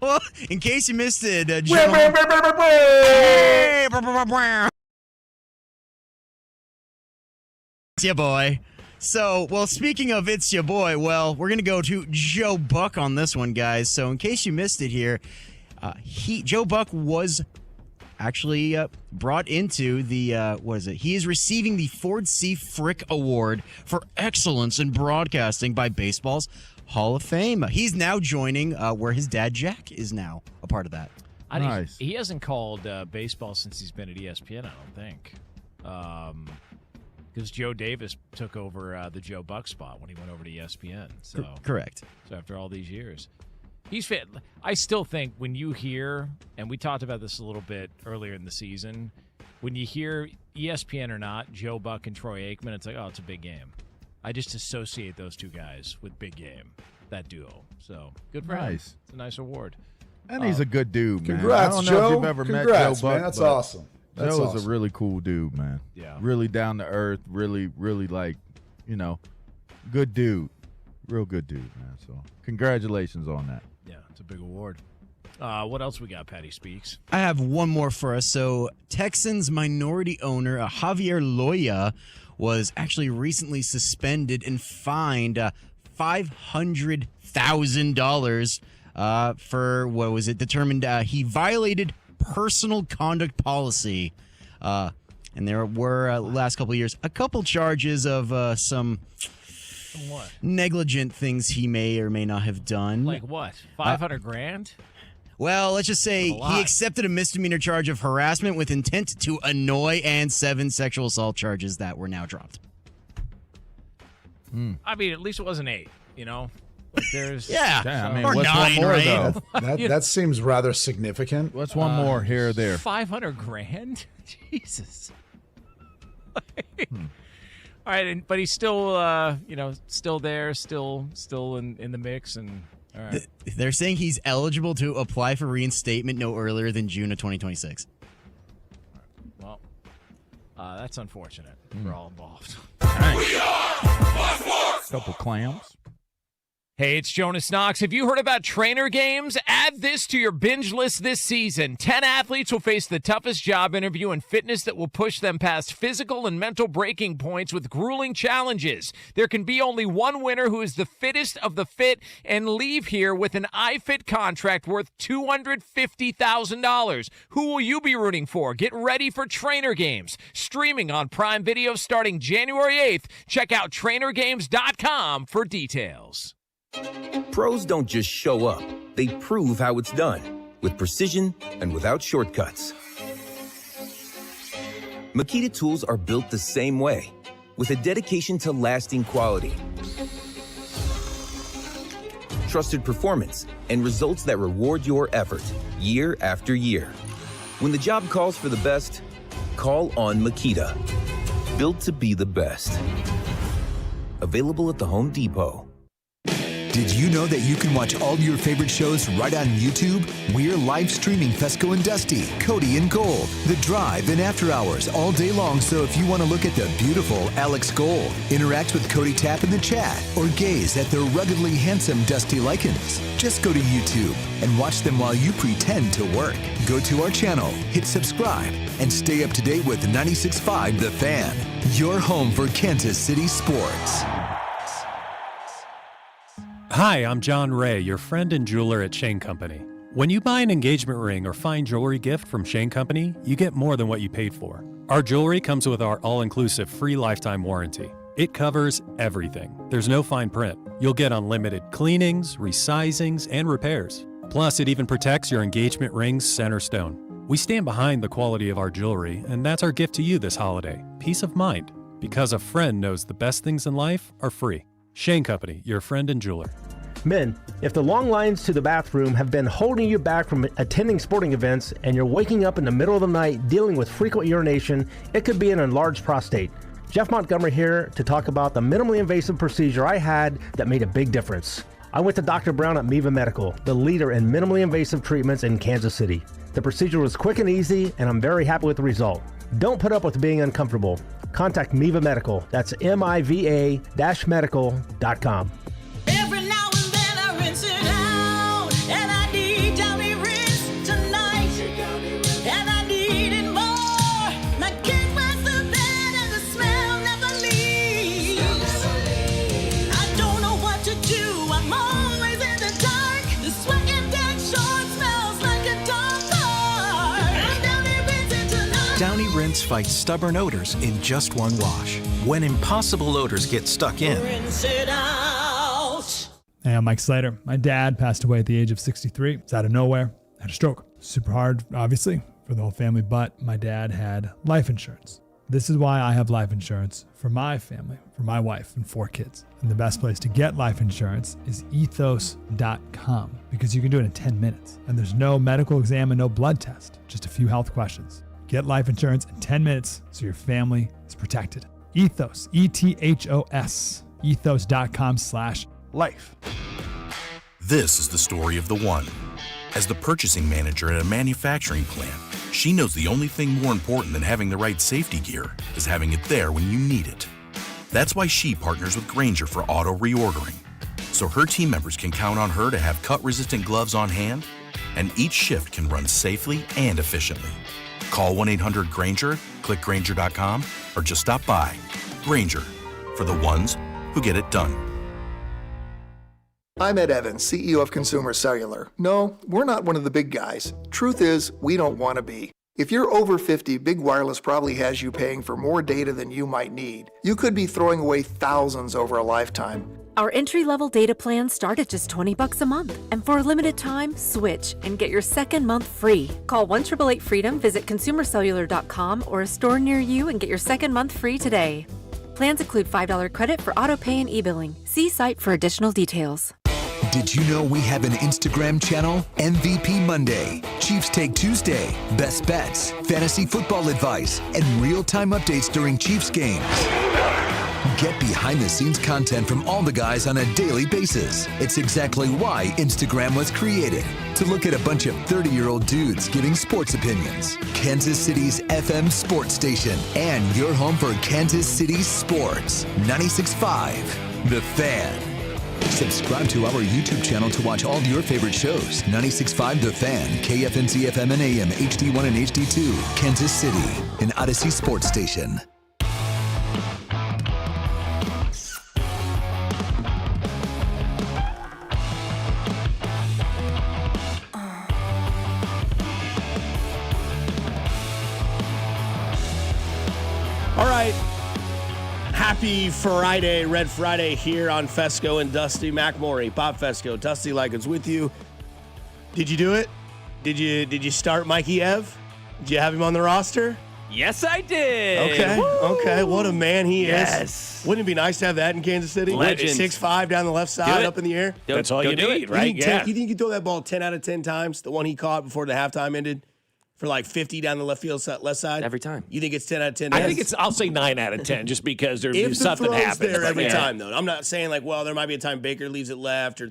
Well, in case you missed it, it's your boy. So, well, speaking of it's your boy, well, we're going to go to Joe Buck on this one, guys. So, in case you missed it here, Joe Buck was actually brought into the, he is receiving the Ford C. Frick Award for Excellence in Broadcasting by Baseball's Hall of Fame. He's now joining where his dad, Jack, is now a part of that. Nice. He hasn't called baseball since he's been at ESPN, I don't think. Because Joe Davis took over the Joe Buck spot when he went over to ESPN. So Correct. So after all these years. He's fit. I still think when you hear, and we talked about this a little bit earlier in the season, when you hear ESPN or not, Joe Buck and Troy Aikman, it's like, oh, it's a big game. I just associate those two guys with big game, that duo. So good for him. It's a nice award. And he's a good dude, man. Congrats, I don't know Joe. if you've ever met Joe Buck. Man. That's awesome. That's Joe awesome. is a really cool dude, man. Yeah. Really down to earth, really good dude. Real good dude, man. So congratulations on that. Yeah, it's a big award. What else we got, Patty Speaks? I have one more for us. So, Texans minority owner Javier Loya was actually recently suspended and fined $500,000 for, what was it, determined he violated personal conduct policy. And there were, last couple of years, a couple charges of some What? negligent things he may or may not have done. Like what? $500,000? Well, let's just say he accepted a misdemeanor charge of harassment with intent to annoy and 7 sexual assault charges that were now dropped. I mean, at least it wasn't 8, you know? Like there's Yeah, I mean, or what's 9, one more, right? though? That seems rather significant. What's one more here or there? $500,000? Jesus. All right, but he's still, still there, still in the mix, and all right. They're saying he's eligible to apply for reinstatement no earlier than June of 2026. Well, that's unfortunate for all involved. Couple clams. Hey, it's Jonas Knox. Have you heard about Trainer Games? Add this to your binge list this season. 10 athletes will face the toughest job interview in fitness that will push them past physical and mental breaking points with grueling challenges. There can be only one winner who is the fittest of the fit and leave here with an iFit contract worth $250,000. Who will you be rooting for? Get ready for Trainer Games. Streaming on Prime Video starting January 8th. Check out trainergames.com for details. Pros don't just show up. They prove how it's done, with precision and without shortcuts. Makita tools are built the same way, with a dedication to lasting quality, trusted performance, and results that reward your effort year after year. When the job calls for the best, call on Makita. Built to be the best. Available at the Home Depot. Did you know that you can watch all your favorite shows right on YouTube? We're live streaming Fescoe and Dusty, Cody and Gold, The Drive, and After Hours all day long. So if you want to look at the beautiful Alex Gold, interact with Cody Tapp in the chat, or gaze at the ruggedly handsome Dusty Likens, just go to YouTube and watch them while you pretend to work. Go to our channel, hit subscribe, and stay up to date with 96.5 The Fan, your home for Kansas City sports. Hi, I'm John Ray, your friend and jeweler at Shane Company. When you buy an engagement ring or fine jewelry gift from Shane Company, you get more than what you paid for. Our jewelry comes with our all-inclusive free lifetime warranty. It covers everything. There's no fine print. You'll get unlimited cleanings, resizings, and repairs. Plus, it even protects your engagement ring's center stone. We stand behind the quality of our jewelry, and that's our gift to you this holiday. Peace of mind. Because a friend knows the best things in life are free. Shane Company, your friend and jeweler. Men, if the long lines to the bathroom have been holding you back from attending sporting events and you're waking up in the middle of the night dealing with frequent urination, it could be an enlarged prostate. Jeff Montgomery here to talk about the minimally invasive procedure I had that made a big difference. I went to Dr. Brown at Miva Medical, the leader in minimally invasive treatments in Kansas City. The procedure was quick and easy, and I'm very happy with the result. Don't put up with being uncomfortable. Contact Miva Medical. That's MIVA-medical.com. Every now and then I rinse it out, and I need to Downy Rinse fights stubborn odors in just one wash. When impossible odors get stuck in, rinse it out. Hey, I'm Mike Slater. My dad passed away at the age of 63. It's out of nowhere. Had a stroke. Super hard, obviously, for the whole family, but my dad had life insurance. This is why I have life insurance for my family, for my wife and 4 kids. And the best place to get life insurance is ethos.com, because you can do it in 10 minutes. And there's no medical exam and no blood test, just a few health questions. Get life insurance in 10 minutes so your family is protected. Ethos, ETHOS, ethos.com/life. This is the story of the one. As the purchasing manager at a manufacturing plant, she knows the only thing more important than having the right safety gear is having it there when you need it. That's why she partners with Grainger for auto reordering, so her team members can count on her to have cut-resistant gloves on hand, and each shift can run safely and efficiently. Call 1-800-GRAINGER, click Grainger.com, or just stop by. Grainger, for the ones who get it done. I'm Ed Evans, CEO of Consumer Cellular. No, we're not one of the big guys. Truth is, we don't want to be. If you're over 50, Big Wireless probably has you paying for more data than you might need. You could be throwing away thousands over a lifetime. Our entry-level data plans start at just $20 a month. And for a limited time, switch and get your second month free. Call 1-888-FREEDOM, visit consumercellular.com or a store near you and get your second month free today. Plans include $5 credit for auto pay and e-billing. See site for additional details. Did you know we have an Instagram channel? MVP Monday, Chiefs Take Tuesday, Best Bets, Fantasy Football Advice, and real-time updates during Chiefs games. Get behind-the-scenes content from all the guys on a daily basis. It's exactly why Instagram was created, to look at a bunch of 30-year-old dudes giving sports opinions. Kansas City's FM sports station, and your home for Kansas City sports. 96.5, The Fan. Subscribe to our YouTube channel to watch all your favorite shows. 96.5 The Fan, KFNC FM and AM, HD1 and HD2, Kansas City, an Odyssey sports station. All right. Happy Friday, Red Friday here on Fescoe and Dusty. Mac Morey, Bob Fescoe, Dusty Likens with you. Did you do it? Did you start Mikey Ev? Did you have him on the roster? Yes, I did. Okay. Woo! Okay. What a man he Yes. is. Wouldn't it be nice to have that in Kansas City? Legend. 6'5" down the left side, up in the air. That's all you need, right? You think you could throw that ball 10 out of 10 times? The one he caught before the halftime ended? For like 50 down the left side? Every time. You think it's 10 out of 10? I think I'll say 9 out of 10 just because there's something happens. There every time, though. I'm not saying like, well, there might be a time Baker leaves it left,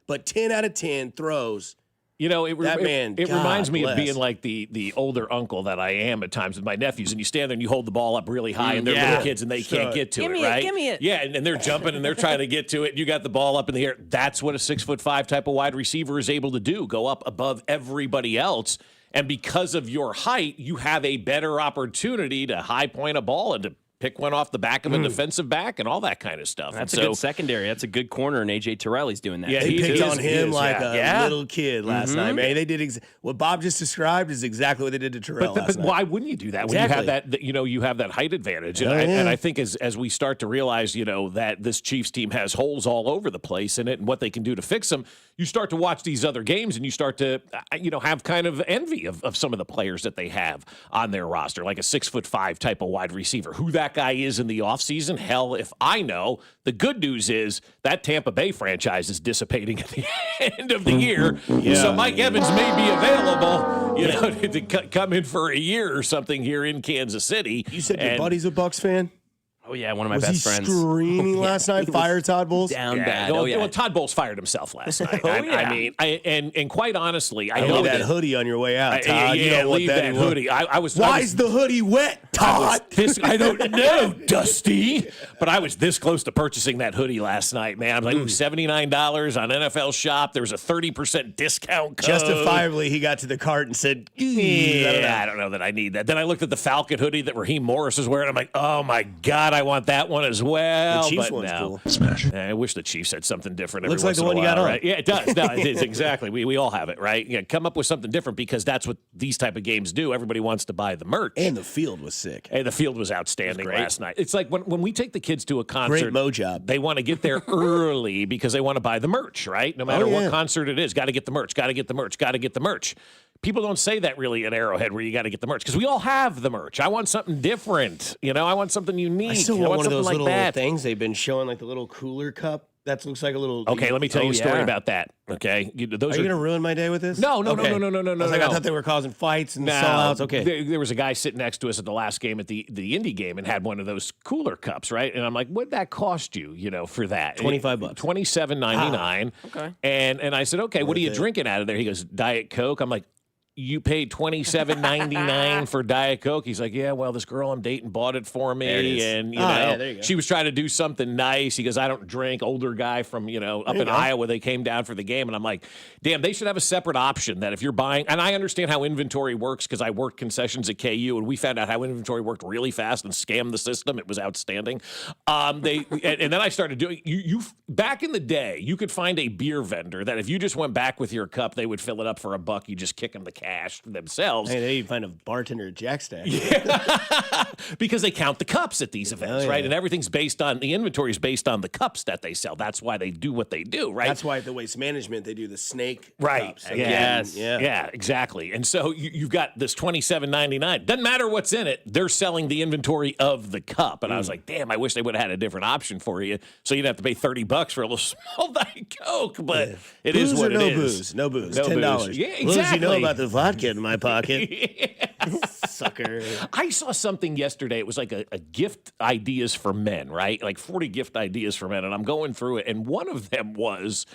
but 10 out of 10 throws. You know, it reminds me bless. of being like the older uncle that I am at times with my nephews, and you stand there and you hold the ball up really high, and they're little kids and they can't get to it, right? Give me it. Yeah, and they're jumping and they're trying to get to it. And you got the ball up in the air. That's what a 6'5" type of wide receiver is able to do: go up above everybody else. And because of your height, you have a better opportunity to high point a ball and to pick one off the back of a defensive back and all that kind of stuff. That's a good secondary. That's a good corner, and A.J. Terrell's doing that. Yeah, he picked on him like a little kid last night, man. They did what Bob just described is exactly what they did to Terrell but last night. Why wouldn't you do that when you have that? You have that height advantage, and I think as we start to realize, that this Chiefs team has holes all over the place in it, and what they can do to fix them, you start to watch these other games, and you start to have kind of envy of some of the players that they have on their roster, like a 6'5" type of wide receiver. Who that guy is in the offseason, hell, if I know. The good news is that Tampa Bay franchise is dissipating at the end of the year. Yeah. So Mike Evans may be available, to come in for a year or something here in Kansas City. You said your buddy's a Bucs fan? Oh, yeah, one of my best friends. Was he screaming last night, fire Todd Bowles? Down bad. Well, Todd Bowles fired himself last night. I mean, and quite honestly, I know that hoodie on your way out, Todd. Leave that hoodie. Why is the hoodie wet, Todd? I don't know, Dusty. But I was this close to purchasing that hoodie last night, man. I was like, $79 on NFL Shop. There was a 30% discount code. Justifiably, he got to the cart and said, I don't know that I need that. Then I looked at the Falcon hoodie that Raheem Morris is wearing. I'm like, oh, my God, I want that one as well. The Chiefs but one's no. cool. Smash. I wish the Chiefs had something different. Looks every like the once one in you a got while, on. right? Yeah, it does. No, it is exactly. We all have it, right? Yeah, come up with something different because that's what these type of games do. Everybody wants to buy the merch. And the field was sick. Hey, the field was outstanding last night. It's like when we take the kids to a concert. Great mo job. They want to get there early because they want to buy the merch, right? No matter what concert it is, got to get the merch, got to get the merch, got to get the merch. People don't say that really at Arrowhead where you got to get the merch because we all have the merch. I want something different. I want something unique. I still want one of those like little that. things they've been showing, like the little cooler cup. That looks like a little. Okay, let me tell you a story about that. Okay, Are you going to ruin my day with this? No. I thought they were causing fights and sellouts. Okay. There was a guy sitting next to us at the last game at the Indy game and had one of those cooler cups, right? And I'm like, what'd that cost you, for that? $25. $27.99. Okay. And I said, okay, what are you drinking out of there? He goes, Diet Coke. I'm like, you paid $27.99 for Diet Coke. He's like, yeah, well, this girl I'm dating bought it for me, and there you go. she was trying to do something nice. He goes, I don't drink. Older guy from up in Iowa. They came down for the game, and I'm like, damn, they should have a separate option that if you're buying. And I understand how inventory works because I worked concessions at KU, and we found out how inventory worked really fast and scammed the system. It was outstanding. And then I started doing you back in the day. You could find a beer vendor that if you just went back with your cup, they would fill it up for $1. You just kick them the cash themselves. Hey, they find a bartender at Jack Stack. Yeah. Because they count the cups at these events, right? And everything's based on the inventory is based on the cups that they sell. That's why they do what they do, right? That's why at the Waste Management they do the snake right. cups. Yeah, exactly. And so you've got this $27.99. Doesn't matter what's in it. They're selling the inventory of the cup. And I was like, damn, I wish they would have had a different option for you. So you'd have to pay $30 for a little small Diet Coke. But it is what it is. No booze. No $10. booze. Yeah, exactly. What does he know about the vodka in my pocket? Sucker. I saw something yesterday. It was like a gift ideas for men, right? Like 40 gift ideas for men. And I'm going through it. And one of them was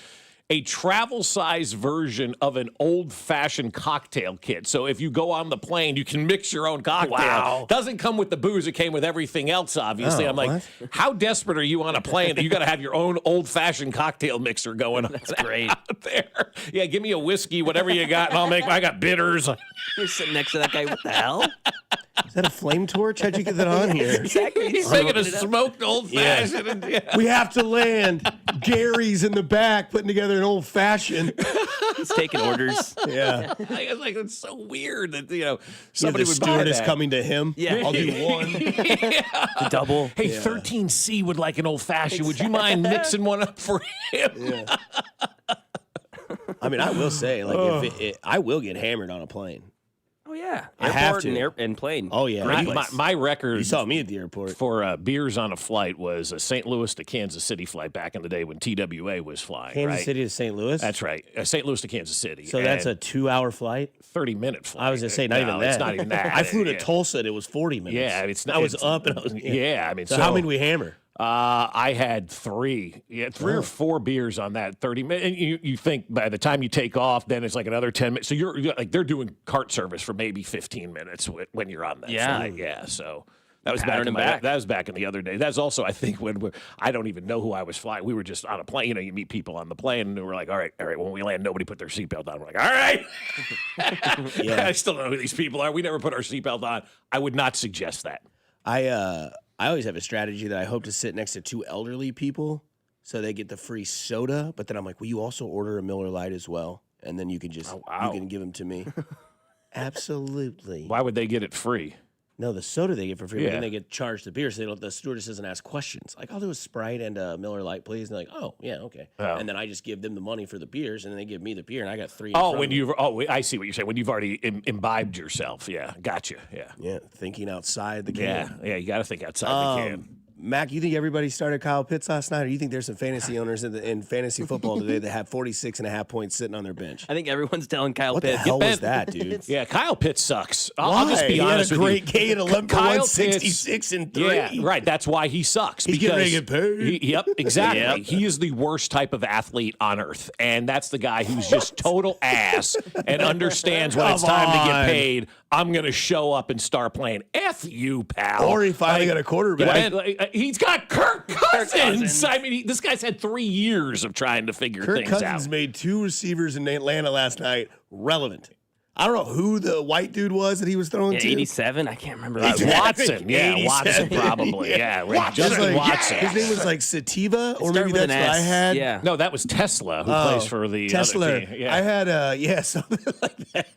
a travel size version of an old-fashioned cocktail kit. So if you go on the plane, you can mix your own cocktail. Wow. Doesn't come with the booze. It came with everything else, obviously. I'm like, how desperate are you on a plane that you got to have your own old-fashioned cocktail mixer going on? That's great. Out there. Yeah, give me a whiskey, whatever you got, and I got bitters. You're sitting next to that guy. What the hell? Is that a flame torch? How'd you get that on here? Exactly. He's making a smoked old-fashioned. Yeah. We have to land. Gary's in the back putting together an old fashioned. He's taking orders. Yeah. I was like, it's so weird that somebody the would buy stewardess that. coming to him. Yeah. I'll do one. The double. Hey, 13C would like an old fashioned. Would you mind mixing one up for him? Yeah. I mean, I will say, like, if I will get hammered on a plane. Oh yeah, I have to. and plane. Oh yeah, My record. You saw me at the airport for beers on a flight was a St. Louis to Kansas City flight back in the day when TWA was flying. Kansas City to St. Louis. That's right, St. Louis to Kansas City. So that's a 2-hour flight, 30-minute flight. I was gonna say not even that. It's not even that. I flew to Tulsa. And it was 40 minutes. Yeah, it's not. I was up and I was. Yeah, I mean, so how many did we hammer? I had three or four beers on that 30 minutes. And you think by the time you take off, then it's like another 10 minutes. So you're like, they're doing cart service for maybe 15 minutes when you're on that flight. Yeah. So that was that was back in the other day. That's also, I think, I don't even know who I was flying. We were just on a plane. You know, you meet people on the plane and we're like, all right. When we land, nobody put their seatbelt on. We're like, all right. I still don't know who these people are. We never put our seatbelt on. I would not suggest that. I always have a strategy that I hope to sit next to two elderly people so they get the free soda. But then I'm like, will you also order a Miller Lite as well? And then you can just you can give them to me. Absolutely. Why would they get it free? No, the soda they get for free, but then they get charged the beer, so the stewardess doesn't ask questions. Like, I'll do a Sprite and a Miller Lite, please. And they're like, oh, yeah, okay. Oh. And then I just give them the money for the beers, and then they give me the beer, and I got three. I see what you're saying. When you've already imbibed yourself. Yeah, gotcha. Yeah. Yeah, thinking outside the can. Yeah, you got to think outside the can. Mac, you think everybody started Kyle Pitts last night, or you think there's some fantasy owners in fantasy football today that have 46.5 points sitting on their bench? I think everyone's telling Kyle Pitts. What the hell was that, dude? Yeah, Kyle Pitts sucks. I'll just be honest with you. you. He had a great game at 166-3. Yeah, right. That's why he sucks. He's getting ready to get paid. Yep, exactly. He is the worst type of athlete on earth, and that's the guy who's just total ass and understands when it's time to get paid. I'm going to show up and start playing. F you, pal. Or he finally got a quarterback. He's got Kirk Cousins. I mean, this guy's had 3 years of trying to figure things out. Kirk Cousins made 2 receivers in Atlanta last night relevant. I don't know who the white dude was that he was throwing to. 87? I can't remember. Watson. Yeah, 87. Watson probably. Yeah, Watson. Justin Watson. His name was like Sativa, or maybe started with that's an what I S. had. Yeah. No, that was Tesla, who plays for the Tesla. other team. Yeah. I had something like that.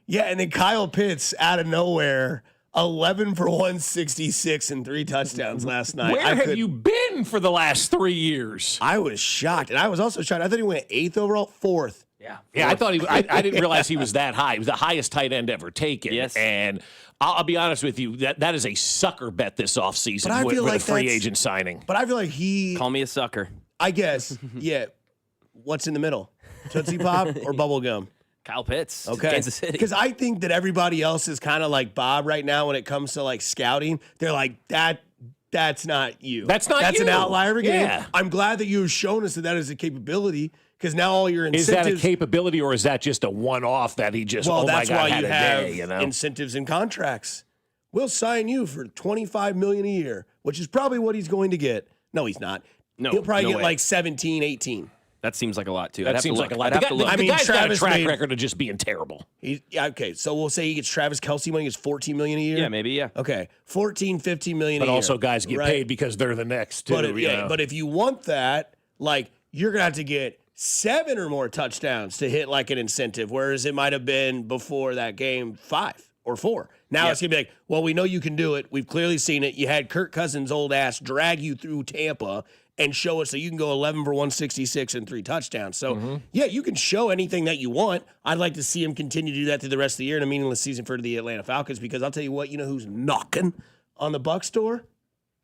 And then Kyle Pitts out of nowhere, 11 for 166 and 3 touchdowns last night. Where have you been for the last 3 years? I was shocked, and I was also shocked. I thought he went 8th overall, 4th. Yeah, I thought I didn't realize he was that high. He was the highest tight end ever taken. Yes. And I'll be honest with you, that is a sucker bet this offseason But I feel with like a free that's- agent signing. But I feel like he, Call me a sucker. I guess, yeah. What's in the middle? Tootsie Pop or bubble gum? Kyle Pitts. Okay. Kansas City. Because I think that everybody else is kind of like Bob right now when it comes to like scouting. They're like, that's not you. That's not That's you. an outlier game. Yeah. I'm glad that you have shown us that is a capability, because now all your Is incentives. that a capability, or is that just a one-off that he just, well, oh my that's God, why had you a have day, you know? incentives and contracts. We'll sign you for $25 million a year, which is probably what he's going to get. No, he's not. No, He'll probably no get way. like 17, 18. That seems like a lot, too. That seems like a lot. I'd have to look. The I mean, guy's got a Travis track made- record of just being terrible. Okay, so we'll say he gets Travis Kelce money, gets $14 million a year. Yeah, maybe, yeah. Okay, 14, 15 million But a year. also guys get right? paid because they're the next, too. But you know? but if you want that, like, you're gonna have to get 7 or more touchdowns to hit like an incentive, whereas it might have been before that game 5 or 4. Now it's gonna be like, well, we know you can do it. We've clearly seen it. You had Kirk Cousins' old ass drag you through Tampa and show us that you can go 11 for 166 and 3 touchdowns. So, yeah, you can show anything that you want. I'd like to see him continue to do that through the rest of the year in a meaningless season for the Atlanta Falcons, because I'll tell you what, you know who's knocking on the Bucs door?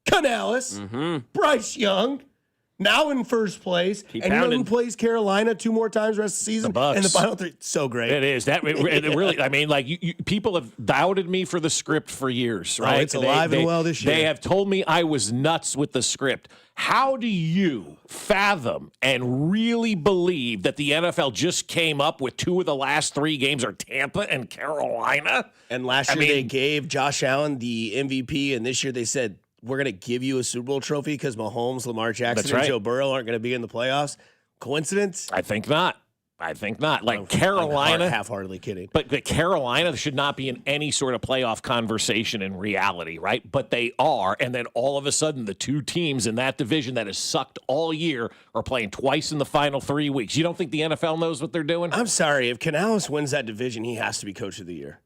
Canales, Bryce Young, now in first place. Keep and you know pounding. who plays Carolina 2 more times rest of the season? The Bucs. And the final 3. So great. It is. It really, I mean, like, people have doubted me for the script for years, right? it's alive and well this year. They have told me I was nuts with the script. How do you fathom and really believe that the NFL just came up with 2 of the last 3 games are Tampa and Carolina? And last year they gave Josh Allen the MVP, and this year they said, we're going to give you a Super Bowl trophy because Mahomes, Lamar Jackson, That's and right. Joe Burrow aren't going to be in the playoffs. Coincidence? I think not. Like I'm Carolina. half-heartedly kidding. But Carolina should not be in any sort of playoff conversation in reality, right? But they are. And then all of a sudden, the 2 teams in that division that has sucked all year are playing twice in the final 3 weeks. You don't think the NFL knows what they're doing? I'm sorry. If Canales wins that division, he has to be coach of the year.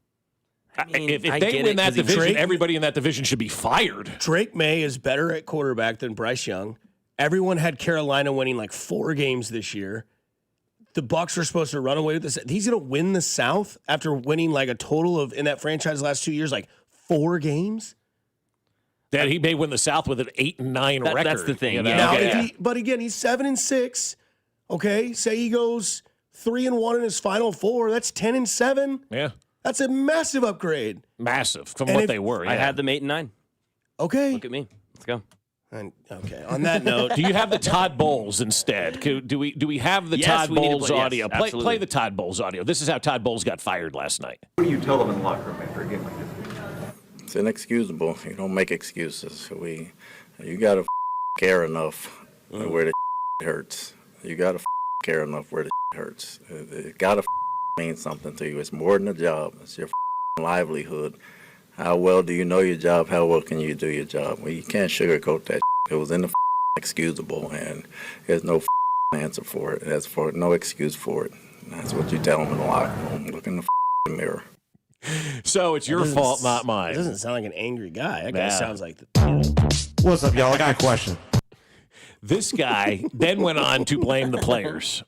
If they win that division, everybody in that division should be fired. Drake May is better at quarterback than Bryce Young. Everyone had Carolina winning like 4 games this year. The Bucs are supposed to run away with this. He's going to win the South after winning like a total of, in that franchise last 2 years, like 4 games. That he may win the South with an 8-9 record. That's the thing. You know? Yeah. But again, he's 7-6. Okay, say he goes 3-1 in his final 4. That's 10-7. Yeah. That's a massive upgrade. Massive from what they were. I yeah. had them 8-9. Okay. Look at me. Let's go. Okay. On that note, do you have the Todd Bowles instead? Do we have the Yes, Todd we need to Bowles play- yes, audio? absolutely. Play the Todd Bowles audio. This is how Todd Bowles got fired last night. What do you tell them in the locker room after a game like this? It's inexcusable. You don't make excuses. You gotta care enough where the hurts. You gotta care enough where the hurts. It gotta mean something to you. It's more than a job. It's your livelihood. How well do you know your job? How well can you do your job? Well, you can't sugarcoat that. It was inexcusable, and there's no answer for it. There's no excuse for it. And that's what you tell them in the locker room. Look in the mirror. So it's your fault, not mine. It doesn't sound like an angry guy. That guy sounds like What's up, y'all? I got a question. This guy then went on to blame the players.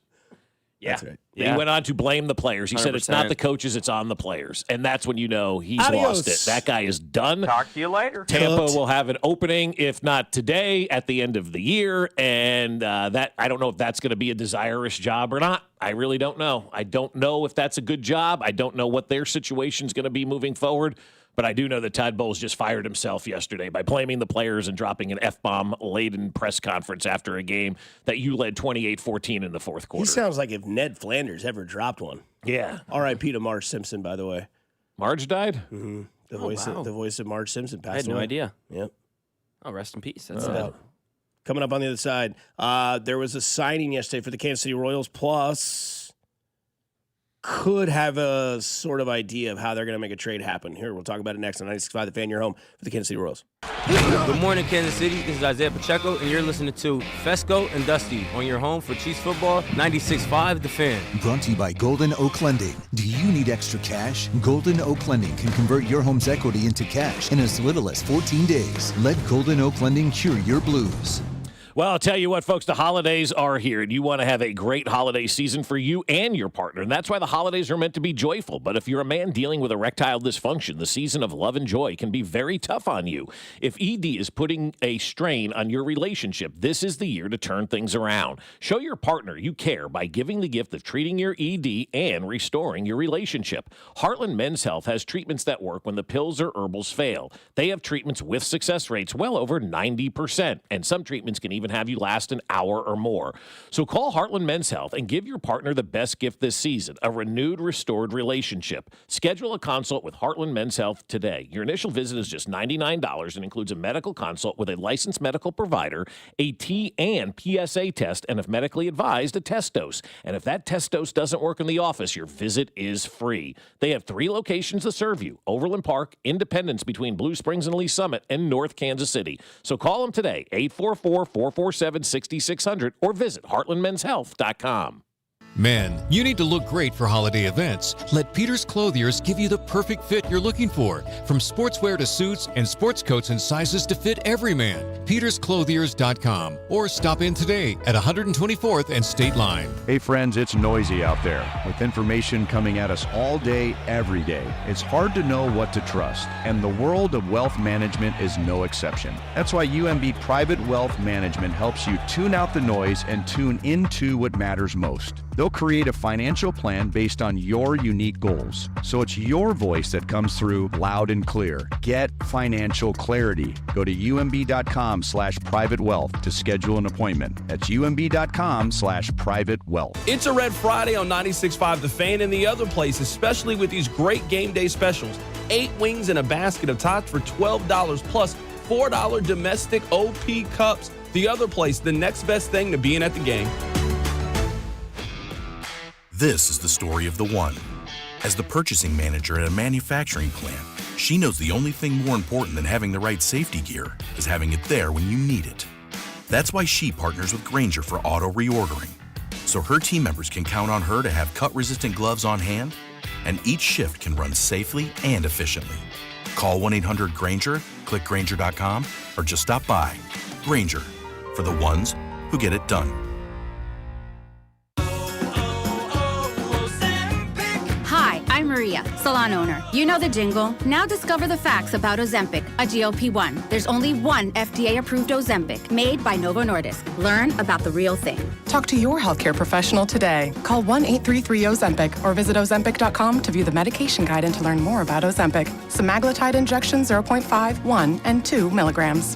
Yeah. That's right. He went on to blame the players. He said it's not 100%. the coaches, it's on the players. And that's when you know he's Adios. lost it. That guy is done. Talk to you later. Tampa Cooked. will have an opening, if not today, at the end of the year. And that I don't know if that's going to be a desirous job or not. I really don't know. I don't know if that's a good job. I don't know what their situation is going to be moving forward. But I do know that Todd Bowles just fired himself yesterday by blaming the players and dropping an F-bomb laden press conference after a game that you led 28-14 in the fourth quarter. He sounds like if Ned Flanders ever dropped one. Yeah. R.I.P. to Marge Simpson, by the way. Marge died? Mm-hmm. The wow. voice of Marge Simpson passed I had no away. idea. Yep. Oh, rest in peace. That's sad. Coming up on the other side, there was a signing yesterday for the Kansas City Royals, plus could have a sort of idea of how they're going to make a trade happen. Here, we'll talk about it next on 96.5 The Fan, your home for the Kansas City Royals. Good morning, Kansas City. This is Isaiah Pacheco, and you're listening to Fescoe and Dusty on your home for Chiefs football, 96.5 The Fan. Brought to you by Golden Oak Lending. Do you need extra cash? Golden Oak Lending can convert your home's equity into cash in as little as 14 days. Let Golden Oak Lending cure your blues. Well, I'll tell you what, folks, the holidays are here, and you want to have a great holiday season for you and your partner, and that's why the holidays are meant to be joyful. But if you're a man dealing with erectile dysfunction, the season of love and joy can be very tough on you. If ED is putting a strain on your relationship, this is the year to turn things around. Show your partner you care by giving the gift of treating your ED and restoring your relationship. Heartland Men's Health has treatments that work when the pills or herbals fail. They have treatments with success rates well over 90%, and some treatments can even have you last an hour or more. So call Heartland Men's Health and give your partner the best gift this season, a renewed, restored relationship. Schedule a consult with Heartland Men's Health today. Your initial visit is just $99 and includes a medical consult with a licensed medical provider, a T and PSA test, and if medically advised, a test dose. And if that test dose doesn't work in the office, your visit is free. They have 3 locations to serve you: Overland Park, Independence between Blue Springs and Lee Summit, and North Kansas City. So call them today, 844-447-6600, or visit heartlandmenshealth.com. Men, you need to look great for holiday events. Let Peter's Clothiers give you the perfect fit you're looking for. From sportswear to suits and sports coats and sizes to fit every man. PetersClothiers.com or stop in today at 124th and State Line. Hey friends, it's noisy out there with information coming at us all day, every day. It's hard to know what to trust, and the world of wealth management is no exception. That's why UMB Private Wealth Management helps you tune out the noise and tune into what matters most. They'll create a financial plan based on your unique goals, so it's your voice that comes through loud and clear. Get financial clarity. Go to umb.com/private wealth to schedule an appointment. That's umb.com/private wealth. It's a Red Friday on 96.5 The Fan and the other place, especially with these great game day specials. 8 wings and a basket of tots for $12 plus $4 domestic OP cups. The other place, the next best thing to being at the game. This is the story of the one. As the purchasing manager at a manufacturing plant, she knows the only thing more important than having the right safety gear is having it there when you need it. That's why she partners with Grainger for auto reordering, so her team members can count on her to have cut-resistant gloves on hand, and each shift can run safely and efficiently. Call 1-800-GRAINGER, click Grainger.com, or just stop by. Grainger, for the ones who get it done. Hi, I'm Maria, salon owner. You know the jingle. Now discover the facts about Ozempic, a GLP-1. There's only one FDA-approved Ozempic, made by Novo Nordisk. Learn about the real thing. Talk to your healthcare professional today. Call 1-833-OZEMPIC or visit Ozempic.com to view the medication guide and to learn more about Ozempic. Semaglutide injection 0.5, 1, and 2 milligrams.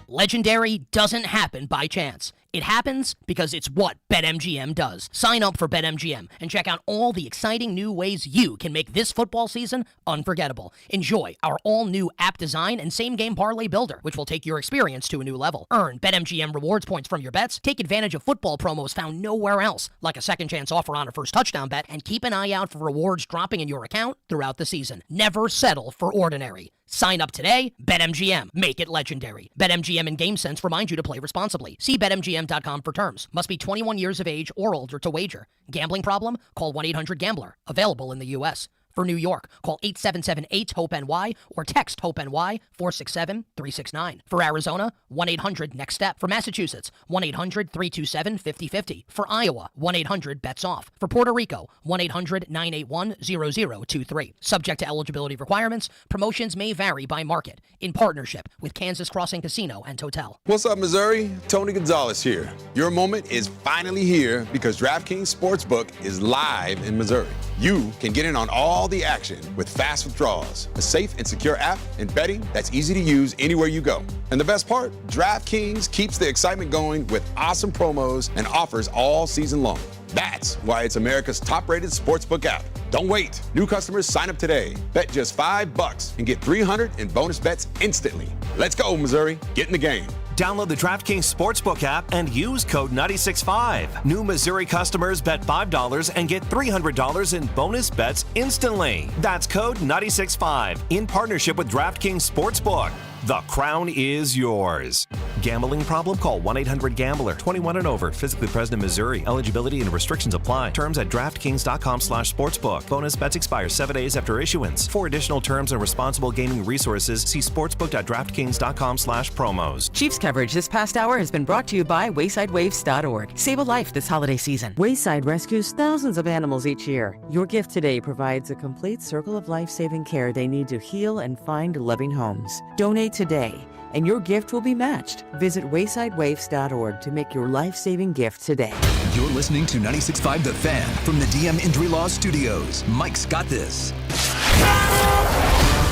Legendary doesn't happen by chance. It happens because it's what BetMGM does. Sign up for BetMGM and check out all the exciting new ways you can make this football season unforgettable. Enjoy our all-new app design and same-game parlay builder, which will take your experience to a new level. Earn BetMGM rewards points from your bets. Take advantage of football promos found nowhere else, like a second chance offer on a first touchdown bet, and keep an eye out for rewards dropping in your account throughout the season. Never settle for ordinary. Sign up today. BetMGM. Make it legendary. BetMGM and GameSense remind you to play responsibly. See BetMGM.com for terms. Must be 21 years of age or older to wager. Gambling problem? Call 1-800-GAMBLER. Available in the U.S. For New York, call 877-8-HOPE-NY or text HOPE-NY 467-369. For Arizona, 1-800-NEXT-STEP. For Massachusetts, 1-800-327-5050. For Iowa, 1-800-BETS-OFF. For Puerto Rico, 1-800-981-0023. Subject to eligibility requirements, promotions may vary by market. In partnership with Kansas Crossing Casino and Hotel. What's up, Missouri? Tony Gonzalez here. Your moment is finally here because DraftKings Sportsbook is live in Missouri. You can get in on all the action with fast withdrawals, a safe and secure app, and betting that's easy to use anywhere you go. And the best part, DraftKings keeps the excitement going with awesome promos and offers all season long. That's why it's America's top-rated sportsbook app. Don't wait. New customers sign up today. Bet just $5 and get $300 in bonus bets instantly. Let's go, Missouri. Get in the game. Download the DraftKings Sportsbook app and use code 965. New Missouri customers bet $5 and get $300 in bonus bets instantly. That's code 965 in partnership with DraftKings Sportsbook. The crown is yours. Gambling problem? Call 1-800-GAMBLER. 21 and over. Physically present in Missouri. Eligibility and restrictions apply. Terms at DraftKings.com/sportsbook. Bonus bets expire 7 days after issuance. For additional terms and responsible gaming resources, see sportsbook.draftkings.com/promos. Chiefs coverage this past hour has been brought to you by WaysideWaves.org. Save a life this holiday season. Wayside rescues thousands of animals each year. Your gift today provides a complete circle of life-saving care they need to heal and find loving homes. Donate today, and your gift will be matched. Visit WaysideWaves.org to make your life-saving gift today. You're listening to 96.5 The Fan from the DM Injury Law Studios. Mike's got this.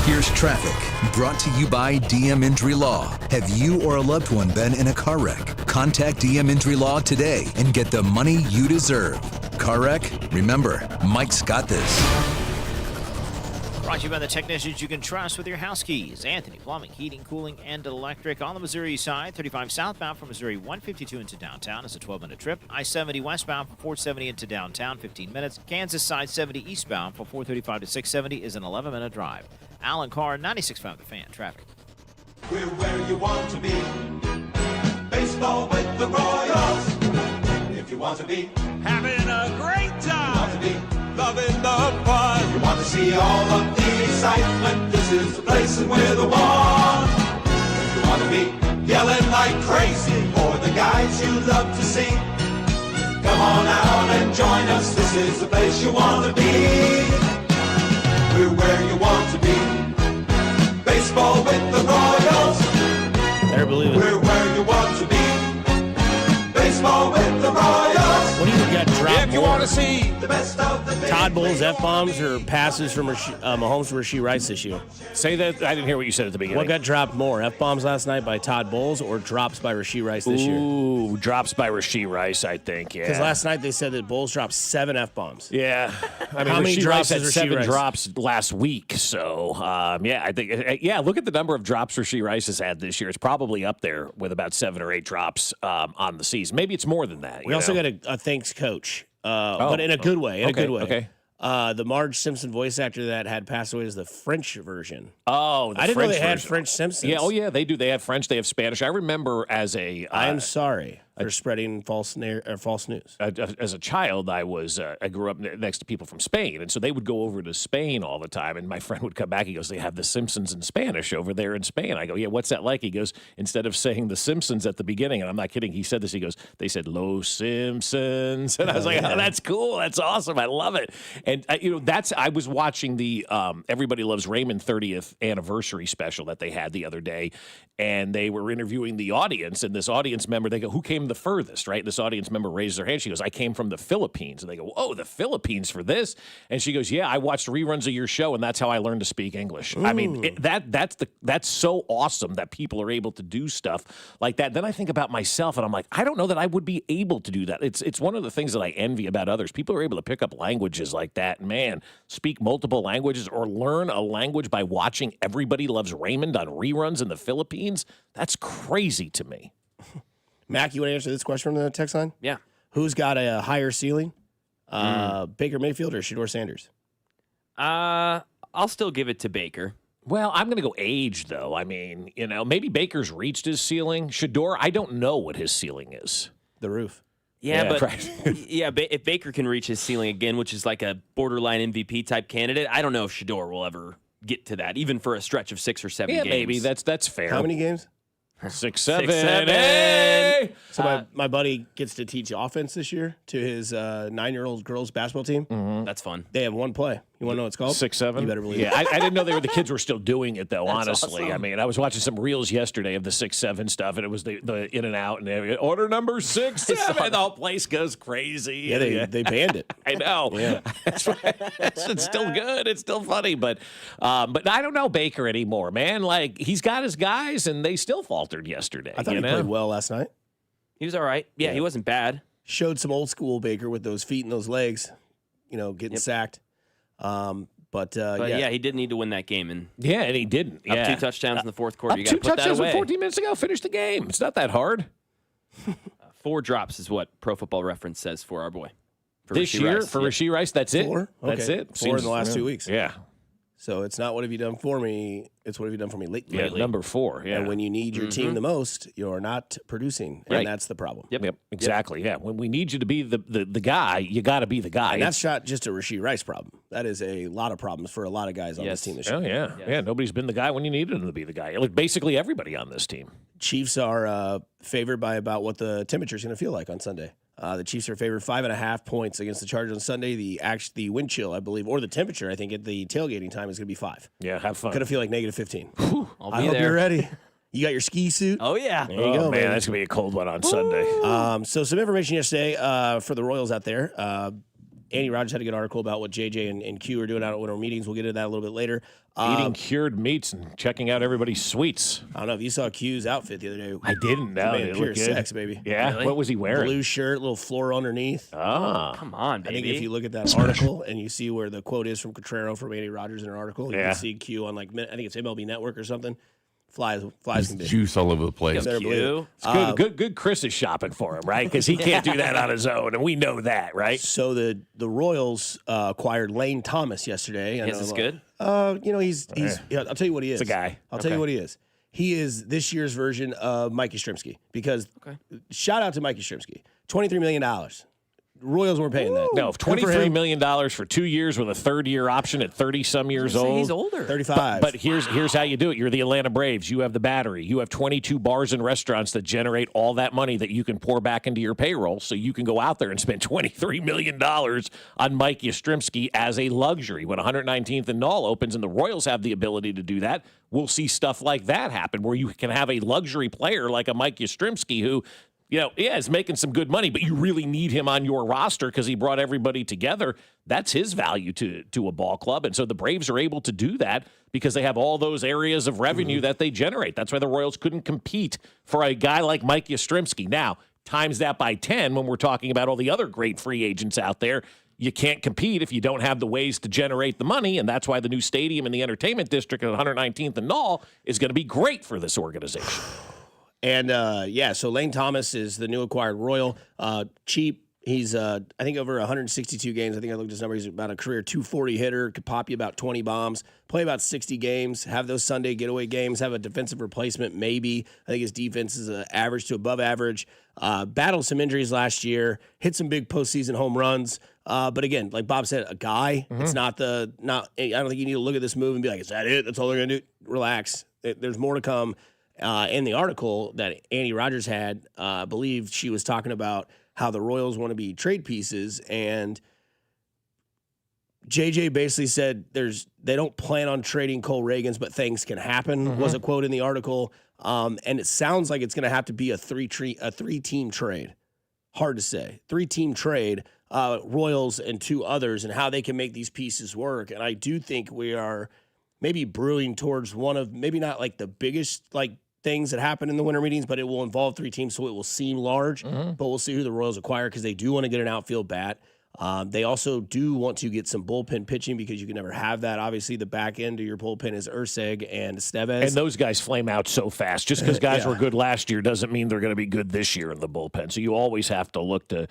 Here's traffic, brought to you by DM Injury Law. Have you or a loved one been in a car wreck? Contact DM Injury Law today and get the money you deserve. Car wreck? Remember, Mike's got this. Brought to you by the technicians you can trust with your house keys. Anthony Plumbing, Heating, Cooling, and Electric on the Missouri side. 35 southbound from Missouri 152 into downtown is a 12-minute trip. I-70 westbound from 470 into downtown, 15 minutes. Kansas side 70 eastbound from 435 to 670 is an 11-minute drive. Alan Carr, 96.5 The Fan. Traffic. We're where you want to be. Baseball with the Royals. If you want to be having a great time. You want to be loving the fun. You want to see all of the excitement. This is the place and we're the one. If you want to be yelling like crazy for the guys you love to see, come on out and join us. This is the place you want to be. We're where you want to be. Baseball with the Royals. Better believe it. We're where you want to be. Baseball with the Royals. What do you got dropped? If you want to see the best of the Todd Bowles F-bombs or passes from Mahomes to Rashee Rice this year? Say that. I didn't hear what you said at the beginning. What got dropped more, F-bombs last night by Todd Bowles or drops by Rashee Rice this year? Ooh, drops by Rashee Rice, I think, yeah. Because last night they said that Bowles dropped 7 F-bombs. Yeah. I mean, how many drops had has Rashee 7 Rice? drops last week. So, yeah, I think, look at the number of drops Rashee Rice has had this year. It's probably up there with about 7 or 8 drops on the season. Maybe it's more than that. We also got a thanks coach, but in a good way. Okay. The Marge Simpson voice actor that had passed away is the French version. Oh, I didn't know they had French Simpsons. Yeah, yeah, they do. They have French. They have Spanish. I remember as a. I am sorry for spreading false news. As a child, I grew up next to people from Spain, and so they would go over to Spain all the time. And my friend would come back. He goes, "They have the Simpsons in Spanish over there in Spain." I go, "Yeah, what's that like?" He goes, "Instead of saying the Simpsons at the beginning," and I'm not kidding. He said this. He goes, "They said Los Simpsons," and I was like, "Oh, that's cool. That's awesome. I love it." And I was watching the Everybody Loves Raymond 30th anniversary special that they had the other day, and they were interviewing the audience. And this audience member, they go, "Who came the furthest?" Right? This audience member raises their hand. She goes, "I came from the Philippines." And they go, "Oh, the Philippines for this?" And she goes, "Yeah, I watched reruns of your show, and that's how I learned to speak English." I mean, that's so awesome that people are able to do stuff like that. Then I think about myself, and I'm like, I don't know that I would be able to do that. It's one of the things that I envy about others. People are able to pick up languages like that, man, speak multiple languages or learn a language by watching Everybody Loves Raymond on reruns in the Philippines. That's crazy to me. Mac, you want to answer this question from the text line? Yeah. Who's got a higher ceiling? Baker Mayfield or Shedeur Sanders? I'll still give it to Baker. Well, I'm going to go age, though. I mean, maybe Baker's reached his ceiling. Shedeur, I don't know what his ceiling is. The roof. Yeah, but right. If Baker can reach his ceiling again, which is like a borderline MVP type candidate, I don't know if Shedeur will ever get to that, even for a stretch of 6 or 7 games. Maybe that's fair. How many games? 6, 7. 6, 7. Hey! So my buddy gets to teach offense this year to his 9-year-old girls basketball team. Mm-hmm. That's fun. They have one play. You want to know what it's called? 6, 7. You better believe it. Yeah, I didn't know the kids were still doing it though. That's honestly, awesome. I mean, I was watching some reels yesterday of the 6, 7 stuff, and it was the in and out and everything. Order number 6, 7. The whole place goes crazy. Yeah, they banned it. I know. Yeah. That's right. It's still good. It's still funny, but I don't know Baker anymore, man. Like he's got his guys, and they still faltered yesterday. I thought he played well last night. He was all right. Yeah, he wasn't bad. Showed some old school Baker with those feet and those legs, getting sacked. But But yeah, he did need to win that game. And and he didn't. Up 2 touchdowns in the fourth quarter. Up You got to 2 put that touchdowns away. 14 minutes ago. Finish the game. It's not that hard. 4 drops is what Pro Football Reference says for our boy. For This Rashee year, Rice. for Rashee Rice, that's it. 4? That's Okay. it. 4 in the last 2 weeks. Yeah. So it's not what have you done for me, it's what have you done for me lately. Yeah, number 4. Yeah. And when you need your team the most, you're not producing. And Right. that's the problem. Yep. Exactly. Yeah. When we need you to be the guy, you got to be the guy. And that's not just a Rashee Rice problem. That is a lot of problems for a lot of guys on this team this year. Oh, yeah. Yeah. Nobody's been the guy when you needed him to be the guy. Like basically everybody on this team. Chiefs are favored by about what the temperature is going to feel like on Sunday. The Chiefs are favored 5.5 points against the Chargers on Sunday. The wind chill, I believe, or the temperature, I think, at the tailgating time is going to be 5. Yeah, have fun. Going to feel like negative 15. I'll I be hope there. you're ready. You got your ski suit? Oh, yeah. There you go, man. That's going to be a cold one on Sunday. So some information yesterday for the Royals out there. Andy Rogers had a good article about what JJ and Q are doing out at winter meetings. We'll get into that a little bit later. Eating cured meats and checking out everybody's sweets. I don't know if you saw Q's outfit the other day. I didn't know. Man, It pure looked good. sex, baby. Yeah? Really? What was he wearing? Blue shirt, little floor underneath. Come on, baby. I think if you look at that article and you see where the quote is from Cotrero from Andy Rogers in an article, you can see Q on I think it's MLB Network or something. Flies can be. Juice all over the place. Better believe it. It's good Chris is shopping for him, right? Because he can't do that on his own, and we know that, right? So the Royals acquired Lane Thomas yesterday. Yes, it's good. He's I'll tell you what he is. It's a guy. I'll tell you what he is. He is this year's version of Mikey Yastrzemski because shout out to Mikey Yastrzemski. $23 million. Royals weren't paying that. No, $23 million for 2 years with a third-year option at 30-some years old. He's older. 35. But here's how you do it. You're the Atlanta Braves. You have the Battery. You have 22 bars and restaurants that generate all that money that you can pour back into your payroll, so you can go out there and spend $23 million on Mike Yastrzemski as a luxury. When 119th and Knoll opens and the Royals have the ability to do that, we'll see stuff like that happen where you can have a luxury player like a Mike Yastrzemski who – is making some good money, but you really need him on your roster because he brought everybody together. That's his value to a ball club. And so the Braves are able to do that because they have all those areas of revenue that they generate. That's why the Royals couldn't compete for a guy like Mike Yastrzemski. Now, times that by 10 when we're talking about all the other great free agents out there. You can't compete if you don't have the ways to generate the money, and that's why the new stadium in the entertainment district at 119th and Knoll is going to be great for this organization. And, so Lane Thomas is the new acquired Royal. Cheap. He's, I think, over 162 games. I think I looked at his number. He's about a career 240 hitter. Could pop you about 20 bombs. Play about 60 games. Have those Sunday getaway games. Have a defensive replacement, maybe. I think his defense is average to above average. Battled some injuries last year. Hit some big postseason home runs. But again, like Bob said, a guy. It's not. I don't think you need to look at this move and be like, is that it? That's all they're going to do? Relax. There's more to come. In the article that Andy Rogers had, I believe she was talking about how the Royals want to be trade pieces, and JJ basically said they don't plan on trading Cole Reagans, but things can happen, was a quote in the article. And it sounds like it's going to have to be a three-team trade. Hard to say. 3-team trade, Royals and 2 others, and how they can make these pieces work. And I do think we are maybe brewing towards one of, maybe not like the biggest things that happen in the winter meetings, but it will involve 3 teams, so it will seem large. But we'll see who the Royals acquire because they do want to get an outfield bat. They also do want to get some bullpen pitching because you can never have that. Obviously, the back end of your bullpen is Urseg and Esteves. And those guys flame out so fast. Just because guys were good last year doesn't mean they're going to be good this year in the bullpen. So you always have to look to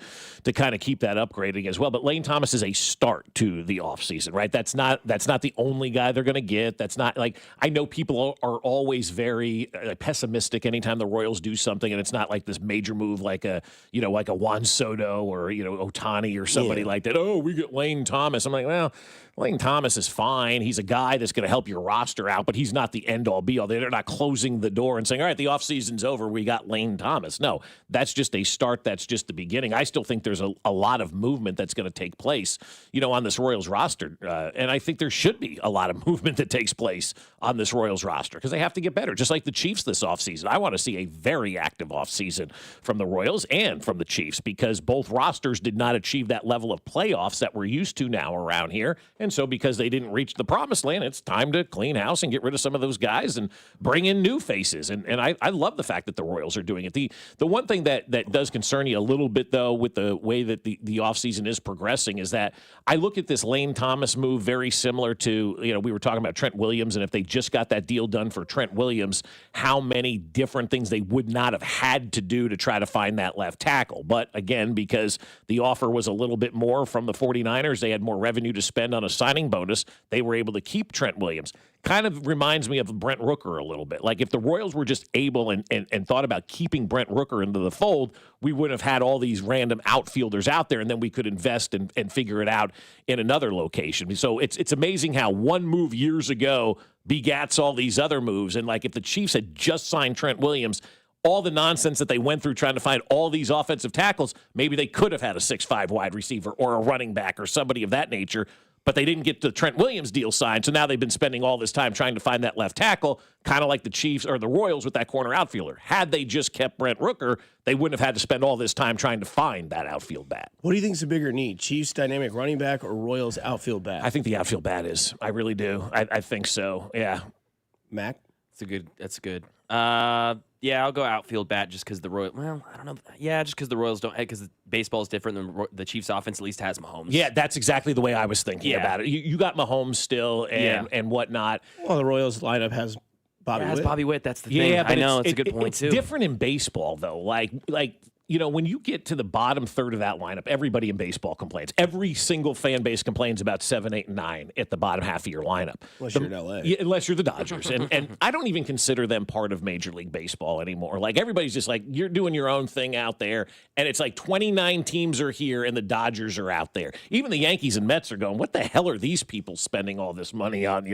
kind of keep that upgrading as well. But Lane Thomas is a start to the offseason, right? That's not the only guy they're going to get. That's not like, I know people are always very pessimistic anytime the Royals do something, and it's not like this major move like a Juan Soto or Ohtani or somebody like that. Oh, we get Lane Thomas. I'm like, well, Lane Thomas is fine. He's a guy that's going to help your roster out, but he's not the end-all, be-all. They're not closing the door and saying, all right, the offseason's over. We got Lane Thomas. No, that's just a start. That's just the beginning. I still think there's a lot of movement that's going to take place, on this Royals roster. And I think there should be a lot of movement that takes place on this Royals roster because they have to get better, just like the Chiefs this offseason. I want to see a very active offseason from the Royals and from the Chiefs because both rosters did not achieve that level of playoffs that we're used to now around here. And so because they didn't reach the promised land, it's time to clean house and get rid of some of those guys and bring in new faces. And I love the fact that the Royals are doing it. The one thing that does concern you a little bit, though, with the way that the offseason is progressing is that I look at this Lane Thomas move very similar to, we were talking about Trent Williams, and if they just got that deal done for Trent Williams, how many different things they would not have had to do to try to find that left tackle. But again, because the offer was a little bit more from the 49ers, they had more revenue to spend on a signing bonus, they were able to keep Trent Williams. Kind of reminds me of Brent Rooker a little bit. Like if the Royals were just able and thought about keeping Brent Rooker into the fold, we wouldn't have had all these random outfielders out there, and then we could invest and figure it out in another location. So it's amazing how one move years ago begats all these other moves. And like if the Chiefs had just signed Trent Williams, all the nonsense that they went through trying to find all these offensive tackles, maybe they could have had a 6'5" wide receiver or a running back or somebody of that nature, but they didn't get the Trent Williams deal signed. So now they've been spending all this time trying to find that left tackle, kind of like the Chiefs or the Royals with that corner outfielder. Had they just kept Brent Rooker, they wouldn't have had to spend all this time trying to find that outfield bat. What do you think is a bigger need, Chiefs dynamic running back or Royals outfield bat? I think the outfield bat is. I really do. I think so. Yeah. Mac? That's good. Yeah, I'll go outfield bat just because the Royals. Well, I don't know. Yeah, just because the Royals don't. Because baseball is different than the Chiefs' offense. At least has Mahomes. Yeah, that's exactly the way I was thinking about it. You got Mahomes still and whatnot. Well, the Royals lineup has Bobby Witt. Bobby Witt. That's the thing. Yeah, I know it's a good point it's too. Different in baseball though. Like when you get to the bottom third of that lineup, everybody in baseball complains. Every single fan base complains about 7, 8, and 9 at the bottom half of your lineup. Unless you're in LA. Yeah, unless you're the Dodgers. and I don't even consider them part of Major League Baseball anymore. Like everybody's just like, you're doing your own thing out there. And it's like 29 teams are here and the Dodgers are out there. Even the Yankees and Mets are going, what the hell are these people spending all this money on,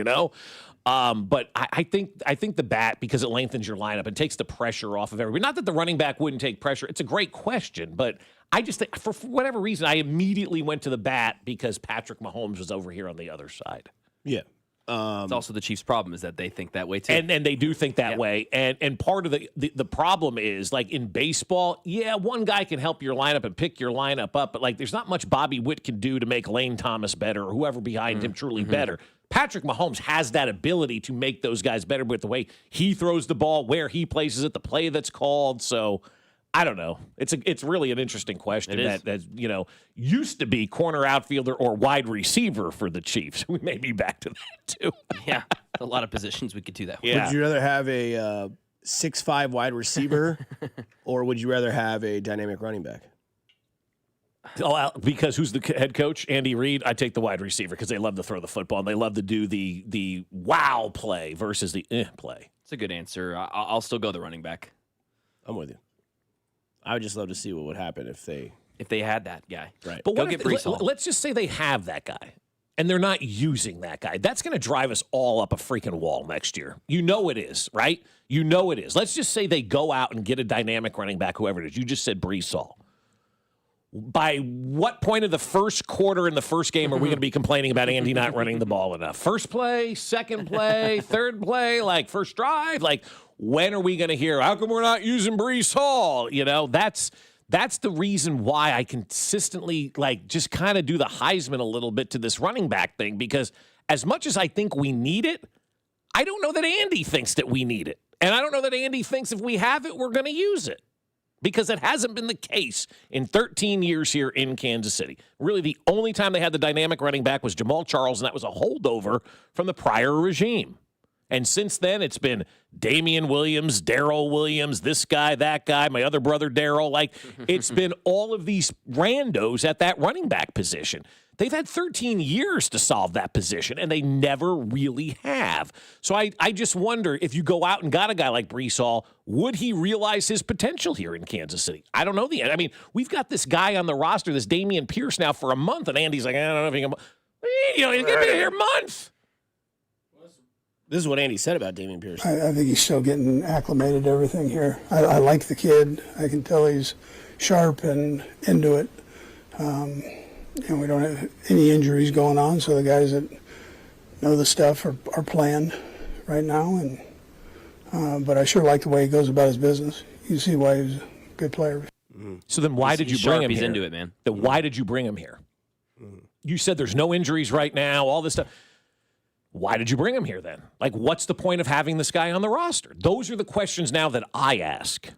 But I think the bat, because it lengthens your lineup and takes the pressure off of everybody. Not that the running back wouldn't take pressure. It's a great question, but I just think for whatever reason, I immediately went to the bat because Patrick Mahomes was over here on the other side. Yeah. It's also the Chiefs' problem is that they think that way too. And they do think that way. And part of the problem is, like in baseball, yeah, one guy can help your lineup and pick your lineup up, but like there's not much Bobby Witt can do to make Lane Thomas better or whoever behind him truly better. Patrick Mahomes has that ability to make those guys better with the way he throws the ball, where he places it, the play that's called. So I don't know. It's really an interesting question that used to be corner outfielder or wide receiver for the Chiefs. We may be back to that too. Yeah, a lot of positions we could do that with. Yeah. Would you rather have a 6'5" wide receiver or would you rather have a dynamic running back? Because who's the head coach? Andy Reid. I take the wide receiver because they love to throw the football and they love to do the wow play versus the play. It's a good answer. I'll still go the running back. I'm with you. I would just love to see what would happen if they had that guy. Right. But go get Brees Hall. Let's just say they have that guy and they're not using that guy. That's going to drive us all up a freaking wall next year. You know it is, right? You know it is. Let's just say they go out and get a dynamic running back, whoever it is. You just said Brees Hall. By what point of the first quarter in the first game are we going to be complaining about Andy not running the ball enough? First play, second play, third play, like first drive? Like when are we going to hear, how come we're not using Brees Hall? That's the reason why I consistently just kind of do the Heisman a little bit to this running back thing, because as much as I think we need it, I don't know that Andy thinks that we need it. And I don't know that Andy thinks if we have it, we're going to use it. Because it hasn't been the case in 13 years here in Kansas City. Really, the only time they had the dynamic running back was Jamal Charles, and that was a holdover from the prior regime. And since then, it's been Damian Williams, Darrell Williams, this guy, that guy, my other brother Darrell. It's been all of these randos at that running back position. They've had 13 years to solve that position, and they never really have. So I just wonder, if you go out and got a guy like Brees Hall, would he realize his potential here in Kansas City? I don't know the end. I mean, we've got this guy on the roster, this Dameon Pierce, now for a month, and Andy's like, I don't know if he can. He's going to be here a month. This is what Andy said about Dameon Pierce. I think he's still getting acclimated to everything here. I like the kid. I can tell he's sharp and into it. And we don't have any injuries going on, so the guys that know the stuff are playing right now. And but I sure like the way he goes about his business. You see why he's a good player. So then why did you bring him here? He's into it, man. Then why did you bring him here? You said there's no injuries right now, all this stuff. Why did you bring him here then? Like, what's the point of having this guy on the roster? Those are the questions now that I ask.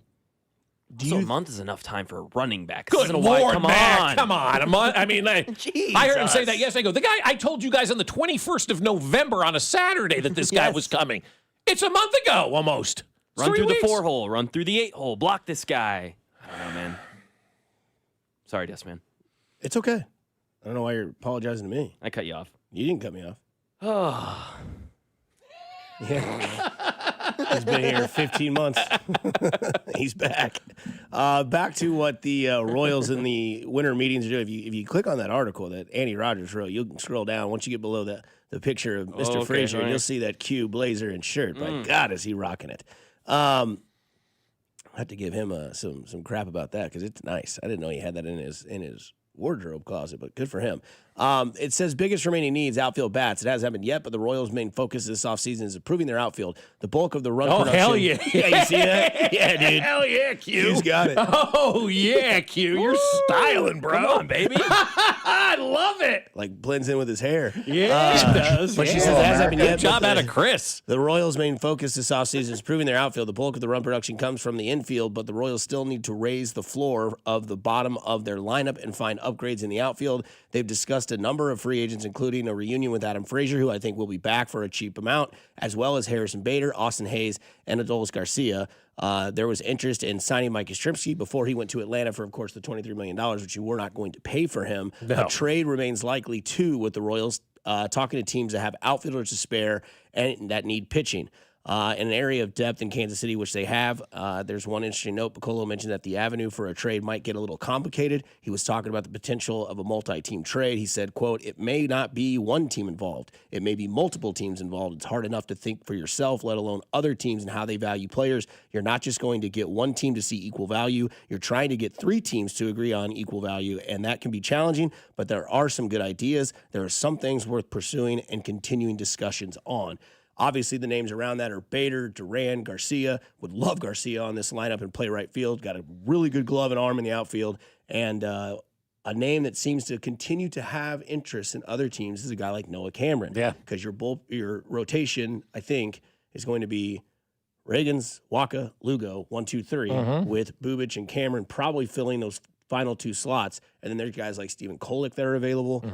A month is enough time for a running back. Good Lord, Matt, come on. A month? I mean, I heard him say that yesterday. I go, the guy, I told you guys on the 21st of November on a Saturday that this guy was coming. It's a month ago, almost. Run through the 4-hole, run through the 8-hole, block this guy. I don't know, man. Sorry, Des, man. It's okay. I don't know why you're apologizing to me. I cut you off. You didn't cut me off. Oh. Yeah. He's been here 15 months. He's back. Back to what the Royals in the winter meetings are doing. If you click on that article that Andy Rogers wrote, you can scroll down. Once you get below the picture of Mr. Frazier, right. You'll see that Q blazer and shirt. By God, is he rocking it. I have to give him some crap about that because it's nice. I didn't know he had that in his wardrobe closet, but good for him. It says biggest remaining needs, outfield bats. It hasn't happened yet, but the Royals' main focus this offseason is improving their outfield. The bulk of the run production. Oh, hell yeah. Yeah, you see that? Yeah, dude. Hell yeah, Q. Q's got it. Oh, yeah, Q. You're styling, bro. Come on, baby. I love it. Like, blends in with his hair. Yeah, it does. But she says it hasn't happened yet. Good job out of Chris. The Royals' main focus this offseason is improving their outfield. The bulk of the run production comes from the infield, but the Royals still need to raise the floor of the bottom of their lineup and find upgrades in the outfield. They've discussed a number of free agents, including a reunion with Adam Frazier, who I think will be back for a cheap amount, as well as Harrison Bader, Austin Hayes, and Adolis Garcia. There was interest in signing Mike Yastrzemski before he went to Atlanta for, of course, the $23 million, which you were not going to pay for him. No. A trade remains likely, too, with the Royals talking to teams that have outfielders to spare and that need pitching. In an area of depth in Kansas City, which they have, there's one interesting note. Piccolo mentioned that the avenue for a trade might get a little complicated. He was talking about the potential of a multi-team trade. He said, quote, "It may not be one team involved. It may be multiple teams involved. It's hard enough to think for yourself, let alone other teams and how they value players. You're not just going to get one team to see equal value. You're trying to get three teams to agree on equal value, and that can be challenging, but there are some good ideas. There are some things worth pursuing and continuing discussions on." Obviously, the names around that are Bader, Duran, Garcia. Would love Garcia on this lineup and play right field. Got a really good glove and arm in the outfield. And a name that seems to continue to have interest in other teams is a guy like Noah Cameron. Yeah. Because your rotation, I think, is going to be Reagans, Waka, Lugo, 1, 2, 3, with Bubic and Cameron probably filling those final two slots. And then there's guys like Steven Kolick that are available.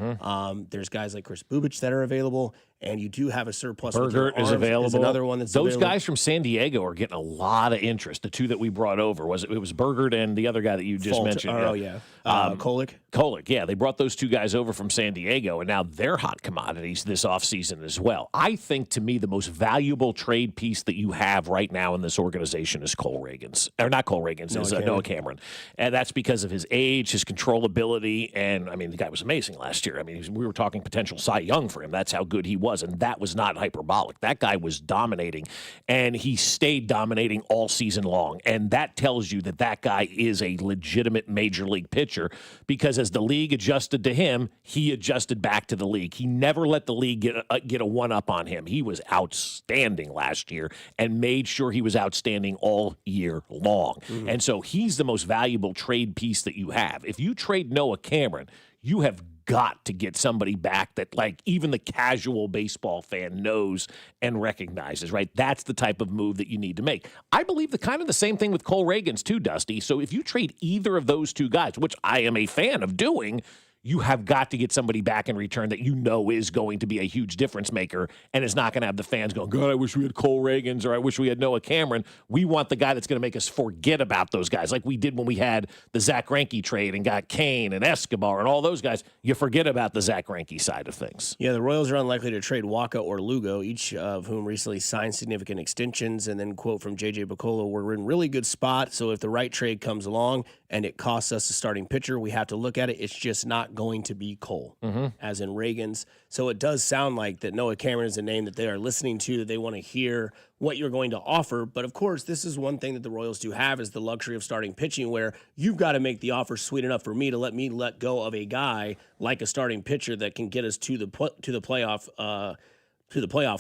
There's guys like Chris Bubic that are available. And you do have a surplus. Bergert is available. Is another one that's Those available. guys from San Diego are getting a lot of interest. The two that we brought over it was Bergert and the other guy that you just mentioned. Oh yeah, Kolick. Kolick, yeah, they brought those two guys over from San Diego, and now they're hot commodities this offseason as well. I think, to me, the most valuable trade piece that you have right now in this organization is Noah Cameron. And that's because of his age, his controllability, and, I mean, the guy was amazing last year. I mean, we were talking potential Cy Young for him. That's how good he was, and that was not hyperbolic. That guy was dominating, and he stayed dominating all season long, and that tells you that that guy is a legitimate major league pitcher, because as the league adjusted to him, he adjusted back to the league. He never let the league get a one-up on him. He was outstanding last year and made sure he was outstanding all year long. And so he's the most valuable trade piece that you have. If you trade Noah Cameron, you have got to get somebody back that, like, even the casual baseball fan knows and recognizes, right? That's the type of move that you need to make. I believe the same thing with Cole Reagans too, Dusty. So if you trade either of those two guys, which I am a fan of doing, you have got to get somebody back in return that you know is going to be a huge difference maker and is not going to have the fans going, God, I wish we had Cole Reagans, or I wish we had Noah Cameron. We want the guy that's going to make us forget about those guys, like we did when we had the Zach Greinke trade and got Kane and Escobar and all those guys. You forget about the Zach Greinke side of things. Yeah, the Royals are unlikely to trade Waka or Lugo, each of whom recently signed significant extensions. And then, quote from J.J. Piccolo, "We're in really good spot, so if the right trade comes along and it costs us a starting pitcher, we have to look at it. It's just not going to be Cole," as in Reagans. So it does sound like that Noah Cameron is a name that they are listening to, that they want to hear what you're going to offer. But of course, this is one thing that the Royals do have, is the luxury of starting pitching, where you've got to make the offer sweet enough for me to let go of a guy like a starting pitcher that can get us to the playoff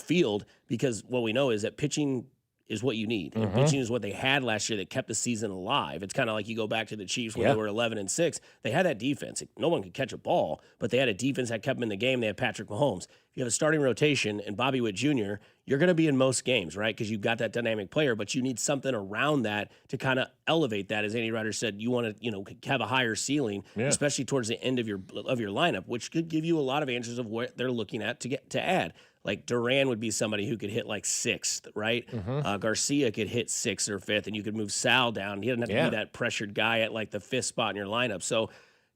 field. Because what we know is that pitching is what you need. And pitching is what they had last year that kept the season alive. It's kind of like you go back to the Chiefs when they were 11-6. They had that defense. No one could catch a ball, but they had a defense that kept them in the game. They had Patrick Mahomes. If you have a starting rotation and Bobby Witt Jr., you're going to be in most games, right? Because you've got that dynamic player, but you need something around that to kind of elevate that. As Andy Ryder said, you want to, have a higher ceiling, especially towards the end of your lineup, which could give you a lot of answers of what they're looking at to add. Like Duran would be somebody who could hit like 6th, right? Garcia could hit 6th or 5th, and you could move Sal down. He doesn't have to be that pressured guy at like the 5th spot in your lineup. So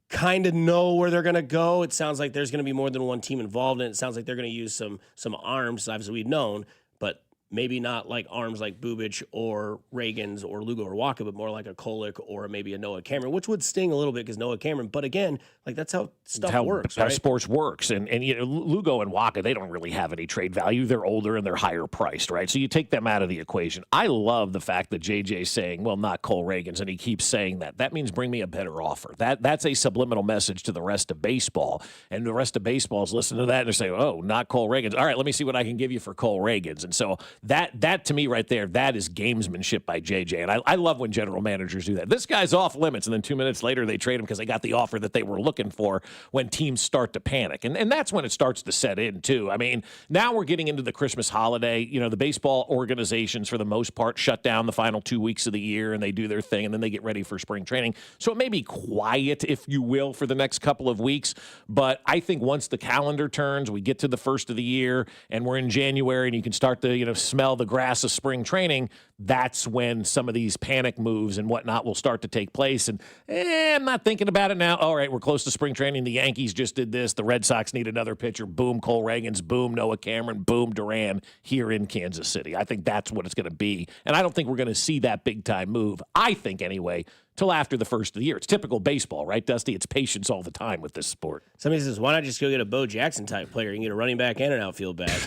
kind of know where they're going to go. It sounds like there's going to be more than one team involved, and it sounds like they're going to use some arms, obviously we've known, but maybe not like arms like Bubic or Reagans or Lugo or Waka, but more like a Kolek or maybe a Noah Cameron, which would sting a little bit because Noah Cameron. But again, like that's how stuff works. How right? sports works. And Lugo and Waka, they don't really have any trade value. They're older and they're higher priced, right? So you take them out of the equation. I love the fact that JJ's saying, well, not Cole Reagans, and he keeps saying that. That means bring me a better offer. That's a subliminal message to the rest of baseball. And the rest of baseball is listening to that and they're saying, oh, not Cole Reagans. All right, let me see what I can give you for Cole Reagans. And so that to me right there, that is gamesmanship by JJ. And I love when general managers do that. This guy's off limits, and then 2 minutes later they trade him because they got the offer that they were looking for when teams start to panic. And that's when it starts to set in, too. I mean, now we're getting into the Christmas holiday. The baseball organizations, for the most part, shut down the final 2 weeks of the year, and they do their thing, and then they get ready for spring training. So it may be quiet, if you will, for the next couple of weeks. But I think once the calendar turns, we get to the first of the year, and we're in January, and you can start to, smell the grass of spring training, that's when some of these panic moves and whatnot will start to take place. And I'm not thinking about it now. All right, we're close to spring training. The Yankees just did this. The Red Sox need another pitcher. Boom, Cole Reagans. Boom, Noah Cameron. Boom, Duran here in Kansas City. I think that's what it's going to be. And I don't think we're going to see that big-time move, I think anyway, till after the first of the year. It's typical baseball, right, Dusty? It's patience all the time with this sport. Somebody says, why not just go get a Bo Jackson type player and get a running back and an outfield back?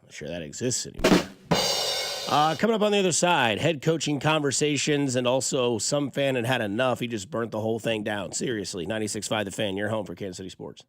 Sure that exists anymore. Coming up on the other side, head coaching conversations, and also some fan had enough. He just burnt the whole thing down. Seriously, 96.5 The Fan, your home for Kansas City sports.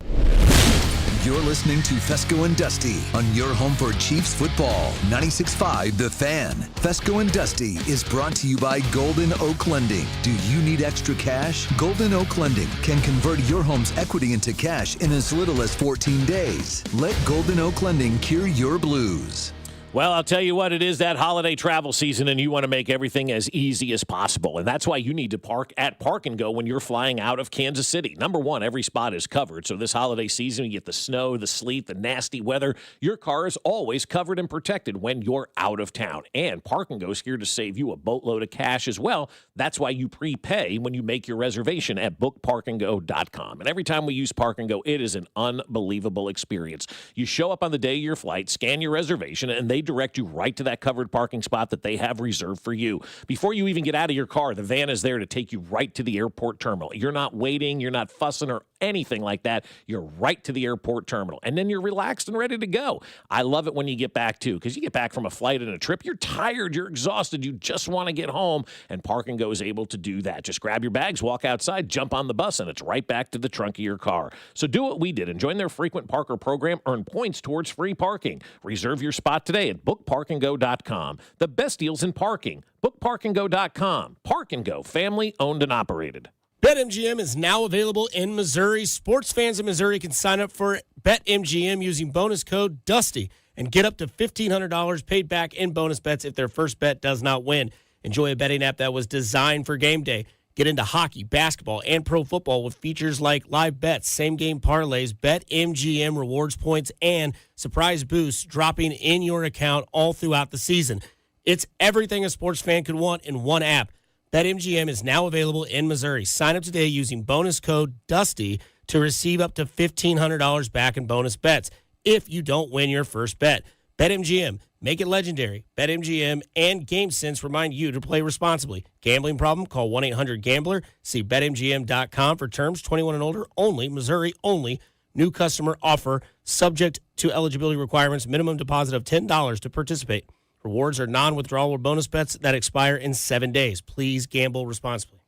You're listening to Fescoe and Dusty on your home for Chiefs football. 96.5 The Fan. Fescoe and Dusty is brought to you by Golden Oak Lending. Do you need extra cash? Golden Oak Lending can convert your home's equity into cash in as little as 14 days. Let Golden Oak Lending cure your blues. Well, I'll tell you what, it is that holiday travel season, and you want to make everything as easy as possible. And that's why you need to park at Park and Go when you're flying out of Kansas City. Number one, every spot is covered. So this holiday season, you get the snow, the sleet, the nasty weather. Your car is always covered and protected when you're out of town. And Park and Go is here to save you a boatload of cash as well. That's why you prepay when you make your reservation at bookparkandgo.com. And every time we use Park and Go, it is an unbelievable experience. You show up on the day of your flight, scan your reservation, and they direct you right to that covered parking spot that they have reserved for you. Before you even get out of your car, the van is there to take you right to the airport terminal. You're not waiting, you're not fussing or anything like that. You're right to the airport terminal, and then you're relaxed and ready to go. I love it when you get back, too, because you get back from a flight and a trip, you're tired, you're exhausted, you just want to get home, and Park and Go is able to do that. Just grab your bags, walk outside, jump on the bus, and it's right back to the trunk of your car. So do what we did and join their frequent parker program. Earn points towards free parking. Reserve your spot today at bookparkandgo.com. The best deals in parking. Bookparkandgo.com. Park and Go, family owned and operated. BetMGM is now available in Missouri. Sports fans in Missouri can sign up for BetMGM using bonus code DUSTY and get up to $1,500 paid back in bonus bets if their first bet does not win. Enjoy a betting app that was designed for game day. Get into hockey, basketball, and pro football with features like live bets, same-game parlays, BetMGM rewards points, and surprise boosts dropping in your account all throughout the season. It's everything a sports fan could want in one app. BetMGM is now available in Missouri. Sign up today using bonus code DUSTY to receive up to $1,500 back in bonus bets if you don't win your first bet. BetMGM, make it legendary. BetMGM and GameSense remind you to play responsibly. Gambling problem? Call 1-800-GAMBLER. See BetMGM.com for terms. 21 and older only. Missouri only. New customer offer. Subject to eligibility requirements. Minimum deposit of $10 to participate. Rewards are non-withdrawable bonus bets that expire in 7 days. Please gamble responsibly.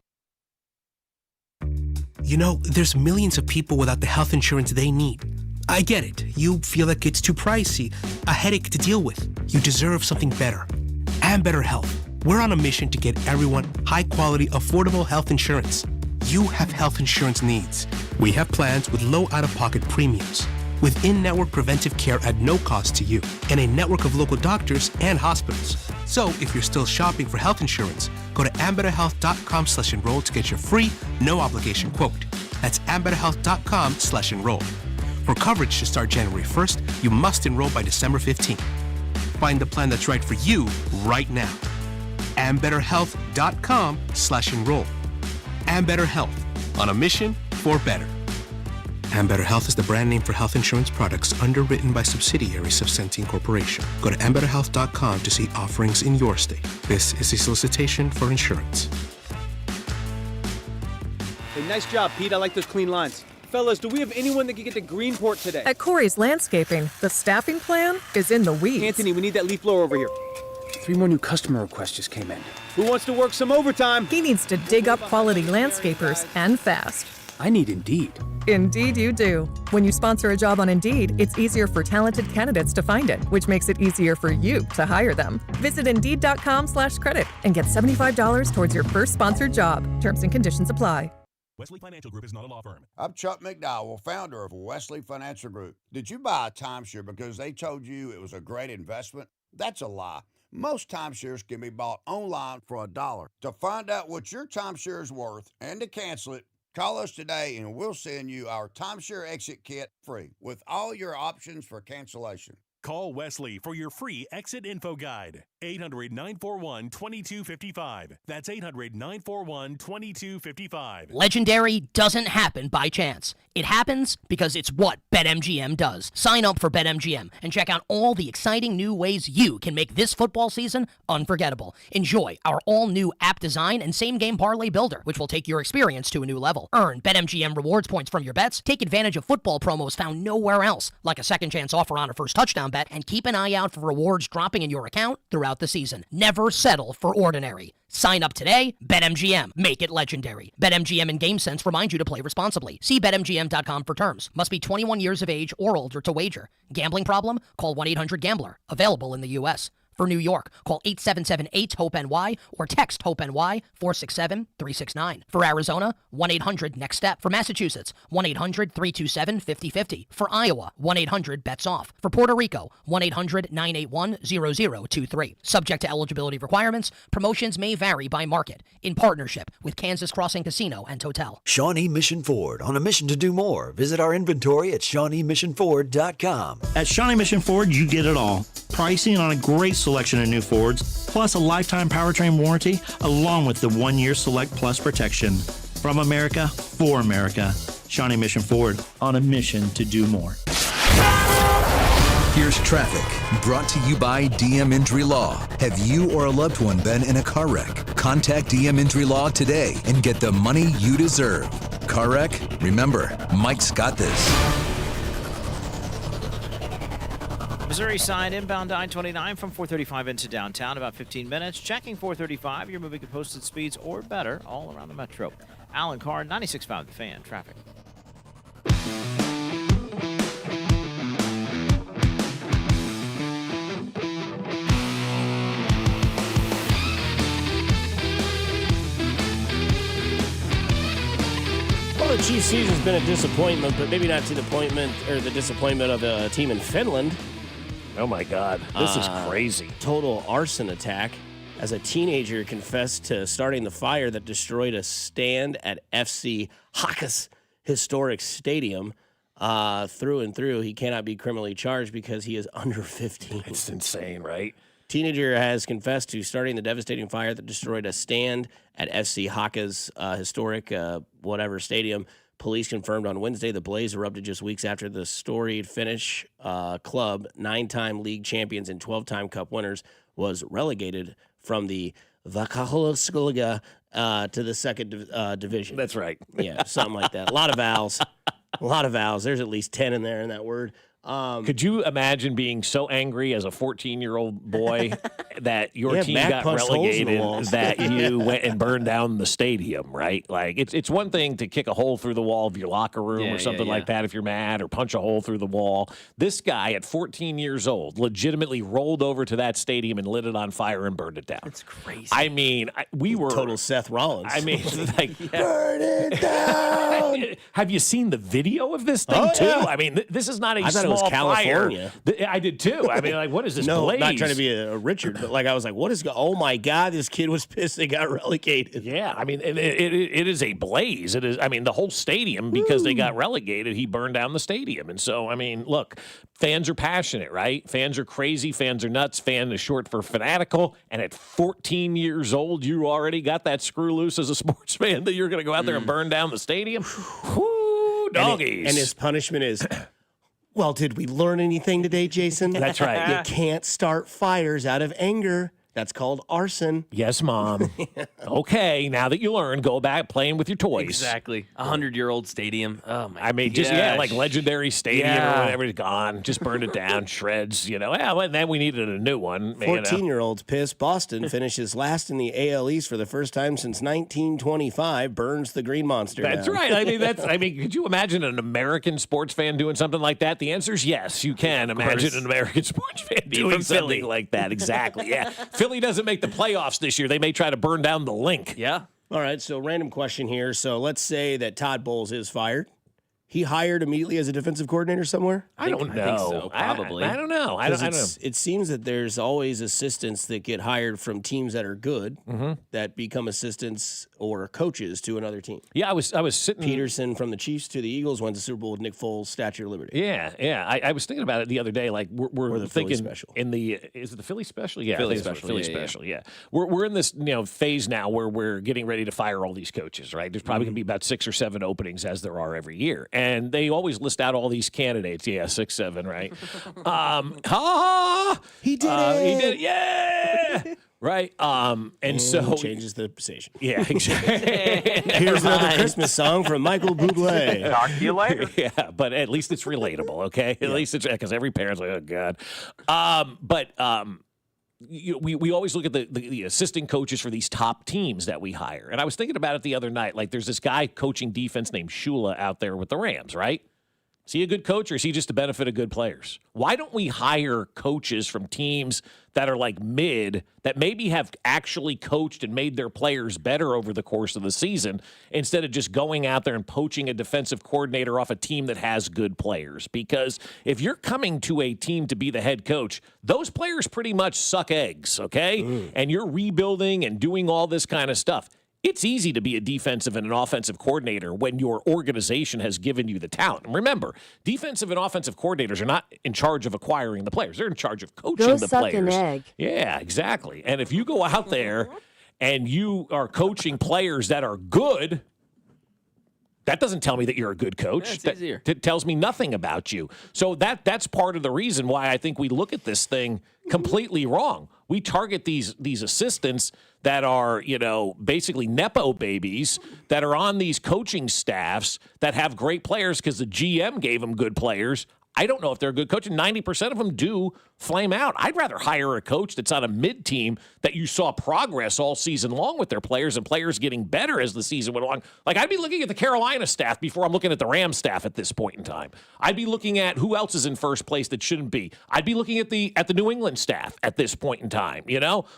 You know, there's millions of people without the health insurance they need. I get it. You feel like it's too pricey, a headache to deal with. You deserve something better. And better health. We're on a mission to get everyone high-quality, affordable health insurance. You have health insurance needs. We have plans with low out-of-pocket premiums, with in-network preventive care at no cost to you, and a network of local doctors and hospitals. So if you're still shopping for health insurance, go to ambetterhealth.com/enroll to get your free, no-obligation quote. That's ambetterhealth.com/enroll. For coverage to start January 1st, you must enroll by December 15th. Find the plan that's right for you right now. ambetterhealth.com/enroll. Ambetter Health, on a mission for better. Ambetter Health is the brand name for health insurance products underwritten by subsidiaries of Centene Corporation. Go to ambetterhealth.com to see offerings in your state. This is a solicitation for insurance. Hey, nice job, Pete. I like those clean lines. Fellas, do we have anyone that can get to Greenport today? At Corey's Landscaping, the staffing plan is in the weeds. Anthony, we need that leaf blower over here. 3 more new customer requests just came in. Who wants to work some overtime? He needs to dig up quality landscapers and fast. I need Indeed. Indeed you do. When you sponsor a job on Indeed, it's easier for talented candidates to find it, which makes it easier for you to hire them. Visit Indeed.com/credit and get $75 towards your first sponsored job. Terms and conditions apply. Wesley Financial Group is not a law firm. I'm Chuck McDowell, founder of Wesley Financial Group. Did you buy a timeshare because they told you it was a great investment? That's a lie. Most timeshares can be bought online for $1. To find out what your timeshare is worth and to cancel it, call us today and we'll send you our timeshare exit kit free with all your options for cancellation. Call Wesley for your free exit info guide. 800-941-2255. That's 800-941-2255. Legendary doesn't happen by chance. It happens because it's what BetMGM does. Sign up for BetMGM and check out all the exciting new ways you can make this football season unforgettable. Enjoy our all-new app design and same-game parlay builder, which will take your experience to a new level. Earn BetMGM rewards points from your bets. Take advantage of football promos found nowhere else, like a second chance offer on a first touchdown bet, and keep an eye out for rewards dropping in your account throughout the season. Never settle for ordinary. Sign up today. BetMGM. Make it legendary. BetMGM and GameSense remind you to play responsibly. See BetMGM.com for terms. Must be 21 years of age or older to wager. Gambling problem? Call 1-800-GAMBLER. Available in the U.S. For New York, call 877-8-HOPE-NY or text HOPE-NY 467-369. For Arizona, 1-800-NEXT-STEP. For Massachusetts, 1-800-327-5050. For Iowa, 1-800-BETS-OFF. For Puerto Rico, 1-800-981-0023. Subject to eligibility requirements, promotions may vary by market. In partnership with Kansas Crossing Casino and Hotel. Shawnee Mission Ford, on a mission to do more. Visit our inventory at ShawneeMissionFord.com. At Shawnee Mission Ford, you get it all. Pricing on a great selection of new Fords, plus a lifetime powertrain warranty, along with the 1-year Select Plus protection. From America, for America. Shawnee Mission Ford, on a mission to do more. Here's traffic, brought to you by DM Injury Law. Have you or a loved one been in a car wreck? Contact DM Injury Law today and get the money you deserve. Car wreck? Remember, Mike's got this. Missouri side inbound I-29 from 435 into downtown, about 15 minutes. Checking 435, you're moving at posted speeds or better all around the metro. Alan Carr, 96.5 The Fan, traffic. Well, the Chiefs season's been a disappointment, but maybe not to the disappointment of a team in Finland. Oh my God, this is crazy. Total arson attack as a teenager confessed to starting the fire that destroyed a stand at FC Hakas Historic Stadium. Through and through, he cannot be criminally charged because he is under 15. It's insane, right? Teenager has confessed to starting the devastating fire that destroyed a stand at FC Hakas Historic Stadium. Police confirmed on Wednesday the blaze erupted just weeks after the storied Finnish club, 9-time league champions and 12-time cup winners, was relegated from the Vakaholisliga to the second division. That's right. Yeah, something like that. A lot of vowels. There's at least 10 in there in that word. Could you imagine being so angry as a 14-year-old boy that your team Matt got punched holes in the relegated walls. that you went and burned down the stadium, right? Like, it's one thing to kick a hole through the wall of your locker room or something like that if you're mad, or punch a hole through the wall. This guy at 14 years old legitimately rolled over to that stadium and lit it on fire and burned it down. That's crazy. I mean, we were total Seth Rollins. I mean, like, burn it down. Have you seen the video of this thing too? Yeah. I mean, this is not a I thought it was small California. fire. I did too. I mean, like, what is this No, blaze? not trying to be a Richard, but like I was like, what is? Oh my God, this kid was pissed they got relegated. Yeah, I mean, it is a blaze. It is. I mean, the whole stadium, because they got relegated, he burned down the stadium. And so, I mean, look, fans are passionate, right? Fans are crazy. Fans are nuts. Fan is short for fanatical. And at 14 years old, you already got that screw loose as a sports fan that you're going to go out there and burn down the stadium. Whoo, doggies! And his punishment is. Well, did we learn anything today, Jason? That's right. You can't start fires out of anger. That's called arson. Yes, Mom. Okay, now that you learn, go back playing with your toys. Exactly. 100-year-old stadium. Oh, my I mean, gosh. just, like Legendary Stadium or whatever is gone. Just burned it down, shreds, Yeah, well, then we needed a new one. 14-year-olds pissed. Boston finishes last in the AL East for the first time since 1925. Burns the Green Monster That's down. right. I mean, could you imagine an American sports fan doing something like that? The answer is yes, you can imagine an American sports fan doing something like that. Exactly, yeah. Philly doesn't make the playoffs this year. They may try to burn down the link. Yeah. All right, so random question here. So let's say that Todd Bowles is fired. He hired immediately as a defensive coordinator somewhere? I don't know. I think so, probably. I don't know. I don't know. It seems that there's always assistants that get hired from teams that are good that become assistants or coaches to another team. Yeah, I was sitting. Peterson from the Chiefs to the Eagles went to Super Bowl with Nick Foles, Statue of Liberty. Yeah. I was thinking about it the other day. Like we're the thinking Philly special. Is it the Philly special? Yeah, Philly I think it's special. Philly Yeah, special. Yeah. We're in this phase now where we're getting ready to fire all these coaches. Right. There's probably going to be about 6 or 7 openings as there are every year, and they always list out all these candidates. Yeah, 6, 7. Right. He did it. He did it. Yeah. Right. And so changes the station. Yeah, exactly. Here's another Christmas song from Michael Bublé. Talk to you later. Yeah, but at least it's relatable, okay? At least it's because every parent's like, oh God. We always look at the assistant coaches for these top teams that we hire. And I was thinking about it the other night. Like, there's this guy coaching defense named Shula out there with the Rams, right? Is he a good coach, or is he just the benefit of good players? Why don't we hire coaches from teams that are like mid, that maybe have actually coached and made their players better over the course of the season, instead of just going out there and poaching a defensive coordinator off a team that has good players? Because if you're coming to a team to be the head coach, those players pretty much suck eggs, okay? And you're rebuilding and doing all this kind of stuff. It's easy to be a defensive and an offensive coordinator when your organization has given you the talent. And remember, defensive and offensive coordinators are not in charge of acquiring the players. They're in charge of coaching the suck players. an egg. Yeah, exactly. And if you go out there and you are coaching players that are good, that doesn't tell me that you're a good coach. Yeah, it's easier. That tells me nothing about you. So that's part of the reason why I think we look at this thing completely wrong. We target these assistants that are, basically Nepo babies that are on these coaching staffs that have great players because the GM gave them good players. I don't know if they're a good coach, and 90% of them do flame out. I'd rather hire a coach that's on a mid-team that you saw progress all season long with their players and players getting better as the season went along. Like, I'd be looking at the Carolina staff before I'm looking at the Rams staff at this point in time. I'd be looking at who else is in first place that shouldn't be. I'd be looking at the New England staff at this point in time,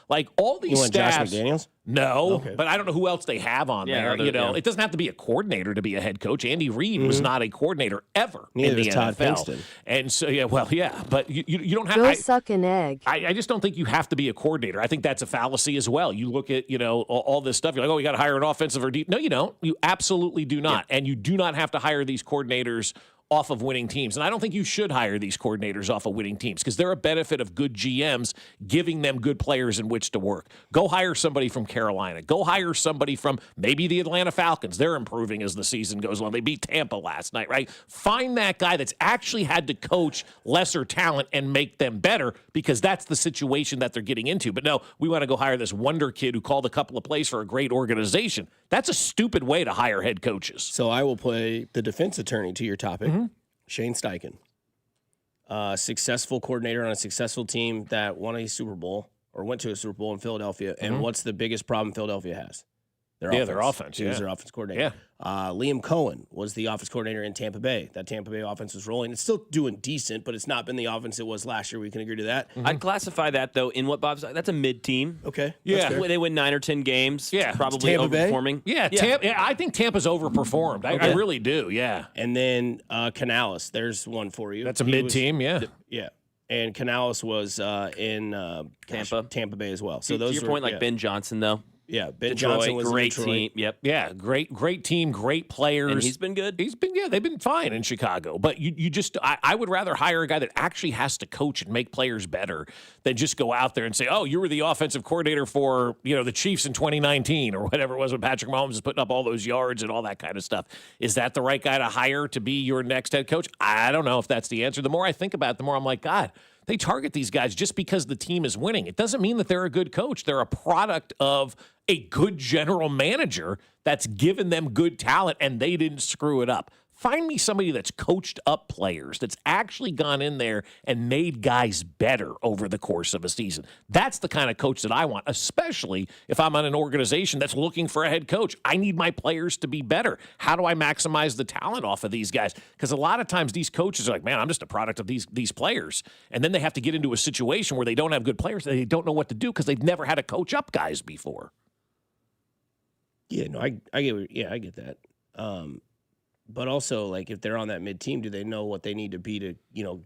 Like, all these You want staffs. Josh McDaniels? No, Okay. but I don't know who else they have on there. It doesn't have to be a coordinator to be a head coach. Andy Reid was not a coordinator ever Neither in the is Todd NFL. Pinkston. And so, but you don't have. Go suck an egg. I just don't think you have to be a coordinator. I think that's a fallacy as well. You look at all this stuff. You're like, oh, we got to hire an offensive or deep. No, you don't. You absolutely do not. And you do not have to hire these coordinators off of winning teams. And I don't think you should hire these coordinators off of winning teams because they're a benefit of good GMs giving them good players in which to work. Go hire somebody from Carolina. Go hire somebody from maybe the Atlanta Falcons. They're improving as the season goes on. They beat Tampa last night, right? Find that guy that's actually had to coach lesser talent and make them better because that's the situation that they're getting into. But no, we want to go hire this wonder kid who called a couple of plays for a great organization. That's a stupid way to hire head coaches. So I will play the defense attorney to your topic, Shane Steichen. successful coordinator on a successful team that won a Super Bowl or went to a Super Bowl in Philadelphia. And what's the biggest problem Philadelphia has? Their offense. He was their offense coordinator. Yeah. Liam Cohen was the offense coordinator in Tampa Bay. That Tampa Bay offense was rolling. It's still doing decent, but it's not been the offense it was last year. We can agree to that. I'd classify that, though, in what Bob's – that's a mid-team. Okay. Yeah. They win 9 or 10 games. Yeah. Probably Tampa Bay? overperforming. Yeah, I think Tampa's overperformed. I really do, yeah. And then Canales, there's one for you. That's a mid-team, yeah. Yeah. And Canales was in Tampa Bay as well. So to those your are, point, like Ben Johnson, though. Yeah, Ben Detroit, Johnson was great in Detroit. team. Yep. Yeah, great team, great players. And he's been good. They've been fine in Chicago. But you just, I would rather hire a guy that actually has to coach and make players better than just go out there and say, oh, you were the offensive coordinator for, the Chiefs in 2019 or whatever it was when Patrick Mahomes was putting up all those yards and all that kind of stuff. Is that the right guy to hire to be your next head coach? I don't know if that's the answer. The more I think about it, the more I'm like, God, they target these guys just because the team is winning. It doesn't mean that they're a good coach. They're a product of a good general manager that's given them good talent, and they didn't screw it up. Find me somebody that's coached up players, that's actually gone in there and made guys better over the course of a season. That's the kind of coach that I want, especially if I'm on an organization that's looking for a head coach. I need my players to be better. How do I maximize the talent off of these guys? Because a lot of times these coaches are like, man, I'm just a product of these players. And then they have to get into a situation where they don't have good players. They don't know what to do because they've never had to coach up guys before. Yeah, no, I get that. But also, like, if they're on that mid-team, do they know what they need to be to,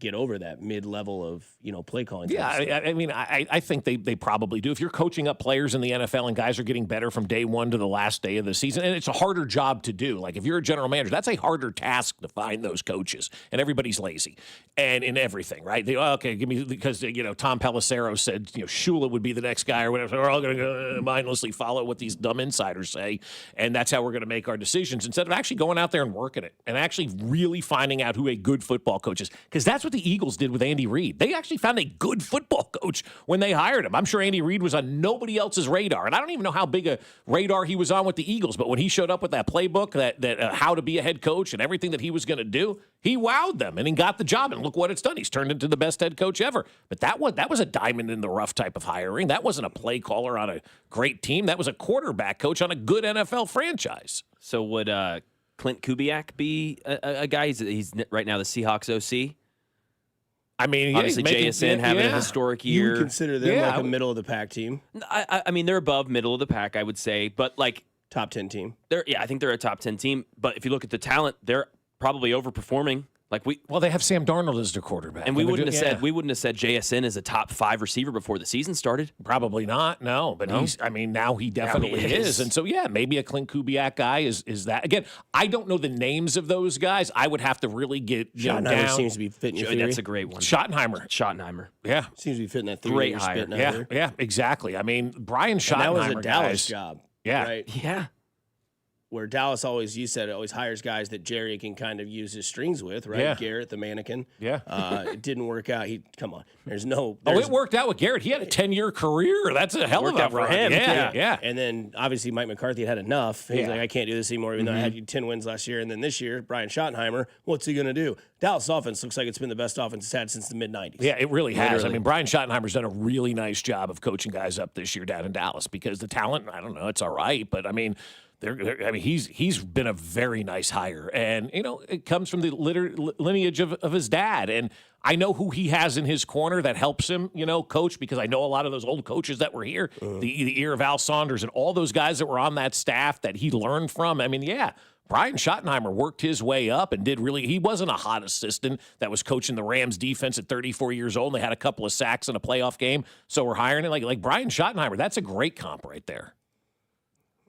get over that mid-level of, play calling? Yeah, I think they probably do. If you're coaching up players in the NFL and guys are getting better from day one to the last day of the season, and it's a harder job to do. Like, if you're a general manager, that's a harder task to find those coaches, and everybody's lazy. And in everything, right? Give me, because, Tom Pelissero said, Shula would be the next guy or whatever. So we're all going to mindlessly follow what these dumb insiders say, and that's how we're going to make our decisions instead of actually going out there and working it and actually really finding out who a good football coach is. Because that's what the Eagles did with Andy Reid. They actually found a good football coach when they hired him. I'm sure Andy Reid was on nobody else's radar, and I don't even know how big a radar he was on with the Eagles, but when he showed up with that playbook, that how to be a head coach and everything that he was going to do, he wowed them, and he got the job, and look what it's done. He's turned into the best head coach ever. But that was a diamond in the rough type of hiring. That wasn't a play caller on a great team. That was a quarterback coach on a good NFL franchise. So would Clint Kubiak be a guy? He's right now the Seahawks OC. I mean, obviously JSN having a historic year. You would consider them like a middle of the pack team. I mean, they're above middle of the pack, I would say, but like top 10 team. I think they're a top 10 team. But if you look at the talent, they're probably overperforming. They have Sam Darnold as their quarterback, and we wouldn't have said JSN is a top 5 receiver before the season started. Probably not, no. But now he definitely is. And so maybe a Clint Kubiak guy is that. Again, I don't know the names of those guys. I would have to really get down. Seems to be fitting your theory. That's a great one. Schottenheimer. Yeah, seems to be fitting that theory. Great hire. Yeah, exactly. I mean, Brian Schottenheimer. That was a Dallas job. Yeah, right. Yeah. Where Dallas always hires guys that Jerry can kind of use his strings with, right? Yeah. Garrett, the mannequin. Yeah. It didn't work out. Come on. It worked out with Garrett. He had a 10-year career. That's a hell of a for him. Yeah. And then obviously Mike McCarthy had enough. He's like, I can't do this anymore, even though I had 10 wins last year. And then this year, Brian Schottenheimer, what's he going to do? Dallas offense looks like it's been the best offense it's had since the mid-'90s. Yeah, it really has. Literally. I mean, Brian Schottenheimer's done a really nice job of coaching guys up this year down in Dallas because the talent, I don't know, it's all right. But, I mean, he's been a very nice hire, and it comes from the lineage of his dad, and I know who he has in his corner that helps him, coach, because I know a lot of those old coaches that were here, the ear of Al Saunders, and all those guys that were on that staff that he learned from. I mean, Brian Schottenheimer worked his way up and he wasn't a hot assistant that was coaching the Rams defense at 34 years old. And they had a couple of sacks in a playoff game, so we're hiring it like Brian Schottenheimer. That's a great comp right there.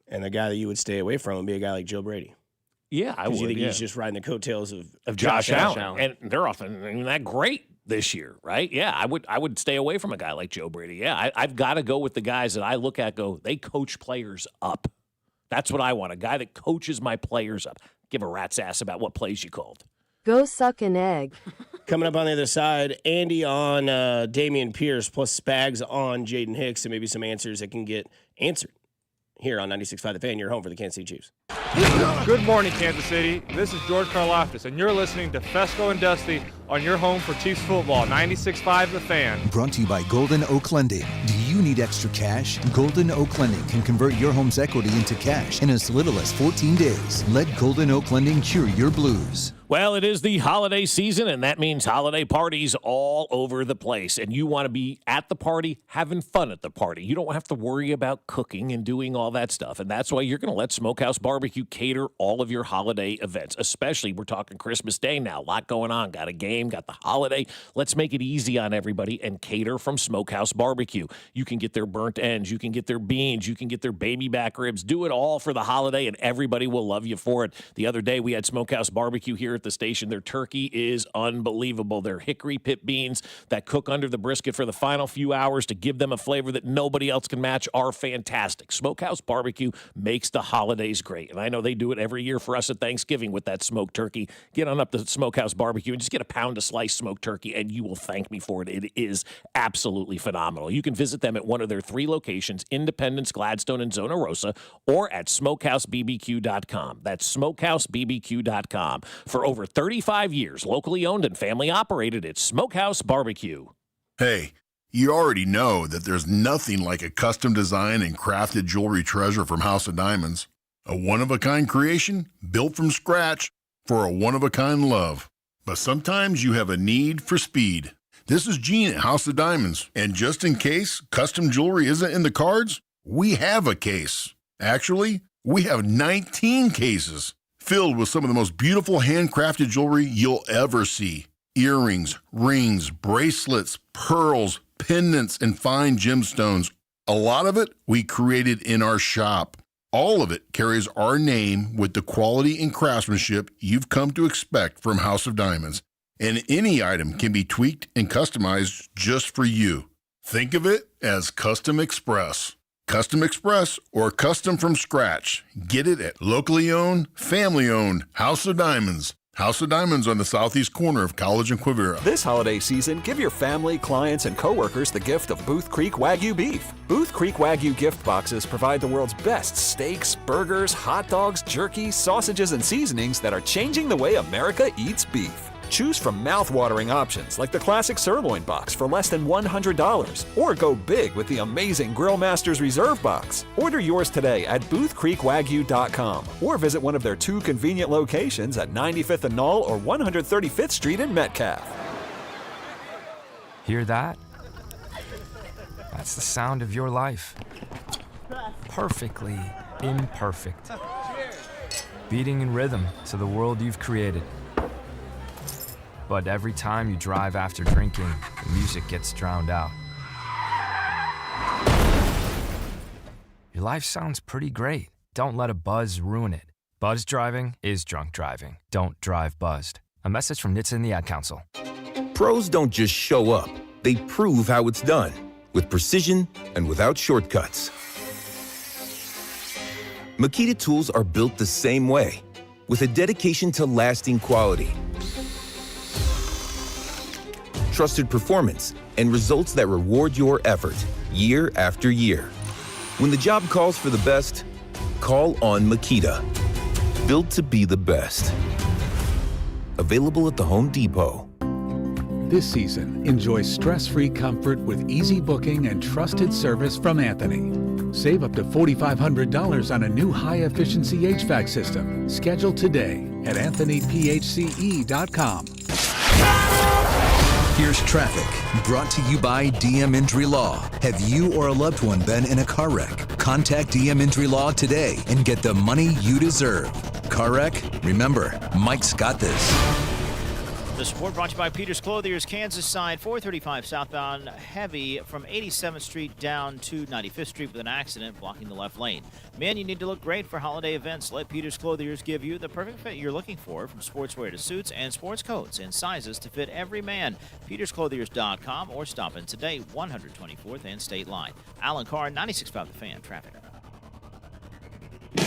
And the guy that you would stay away from would be a guy like Joe Brady. Yeah, I would. You think he's just riding the coattails of Josh Allen. And they're often that great this year, right? Yeah, I would stay away from a guy like Joe Brady. Yeah, I've got to go with the guys that I look at. They coach players up. That's what I want. A guy that coaches my players up. Give a rat's ass about what plays you called. Go suck an egg. Coming up on the other side, Andy on Dameon Pierce plus Spags on Jaden Hicks, and maybe some answers that can get answered here on 96.5 The Fan, your home for the Kansas City Chiefs. Good morning, Kansas City. This is George Karlaftis, and you're listening to Fescoe and Dusty on your home for Chiefs football, 96.5 The Fan. Brought to you by Golden Oak Lending. Do you need extra cash? Golden Oak Lending can convert your home's equity into cash in as little as 14 days. Let Golden Oak Lending cure your blues. Well, it is the holiday season, and that means holiday parties all over the place. And you want to be at the party, having fun at the party. You don't have to worry about cooking and doing all that stuff. And that's why you're going to let Smokehouse Barbecue cater all of your holiday events. Especially, we're talking Christmas Day now. A lot going on. Got a game, got the holiday. Let's make it easy on everybody and cater from Smokehouse Barbecue. You can get their burnt ends. You can get their beans. You can get their baby back ribs. Do it all for the holiday, and everybody will love you for it. The other day, we had Smokehouse Barbecue here at the station. Their turkey is unbelievable. Their hickory pit beans that cook under the brisket for the final few hours to give them a flavor that nobody else can match are fantastic. Smokehouse Barbecue makes the holidays great. And I know they do it every year for us at Thanksgiving with that smoked turkey. Get on up to Smokehouse Barbecue and just get a pound of sliced smoked turkey, and you will thank me for it. It is absolutely phenomenal. You can visit them at one of their 3 locations, Independence, Gladstone, and Zona Rosa, or at smokehousebbq.com. That's smokehousebbq.com. For over 35 years, locally owned and family operated, it's Smokehouse Barbecue. Hey, you already know that there's nothing like a custom design and crafted jewelry treasure from House of Diamonds. A one-of-a-kind creation built from scratch for a one-of-a-kind love. But sometimes you have a need for speed. This is Gene at House of Diamonds, and just in case custom jewelry isn't in the cards, we have a case. Actually, we have 19 cases filled with some of the most beautiful handcrafted jewelry you'll ever see. Earrings, rings, bracelets, pearls, pendants, and fine gemstones. A lot of it we created in our shop. All of it carries our name with the quality and craftsmanship you've come to expect from House of Diamonds. And any item can be tweaked and customized just for you. Think of it as Custom Express. Custom Express or custom from scratch. Get it at locally owned, family owned House of Diamonds. House of Diamonds on the southeast corner of College and Quivira. This holiday season, give your family, clients, and coworkers the gift of Booth Creek Wagyu beef. Booth Creek Wagyu gift boxes provide the world's best steaks, burgers, hot dogs, jerky, sausages, and seasonings that are changing the way America eats beef. Choose from mouth-watering options like the classic sirloin box for less than $100, or go big with the amazing Grill Masters Reserve box. Order yours today at boothcreekwagyu.com or visit one of their 2 convenient locations at 95th and Knoll or 135th Street in Metcalf. Hear that? That's the sound of your life. Perfectly imperfect. Beating in rhythm to the world you've created. But every time you drive after drinking, the music gets drowned out. Your life sounds pretty great. Don't let a buzz ruin it. Buzz driving is drunk driving. Don't drive buzzed. A message from NHTSA and the Ad Council. Pros don't just show up. They prove how it's done, with precision and without shortcuts. Makita tools are built the same way, with a dedication to lasting quality, trusted performance, and results that reward your effort year after year. When the job calls for the best, call on Makita. Built to be the best. Available at the Home Depot. This season, enjoy stress-free comfort with easy booking and trusted service from Anthony. Save up to $4,500 on a new high-efficiency HVAC system. Schedule today at anthonyphce.com. Here's traffic, brought to you by DM Injury Law. Have you or a loved one been in a car wreck? Contact DM Injury Law today and get the money you deserve. Car wreck? Remember, Mike's got this. The support brought to you by Peters Clothiers, Kansas side, 435 southbound, heavy from 87th Street down to 95th Street with an accident blocking the left lane. Man, you need to look great for holiday events. Let Peters Clothiers give you the perfect fit you're looking for, from sportswear to suits and sports coats and sizes to fit every man. PetersClothiers.com or stop in today, 124th and State Line. Alan Carr, 96.5 The Fan, traffic.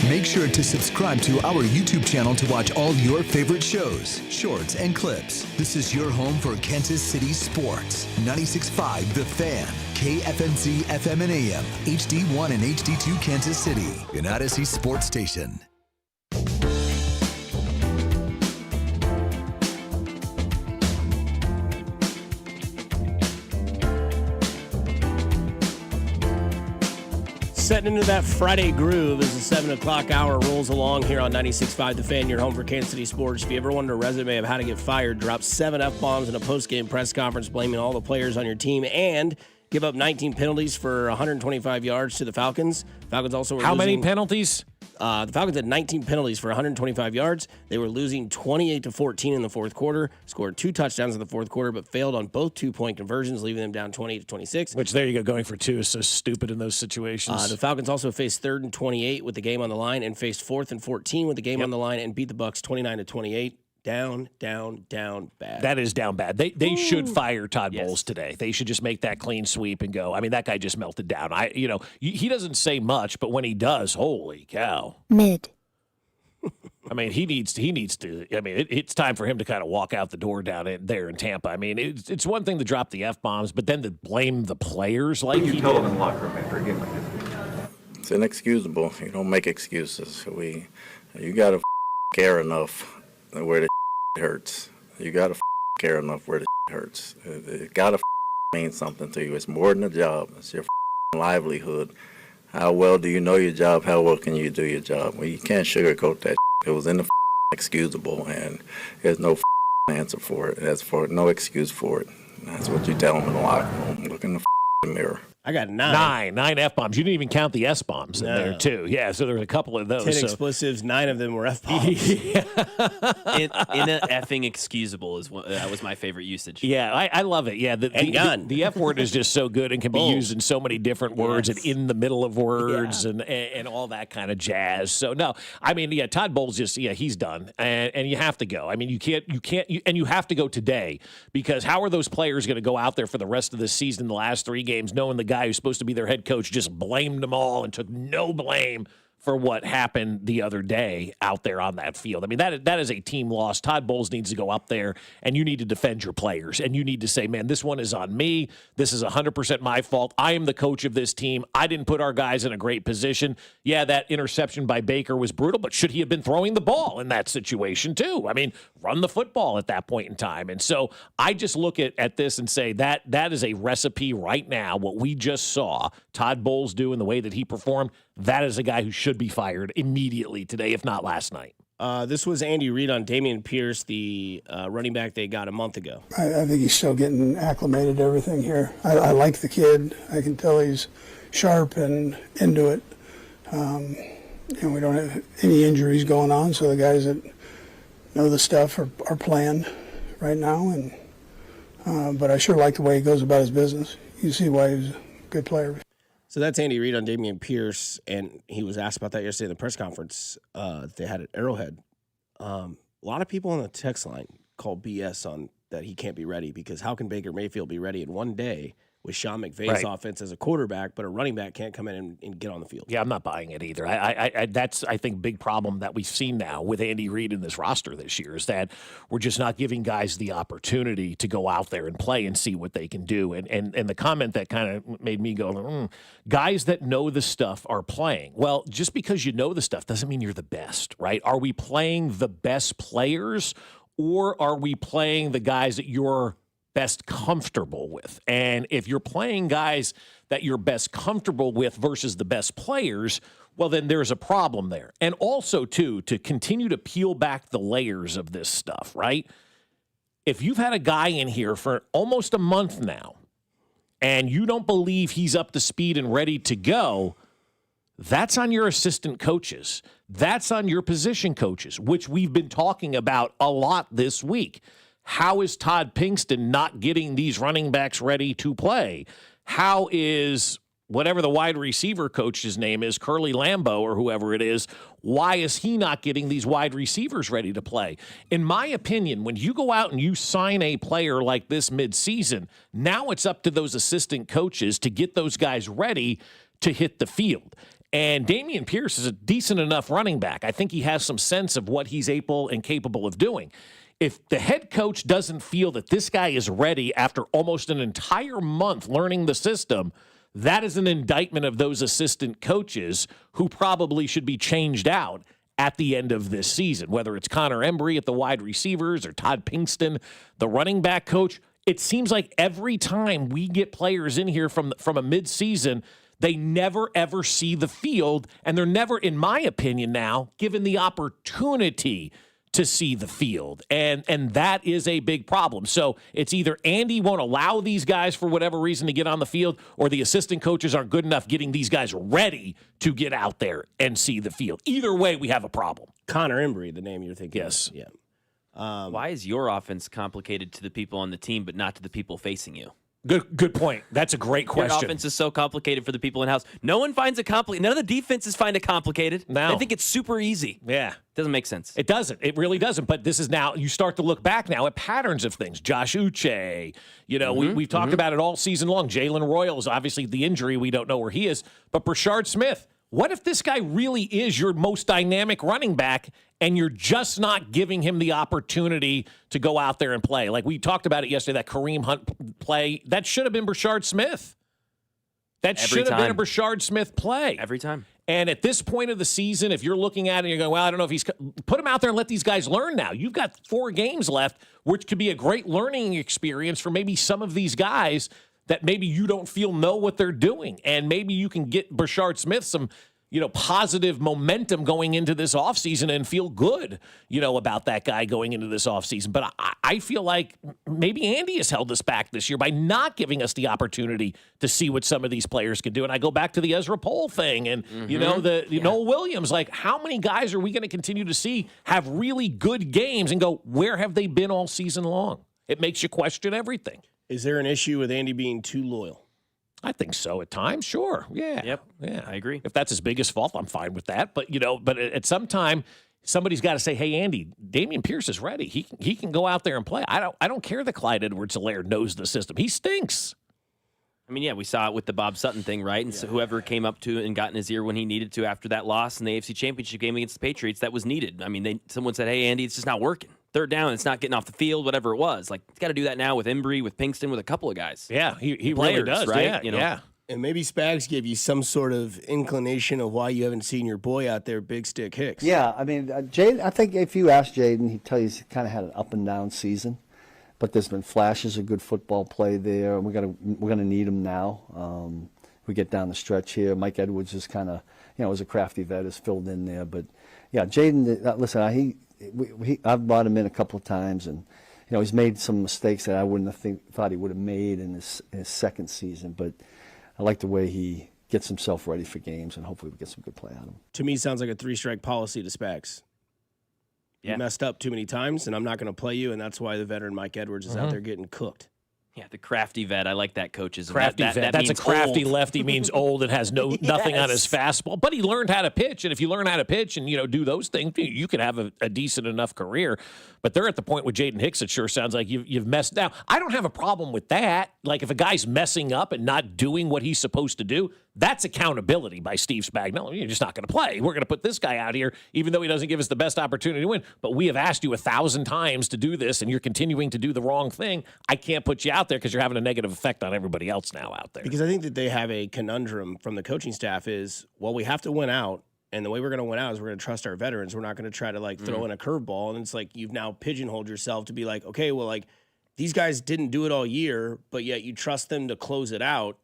Make sure to subscribe to our YouTube channel to watch all your favorite shows, shorts, and clips. This is your home for Kansas City sports. 96.5 The Fan, KFNC FM and AM, HD1 and HD2 Kansas City, an Odyssey Sports Station. Setting into that Friday groove as the 7 o'clock hour rolls along here on 96.5 The Fan, your home for Kansas City sports. If you ever wanted a resume of how to get fired, drop 7 F-bombs in a post-game press conference blaming all the players on your team and give up 19 penalties for 125 yards to the Falcons. Falcons also were How losing, many penalties? The Falcons had 19 penalties for 125 yards. They were losing 28-14 in the fourth quarter, scored 2 touchdowns in the fourth quarter, but failed on both 2-point conversions, leaving them down 28-26. Which, there you go, going for 2 is so stupid in those situations. The Falcons also faced 3rd and 28 with the game on the line and faced 4th and 14 with the game on the line and beat the Bucs 29-28. Down bad. That is down bad. They should fire Todd Bowles today. They should just make that clean sweep and go. I mean, that guy just melted down. He doesn't say much, but when he does, holy cow. Mid. I mean, he needs to. I mean, it's time for him to kind of walk out the door down there in Tampa. I mean, it's one thing to drop the F-bombs, but then to blame the players like he told did. him in the locker room after a game like this. It's inexcusable. You don't make excuses. You got to care enough where the hurts. You got to care enough where the hurts. It got to mean something to you. It's more than a job. It's your livelihood. How well do you know your job? How well can you do your job? Well, you can't sugarcoat that. It was in the excusable, and there's no answer for it. There's no excuse for it. And that's what you tell them in the locker room. Look in the mirror. I got 9. 9 F-bombs. You didn't even count the S-bombs in there, too. Yeah, so there's a couple of those. 10 explosives, 9 of them were F-bombs. In a effing excusable that was my favorite usage. Yeah, I love it. Yeah, the F word is just so good and can be used in so many different words and in the middle of words and all that kind of jazz. So no, I mean, Todd Bowles he's done, and you have to go. I mean, you can't, and you have to go today, because how are those players going to go out there for the rest of the season, the last 3 games, knowing the guy who's supposed to be their head coach just blamed them all and took no blame for what happened the other day out there on that field? I mean, that is a team loss. Todd Bowles needs to go up there, and you need to defend your players, and you need to say, man, this one is on me. This is 100% my fault. I am the coach of this team. I didn't put our guys in a great position. Yeah, that interception by Baker was brutal, but should he have been throwing the ball in that situation too? I mean, run the football at that point in time. And so I just look at this and say that is a recipe right now. What we just saw Todd Bowles do and the way that he performed, that is a guy who should be fired immediately today, if not last night. This was Andy Reid on Dameon Pierce, the running back they got a month ago. I think he's still getting acclimated to everything here. I like the kid. I can tell he's sharp and into it. And we don't have any injuries going on, so the guys that know the stuff are playing right now. But I sure like the way he goes about his business. You see why he's a good player. So that's Andy Reid on Dameon Pierce, and he was asked about that yesterday in the press conference they had at Arrowhead. A lot of people on the text line call BS on that he can't be ready, because how can Baker Mayfield be ready in one day with Sean McVay's offense as a quarterback, but a running back can't come in and get on the field? Yeah, I'm not buying it either. That's, I think, big problem that we've seen now with Andy Reid in this roster this year, is that we're just not giving guys the opportunity to go out there and play and see what they can do. And the comment that kind of made me go, guys that know the stuff are playing. Well, just because you know the stuff doesn't mean you're the best, right? Are we playing the best players, or are we playing the guys that you're best comfortable with? And if you're playing guys that you're best comfortable with versus the best players, well, then there's a problem there. And also, too, to continue to peel back the layers of this stuff, right? If you've had a guy in here for almost a month now, and you don't believe he's up to speed and ready to go, that's on your assistant coaches. That's on your position coaches, which we've been talking about a lot this week. How is Todd Pinkston not getting these running backs ready to play? How is whatever the wide receiver coach's name is, Curly Lambeau or whoever it is, why is he not getting these wide receivers ready to play? In my opinion, when you go out and you sign a player like this midseason, now it's up to those assistant coaches to get those guys ready to hit the field. And Dameon Pierce is a decent enough running back. I think he has some sense of what he's able and capable of doing. If the head coach doesn't feel that this guy is ready after almost an entire month learning the system, that is an indictment of those assistant coaches who probably should be changed out at the end of this season, whether it's Connor Embry at the wide receivers or Todd Pinkston, the running back coach. It seems like every time we get players in here from a midseason, they never, ever see the field, and they're never, in my opinion now, given the opportunity to see the field. And that is a big problem. So it's either Andy won't allow these guys for whatever reason to get on the field, or the assistant coaches aren't good enough getting these guys ready to get out there and see the field. Either way, we have a problem. Connor Embry, the name you're thinking. Yes. Of. Yeah. Why is your offense complicated to the people on the team, but not to the people facing you? Good point. That's a great question. Your offense is so complicated for the people in house. No one finds it complicated. None of the defenses find it complicated. No. They think it's super easy. Yeah. Doesn't make sense. It doesn't. It really doesn't. But this is now, you start to look back now at patterns of things. Josh Uche, we've talked about it all season long. Jalen Royals, obviously the injury, we don't know where he is. But Brashard Smith, what if this guy really is your most dynamic running back and you're just not giving him the opportunity to go out there and play? Like we talked about it yesterday, that Kareem Hunt play, that should have been Brashard Smith. That should have been a Brashard Smith play. Every time. And at this point of the season, if you're looking at it and you're going, well, I don't know if he's – put him out there and let these guys learn now. You've got 4 games left, which could be a great learning experience for maybe some of these guys that maybe you don't feel know what they're doing. And maybe you can get Brashard Smith some – positive momentum going into this offseason and feel good, about that guy going into this offseason. But I feel like maybe Andy has held us back this year by not giving us the opportunity to see what some of these players can do. And I go back to the Ezra Pohl thing and, Noel Williams. Like, how many guys are we going to continue to see have really good games and go, where have they been all season long? It makes you question everything. Is there an issue with Andy being too loyal? I think so at times, sure. Yeah. Yep. Yeah. I agree. If that's his biggest fault, I'm fine with that. But, but at some time, somebody's got to say, hey, Andy, Dameon Pierce is ready. He can go out there and play. I don't care that Clyde Edwards-Helaire knows the system. He stinks. I mean, yeah, we saw it with the Bob Sutton thing, right? And so whoever came up to and got in his ear when he needed to after that loss in the AFC Championship game against the Patriots, that was needed. I mean, someone said, hey, Andy, it's just not working. 3rd down, it's not getting off the field, whatever it was. Like, he's got to do that now with Embry, with Pinkston, with a couple of guys. Yeah, he Players, really does, right? Yeah. And maybe Spags gave you some sort of inclination of why you haven't seen your boy out there, Big Stick Hicks. Yeah, I mean, Jaden, I think if you ask Jaden, he'd tell you he's kind of had an up and down season. But there's been flashes of good football play there, and we're gonna need him now. We get down the stretch here. Mike Edwards is kind of, as a crafty vet, is filled in there. But yeah, Jaden, listen, I've brought him in a couple of times, and he's made some mistakes that I wouldn't have thought he would have made in his second season. But I like the way he gets himself ready for games, and hopefully we get some good play out of him. To me, sounds like a 3-strike policy to Spags. Yeah. You messed up too many times, and I'm not going to play you, and that's why the veteran Mike Edwards is out there getting cooked. Yeah, the crafty vet. I like that, coaches. Crafty vet. That's a crafty old. lefty means old and has nothing on his fastball. But he learned how to pitch, and if you learn how to pitch and do those things, you can have a decent enough career. But they're at the point with Jaden Hicks. It sure sounds like you've messed. Now, I don't have a problem with that. Like if a guy's messing up and not doing what he's supposed to do, that's accountability by Steve Spagnuolo. You're just not going to play. We're going to put this guy out here, even though he doesn't give us the best opportunity to win. But we have asked you 1,000 times to do this, and you're continuing to do the wrong thing. I can't put you out there because you're having a negative effect on everybody else now out there. Because I think that they have a conundrum from the coaching staff is, well, we have to win out, and the way we're going to win out is we're going to trust our veterans. We're not going to try to throw in a curveball, and it's like you've now pigeonholed yourself to be like, okay, well, these guys didn't do it all year, but yet you trust them to close it out.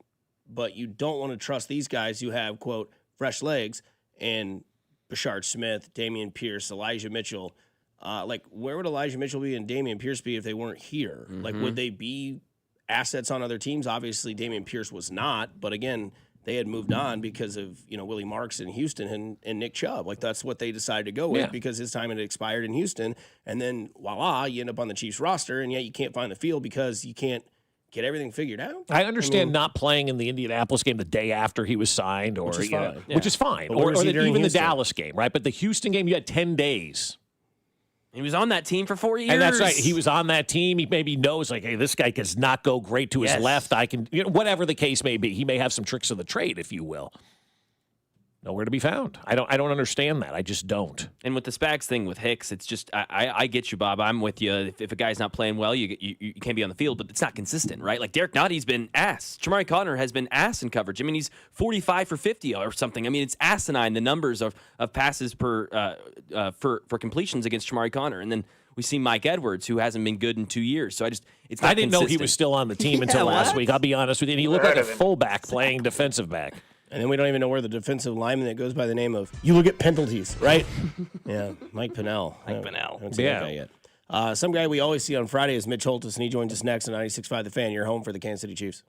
But you don't want to trust these guys who have, quote, fresh legs, and Brashard Smith, Dameon Pierce, Elijah Mitchell. Where would Elijah Mitchell be and Dameon Pierce be if they weren't here? Would they be assets on other teams? Obviously, Dameon Pierce was not. But, again, they had moved on because of, Willie Marks in Houston and Nick Chubb. That's what they decided to go with because his time had expired in Houston. And then, voila, you end up on the Chiefs roster, and yet you can't find the field because you can't get everything figured out. I understand not playing in the Indianapolis game the day after he was signed, or which is fine, or even the Dallas game, right? But the Houston game, you had 10 days. He was on that team for 4 years. And that's right. He was on that team. He maybe knows, hey, this guy does not go great to his left. I can, whatever the case may be. He may have some tricks of the trade, if you will. nowhere to be found. I don't understand that. I just don't. And with the Spags thing with Hicks, it's just I get you, Bob. I'm with you. If a guy's not playing well, you can't be on the field, but it's not consistent, right? Like Derek Notty's been ass. Jamari Conner has been ass in coverage. I mean, he's 45 for 50 or something. I mean, it's asinine the numbers of passes per for completions against Jamari Conner, and then we see Mike Edwards, who hasn't been good in 2 years. So it's not I didn't know he consistent. was still on the team until last week. I'll be honest with you. And he looked like a fullback playing defensive back. And then we don't even know where the defensive lineman that goes by the name of, you look at penalties, right? Yeah, Mike Pennell. I haven't seen that guy yet. Some guy we always see on Friday is Mitch Holtis, and he joins us next on 96.5 The Fan. You're home for the Kansas City Chiefs.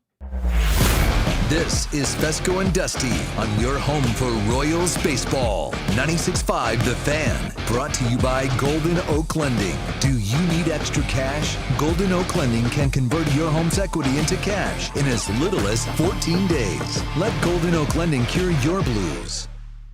This is Fescoe and Dusty on your home for Royals baseball. 96.5 The Fan. Brought to you by Golden Oak Lending. Do you need extra cash? Golden Oak Lending can convert your home's equity into cash in as little as 14 days. Let Golden Oak Lending cure your blues.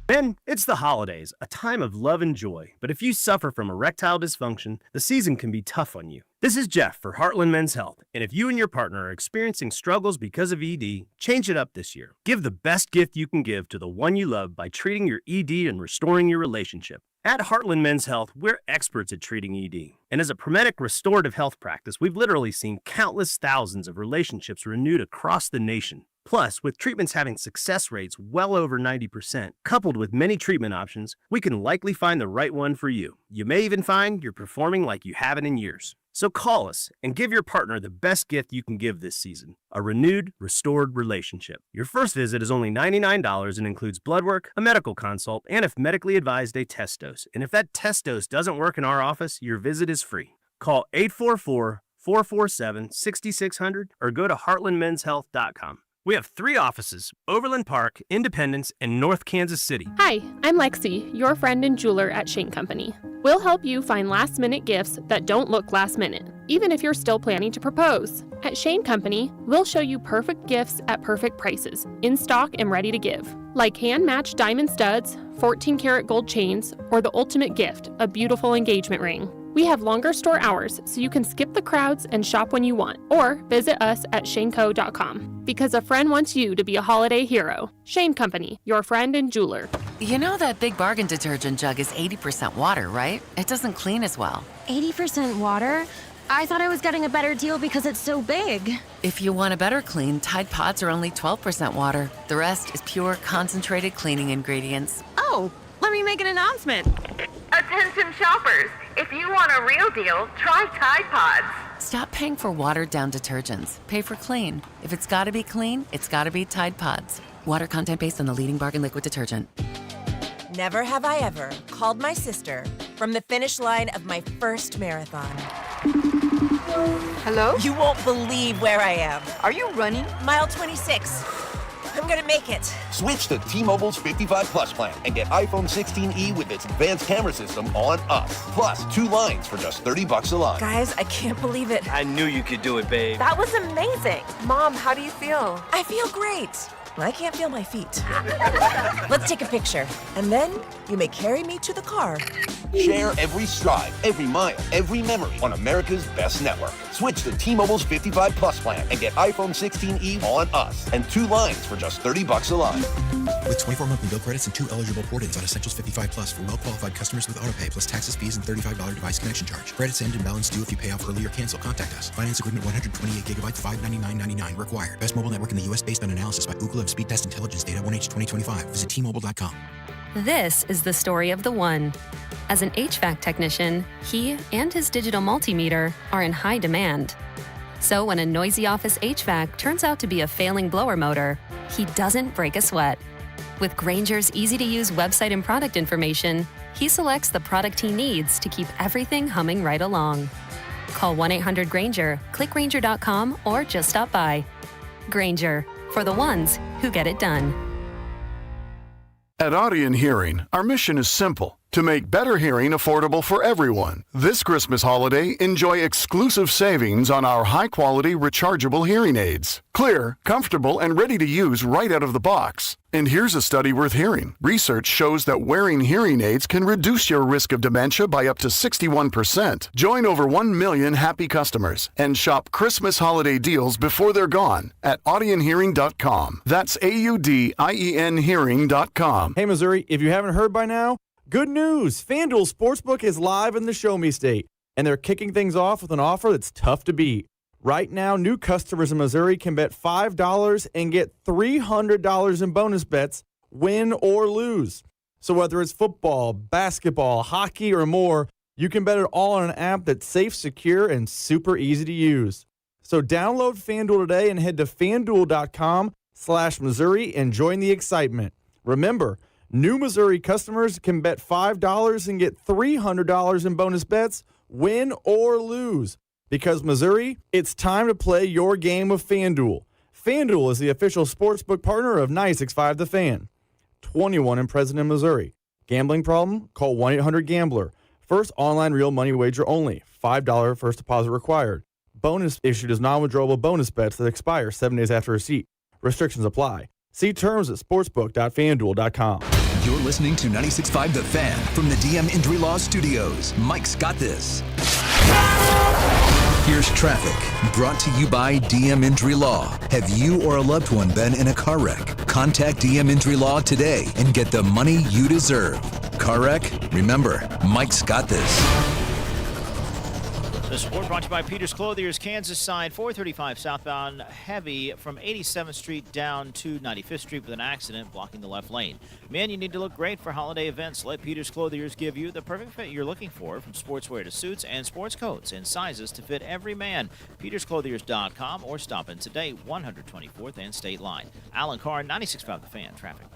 Men, it's the holidays, a time of love and joy. But if you suffer from erectile dysfunction, the season can be tough on you. This is Jeff for Heartland Men's Health. And if you and your partner are experiencing struggles because of ED, change it up this year. Give the best gift you can give to the one you love by treating your ED and restoring your relationship. At Heartland Men's Health, we're experts at treating ED. And as a Prometic restorative health practice, we've literally seen countless thousands of relationships renewed across the nation. Plus, with treatments having success rates well over 90%, coupled with many treatment options, we can likely find the right one for you. You may even find you're performing like you haven't in years. So call us and give your partner the best gift you can give this season, a renewed, restored relationship. Your first visit is only $99 and includes blood work, a medical consult, and if medically advised, a test dose. And if that test dose doesn't work in our office, your visit is free. Call 844-447-6600 or go to heartlandmenshealth.com. We have 3 offices, Overland Park, Independence, and North Kansas City. Hi, I'm Lexi, your friend and jeweler at Shane Company. We'll help you find last-minute gifts that don't look last-minute, even if you're still planning to propose. At Shane Company, we'll show you perfect gifts at perfect prices, in stock and ready to give. Like hand-matched diamond studs, 14-karat gold chains, or the ultimate gift, a beautiful engagement ring. We have longer store hours, so you can skip the crowds and shop when you want, or visit us at shaneco.com. Because a friend wants you to be a holiday hero. Shane Company, your friend and jeweler. You know that Big Bargain detergent jug is 80% water, right? It doesn't clean as well. 80% water? I thought I was getting a better deal because it's so big. If you want a better clean, Tide Pods are only 12% water. The rest is pure, concentrated cleaning ingredients. Oh, let me make an announcement. Attention shoppers, if you want a real deal, try Tide Pods. Stop paying for watered-down detergents. Pay for clean. If it's gotta be clean, it's gotta be Tide Pods. Water content based on the leading bargain liquid detergent. Never have I ever called my sister from the finish line of my first marathon. Hello? You won't believe where I am. Are you running? Mile 26. I'm gonna make it. Switch to T-Mobile's 55 Plus plan and get iPhone 16e with its advanced camera system on us. Plus, 2 lines for just $30 a line. Guys, I can't believe it. I knew you could do it, babe. That was amazing. Mom, how do you feel? I feel great. I can't feel my feet. Let's take a picture, and then you may carry me to the car. Share every stride, every mile, every memory on America's best network. Switch to T-Mobile's 55 Plus plan and get iPhone 16e on us and 2 lines for just $30 a line. With 24 monthly bill credits and 2 eligible port-ins on Essentials 55 Plus for well-qualified customers with autopay plus taxes, fees, and $35 device connection charge. Credits end and balance due if you pay off early or cancel. Contact us. Finance agreement 128 gigabytes, $599.99 required. Best mobile network in the U.S. based on analysis by Ookla of Speed Test Intelligence Data 1H 2025. Visit T-Mobile.com. This is the story of the one. As an HVAC technician, he and his digital multimeter are in high demand. So when a noisy office HVAC turns out to be a failing blower motor, he doesn't break a sweat. With Grainger's easy-to-use website and product information, he selects the product he needs to keep everything humming right along. Call 1-800-GRAINGER, click Grainger.com, or just stop by. Grainger, for the ones who get it done. At Audio and Hearing, our mission is simple. To make better hearing affordable for everyone, this Christmas holiday, enjoy exclusive savings on our high-quality rechargeable hearing aids. Clear, comfortable, and ready to use right out of the box. And here's a study worth hearing. Research shows that wearing hearing aids can reduce your risk of dementia by up to 61%. Join over 1 million happy customers and shop Christmas holiday deals before they're gone at audionhearing.com. That's AUDIEN hearing.com. Hey, Missouri, if you haven't heard by now, good news! FanDuel Sportsbook is live in the Show Me State, and they're kicking things off with an offer that's tough to beat. Right now, new customers in Missouri can bet $5 and get $300 in bonus bets, win or lose. So whether it's football, basketball, hockey, or more, you can bet it all on an app that's safe, secure, and super easy to use. So download FanDuel today and head to FanDuel.com/Missouri and join the excitement. Remember, new Missouri customers can bet $5 and get $300 in bonus bets, win or lose. Because Missouri, it's time to play your game with FanDuel. FanDuel is the official sportsbook partner of 96.5 The Fan. 21 and present in Missouri. Gambling problem? Call 1-800-GAMBLER. First online real money wager only. $5 first deposit required. Bonus issued as non-withdrawable bonus bets that expire 7 days after receipt. Restrictions apply. See terms at sportsbook.fanduel.com. You're listening to 96.5 The Fan from the DM Injury Law Studios. Mike's got this. Here's traffic, brought to you by DM Injury Law. Have you or a loved one been in a car wreck? Contact DM Injury Law today and get the money you deserve. Car wreck? Remember, Mike's got this. The support brought to you by Peter's Clothiers, Kansas side, 435 southbound, heavy from 87th Street down to 95th Street with an accident blocking the left lane. Man, you need to look great for holiday events. Let Peter's Clothiers give you the perfect fit you're looking for, from sportswear to suits and sports coats and sizes to fit every man. PetersClothiers.com or stop in today, 124th and State Line. Alan Carr, 96.5 The Fan, traffic.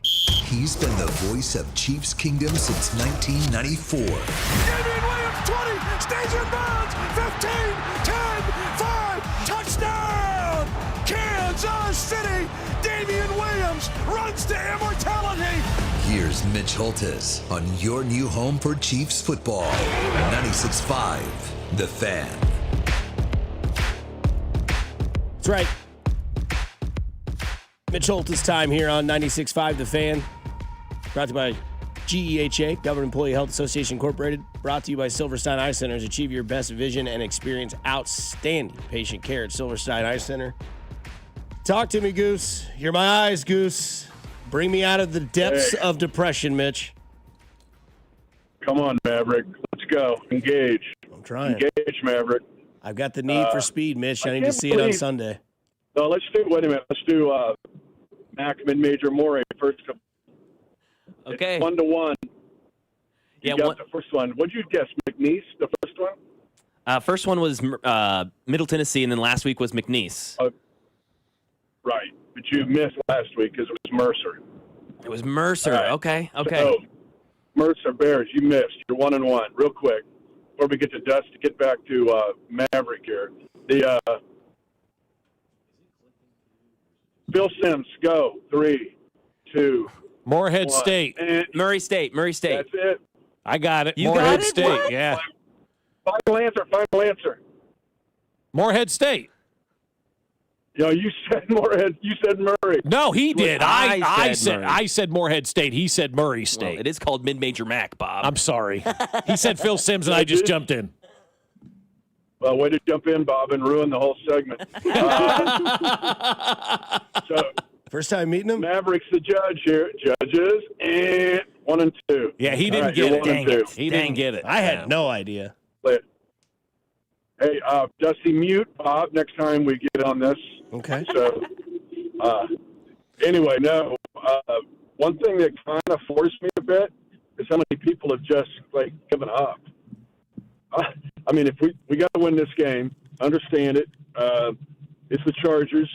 He's been the voice of Chiefs Kingdom since 1994. Damian Williams, 20, stays in bounds, 15, 10, 5, touchdown! Kansas City, Damian Williams runs to immortality. Here's Mitch Holtis on your new home for Chiefs football. 96.5, The Fan. That's right. Mitch Holtis time here on 96.5 The Fan. Brought to you by GEHA, Government Employee Health Association Incorporated. Brought to you by Silverstein Eye Centers. Achieve your best vision and experience outstanding patient care at Silverstein Eye Center. Talk to me, Goose. You're my eyes, Goose. Bring me out of the depths of depression, Mitch. Come on, Maverick. Let's go. Engage. I'm trying. Engage, Maverick. I've got the need for speed, Mitch. I need to see it on Sunday. No, wait a minute. Let's do Mac mid-major Morey first. Okay. It's 1-1. You got the first one. What'd you guess, McNeese, the first one? First one was Middle Tennessee, and then last week was McNeese. Right. But you missed last week because it was Mercer. It was Mercer. Right. Okay. So, Mercer Bears, you missed. You're 1-1. Real quick, before we get to Dusty, get back to Maverick here. The Phil Sims, go. 3, 2. Morehead 1. State. And Murray State. That's it. I got it. You Morehead got it? State. What? Yeah. Final answer. Morehead State. You said Morehead. You said Murray. No, he did. I Murray. said Morehead State. He said Murray State. Well, it is called Mid-Major Mac, Bob. I'm sorry. He said Phil Sims, and I just jumped in. Well, way to jump in, Bob, and ruin the whole segment. So, first time meeting him? Maverick's the judge here. Judges, and 1 and 2. Yeah, he didn't get it. Dang it. He didn't get it. I had no idea. Hey, Dusty, mute Bob next time we get on this. Okay. So, anyway, no. One thing that kind of forced me a bit is how many people have just, given up. I mean, if we got to win this game, understand it. It's the Chargers.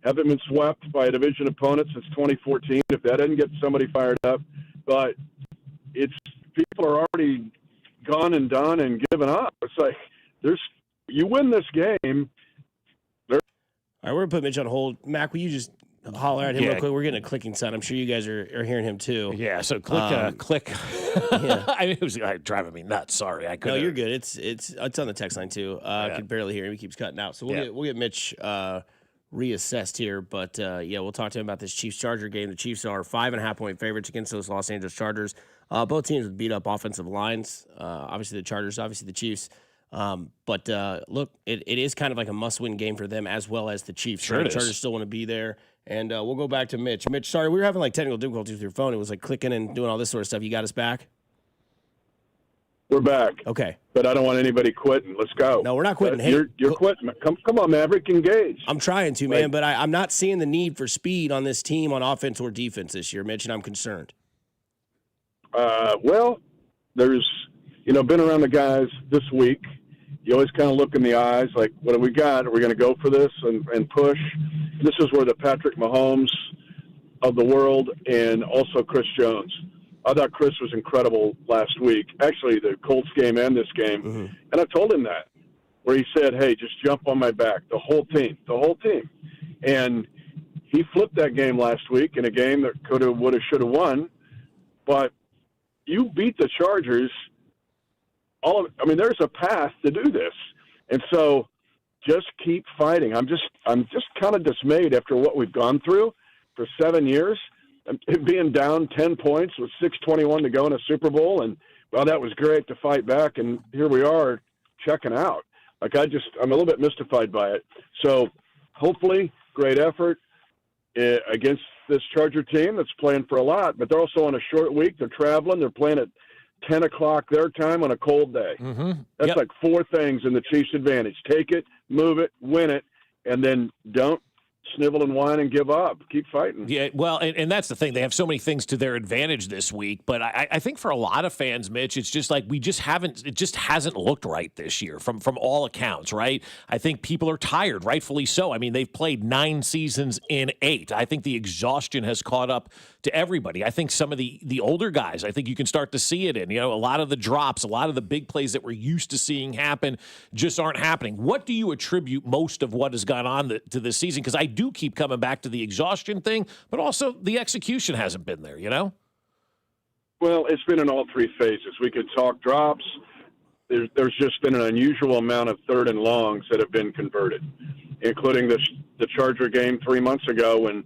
Haven't been swept by a division opponent since 2014. If that doesn't get somebody fired up, but people are already gone and done and given up. It's like you win this game. All right, we're going to put Mitch on hold. Mac, will you just holler at him real quick. We're getting a clicking sound. I'm sure you guys are hearing him too. Yeah, so click. Yeah. I mean, it was driving me nuts. Sorry, I couldn't. No, you're good. It's on the text line too. I can barely hear him. He keeps cutting out. So we'll get Mitch reassessed here. But we'll talk to him about this Chiefs-Charger game. The Chiefs are 5.5-point favorites against those Los Angeles Chargers. Both teams with beat up offensive lines. Obviously the Chargers, obviously the Chiefs. But look, it is kind of like a must-win game for them as well as the Chiefs. Sure, the Chargers still want to be there. And we'll go back to Mitch. Mitch, sorry, we were having like technical difficulties with your phone. It was like clicking and doing all this sort of stuff. You got us back? We're back. Okay. But I don't want anybody quitting. Let's go. No, we're not quitting. Hey, you're quitting. Come on, Maverick, engage. I'm trying to, man, but I'm not seeing the need for speed on this team on offense or defense this year, Mitch, and I'm concerned. Well, there's, been around the guys this week. You always kind of look in the eyes like, what do we got? Are we going to go for this and push? This is where the Patrick Mahomes of the world and also Chris Jones. I thought Chris was incredible last week. Actually, the Colts game and this game. Mm-hmm. And I told him that, where he said, hey, just jump on my back, the whole team. And he flipped that game last week in a game that could have, would have, should have won. But you beat the Chargers. There's a path to do this. And so just keep fighting. I'm just kind of dismayed after what we've gone through for 7 years. Being down 10 points with 6:21 to go in a Super Bowl, and well, that was great to fight back, and here we are checking out. I'm a little bit mystified by it. So hopefully, great effort against this Charger team that's playing for a lot, but they're also on a short week. They're traveling. They're playing at 10 o'clock their time on a cold day. Mm-hmm. That's like four things in the Chiefs' advantage. Take it, move it, win it, and then don't snivel and whine and give up. Keep fighting. Yeah, well, and that's the thing. They have so many things to their advantage this week. But I think for a lot of fans, Mitch, it's just like it just hasn't looked right this year from all accounts, right? I think people are tired, rightfully so. I mean, they've played 9 seasons in 8. I think the exhaustion has caught up to everybody. I think some of the older guys, I think you can start to see it in. A lot of the drops, a lot of the big plays that we're used to seeing happen just aren't happening. What do you attribute most of what has gone on to this season? Because I do keep coming back to the exhaustion thing, but also the execution hasn't been there, Well, it's been in all 3 phases. We could talk drops. There's just been an unusual amount of 3rd and longs that have been converted, including the Charger game 3 months ago when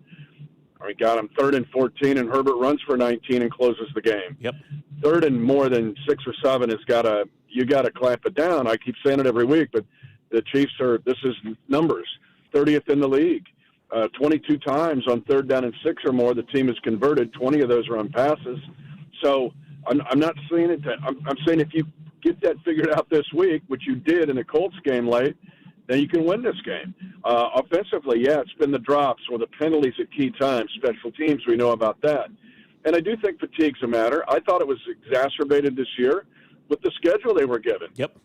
we got him 3rd and 14 and Herbert runs for 19 and closes the game. Yep. 3rd and more than 6 or 7 you got to clamp it down. I keep saying it every week, but the Chiefs this is numbers, 30th in the league. 22 times on 3rd down and 6 or more, the team has converted. 20 of those are on passes. So I'm not saying it. I'm saying if you get that figured out this week, which you did in the Colts game late, then you can win this game. Offensively, it's been the drops or the penalties at key times. Special teams, we know about that. And I do think fatigue's a matter. I thought it was exacerbated this year with the schedule they were given. Yep.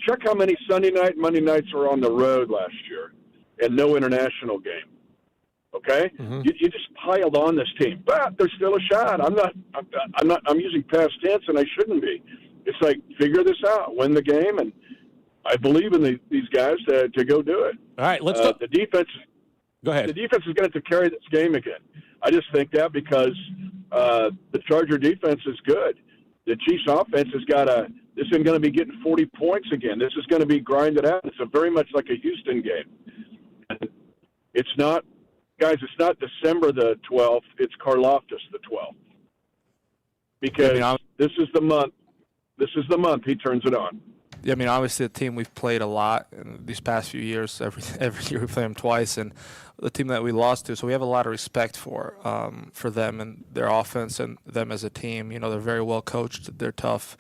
Check how many Sunday night, Monday nights were on the road last year and no international game. Okay, mm-hmm. You just piled on this team, but there's still a shot. I'm using past tense, and I shouldn't be. It's like figure this out, win the game, and I believe in these guys to go do it. All right, let's talk. The defense. Go ahead. The defense is going to have to carry this game again. I just think that because the Charger defense is good, the Chiefs offense has got to. This isn't going to be getting 40 points again. This is going to be grinded out. It's very much like a Houston game. It's not. Guys, it's not December the 12th. It's Karlaftis the 12th. Because this is the month. This is the month he turns it on. Yeah, obviously, a team we've played a lot in these past few years. Every year we play them twice, and the team that we lost to. So we have a lot of respect for them and their offense and them as a team. They're very well coached. They're tough.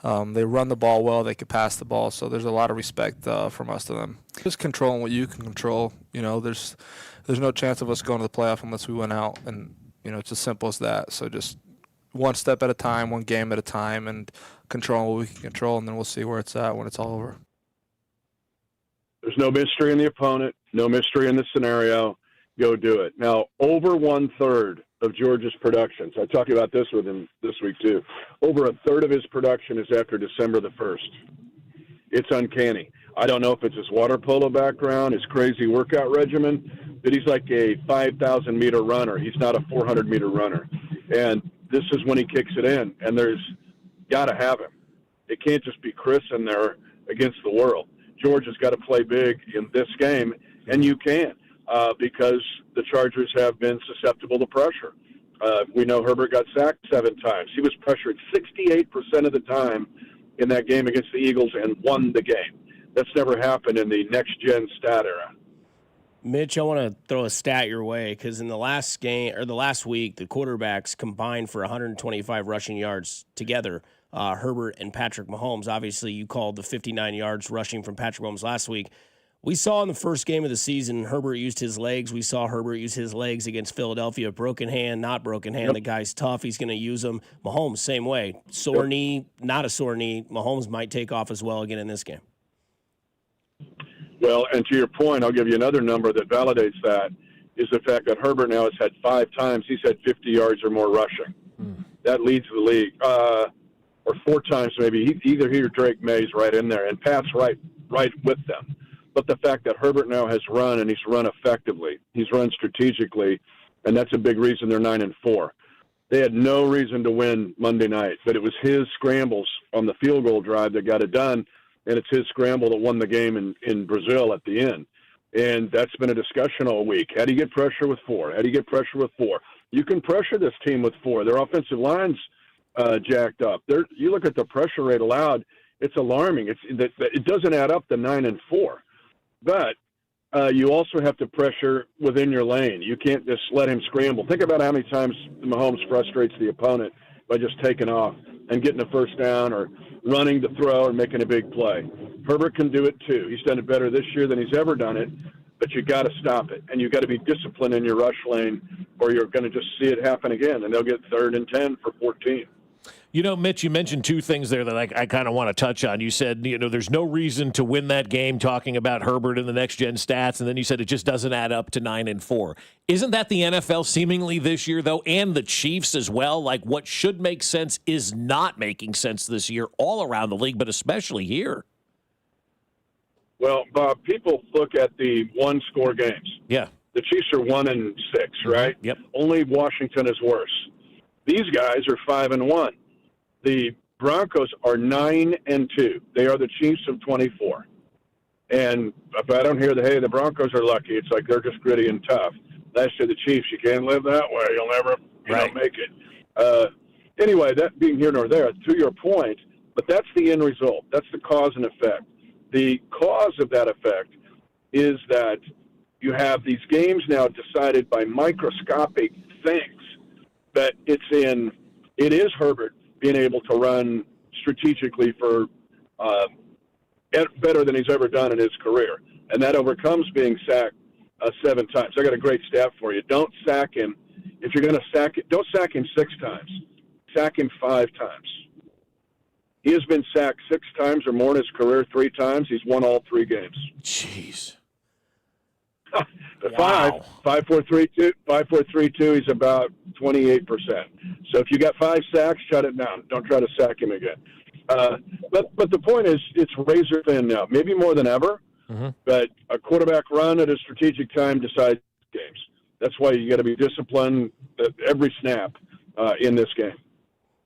They run the ball well. They can pass the ball. So there's a lot of respect from us to them. Just controlling what you can control. There's no chance of us going to the playoff unless we win out, and it's as simple as that. So just one step at a time, one game at a time, and controlling what we can control, and then we'll see where it's at when it's all over. There's no mystery in the opponent, no mystery in the scenario. Go do it. Now, over 1/3 of George's productions, I talked about this with him this week too, over 1/3 of his production is after December the 1st. It's uncanny. I don't know if it's his water polo background, his crazy workout regimen, that he's like a 5,000-meter runner. He's not a 400-meter runner. And this is when he kicks it in, and there's got to have him. It can't just be Chris in there against the world. George has got to play big in this game, and you can because the Chargers have been susceptible to pressure. We know Herbert got sacked 7 times. He was pressured 68% of the time in that game against the Eagles and won the game. That's never happened in the next-gen stat era. Mitch, I want to throw a stat your way because in the last game or the last week, the quarterbacks combined for 125 rushing yards together. Herbert and Patrick Mahomes. Obviously, you called the 59 yards rushing from Patrick Mahomes last week. We saw in the first game of the season, Herbert used his legs. We saw Herbert use his legs against Philadelphia. Broken hand, not broken hand. Yep. The guy's tough. He's going to use them. Mahomes, same way. Sore knee, not a sore knee. Mahomes might take off as well again in this game. Well, and to your point, I'll give you another number that validates that, is the fact that Herbert now has had 5 times. He's had 50 yards or more rushing. That leads the league. Or 4 times maybe. Either he or Drake May's right in there, and Pat's right with them. But the fact that Herbert now has run, and he's run effectively, he's run strategically, and that's a big reason they're 9-4. They had no reason to win Monday night, but it was his scrambles on the field goal drive that got it done, and it's his scramble that won the game in Brazil at the end. And that's been a discussion all week. How do you get pressure with 4? How do you get pressure with 4? You can pressure this team with 4. Their offensive line's jacked up. You look at the pressure rate allowed, it's alarming. It doesn't add up to 9-4. But you also have to pressure within your lane. You can't just let him scramble. Think about how many times Mahomes frustrates the opponent by just taking off and getting a first down or running the throw or making a big play. Herbert can do it too. He's done it better this year than he's ever done it, but you got to stop it. And you got to be disciplined in your rush lane or you're going to just see it happen again, and they'll get 3rd and 10 for 14. You know, Mitch, you mentioned 2 things there that I kind of want to touch on. You said, there's no reason to win that game talking about Herbert and the next-gen stats, and then you said it just doesn't add up to 9-4. Isn't that the NFL seemingly this year, though, and the Chiefs as well? Like, what should make sense is not making sense this year all around the league, but especially here. Well, Bob, people look at the one-score games. Yeah. The Chiefs are 1-6, right? Yep. Only Washington is worse. These guys are 5-1. The Broncos are 9-2. They are the Chiefs of 24. And if I don't hear the Broncos are lucky, it's like they're just gritty and tough. Last year, the Chiefs, you can't live that way. You'll never make it. Anyway, that being here nor there, to your point, but that's the end result. That's the cause and effect. The cause of that effect is that you have these games now decided by microscopic things. But it is Herbert being able to run strategically for better than he's ever done in his career. And that overcomes being sacked 7 times. I got a great stat for you. Don't sack him. If you're going to sack it, don't sack him 6 times. Sack him 5 times. He has been sacked 6 times or more in his career, 3 times. He's won all 3 games. Jeez. Wow. 5-4-3-2. 5-4-3-2. He's about 28%. So if you got 5 sacks, shut it down. Don't try to sack him again. But the point is, it's razor thin now, maybe more than ever. Mm-hmm. But a quarterback run at a strategic time decides games. That's why you got to be disciplined at every snap in this game.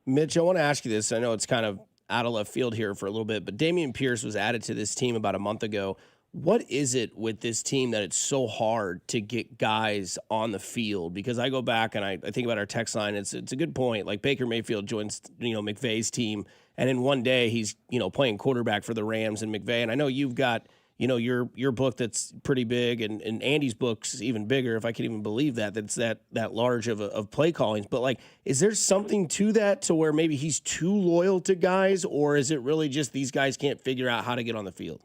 Mitch, I want to ask you this. I know it's kind of out of left field here for a little bit, but Dameon Pierce was added to this team about a month ago. What is it with this team that it's so hard to get guys on the field? Because I go back and I think about our text line. It's a good point. Like Baker Mayfield joins, McVay's team, and in one day he's, playing quarterback for the Rams and McVay. And I know you've got, your book that's pretty big, and Andy's book's even bigger, if I can even believe that's that large of play callings. But like, is there something to that to where maybe he's too loyal to guys, or is it really just these guys can't figure out how to get on the field?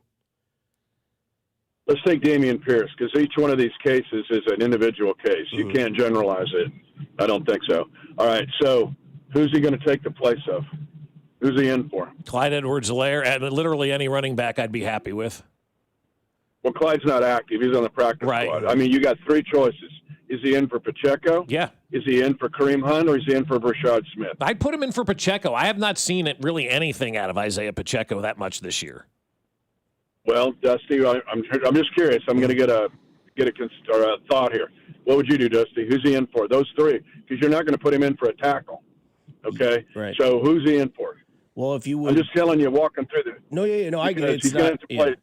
Let's take Dameon Pierce, because each one of these cases is an individual case. You can't generalize it. I don't think so. All right, so who's he going to take the place of? Who's he in for? Clyde Edwards-Helaire, and literally any running back I'd be happy with. Well, Clyde's not active. He's on the practice squad. I mean, you got 3 choices. Is he in for Pacheco? Yeah. Is he in for Kareem Hunt, or is he in for Rashad Smith? I'd put him in for Pacheco. I have not seen really anything out of Isaiah Pacheco that much this year. Well, Dusty, I'm just curious. I'm going to get a get a thought here. What would you do, Dusty? Who's he in for? Those three, because you're not going to put him in for a tackle. Okay? Right. So who's he in for? Well, if you would. I'm just telling you, walking through the. No, I get it. He's going to have to play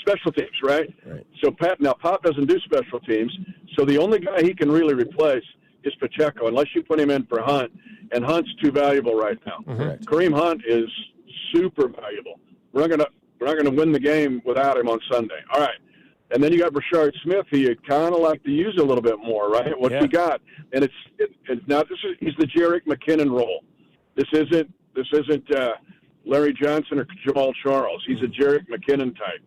special teams, right? So Pop doesn't do special teams, so the only guy he can really replace is Pacheco, unless you put him in for Hunt, and Hunt's too valuable right now. Kareem Hunt is super valuable. We're not going to win the game without him on Sunday. All right. And then you got Rashard Smith, who you kind of like to use a little bit more, right? What's he got? And it's not. He's the Jerick McKinnon role. This isn't Larry Johnson or Jamal Charles. He's a Jerick McKinnon type.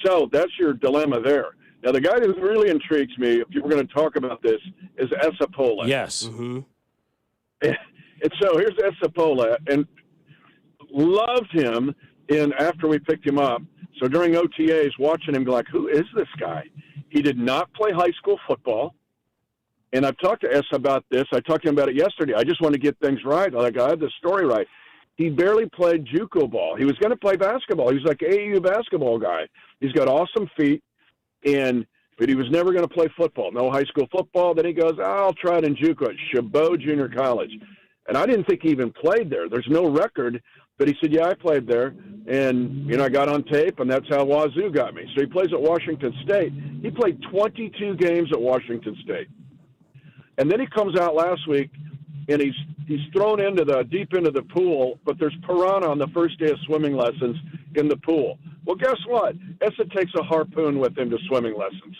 So that's your dilemma there. Now, the guy that really intrigues me, if you were going to talk about this, is Esapola. Yes. And so here's Esapola, and loved him after we picked him up. So during OTAs, watching him, like, who is this guy? He did not play high school football. And I've talked to Esa about this. I talked to him about it yesterday. I just want to get things right. Like, I had the story right. He barely played JUCO ball. He was going to play basketball. He was like AAU basketball guy. He's got awesome feet, but he was never going to play football. No high school football. Then he goes, I'll try it in JUCO at Chabot Junior College. And I didn't think he even played there. There's no record. But he said, yeah, I played there, and, I got on tape, and that's how Wazoo got me. So he plays at Washington State. He played 22 games at Washington State. And then he comes out last week, and he's thrown deep into the pool, but there's piranha on the first day of swimming lessons in the pool. Well, guess what? Esa takes a harpoon with him to swimming lessons.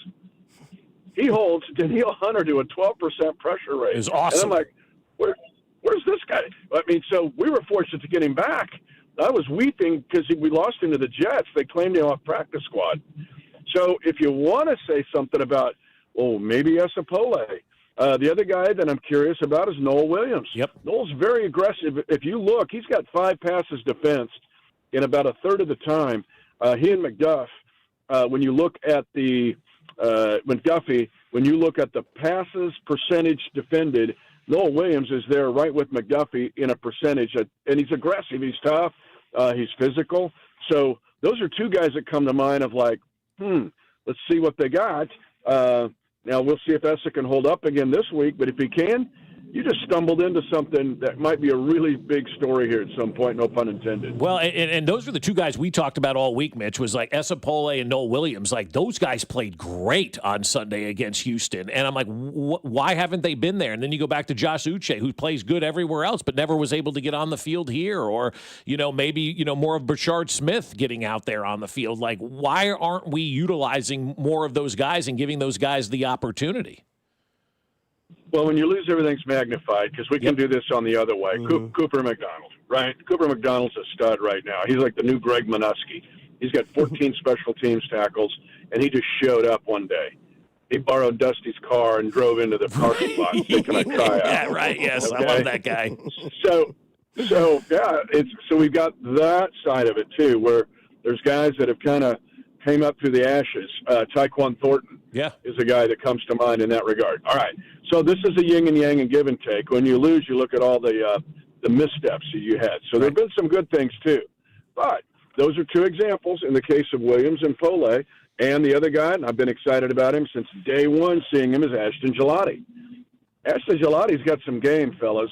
He holds Daniil Hunter to a 12% pressure rate. It's awesome. And I'm like, where's this guy? I mean, so we were fortunate to get him back. I was weeping because we lost him to the Jets. They claimed him off practice squad. So if you want to say something about, maybe Esapola, the other guy that I'm curious about is Noel Williams. Yep. Noel's very aggressive. If you look, he's got 5 passes defensed in about a third of the time. He and McDuff, when you look at McDuffie, when you look at the passes percentage defended, Noel Williams is there right with McDuffie in a percentage, and he's aggressive. He's tough. He's physical. So those are 2 guys that come to mind of like, let's see what they got. Now, we'll see if Esa can hold up again this week, but if he can, you just stumbled into something that might be a really big story here at some point, no pun intended. Well, and those are the 2 guys we talked about all week, Mitch, was like Esapola and Noel Williams. Like, those guys played great on Sunday against Houston. And I'm like, why haven't they been there? And then you go back to Josh Uche, who plays good everywhere else, but never was able to get on the field here. Or, maybe, more of Rashard Smith getting out there on the field. Like, why aren't we utilizing more of those guys and giving those guys the opportunity? Well, when you lose, everything's magnified because we can do this on the other way. Cooper McDonald, right? Cooper McDonald's a stud right now. He's like the new Greg Minuski. He's got 14 special teams tackles, and he just showed up one day. He borrowed Dusty's car and drove into the parking lot and said, can I try out? Yeah, right, yes. Okay? I love that guy. So we've got that side of it, too, where there's guys that have kind of came up through the ashes. Tyquan Thornton is a guy that comes to mind in that regard. All right. So this is a yin and yang and give and take. When you lose, you look at all the missteps that you had. So there have been some good things, too. But those are 2 examples in the case of Williams and Foley. And the other guy, and I've been excited about him since day one, seeing him, is Ashton Gelati. Ashton Gelati's got some game, fellas,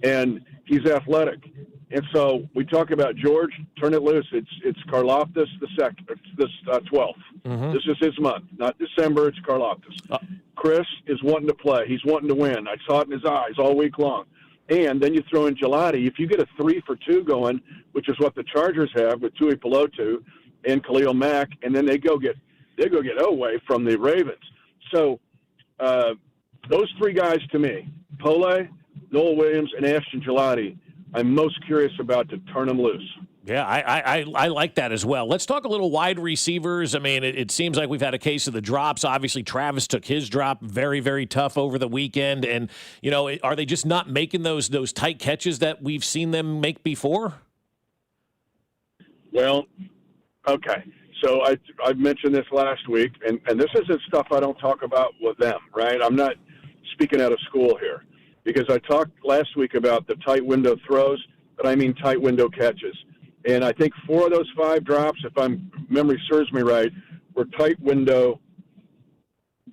and he's athletic. And so we talk about George, turn it loose. It's Karlaftis the 12th. This is his month, not December. It's Karlaftis. Chris is wanting to play. He's wanting to win. I saw it in his eyes all week long. And then you throw in Gelati. If you get a 3-for-2 going, which is what the Chargers have with Tui Pelotu and Khalil Mack, and then they go get Oweh from the Ravens. So those 3 guys to me, Pole, Noel Williams, and Ashton Gelati, I'm most curious about to turn them loose. Yeah, I like that as well. Let's talk a little wide receivers. I mean, it seems like we've had a case of the drops. Obviously, Travis took his drop very, very tough over the weekend. And, are they just not making those tight catches that we've seen them make before? Well, okay. So I mentioned this last week, and this isn't stuff I don't talk about with them, right? I'm not speaking out of school here. Because I talked last week about the tight window throws, but I mean tight window catches. And I think 4 of those 5 drops, if memory serves me right, were tight window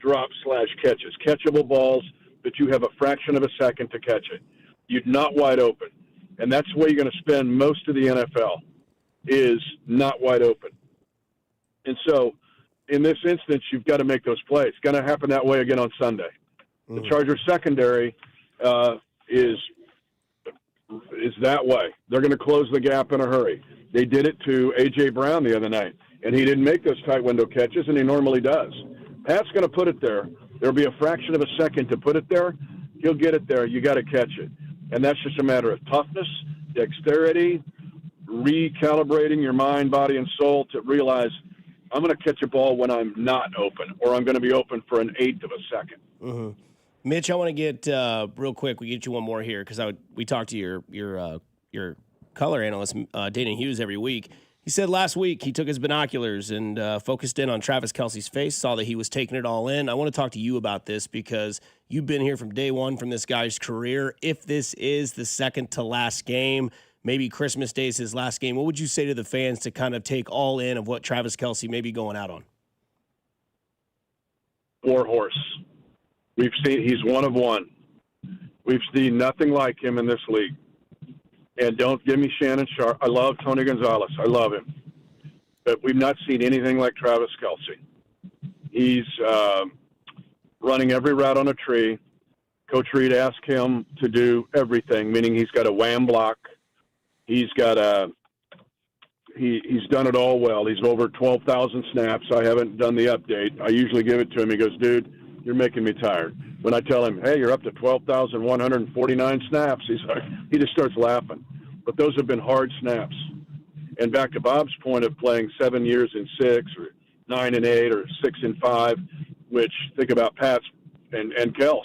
drop/catches, catchable balls that you have a fraction of a second to catch it. You're not wide open. And that's where you're going to spend most of the NFL, is not wide open. And so in this instance, you've got to make those plays. It's going to happen that way again on Sunday. The Chargers secondary is that way. They're going to close the gap in a hurry. They did it to A.J. Brown the other night, and he didn't make those tight window catches, and he normally does. Pat's going to put it there. There'll be a fraction of a second to put it there. He'll get it there. You got to catch it. And that's just a matter of toughness, dexterity, recalibrating your mind, body, and soul to realize I'm going to catch a ball when I'm not open, or I'm going to be open for an eighth of a second. Mm-hmm. Mitch, I want to get real quick. We get you one more here because we talk to your color analyst, Dana Hughes, every week. He said last week he took his binoculars and focused in on Travis Kelce's face, saw that he was taking it all in. I want to talk to you about this because you've been here from day one from this guy's career. If this is the second to last game, maybe Christmas Day is his last game, what would you say to the fans to kind of take all in of what Travis Kelce may be going out on? Warhorse. We've seen he's one of one. We've seen nothing like him in this league. And don't give me Shannon Sharp. I love Tony Gonzalez. I love him. But we've not seen anything like Travis Kelce. He's running every route on a tree. Coach Reed asked him to do everything, meaning he's got a wham block. He's got he's done it all well. He's over 12,000 snaps. I haven't done the update. I usually give it to him. He goes, dude, you're making me tired. When I tell him, hey, you're up to 12,149 snaps, he just starts laughing. But those have been hard snaps. And back to Bob's point of playing 7 years in 6 or 9 and 8 or 6 and 5, which think about Pat's and Kels.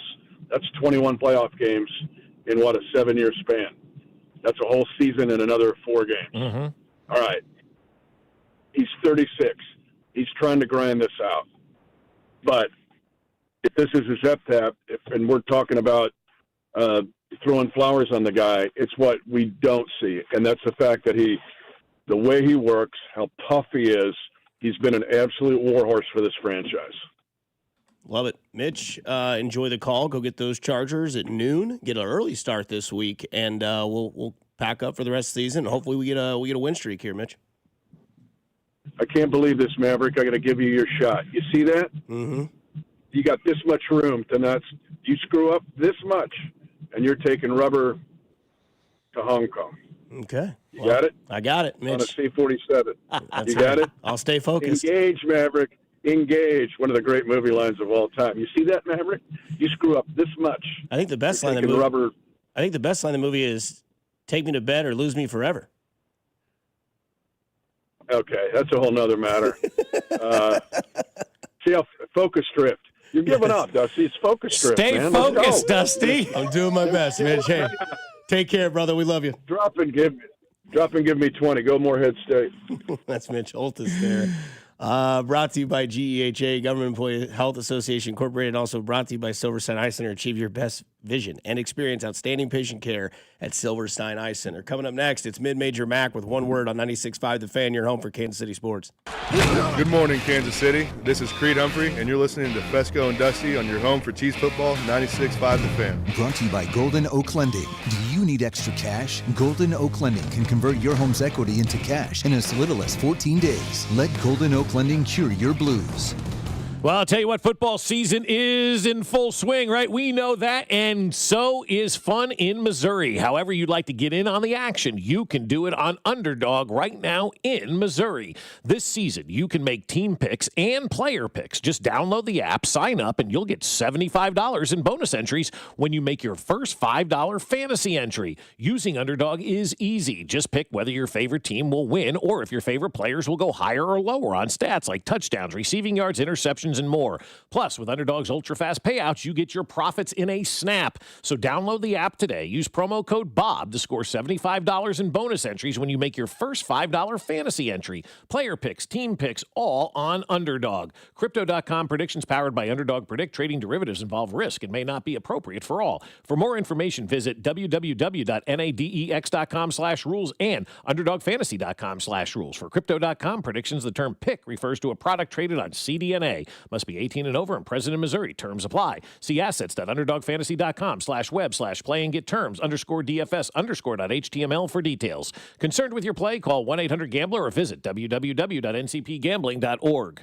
That's 21 playoff games in what, a 7-year span. That's a whole season and another 4 games. Mm-hmm. All right. He's 36. He's trying to grind this out. But if this is his epitaph, and we're talking about throwing flowers on the guy, it's what we don't see. And that's the fact that the way he works, how tough he is, he's been an absolute warhorse for this franchise. Love it. Mitch, enjoy the call. Go get those Chargers at noon. Get an early start this week, and we'll pack up for the rest of the season. Hopefully we get a win streak here, Mitch. I can't believe this, Maverick. I got to give you your shot. You see that? Mm-hmm. You got this much room to not. You screw up this much, and you're taking rubber to Hong Kong. Okay. You got it? I got it, Mitch. On a C-47. You got it? I'll stay focused. Engage, Maverick. Engage. One of the great movie lines of all time. You see that, Maverick? You screw up this much. I think the best line in the movie. I think the best line in the movie is "Take me to bed or lose me forever." Okay, that's a whole nother matter. See how focus drift. You're giving up, Dusty. It's focus drift. Stay man. focused, Dusty. I'm doing my best, Mitch. Hey, take care, brother. We love you. Drop and give me 20. Go Morehead State. That's Mitch Holtis there. Brought to you by GEHA, Government Employee Health Association Incorporated, also brought to you by Silverstein Eye Center. Achieve your best vision and experience outstanding patient care at Silverstein Eye Center. Coming up next, it's Mid-Major Mac with one word on 96.5 The Fan, your home for Kansas City sports. Good morning, Kansas City. This is Creed Humphrey, and you're listening to Fescoe and Dusty on your home for Chiefs football, 96.5 The Fan. Brought to you by Golden Oak Lending. Do you need extra cash? Golden Oak Lending can convert your home's equity into cash in as little as 14 days. Let Golden Oak Lending cure your blues. Well, I'll tell you what, football season is in full swing, right? We know that, and so is fun in Missouri. However you'd like to get in on the action, you can do it on Underdog right now in Missouri. This season, you can make team picks and player picks. Just download the app, sign up, and you'll get $75 in bonus entries when you make your first $5 fantasy entry. Using Underdog is easy. Just pick whether your favorite team will win or if your favorite players will go higher or lower on stats like touchdowns, receiving yards, interceptions, and more. Plus, with Underdog's ultra-fast payouts, you get your profits in a snap. So download the app today. Use promo code BOB to score $75 in bonus entries when you make your first $5 fantasy entry. Player picks, team picks, all on Underdog. Crypto.com predictions powered by Underdog Predict. Trading derivatives involve risk and may not be appropriate for all. For more information, visit www.nadex.com/rules and underdogfantasy.com/rules. For Crypto.com predictions, the term pick refers to a product traded on CDNA. Must be 18 and over and present in Missouri. Terms apply. See assets.underdogfantasy.com/web/play and get terms _DFS_.html for details. Concerned with your play? Call 1-800-GAMBLER or visit www.ncpgambling.org.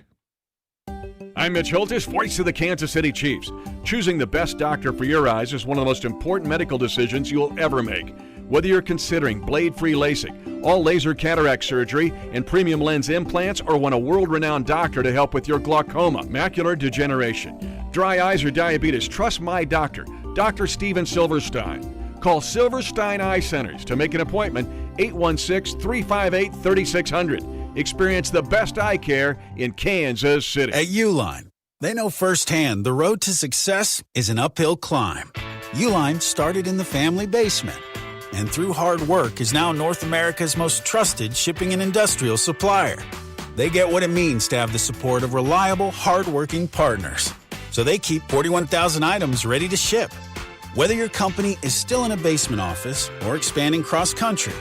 I'm Mitch Holtis, voice of the Kansas City Chiefs. Choosing the best doctor for your eyes is one of the most important medical decisions you'll ever make. Whether you're considering blade-free LASIK, all laser cataract surgery, and premium lens implants, or want a world-renowned doctor to help with your glaucoma, macular degeneration, dry eyes, or diabetes, trust my doctor, Dr. Steven Silverstein. Call Silverstein Eye Centers to make an appointment, 816-358-3600. Experience the best eye care in Kansas City. At Uline, they know firsthand the road to success is an uphill climb. Uline started in the family basement, and through hard work is now North America's most trusted shipping and industrial supplier. They get what it means to have the support of reliable, hardworking partners. So they keep 41,000 items ready to ship. Whether your company is still in a basement office or expanding cross-country,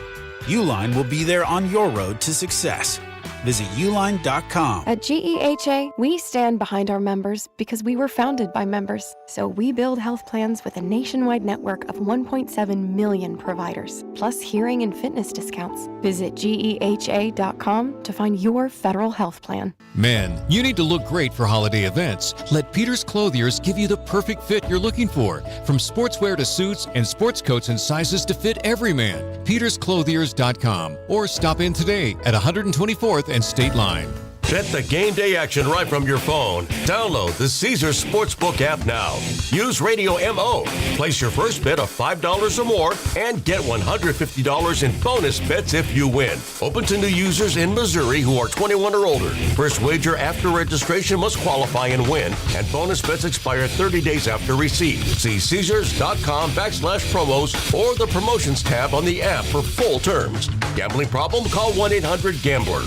Uline will be there on your road to success. Visit uline.com. At GEHA, we stand behind our members because we were founded by members. So we build health plans with a nationwide network of 1.7 million providers, plus hearing and fitness discounts. Visit GEHA.com to find your federal health plan. Men, you need to look great for holiday events. Let Peter's Clothiers give you the perfect fit you're looking for. From sportswear to suits and sports coats and sizes to fit every man. PetersClothiers.com or stop in today at 124th and State Line. Get the game day action right from your phone. Download the Caesars Sportsbook app now. Use Radio MO. Place your first bet of $5 or more and get $150 in bonus bets if you win. Open to new users in Missouri who are 21 or older. First wager after registration must qualify and win, and bonus bets expire 30 days after receipt. See Caesars.com/promos or the promotions tab on the app for full terms. Gambling problem? Call 1-800-GAMBLER.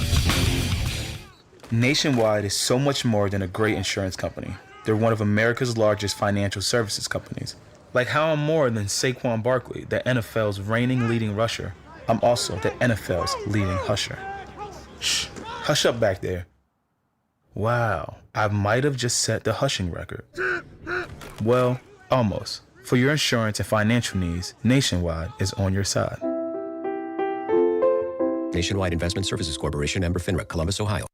Nationwide is so much more than a great insurance company. They're one of America's largest financial services companies. Like how I'm more than Saquon Barkley, the NFL's reigning leading rusher. I'm also the NFL's leading husher. Shh, hush up back there. Wow, I might have just set the hushing record. Well, almost. For your insurance and financial needs, Nationwide is on your side. Nationwide Investment Services Corporation, member FINRA, Columbus, Ohio.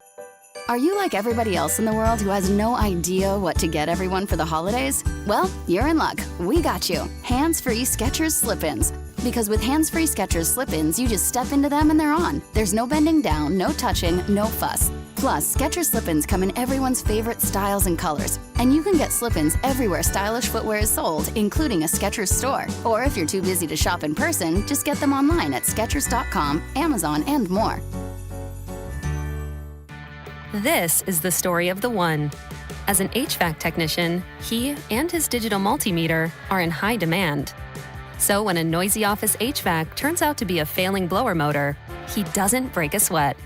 Are you like everybody else in the world who has no idea what to get everyone for the holidays? Well, you're in luck. We got you. Hands-free Skechers slip-ins. Because with hands-free Skechers slip-ins, you just step into them and they're on. There's no bending down, no touching, no fuss. Plus, Skechers slip-ins come in everyone's favorite styles and colors. And you can get slip-ins everywhere stylish footwear is sold, including a Skechers store. Or if you're too busy to shop in person, just get them online at Skechers.com, Amazon, and more. This is the story of the one. As an HVAC technician, he and his digital multimeter are in high demand. So when a noisy office HVAC turns out to be a failing blower motor, he doesn't break a sweat.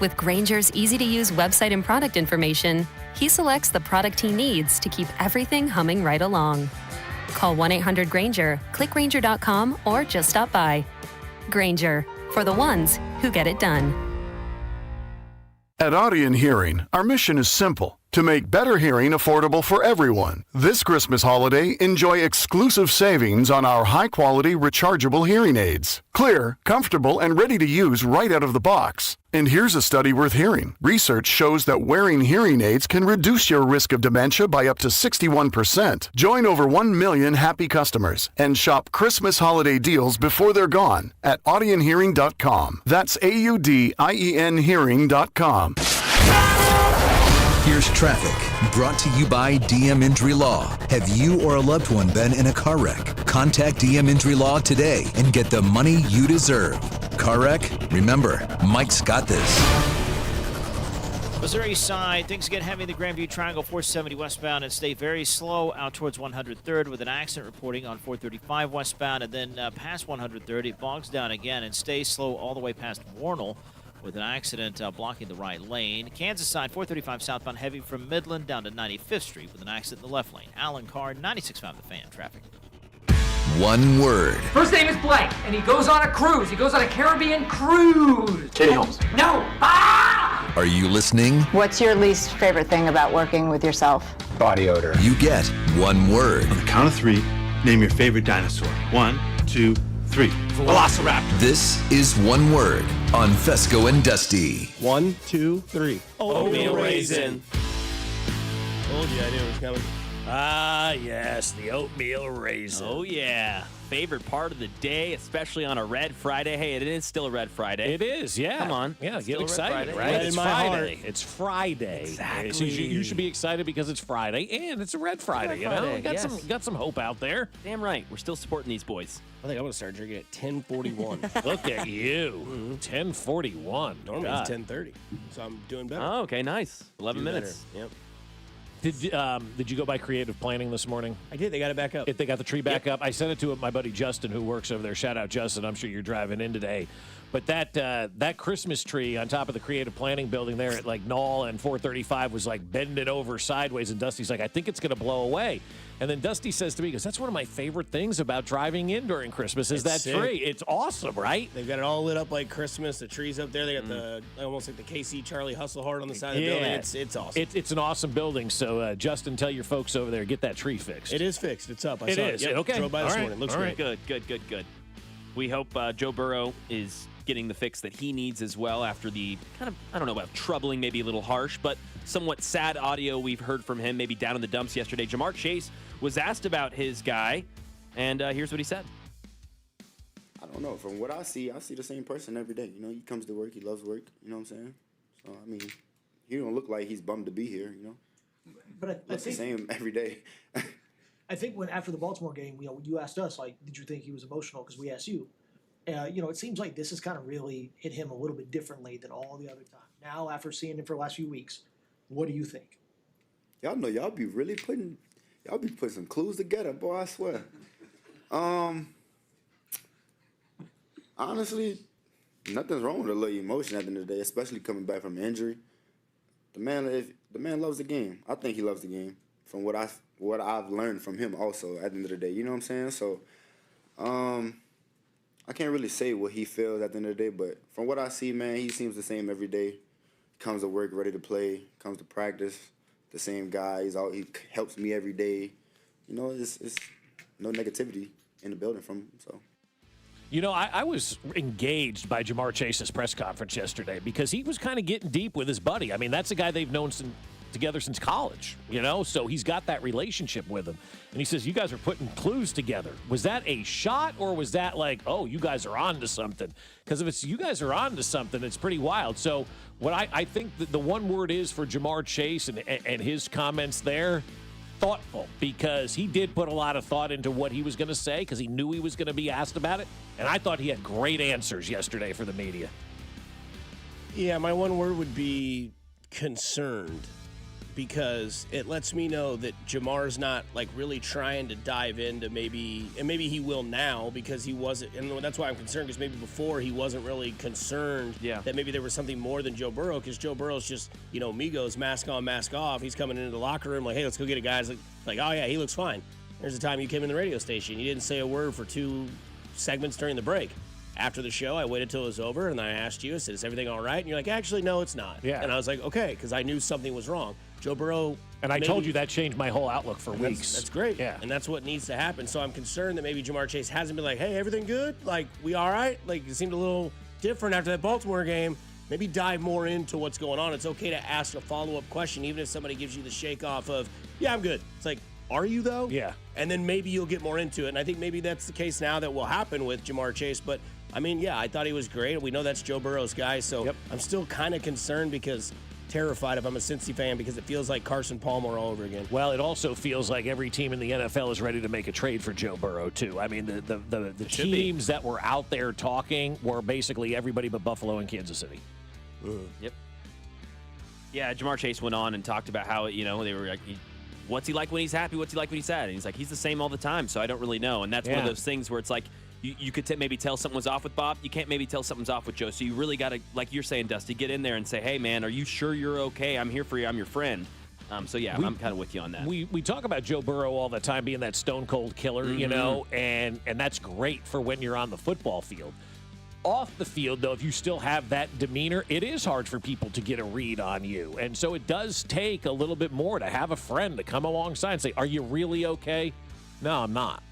With Grainger's easy-to-use website and product information, he selects the product he needs to keep everything humming right along. Call 1-800-GRAINGER, click Grainger.com, or just stop by. Grainger, for the ones who get it done. At Audion Hearing, our mission is simple: to make better hearing affordable for everyone. This Christmas holiday, enjoy exclusive savings on our high-quality rechargeable hearing aids. Clear, comfortable, and ready to use right out of the box. And here's a study worth hearing. Research shows that wearing hearing aids can reduce your risk of dementia by up to 61%. Join over 1 million happy customers and shop Christmas holiday deals before they're gone at audionhearing.com. That's AUDIEN hearing.com. Here's traffic, brought to you by DM Injury Law. Have you or a loved one been in a car wreck? Contact DM Injury Law today and get the money you deserve. Car wreck? Remember, Mike's got this. Missouri side, things get heavy in the Grandview Triangle, 470 westbound, and stay very slow out towards 103rd with an accident reporting on 435 westbound, and then past 103rd, it bogs down again and stays slow all the way past Warnell, with an accident blocking the right lane. Kansas side, 435 southbound, heavy from Midland down to 95th Street with an accident in the left lane. Alan Carr, 96.5 The Fan, traffic. One word. First name is blank, and he goes on a cruise. He goes on a Caribbean cruise. Katie Holmes. No! Ah! Are you listening? What's your least favorite thing about working with yourself? Body odor. You get one word. On the count of 3, name your favorite dinosaur. 1, 2, 3. Velociraptor. This is one word on Fescoe and Dusty. 1, 2, 3. Oatmeal raisin. Told you I knew it was coming. Ah, yes, the oatmeal raisin. Oh, yeah. Favorite part of the day, especially on a Red Friday. Hey, it is still a Red Friday. It is, yeah. Come on. Yeah, Still get a Red excited, Friday. right? Red It's in my Friday. heart. It's Friday. Exactly. So you should be excited because it's Friday, and it's a Red Friday, you know? Friday, Got some hope out there. Damn right. We're still supporting these boys. I think I'm going to start drinking at 10:41. Look at you. 10:41. Normally God. it's 10:30, so I'm doing better. Oh, okay, nice. 11 Do minutes. better. Yep. Did you go by creative planning this morning? I did. They got it back up. If they got the tree back up, I sent it to my buddy Justin, who works over there. Shout out, Justin. I'm sure you're driving in today. But that Christmas tree on top of the creative planning building there at like Knoll and 435 was like bending over sideways. And Dusty's like, I think it's going to blow away. And then Dusty says to me, he goes, that's one of my favorite things about driving in during Christmas is that Sick. tree. It's awesome, right? They've got it all lit up like Christmas. The trees up there. They got the almost like the KC Charlie Hustle Heart on the side of the building. It's awesome. It's an awesome building. So Justin, tell your folks over there, get that tree fixed. It is fixed. It's up. I It saw is. it. Yep. Okay. Drove by this All right. morning. Looks All great. right. Good. We hope Joe Burrow is getting the fix that he needs as well after the kind of, I don't know about troubling, maybe a little harsh, but somewhat sad audio we've heard from him, maybe down in the dumps yesterday. Jamar Chase was asked about his guy, and here's what he said. I don't know. From what I see the same person every day. You know, he comes to work, he loves work. You know what I'm saying? So, I mean, he don't look like he's bummed to be here, you know? But I Looks the think same every day. I think when after the Baltimore game, you asked us like, did you think he was emotional? Because we asked you. It seems like this has kind of really hit him a little bit differently than all the other time. Now, after seeing him for the last few weeks, what do you think? Y'all know y'all be putting some clues together, boy, I swear. Honestly, nothing's wrong with a little emotion at the end of the day, especially coming back from injury. The man loves the game. I think he loves the game. From what I've learned from him also at the end of the day. You know what I'm saying? So I can't really say what he feels at the end of the day, but from what I see, man, he seems the same every day. Comes to work ready to play, comes to practice, the same guy. He helps me every day. You know, it's no negativity in the building from him. So. You know, I was engaged by Jamar Chase's press conference yesterday because he was kind of getting deep with his buddy. I mean, that's a guy they've known together since college, you know, so he's got that relationship with him. And he says, you guys are putting clues together. Was that a shot or was that like, oh, you guys are on to something? Because if it's you guys are on to something, it's pretty wild. So what I think that the one word is for Jamar Chase and his comments there, thoughtful, because he did put a lot of thought into what he was going to say because he knew he was going to be asked about it. And I thought he had great answers yesterday for the media. Yeah, my one word would be concerned, because it lets me know that Jamar's not like really trying to dive into maybe he will now because he wasn't, and that's why I'm concerned, because maybe before he wasn't really concerned that maybe there was something more than Joe Burrow, because Joe Burrow's just, Migos, mask on, mask off. He's coming into the locker room like, hey, let's go get a guy. Like, oh yeah, he looks fine. There's the time you came in the radio station. You didn't say a word for 2 segments during the break. After the show, I waited till it was over, and I asked you, I said, is everything all right? And you're like, actually, no, it's not. Yeah. And I was like, okay, because I knew something was wrong. Joe Burrow. And I told you that changed my whole outlook for weeks. That's great. Yeah. And that's what needs to happen. So I'm concerned that maybe Jamar Chase hasn't been like, hey, everything good? Like, we all right? Like, it seemed a little different after that Baltimore game. Maybe dive more into what's going on. It's okay to ask a follow-up question, even if somebody gives you the shake off of, yeah, I'm good. It's like, are you, though? Yeah. And then maybe you'll get more into it. And I think maybe that's the case now that will happen with Jamar Chase. But, I mean, yeah, I thought he was great. We know that's Joe Burrow's guy. So I'm still kind of concerned because terrified if I'm a Cincy fan, because it feels like Carson Palmer all over again. Well, it also feels like every team in the NFL is ready to make a trade for Joe Burrow, too. I mean, the teams that were out there talking were basically everybody but Buffalo and Kansas City. Yep. Yeah, Jamar Chase went on and talked about how, they were like, what's he like when he's happy? What's he like when he's sad? And he's like, he's the same all the time, so I don't really know. And that's one of those things where it's like, you could maybe tell something was off with Bob. You can't maybe tell something's off with Joe. So you really got to, like you're saying, Dusty, get in there and say, hey, man, are you sure you're okay? I'm here for you. I'm your friend. I'm kind of with you on that. We talk about Joe Burrow all the time being that stone cold killer, and that's great for when you're on the football field. Off the field, though, if you still have that demeanor, it is hard for people to get a read on you. And so it does take a little bit more to have a friend to come alongside and say, are you really okay? No, I'm not.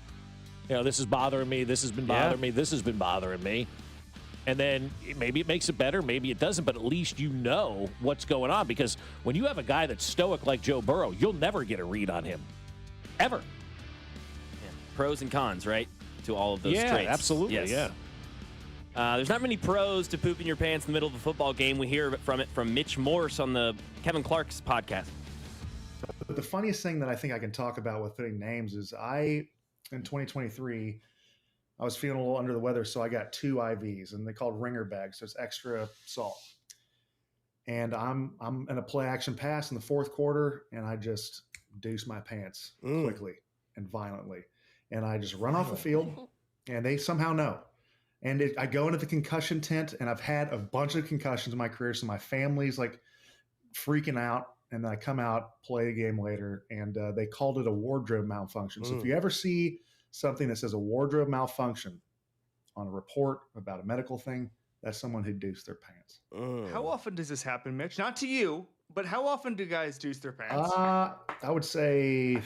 This is bothering me. This has been bothering me. This has been bothering me. And then maybe it makes it better. Maybe it doesn't. But at least you know what's going on. Because when you have a guy that's stoic like Joe Burrow, you'll never get a read on him. Ever. Yeah. Pros and cons, right? To all of those traits. Yeah, absolutely. Yes. Yeah. There's not many pros to pooping your pants in the middle of a football game. We hear from Mitch Morse on the Kevin Clark's podcast. The funniest thing that I think I can talk about with putting names is in 2023, I was feeling a little under the weather, so I got 2 IVs, and they're called ringer bags, so it's extra salt. And I'm in a play action pass in the fourth quarter, and I just deuce my pants quickly and violently. And I just run off the field, and they somehow know. And I go into the concussion tent, and I've had a bunch of concussions in my career, so my family's like freaking out. And then I come out, play the game later, and they called it a wardrobe malfunction. So if you ever see something that says a wardrobe malfunction on a report about a medical thing, that's someone who deuced their pants. How often does this happen, Mitch? Not to you, but how often do guys deuce their pants? I would say,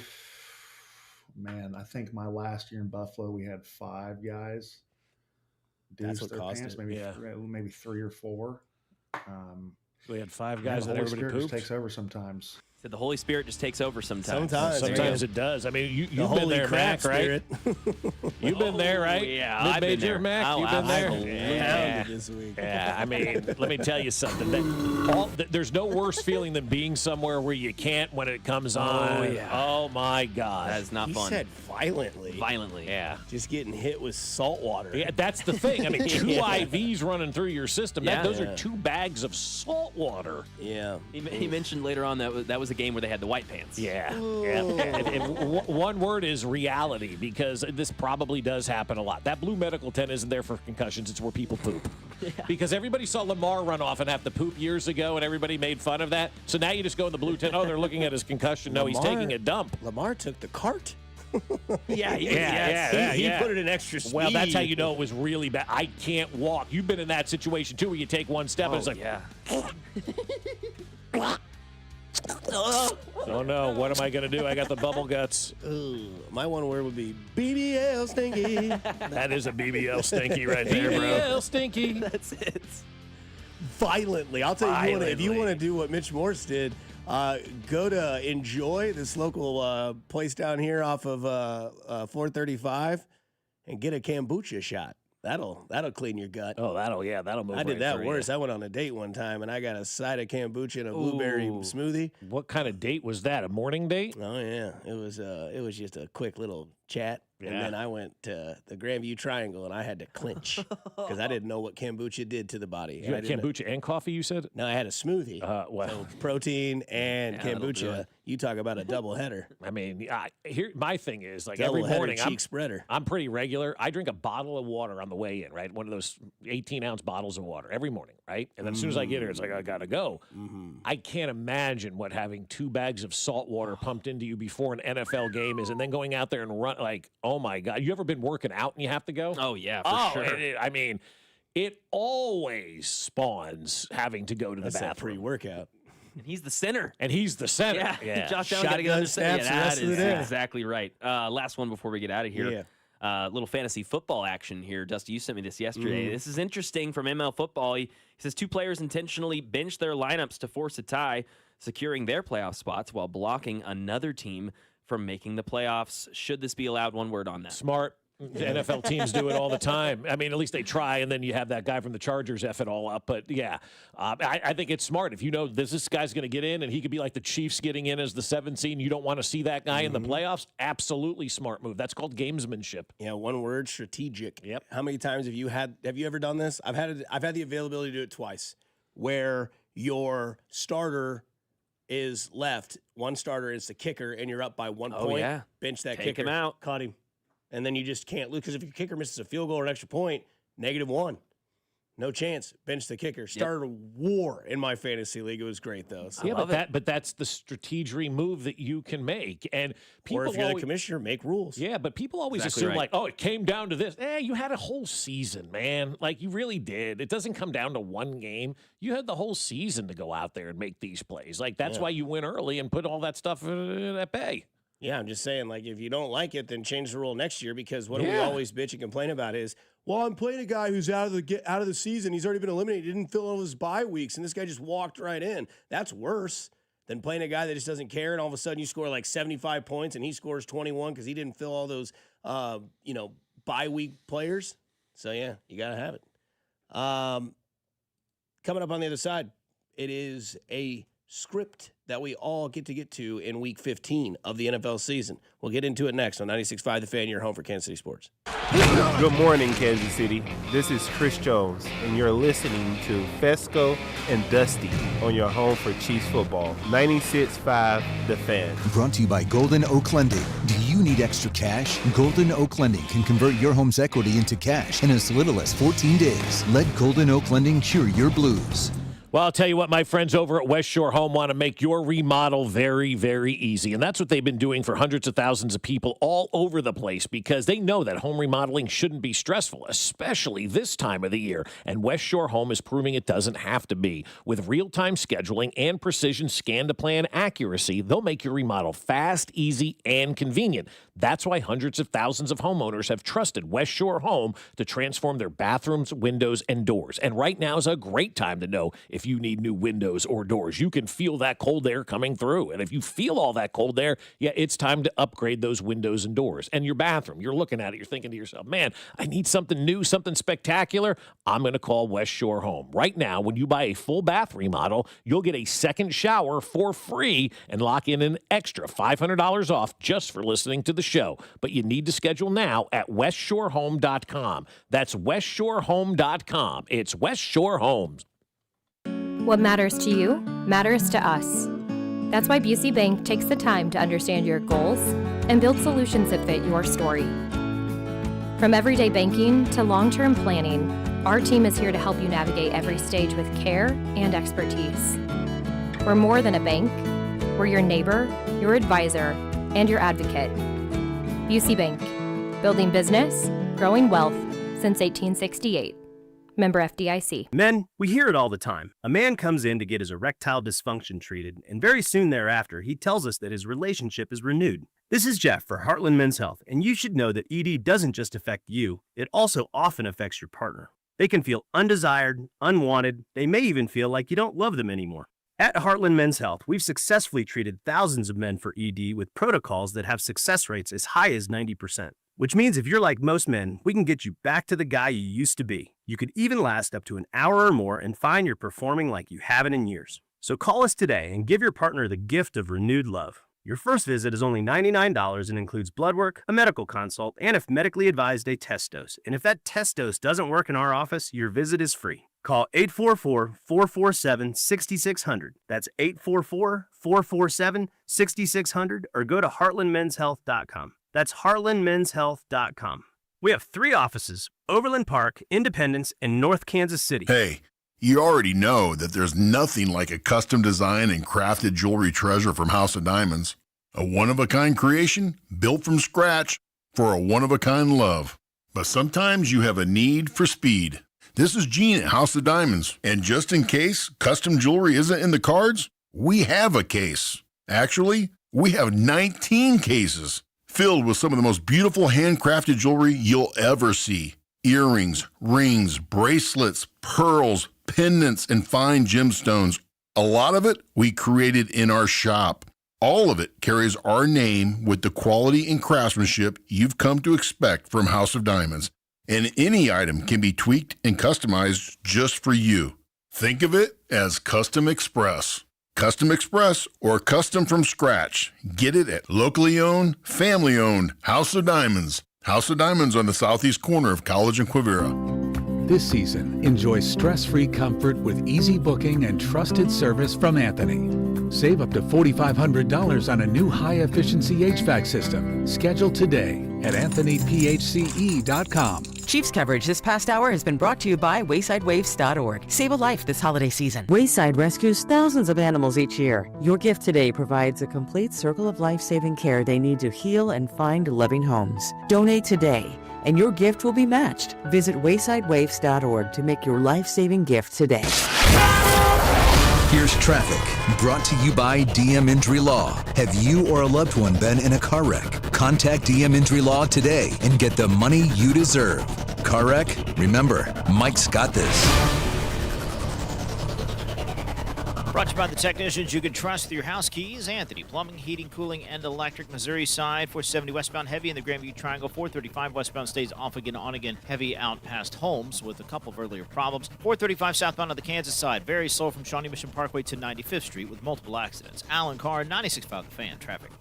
I think my last year in Buffalo, we had 5 guys deuce their pants, maybe 3 or 4. We had 5 guys that everybody Spirit poops. Just takes over sometimes. Said the Holy Spirit just takes over sometimes. Sometimes it does. I mean, you've been there, Mac, right? You've been there, right? Yeah, I've been there. Mac, you've been there. Yeah. This week. Yeah, I mean, let me tell you something. There's no worse feeling than being somewhere where you can't when it comes on. Oh, yeah. Oh, my God. That is not fun. He said violently. Violently. Yeah. Just getting hit with salt water. Yeah, that's the thing. I mean, 2 IVs running through your system. Those are 2 bags of salt water. Yeah. He mentioned later on that was a game where they had the white pants. Yeah. One word is reality, because this probably does happen a lot. That blue medical tent isn't there for concussions. It's where people poop. Because everybody saw Lamar run off and have to poop years ago, and everybody made fun of that. So now you just go in the blue tent. Oh, they're looking at his concussion. No, he's taking a dump. Lamar took the cart. He put it in extra speed. Well, that's how you know it was really bad. I can't walk. You've been in that situation, too, where you take one step and it's like... Yeah. Oh, no. What am I going to do? I got the bubble guts. My one word would be BBL stinky. That is a BBL stinky right there, bro. BBL stinky. That's it. Violently. I'll tell you, if you want to do what Mitch Morse did, go to Enjoy, this local place down here off of 435, and get a kombucha shot. That'll clean your gut. Oh, that'll move. I did that worse. I went on a date one time, and I got a side of kombucha and a blueberry smoothie. What kind of date was that? A morning date? Oh yeah, it was just a quick little chat. Yeah. And then I went to the Grandview Triangle, and I had to clinch because I didn't know what kombucha did to the body. You had kombucha and coffee, you said? No, I had a smoothie. Well, so protein and kombucha. You talk about a double header. I mean, my thing is, like, double every morning, cheek spreader. I'm pretty regular. I drink a bottle of water on the way in, right? One of those 18-ounce bottles of water every morning, right? And then as soon as I get here, it's like, I got to go. Mm-hmm. I can't imagine what having 2 bags of salt water pumped into you before an NFL game is, and then going out there and run, like, oh, my God. You ever been working out and you have to go? Oh, yeah, for sure. It always spawns having to go to the bathroom. That's a pre-workout. And he's the center. Yeah. Josh Allen got to go to the center. That is exactly right. Last one before we get out of here. Little fantasy football action here. Dusty, you sent me this yesterday. This is interesting from ML Football. He says 2 players intentionally benched their lineups to force a tie, securing their playoff spots while blocking another team from making the playoffs. Should this be allowed? One word on that. Smart. The NFL teams do it all the time. I mean, at least they try, and then you have that guy from the Chargers F it all up. But, yeah, I think it's smart. If you know this guy's going to get in, and he could be like the Chiefs getting in as the 7th seed, and you don't want to see that guy in the playoffs, absolutely smart move. That's called gamesmanship. Yeah, one word, strategic. Yep. How many times have you ever done this? I've had the availability to do it twice, where your starter is left, one starter is the kicker, and you're up by 1 point. Yeah. Bench that Take kicker. him out. Cut him. And then you just can't lose, because if your kicker misses a field goal or an extra point, -1. No chance. Bench the kicker. Started a war in my fantasy league. It was great, though. So. Yeah, but that's the strategic move that you can make. And people or if you're the commissioner, make rules. Yeah, but people always assume like, oh, it came down to this. You had a whole season, man. Like, you really did. It doesn't come down to one game. You had the whole season to go out there and make these plays. Like, that's why you win early and put all that stuff at bay. Yeah, I'm just saying, like, if you don't like it, then change the rule next year, because what do we always bitch and complain about is, well, I'm playing a guy who's out of the season. He's already been eliminated. He didn't fill all his bye weeks, and this guy just walked right in. That's worse than playing a guy that just doesn't care, and all of a sudden you score like 75 points, and he scores 21 because he didn't fill all those, bye week players. So, yeah, you got to have it. Coming up on the other side, it is a script that we all get to in Week 15 of the NFL season. We'll get into it next on 96.5 The Fan, your home for Kansas City sports. Good morning, Kansas City. This is Chris Jones, and you're listening to Fescoe and Dusty on your home for Chiefs football. 96.5 The Fan. Brought to you by Golden Oak Lending. Do you need extra cash? Golden Oak Lending can convert your home's equity into cash in as little as 14 days. Let Golden Oak Lending cure your blues. Well, I'll tell you what, my friends over at West Shore Home want to make your remodel very, very easy. And that's what they've been doing for hundreds of thousands of people all over the place, because they know that home remodeling shouldn't be stressful, especially this time of the year. And West Shore Home is proving it doesn't have to be. With real-time scheduling and precision scan-to-plan accuracy, they'll make your remodel fast, easy, and convenient. That's why hundreds of thousands of homeowners have trusted West Shore Home to transform their bathrooms, windows, and doors. And right now is a great time to know if you need new windows or doors. You can feel that cold air coming through. And if you feel all that cold air, it's time to upgrade those windows and doors. And your bathroom, you're looking at it, you're thinking to yourself, man, I need something new, something spectacular. I'm going to call West Shore Home. Right now, when you buy a full bath remodel, you'll get a second shower for free and lock in an extra $500 off just for listening to the show. But you need to schedule now at westshorehome.com. That's westshorehome.com. It's West Shore Homes. What matters to you matters to us. That's why Busey Bank takes the time to understand your goals and build solutions that fit your story. From everyday banking to long-term planning, our team is here to help you navigate every stage with care and expertise. We're more than a bank. We're your neighbor, your advisor, and your advocate. Busey Bank, building business, growing wealth since 1868. Member FDIC. Men, we hear it all the time. A man comes in to get his erectile dysfunction treated, and very soon thereafter, he tells us that his relationship is renewed. This is Jeff for Heartland Men's Health, and you should know that ED doesn't just affect you, it also often affects your partner. They can feel undesired, unwanted, they may even feel like you don't love them anymore. At Heartland Men's Health, we've successfully treated thousands of men for ED with protocols that have success rates as high as 90%. Which means if you're like most men, we can get you back to the guy you used to be. You could even last up to an hour or more and find you're performing like you haven't in years. So call us today and give your partner the gift of renewed love. Your first visit is only $99 and includes blood work, a medical consult, and if medically advised, a test dose. And if that test dose doesn't work in our office, your visit is free. Call 844-447-6600. That's 844-447-6600 or go to heartlandmenshealth.com. That's heartlandmenshealth.com. We have 3 offices, Overland Park, Independence, and North Kansas City. Hey, you already know that there's nothing like a custom design and crafted jewelry treasure from House of Diamonds. A one-of-a-kind creation built from scratch for a one-of-a-kind love. But sometimes you have a need for speed. This is Gene at House of Diamonds, and just in case custom jewelry isn't in the cards, we have a case. Actually, we have 19 cases filled with some of the most beautiful handcrafted jewelry you'll ever see. Earrings, rings, bracelets, pearls, pendants, and fine gemstones. A lot of it we created in our shop. All of it carries our name with the quality and craftsmanship you've come to expect from House of Diamonds. And any item can be tweaked and customized just for you. Think of it as Custom Express. Custom Express or custom from scratch. Get it at locally owned, family owned House of Diamonds. House of Diamonds on the southeast corner of College and Quivira. This season, enjoy stress-free comfort with easy booking and trusted service from Anthony. Save up to $4,500 on a new high-efficiency HVAC system. Schedule today at anthonyphce.com. Chiefs coverage this past hour has been brought to you by WaysideWaves.org. Save a life this holiday season. Wayside rescues thousands of animals each year. Your gift today provides a complete circle of life-saving care they need to heal and find loving homes. Donate today, and your gift will be matched. Visit WaysideWaves.org to make your life-saving gift today. Here's traffic, brought to you by DM Injury Law. Have you or a loved one been in a car wreck? Contact DM Injury Law today and get the money you deserve. Car wreck? Remember, Mike's got this. Brought to you by the technicians you can trust with your house keys. Anthony Plumbing, Heating, Cooling, and Electric. Missouri side, 470 westbound heavy in the Grandview Triangle. 435 westbound stays off again, on again, heavy out past Holmes with a couple of earlier problems. 435 southbound on the Kansas side, very slow from Shawnee Mission Parkway to 95th Street with multiple accidents. Alan Carr, 96.5 The Fan, traffic.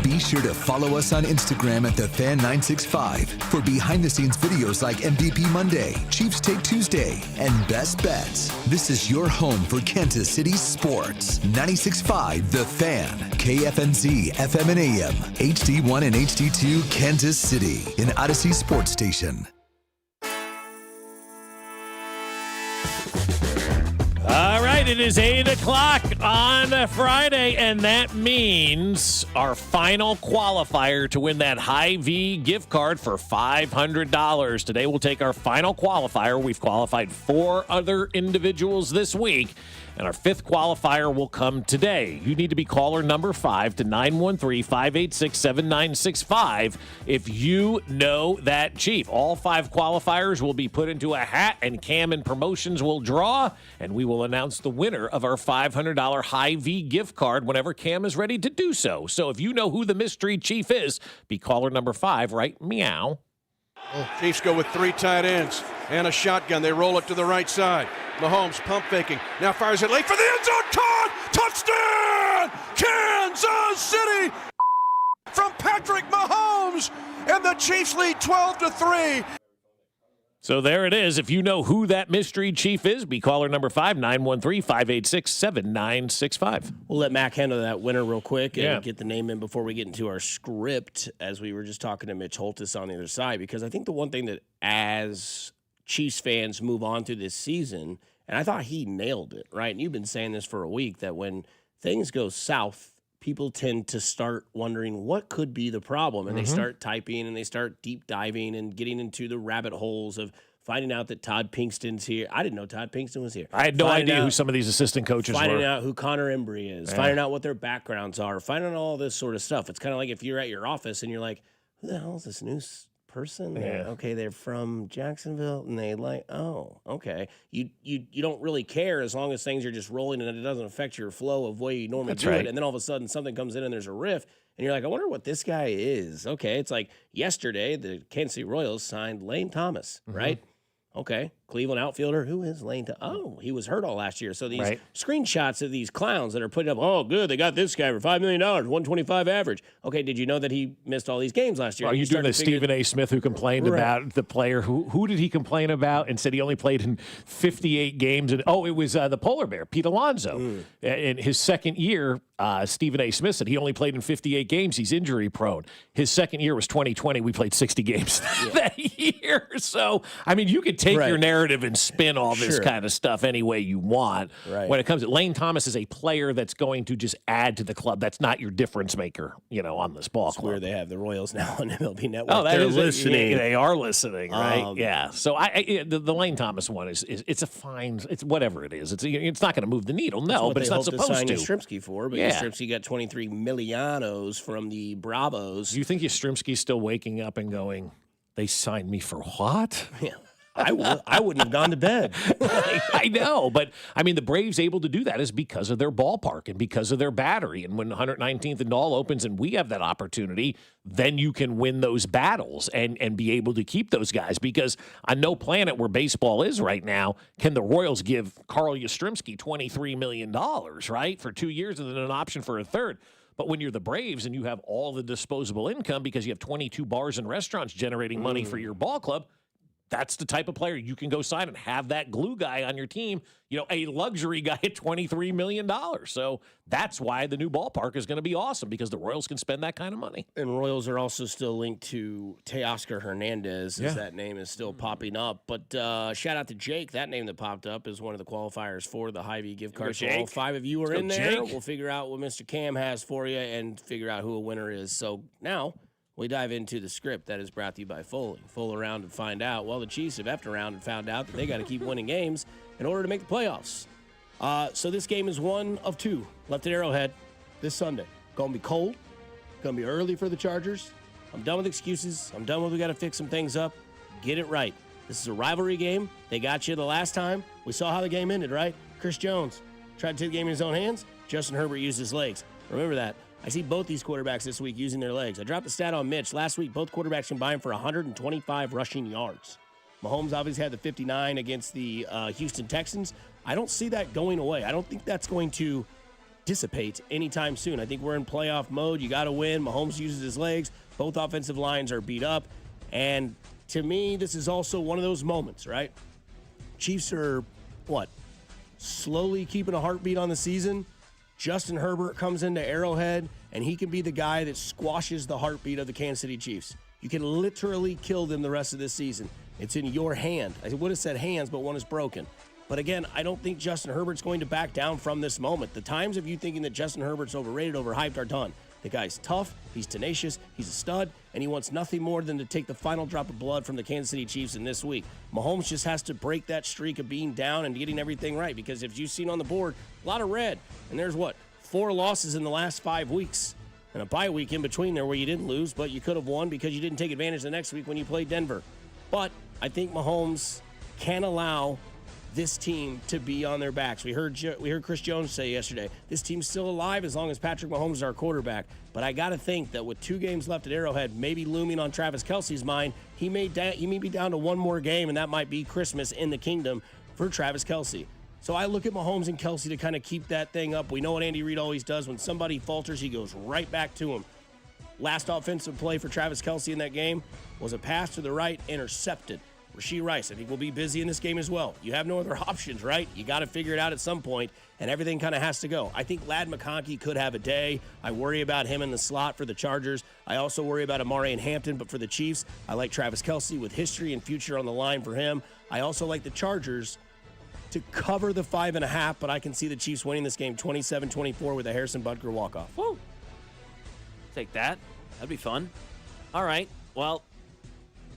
Be sure to follow us on Instagram at TheFan965 for behind-the-scenes videos like MVP Monday, Chiefs Take Tuesday, and Best Bets. This is your home for Kansas City sports. 96.5 The Fan, KFNZ, FM and AM, HD1 and HD2, Kansas City, an Odyssey sports station. All right, it is 8 o'clock on Friday, and that means our final qualifier to win that Hy-Vee gift card for $500. Today we'll take our final qualifier. We've qualified 4 other individuals this week, and our 5th qualifier will come today. You need to be caller number 5 to 913-586-7965 if you know that Chief. All 5 qualifiers will be put into a hat, and Cam and Promotions will draw, and we will announce the winner of our $500 Hy-Vee gift card whenever Cam is ready to do so. So if you know who the mystery Chief is, be caller number 5, right? Meow. Chiefs go with 3 tight ends and a shotgun. They roll it to the right side. Mahomes pump faking. Now fires it late for the end zone. Caught! Touchdown! Kansas City! From Patrick Mahomes! And the Chiefs lead 12-3. So there it is. If you know who that mystery Chief is, be caller number 5, 913-586-7965. We'll let Mac handle that winner real quick and Yeah. get the name in before we get into our script, as we were just talking to Mitch Holtis on the other side, because I think the one thing that as Chiefs fans move on through this season, and I thought he nailed it, right? And you've been saying this for a week, that when things go south, people tend to start wondering what could be the problem. And they start typing and they start deep diving and getting into the rabbit holes of finding out that Todd Pinkston's here. I didn't know Todd Pinkston was here. I had no idea who some of these assistant coaches were. Finding out who Connor Embry is, finding out what their backgrounds are, finding out all this sort of stuff. It's kind of like if you're at your office and you're like, who the hell is this new person? Yeah. Okay, they're from Jacksonville, and they oh, okay. You don't really care as long as things are just rolling and it doesn't affect your flow of way you normally do it. And then all of a sudden something comes in and there's a riff, and you're like, I wonder what this guy is. Okay, it's like yesterday the Kansas City Royals signed Lane Thomas, right? Okay, Cleveland outfielder. Who is Lane? Oh, he was hurt all last year. So these screenshots of these clowns that are putting up, oh, good, they got this guy for $5 million, 125 average. Okay, did you know that he missed all these games last year? Are you doing the Stephen A. Smith who complained about the player? Who did he complain about and said he only played in 58 games? And it was the polar bear, Pete Alonso. In his second year, Stephen A. Smith said he only played in 58 games. He's injury prone. His second year was 2020. We played 60 games that year. So, I mean, you could take your narrative and spin all this kind of stuff any way you want. When it comes to Lane Thomas is a player that's going to just add to the club. That's not your difference maker, on this ball club. Where they have the Royals now on MLB Network. Oh, they're listening. They are listening, right? Yeah. So the Lane Thomas one is it's a fine. It's whatever it is. It's not going to move the needle. No, but it's not supposed to. Yastrzemski for, but Yastrzemski got 23 millianos from the Bravos. Do you think Yastrzemski's still waking up and going, they signed me for what? Yeah. I wouldn't have gone to bed. I know, but I mean, the Braves able to do that is because of their ballpark and because of their battery. And when 119th and Dahl opens and we have that opportunity, then you can win those battles and be able to keep those guys. Because on no planet where baseball is right now can the Royals give Carl Yastrzemski $23 million, right, for 2 years and then an option for a third. But when you're the Braves and you have all the disposable income because you have 22 bars and restaurants generating money for your ball club, that's the type of player you can go sign and have that glue guy on your team, a luxury guy at $23 million. So that's why the new ballpark is going to be awesome, because the Royals can spend that kind of money. And Royals are also still linked to Teoscar Hernandez, as that name is still popping up. But shout out to Jake. That name that popped up is one of the qualifiers for the Hy-Vee gift card. So all 5 of you are in there. Jake. We'll figure out what Mr. Cam has for you and figure out who a winner is. So now we dive into the script that is brought to you by Foley. Fool around and find out. Well, the Chiefs have effed around and found out that they got to keep winning games in order to make the playoffs. So this game is one of 2 left at Arrowhead this Sunday. Going to be cold. Going to be early for the Chargers. I'm done with excuses. I'm done with we got to fix some things up. Get it right. This is a rivalry game. They got you the last time. We saw how the game ended, right? Chris Jones tried to take the game in his own hands. Justin Herbert used his legs. Remember that. I see both these quarterbacks this week using their legs. I dropped the stat on Mitch. Last week, both quarterbacks combined for 125 rushing yards. Mahomes obviously had the 59 against the Houston Texans. I don't see that going away. I don't think that's going to dissipate anytime soon. I think we're in playoff mode. You got to win. Mahomes uses his legs. Both offensive lines are beat up. And to me, this is also one of those moments, right? Chiefs are, slowly keeping a heartbeat on the season. Justin Herbert comes into Arrowhead, and he can be the guy that squashes the heartbeat of the Kansas City Chiefs. You can literally kill them the rest of this season. It's in your hand. I would have said hands, but one is broken. But again, I don't think Justin Herbert's going to back down from this moment. The times of you thinking that Justin Herbert's overrated, overhyped are done. The guy's tough, he's tenacious, he's a stud, and he wants nothing more than to take the final drop of blood from the Kansas City Chiefs in this week. Mahomes just has to break that streak of being down and getting everything right, because if you've seen on the board, a lot of red. And there's 4 losses in the last 5 weeks, and a bye week in between there where you didn't lose, but you could have won because you didn't take advantage the next week when you played Denver. But I think Mahomes can allow this team to be on their backs. We heard Chris Jones say yesterday, this team's still alive as long as Patrick Mahomes is our quarterback. But I got to think that with 2 games left at Arrowhead, maybe looming on Travis Kelce's mind, he may be down to 1 more game, and that might be Christmas in the kingdom for Travis Kelce. So I look at Mahomes and Kelce to kind of keep that thing up. We know what Andy Reid always does. When somebody falters, he goes right back to him. Last offensive play for Travis Kelce in that game was a pass to the right, intercepted. Rashee Rice, I think, will be busy in this game as well. You have no other options, right? You got to figure it out at some point, and everything kind of has to go. I think Ladd McConkey could have a day. I worry about him in the slot for the Chargers. I also worry about Amari and Hampton, but for the Chiefs, I like Travis Kelce with history and future on the line for him. I also like the Chargers to cover the 5.5, but I can see the Chiefs winning this game 27-24 with a Harrison Butker walk-off. Woo! Take that. That'd be fun. All right. Well,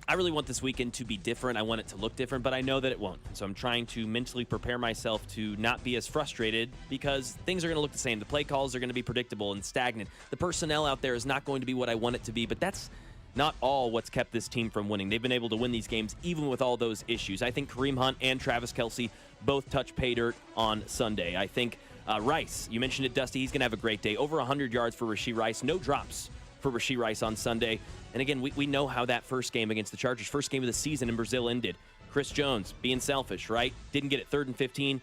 I really want this weekend to be different. I want it to look different, but I know that it won't. So I'm trying to mentally prepare myself to not be as frustrated, because things are going to look the same. The play calls are going to be predictable and stagnant. The personnel out there is not going to be what I want it to be, but that's not all what's kept this team from winning. They've been able to win these games even with all those issues. I think Kareem Hunt and Travis Kelce both touch pay dirt on Sunday. I think Rice, you mentioned it, Dusty, he's going to have a great day. Over 100 yards for Rashee Rice. No drops for Rashee Rice on Sunday. And again, we know how that first game against the Chargers, first game of the season in Brazil ended. Chris Jones being selfish, right? Didn't get it 3rd and 15.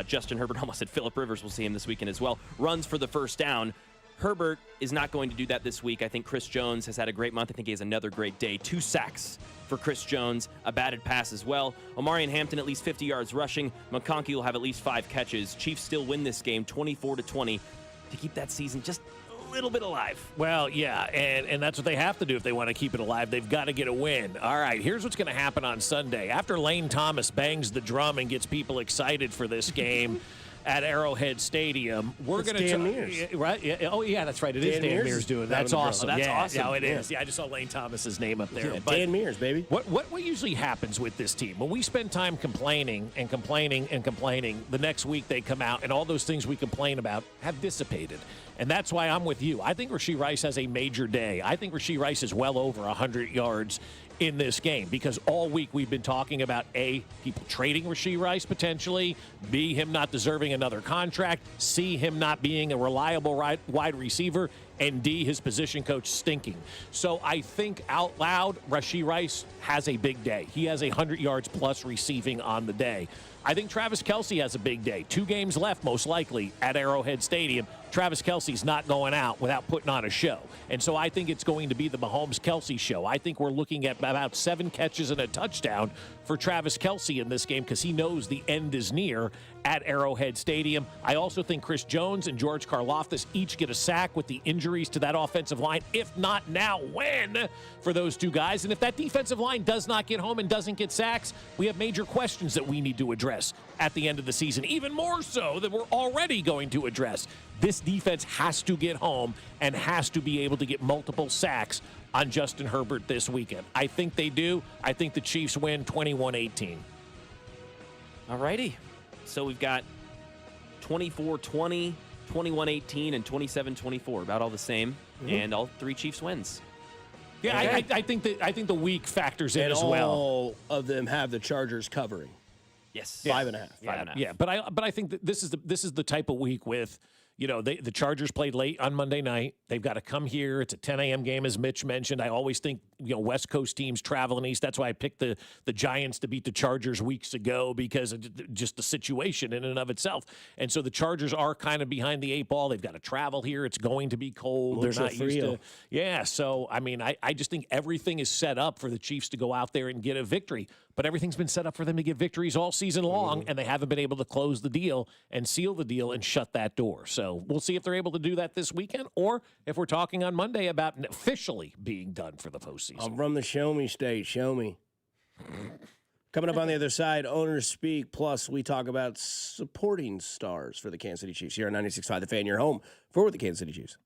Justin Herbert almost said Phillip Rivers. We'll see him this weekend as well. Runs for the first down. Herbert is not going to do that this week. I think Chris Jones has had a great month. I think he has another great day. 2 sacks for Chris Jones, a batted pass as well. Omari and Hampton at least 50 yards rushing. McConkey will have at least 5 catches. Chiefs still win this game 24-20 to keep that season just a little bit alive. Well, yeah, and that's what they have to do if they want to keep it alive. They've got to get a win. All right, here's what's going to happen on Sunday. After Lane Thomas bangs the drum and gets people excited for this game at Arrowhead Stadium, we're going to Dan Mears. Right? Yeah. Oh, yeah, that's right. It is Dan Mears doing that. That's awesome. That's awesome. Yeah, it is. Yeah, I just saw Lane Thomas's name up there. Yeah, Dan Mears, baby. What usually happens with this team? When we spend time complaining and complaining and complaining, the next week they come out and all those things we complain about have dissipated. And that's why I'm with you. I think Rashee Rice has a major day. I think Rashee Rice is well over 100 yards in this game, because all week we've been talking about A, people trading Rashee Rice potentially, B, him not deserving another contract, C, him not being a reliable wide receiver, and D, his position coach stinking. So I think out loud, Rashee Rice has a big day. He has 100 yards plus receiving on the day. I think Travis Kelce has a big day. 2 games left, most likely, at Arrowhead Stadium. Travis Kelce's not going out without putting on a show. And so I think it's going to be the Mahomes-Kelce show. I think we're looking at about 7 catches and a touchdown for Travis Kelce in this game because he knows the end is near at Arrowhead Stadium. I also think Chris Jones and George Karlaftis each get a sack with the injuries to that offensive line. If not now, when for those 2 guys? And if that defensive line does not get home and doesn't get sacks, we have major questions that we need to address at the end of the season, even more so than we're already going to address. This defense has to get home and has to be able to get multiple sacks on Justin Herbert this weekend. I think they do. I think the Chiefs win 21-18. All righty. So we've got 24-20, 21-18, and 27-24, about all the same, and all 3 Chiefs wins. Yeah, I think the week factors in as well. All of them have the Chargers covering. Yes, 5.5. Yeah, but I think that this is the type of week with, you know, the Chargers played late on Monday night. They've got to come here. It's a 10 a.m. game, as Mitch mentioned. I always think, you know, West Coast teams traveling east. That's why I picked the Giants to beat the Chargers weeks ago because of just the situation in and of itself. And so the Chargers are kind of behind the 8 ball. They've got to travel here. It's going to be cold. They're not used to. Yeah, so, I mean, I just think everything is set up for the Chiefs to go out there and get a victory. But everything's been set up for them to get victories all season long, and they haven't been able to close the deal and seal the deal and shut that door. So we'll see if they're able to do that this weekend, or if we're talking on Monday about officially being done for the postseason. I'm from the Show Me State. Show me. Coming up on the other side, Owners Speak. Plus, we talk about supporting stars for the Kansas City Chiefs here on 96.5 The Fan, your home for the Kansas City Chiefs.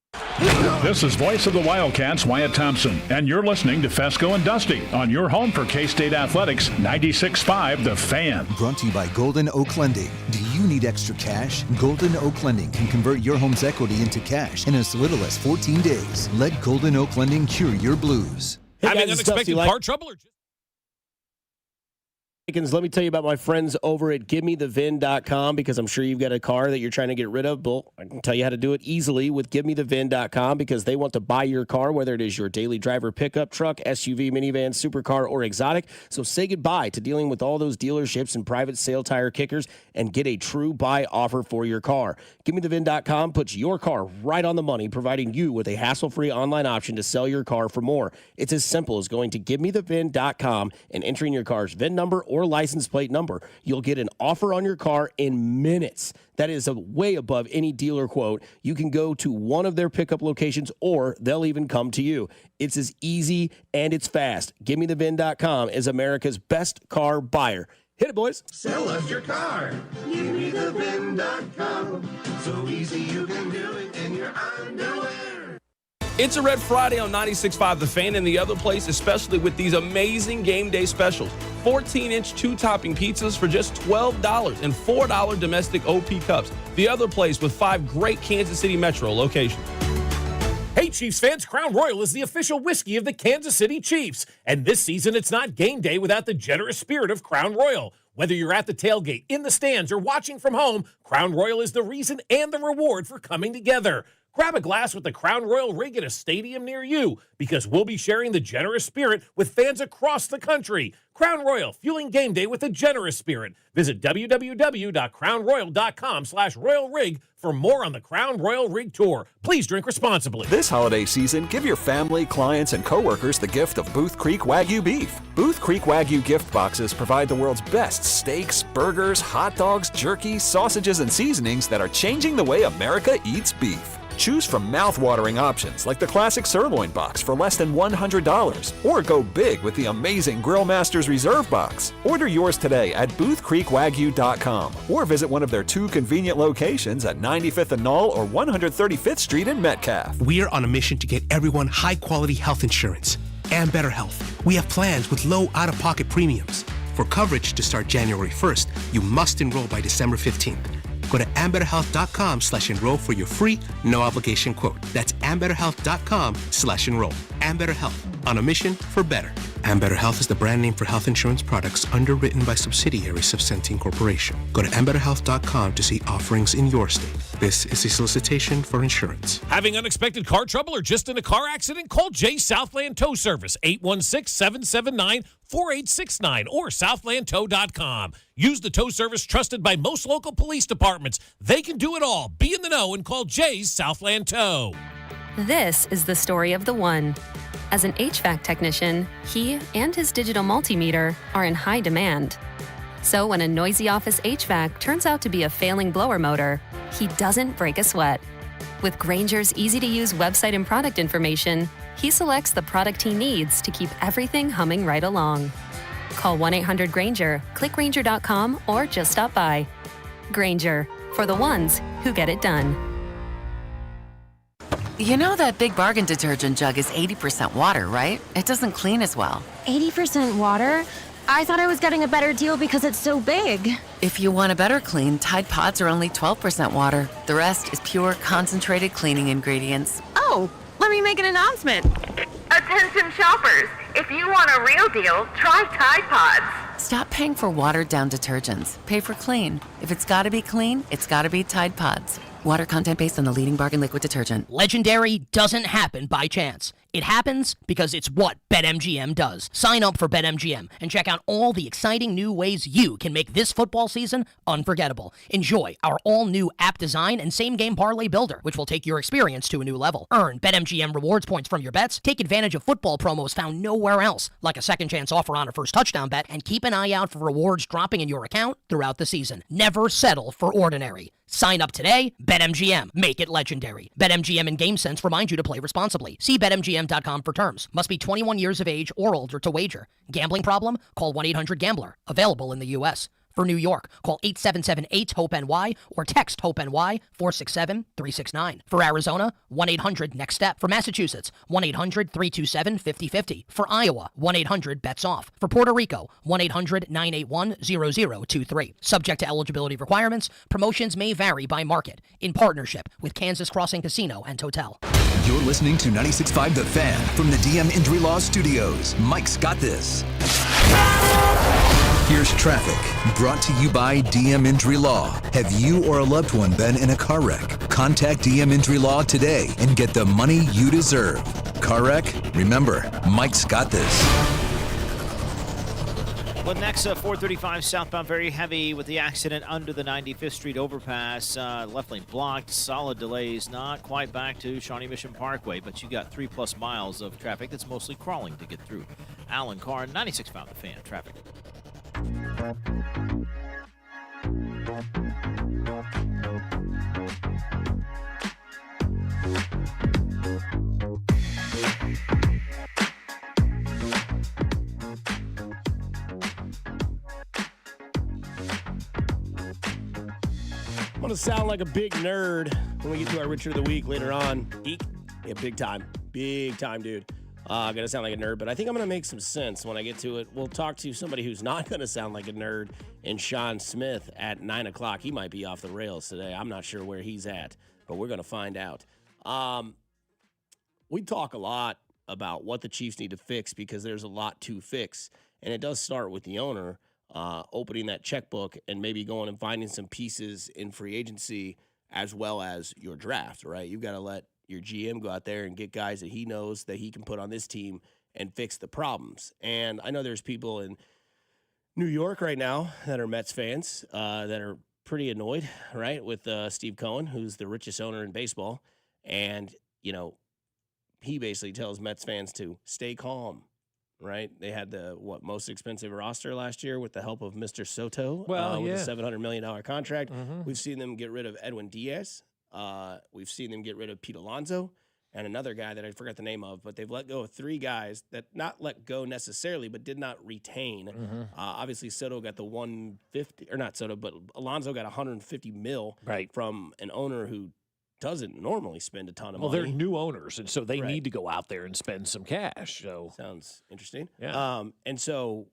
This is Voice of the Wildcats, Wyatt Thompson, and you're listening to Fescoe and Dusty on your home for K-State Athletics, 96.5 The Fan. Brought to you by Golden Oak Lending. Do you need extra cash? Golden Oak Lending can convert your home's equity into cash in as little as 14 days. Let Golden Oak Lending cure your blues. Hey Having guys, unexpected car trouble or just... Let me tell you about my friends over at GiveMeTheVin.com because I'm sure you've got a car that you're trying to get rid of. Well, I can tell you how to do it easily with GiveMeTheVin.com because they want to buy your car, whether it is your daily driver pickup truck, SUV, minivan, supercar, or exotic. So say goodbye to dealing with all those dealerships and private sale tire kickers and get a true buy offer for your car. GiveMeTheVin.com puts your car right on the money, providing you with a hassle-free online option to sell your car for more. It's as simple as going to GiveMeTheVin.com and entering your car's VIN number or license plate number. You'll get an offer on your car in minutes. That is way above any dealer quote. You can go to one of their pickup locations or they'll even come to you. It's as easy and it's fast. GiveMeTheVin.com is America's best car buyer. Hit it, boys. Sell us your car. GiveMeTheVin.com. So easy you can do it in your underwear. It's a Red Friday on 96.5 The Fan and the other place, especially with these amazing game day specials. 14-inch 2-topping pizzas for just $12 and $4 domestic OP cups. The other place with 5 great Kansas City Metro locations. Hey, Chiefs fans, Crown Royal is the official whiskey of the Kansas City Chiefs. And this season, it's not game day without the generous spirit of Crown Royal. Whether you're at the tailgate, in the stands, or watching from home, Crown Royal is the reason and the reward for coming together. Grab a glass with the Crown Royal rig at a stadium near you because we'll be sharing the generous spirit with fans across the country. Crown Royal, fueling game day with a generous spirit. Visit www.crownroyal.com/Royal Rig for more on the Crown Royal Rig Tour. Please drink responsibly. This holiday season, give your family, clients, and coworkers the gift of Booth Creek Wagyu beef. Booth Creek Wagyu gift boxes provide the world's best steaks, burgers, hot dogs, jerky, sausages, and seasonings that are changing the way America eats beef. Choose from mouth-watering options like the classic sirloin box for less than $100, or go big with the amazing Grill Masters Reserve box. Order yours today at boothcreekwagyu.com or visit one of their 2 convenient locations at 95th and Knoll or 135th Street in Metcalf. We are on a mission to get everyone high-quality health insurance and better health. We have plans with low out-of-pocket premiums. For coverage to start January 1st, you must enroll by December 15th. Go to ambetterhealth.com/enroll for your free, no obligation quote. That's ambetterhealth.com/enroll. Ambetter Health, on a mission for better. And Better Health is the brand name for health insurance products underwritten by subsidiaries of Centene Corporation. Go to ambetterhealth.com to see offerings in your state. This is a solicitation for insurance. Having unexpected car trouble or just in a car accident? Call Jay Southland Tow Service, 816-779-4869 or southlandtow.com. Use the tow service trusted by most local police departments. They can do it all. Be in the know and call Jay's Southland Tow. This is the story of the one. As an HVAC technician, he and his digital multimeter are in high demand. So when a noisy office HVAC turns out to be a failing blower motor, he doesn't break a sweat. With Grainger's easy-to-use website and product information, he selects the product he needs to keep everything humming right along. Call 1-800-GRAINGER, click Grainger.com, or just stop by. Grainger, for the ones who get it done. You know that Big Bargain detergent jug is 80% water, right? It doesn't clean as well. 80% water? I thought I was getting a better deal because it's so big. If you want a better clean, Tide Pods are only 12% water. The rest is pure, concentrated cleaning ingredients. Oh, let me make an announcement. Attention shoppers, if you want a real deal, try Tide Pods. Stop paying for watered-down detergents. Pay for clean. If it's gotta be clean, it's gotta be Tide Pods. Water content based on the leading bargain liquid detergent. Legendary doesn't happen by chance. It happens because it's what BetMGM does. Sign up for BetMGM and check out all the exciting new ways you can make this football season unforgettable. Enjoy our all-new app design and same-game parlay builder, which will take your experience to a new level. Earn BetMGM rewards points from your bets, take advantage of football promos found nowhere else, like a second chance offer on a first touchdown bet, and keep an eye out for rewards dropping in your account throughout the season. Never settle for ordinary. Sign up today. BetMGM. Make it legendary. BetMGM and GameSense remind you to play responsibly. See BetMGM.com for terms. Must be 21 years of age or older to wager. Gambling problem? Call 1-800-GAMBLER. Available in the U.S. For New York, call 877-8-HOPE-NY or text HOPE-NY 467-369. For Arizona, 1-800-NEXT-STEP. For Massachusetts, 1-800-327-5050. For Iowa, 1-800-BETS-OFF. For Puerto Rico, 1-800-981-0023. Subject to eligibility requirements, promotions may vary by market. In partnership with Kansas Crossing Casino and Hotel. You're listening to 96.5 The Fan from the DM Injury Law Studios. Mike's got this. Here's traffic, brought to you by DM Injury Law. Have you or a loved one been in a car wreck? Contact DM Injury Law today and get the money you deserve. Car wreck? Remember, Mike's got this. Well, next, 435 southbound, very heavy with the accident under the 95th Street overpass. Left lane blocked, solid delays, not quite back to Shawnee Mission Parkway, but you got 3+ miles of traffic that's mostly crawling to get through. Alan Carr, 96.5 The Fan, traffic. I'm going to sound like a big nerd when we get to our Richard of the Week later on. Eek. Yeah, big time. Big time, dude. I'm going to sound like a nerd, but I think I'm going to make some sense when I get to it. We'll talk to somebody who's not going to sound like a nerd, and Sean Smith at 9 o'clock. He might be off the rails today. I'm not sure where he's at, but we're going to find out. We talk a lot about what the Chiefs need to fix because there's a lot to fix, and it does start with the owner opening that checkbook and maybe going and finding some pieces in free agency as well as your draft, right? You've got to let your GM go out there and get guys that he knows that he can put on this team and fix the problems. And I know there's people in New York right now that are Mets fans that are pretty annoyed, right, with Steve Cohen, who's the richest owner in baseball. And, you know, he basically tells Mets fans to stay calm, right? They had the, most expensive roster last year with the help of Mr. Soto with a $700 million contract. Mm-hmm. We've seen them get rid of Edwin Diaz. We've seen them get rid of Pete Alonso and another guy that I forgot the name of, but they've let go of 3 guys that not let go necessarily, but did not retain. Mm-hmm. Obviously Soto got the 150, or not Soto, but Alonso got 150 mil from an owner who doesn't normally spend a ton of money. Well, they're new owners, and so they need to go out there and spend some cash. So sounds interesting. Yeah. And so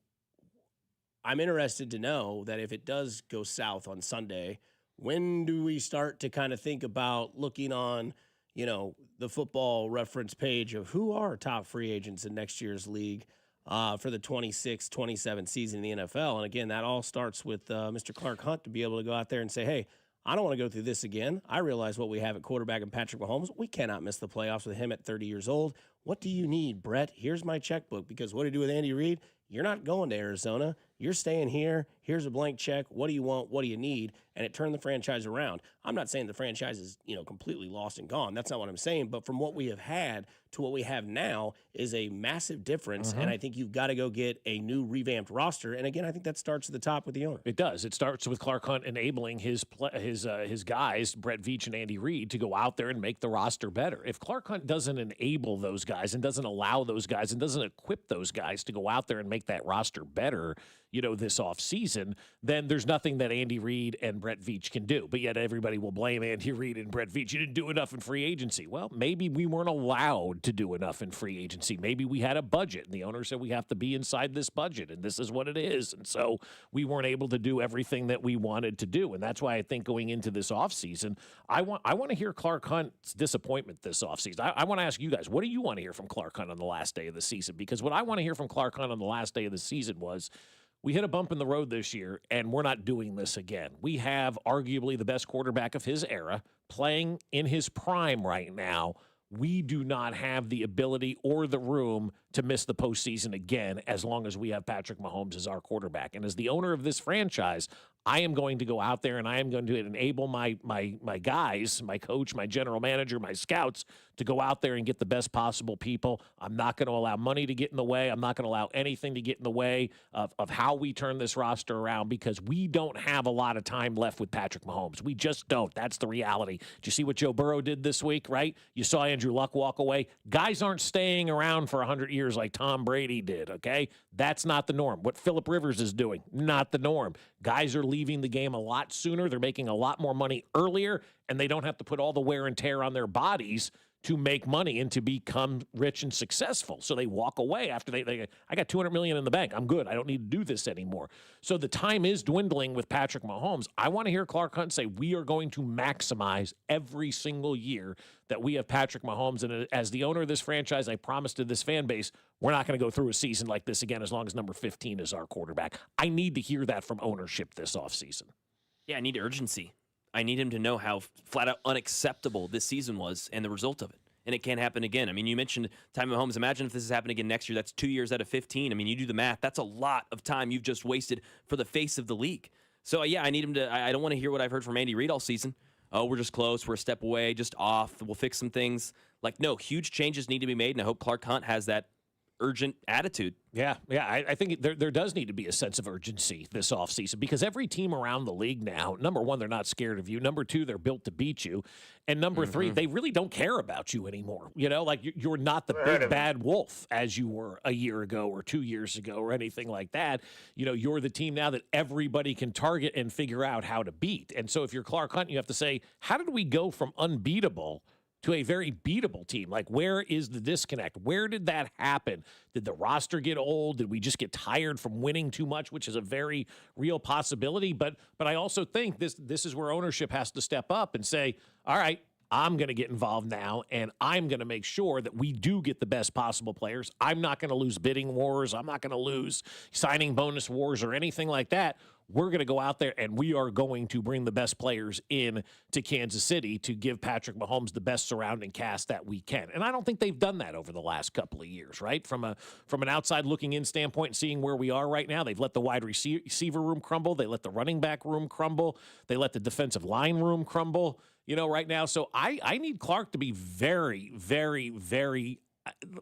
I'm interested to know that if it does go south on Sunday, when do we start to kind of think about looking on, the football reference page of who are top free agents in next year's league for the 26-27 season in the NFL. And again, that all starts with Mr. Clark Hunt to be able to go out there and say, hey, I don't want to go through this again. I realize what we have at quarterback in Patrick Mahomes. We cannot miss the playoffs with him at 30 years old. What do you need, Brett? Here's my checkbook. Because what do you do with Andy Reid? You're not going to Arizona. You're staying here. Here's a blank check. What do you want? What do you need? And it turned the franchise around. I'm not saying the franchise is, completely lost and gone. That's not what I'm saying. But from what we have had to what we have now is a massive difference. And I think you've got to go get a new revamped roster. And again, I think that starts at the top with the owner. It does. It starts with Clark Hunt enabling his guys, Brett Veach and Andy Reid, to go out there and make the roster better. If Clark Hunt doesn't enable those guys and doesn't allow those guys and doesn't equip those guys to go out there and make that roster better, this offseason, then there's nothing that Andy Reid and Brett Veach can do. But yet everybody will blame Andy Reid and Brett Veach. You didn't do enough in free agency. Well, maybe we weren't allowed to do enough in free agency. Maybe we had a budget, and the owner said we have to be inside this budget, and this is what it is. And so we weren't able to do everything that we wanted to do. And that's why I think going into this offseason, I want to hear Clark Hunt's disappointment this offseason. I want to ask you guys, what do you want to hear from Clark Hunt on the last day of the season? Because what I want to hear from Clark Hunt on the last day of the season was, we hit a bump in the road this year, and we're not doing this again. We have arguably the best quarterback of his era playing in his prime right now. We do not have the ability or the room to miss the postseason again as long as we have Patrick Mahomes as our quarterback. And as the owner of this franchise, I am going to go out there and I am going to enable my guys, my coach, my general manager, my scouts to go out there and get the best possible people. I'm not going to allow money to get in the way. I'm not going to allow anything to get in the way of how we turn this roster around, because we don't have a lot of time left with Patrick Mahomes. We just don't. That's the reality. Did you see what Joe Burrow did this week, right? You saw Andrew Luck walk away. Guys aren't staying around for 100 years like Tom Brady did, okay? That's not the norm. What Phillip Rivers is doing, not the norm. Guys are leaving the game a lot sooner. They're making a lot more money earlier, and they don't have to put all the wear and tear on their bodies to make money and to become rich and successful. So they walk away after I got $200 million in the bank. I'm good. I don't need to do this anymore. So the time is dwindling with Patrick Mahomes. I want to hear Clark Hunt say, we are going to maximize every single year that we have Patrick Mahomes. And as the owner of this franchise, I promise to this fan base, we're not going to go through a season like this again as long as number 15 is our quarterback. I need to hear that from ownership this offseason. Yeah, I need urgency. I need him to know how flat out unacceptable this season was and the result of it. And it can't happen again. I mean, you mentioned time Mahomes. Imagine if this is happening again next year. That's 2 years out of 15. I mean, you do the math. That's a lot of time you've just wasted for the face of the league. So, yeah, I need him to – I don't want to hear what I've heard from Andy Reid all season. Oh, we're just close. We're a step away, just off. We'll fix some things. Like, no, huge changes need to be made, and I hope Clark Hunt has that urgent attitude. Yeah. I think there does need to be a sense of urgency this offseason, because every team around the league now, number one, they're not scared of you. Number two, they're built to beat you. And number three, they really don't care about you anymore. Like you're not the big bad wolf as you were a year ago or 2 years ago or anything like that. You're the team now that everybody can target and figure out how to beat. And so if you're Clark Hunt, you have to say, how did we go from unbeatable to a very beatable team? Like, where is the disconnect? Where did that happen? Did the roster get old? Did we just get tired from winning too much, which is a very real possibility? But I also think this is where ownership has to step up and say, all right, I'm going to get involved now, and I'm going to make sure that we do get the best possible players. I'm not going to lose bidding wars. I'm not going to lose signing bonus wars or anything like that. We're going to go out there, and we are going to bring the best players in to Kansas City to give Patrick Mahomes the best surrounding cast that we can. And I don't think they've done that over the last couple of years, right? From an outside looking in standpoint and seeing where we are right now, they've let the wide receiver room crumble. They let the running back room crumble. They let the defensive line room crumble, right now. So I need Clark to be very, very, very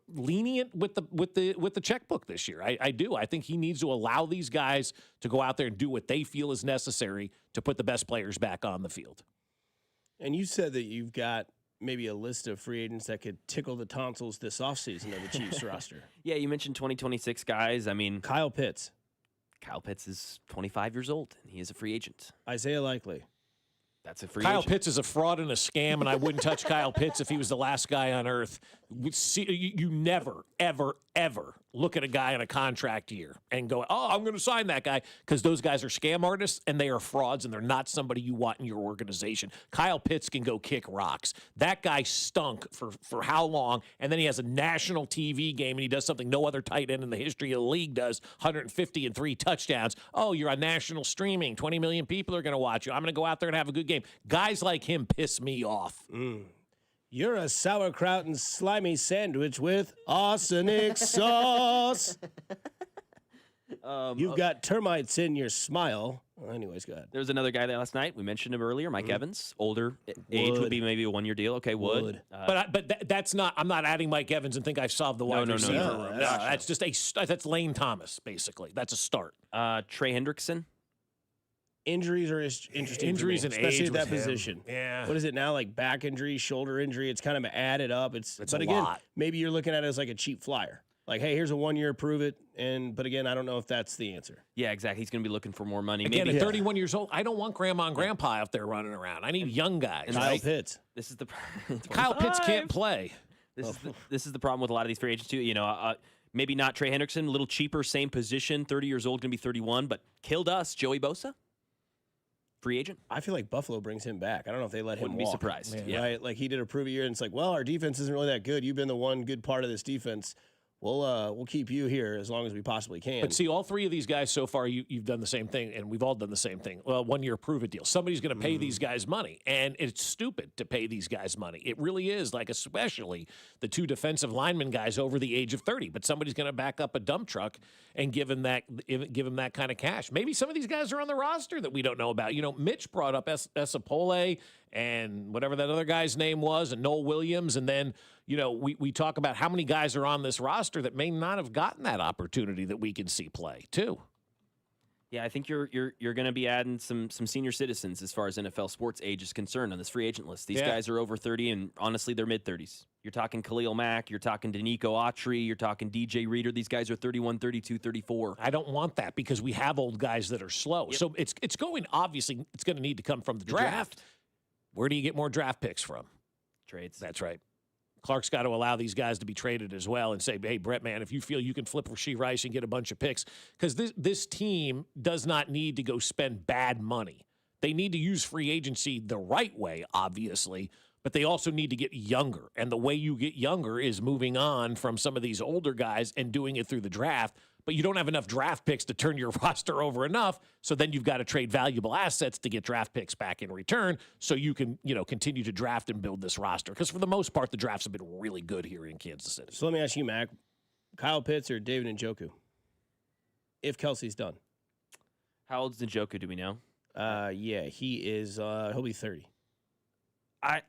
lenient with the checkbook this year. I do. I think he needs to allow these guys to go out there and do what they feel is necessary to put the best players back on the field. And you said that you've got maybe a list of free agents that could tickle the tonsils this offseason of the Chiefs roster. Yeah, you mentioned 2026 guys. I mean, Kyle Pitts. Kyle Pitts is 25 years old, and he is a free agent. Isaiah Likely. That's a free Kyle agent. Pitts is a fraud and a scam, and I wouldn't touch Kyle Pitts if he was the last guy on earth. You never, ever, ever look at a guy on a contract year and go, oh, I'm going to sign that guy, because those guys are scam artists, and they are frauds, and they're not somebody you want in your organization. Kyle Pitts can go kick rocks. That guy stunk for how long, and then he has a national TV game, and he does something no other tight end in the history of the league does, 150 and 3 touchdowns. Oh, you're on national streaming. 20 million people are going to watch you. I'm going to go out there and have a good game. Guys like him piss me off. You're a sauerkraut and slimy sandwich with arsenic sauce. You've got termites in your smile. Well, anyways, go ahead. There was another guy there last night. We mentioned him earlier, Mike Evans. Older age would be maybe a 1-year deal. Okay, would. But that's not. I'm not adding Mike Evans and think I've solved the wide receiver room. No, that's just that's Lane Thomas basically. That's a start. Trey Hendrickson. Injuries are interesting. Injuries for me, and especially age at that with him. position. Yeah. What is it now? Like back injury, shoulder injury. It's kind of added up. But a again, lot. maybe you're looking at it as like a cheap flyer. Like, hey, here's a 1-year, prove it. But again, I don't know if that's the answer. Yeah, exactly. He's going to be looking for more money. Again, maybe at 31 years old, I don't want grandma and grandpa out there running around. I need young guys. Kyle Pitts. This is the Kyle Pitts can't play. This is the problem with a lot of these free agents too. You know, maybe not Trey Hendrickson, a little cheaper, same position, 30 years old, going to be 31, but killed us. Joey Bosa, free agent. I feel like Buffalo brings him back. I don't know if they let him Wouldn't be walk. surprised. Yeah. Right? Like he did a prove a year, and it's like, well, our defense isn't really that good. You've been the one good part of this defense. We'll keep you here as long as we possibly can. But see, all three of these guys so far, you've done the same thing, and we've all done the same thing. Well, 1-year prove-it deal. Somebody's going to pay these guys money, and it's stupid to pay these guys money. It really is, like especially the 2 defensive lineman guys over the age of 30. But somebody's going to back up a dump truck and give him that kind of cash. Maybe some of these guys are on the roster that we don't know about. You know, Mitch brought up Esapole and whatever that other guy's name was, and Noel Williams, and then, you know, we talk about how many guys are on this roster that may not have gotten that opportunity that we can see play, too. Yeah, I think you're going to be adding some senior citizens as far as NFL sports age is concerned on this free agent list. These guys are over 30, and honestly, they're mid-30s. You're talking Khalil Mack, you're talking Danico Autry, you're talking DJ Reader. These guys are 31, 32, 34. I don't want that because we have old guys that are slow. Yep. So it's going, obviously, it's going to need to come from the draft. Where do you get more draft picks from? Trades. That's right. Clark's got to allow these guys to be traded as well and say, hey, Brett, man, if you feel you can flip Rashee Rice and get a bunch of picks, because this team does not need to go spend bad money. They need to use free agency the right way, obviously, but they also need to get younger. And the way you get younger is moving on from some of these older guys and doing it through the draft. But you don't have enough draft picks to turn your roster over enough, so then you've got to trade valuable assets to get draft picks back in return so you can, continue to draft and build this roster. Because for the most part, the drafts have been really good here in Kansas City. So let me ask you, Mac, Kyle Pitts or David Njoku, if Kelsey's done? How old's Njoku, do we know? Yeah, he is, he'll be 30. I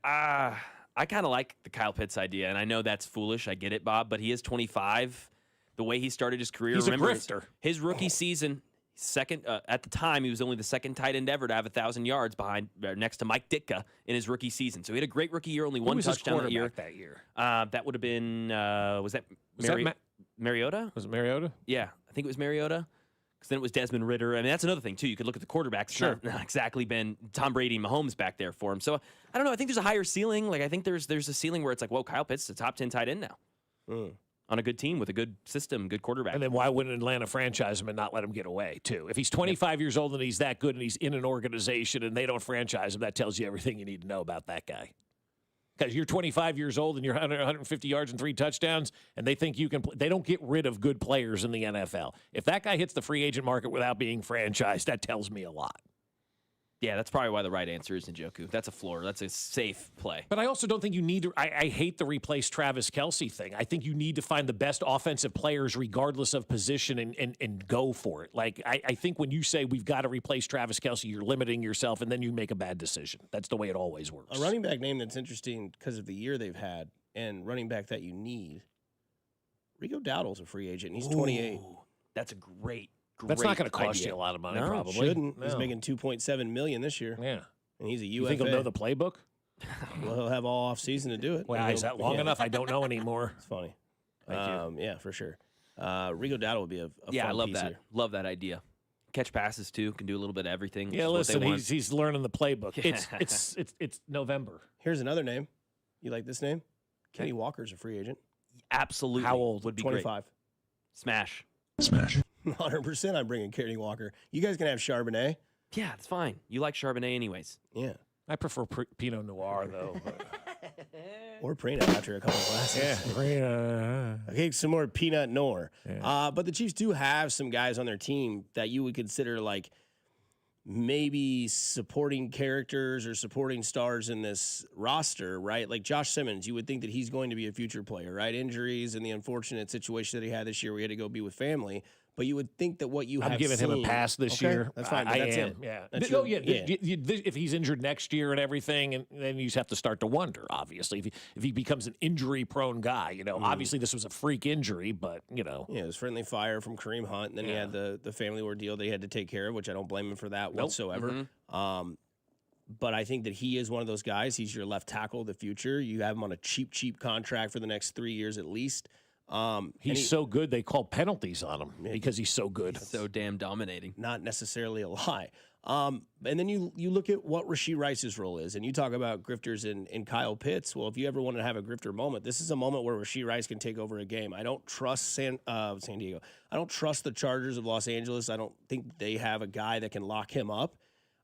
kind of like the Kyle Pitts idea, and I know that's foolish. I get it, Bob, but he is 25. The way he started his career, he's a grifter. His rookie season, second at the time, he was only the second tight end ever to have 1,000 yards next to Mike Ditka in his rookie season. So he had a great rookie year, only one touchdown that year. That would have been Mariota? Was it Mariota? Yeah, I think it was Mariota. Because then it was Desmond Ridder. I mean, that's another thing, too. You could look at the quarterbacks. Sure. Not exactly been Tom Brady and Mahomes back there for him. So, I don't know. I think there's a higher ceiling. Like, I think there's a ceiling where it's like, whoa, Kyle Pitts is a top 10 tight end now. On a good team with a good system, good quarterback. And then why wouldn't Atlanta franchise him and not let him get away, too? If he's 25 years old and he's that good and he's in an organization and they don't franchise him, that tells you everything you need to know about that guy. Because you're 25 years old and you're 150 yards and 3 touchdowns, and they think you can play. They don't get rid of good players in the NFL. If that guy hits the free agent market without being franchised, that tells me a lot. Yeah, that's probably why the right answer is Njoku. That's a floor. That's a safe play. But I also don't think you need to. I hate the replace Travis Kelce thing. I think you need to find the best offensive players regardless of position and go for it. Like, I think when you say we've got to replace Travis Kelce, you're limiting yourself, and then you make a bad decision. That's the way it always works. A running back name that's interesting because of the year they've had and running back that you need. Rico Dowdle's a free agent, and he's 28. That's a great That's not going to cost you a lot of money, probably. Shouldn't. No. He's making $2.7 million this year. Yeah. And he's a UFA. You think he'll know the playbook? Well, he'll have all off season to do it. Well, is that long enough? I don't know anymore. It's funny. Thank you. Yeah, for sure. Rico Dowdle would be a I love fun piece that. here. Love that idea. catch passes too. Can do a little bit of everything. Yeah, listen, he's learning the playbook. Yeah. It's November. Here's another name. You like this name? Kenny Walker's a free agent. Absolutely. How old? Would be 25. Great. Smash. 100% I'm bringing Kenny Walker. You guys can have Charbonnet. Yeah, it's fine. You like Charbonnet anyways. Yeah. I prefer Pinot Noir, though. Or Pinot after a couple of glasses. Yeah. Okay, some more Pinot Noir. But the Chiefs do have some guys on their team that you would consider like maybe supporting characters or supporting stars in this roster, right? Like Josh Simmons, you would think that he's going to be a future player, right? Injuries and the unfortunate situation that he had this year, we had to go be with family. But you would think that what you have I'm giving him a pass this year. That's fine. But that's am. it. Yeah. That's If he's injured next year and everything, and then you just have to start to wonder. Obviously, if he becomes an injury-prone guy, obviously this was a freak injury, but yeah, it was friendly fire from Kareem Hunt, and then he had the family ordeal they had to take care of, which I don't blame him for that whatsoever. But I think that he is one of those guys. He's your left tackle of the future. You have him on a cheap contract for the next 3 years at least. He's so good they call penalties on him because he's so good. So damn dominating. Not necessarily a lie. And then you look at what Rashee Rice's role is, and you talk about grifters in Kyle Pitts. Well, if you ever want to have a grifter moment, this is a moment where Rashee Rice can take over a game. I don't trust San Diego. I don't trust the Chargers of Los Angeles. I don't think they have a guy that can lock him up.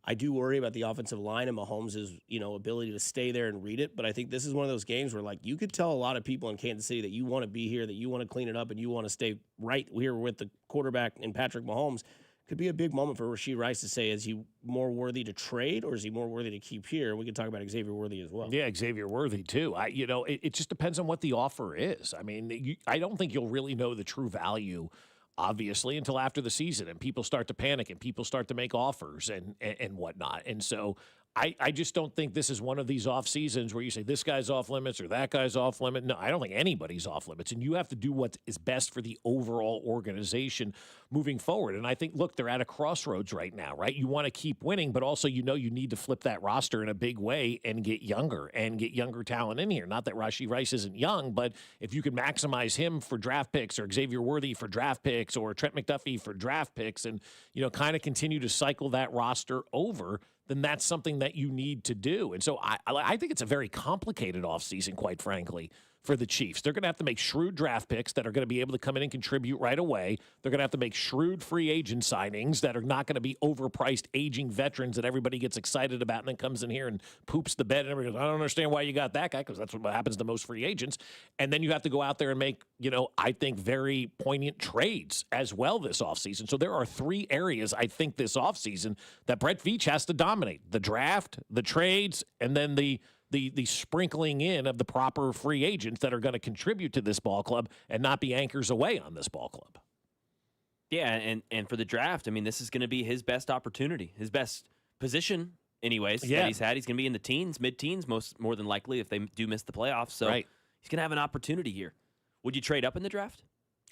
I do worry about the offensive line and Mahomes' ability to stay there and read it. But I think this is one of those games where, like, you could tell a lot of people in Kansas City that you want to be here, that you want to clean it up, and you want to stay right here with the quarterback and Patrick Mahomes. Could be a big moment for Rashee Rice to say, is he more worthy to trade or is he more worthy to keep here? We can talk about Xavier Worthy as well. Yeah, Xavier Worthy too. It just depends on what the offer is. I mean, I don't think you'll really know the true value, obviously, until after the season and people start to panic and people start to make offers and whatnot. And so I just don't think this is one of these off seasons where you say this guy's off limits or that guy's off limit. No, I don't think anybody's off limits. And you have to do what is best for the overall organization moving forward. And I think, look, they're at a crossroads right now, right? You want to keep winning, but also you need to flip that roster in a big way and get younger talent in here. Not that Rashee Rice isn't young, but if you can maximize him for draft picks or Xavier Worthy for draft picks or Trent McDuffie for draft picks and, kind of continue to cycle that roster over, then that's something that you need to do. And so I think it's a very complicated offseason, quite frankly, for the Chiefs. They're going to have to make shrewd draft picks that are going to be able to come in and contribute right away. They're going to have to make shrewd free agent signings that are not going to be overpriced aging veterans that everybody gets excited about and then comes in here and poops the bed and everybody goes, I don't understand why you got that guy, because that's what happens to most free agents. And then you have to go out there and make, I think very poignant trades as well this offseason. So there are 3 areas, I think, this offseason that Brett Veach has to dominate: the draft, the trades, and then the sprinkling in of the proper free agents that are going to contribute to this ball club and not be anchors away on this ball club. Yeah, and for the draft, I mean, this is going to be his best opportunity, his best position anyways that he's had. He's going to be in the teens, mid-teens, more than likely if they do miss the playoffs. So he's going to have an opportunity here. Would you trade up in the draft?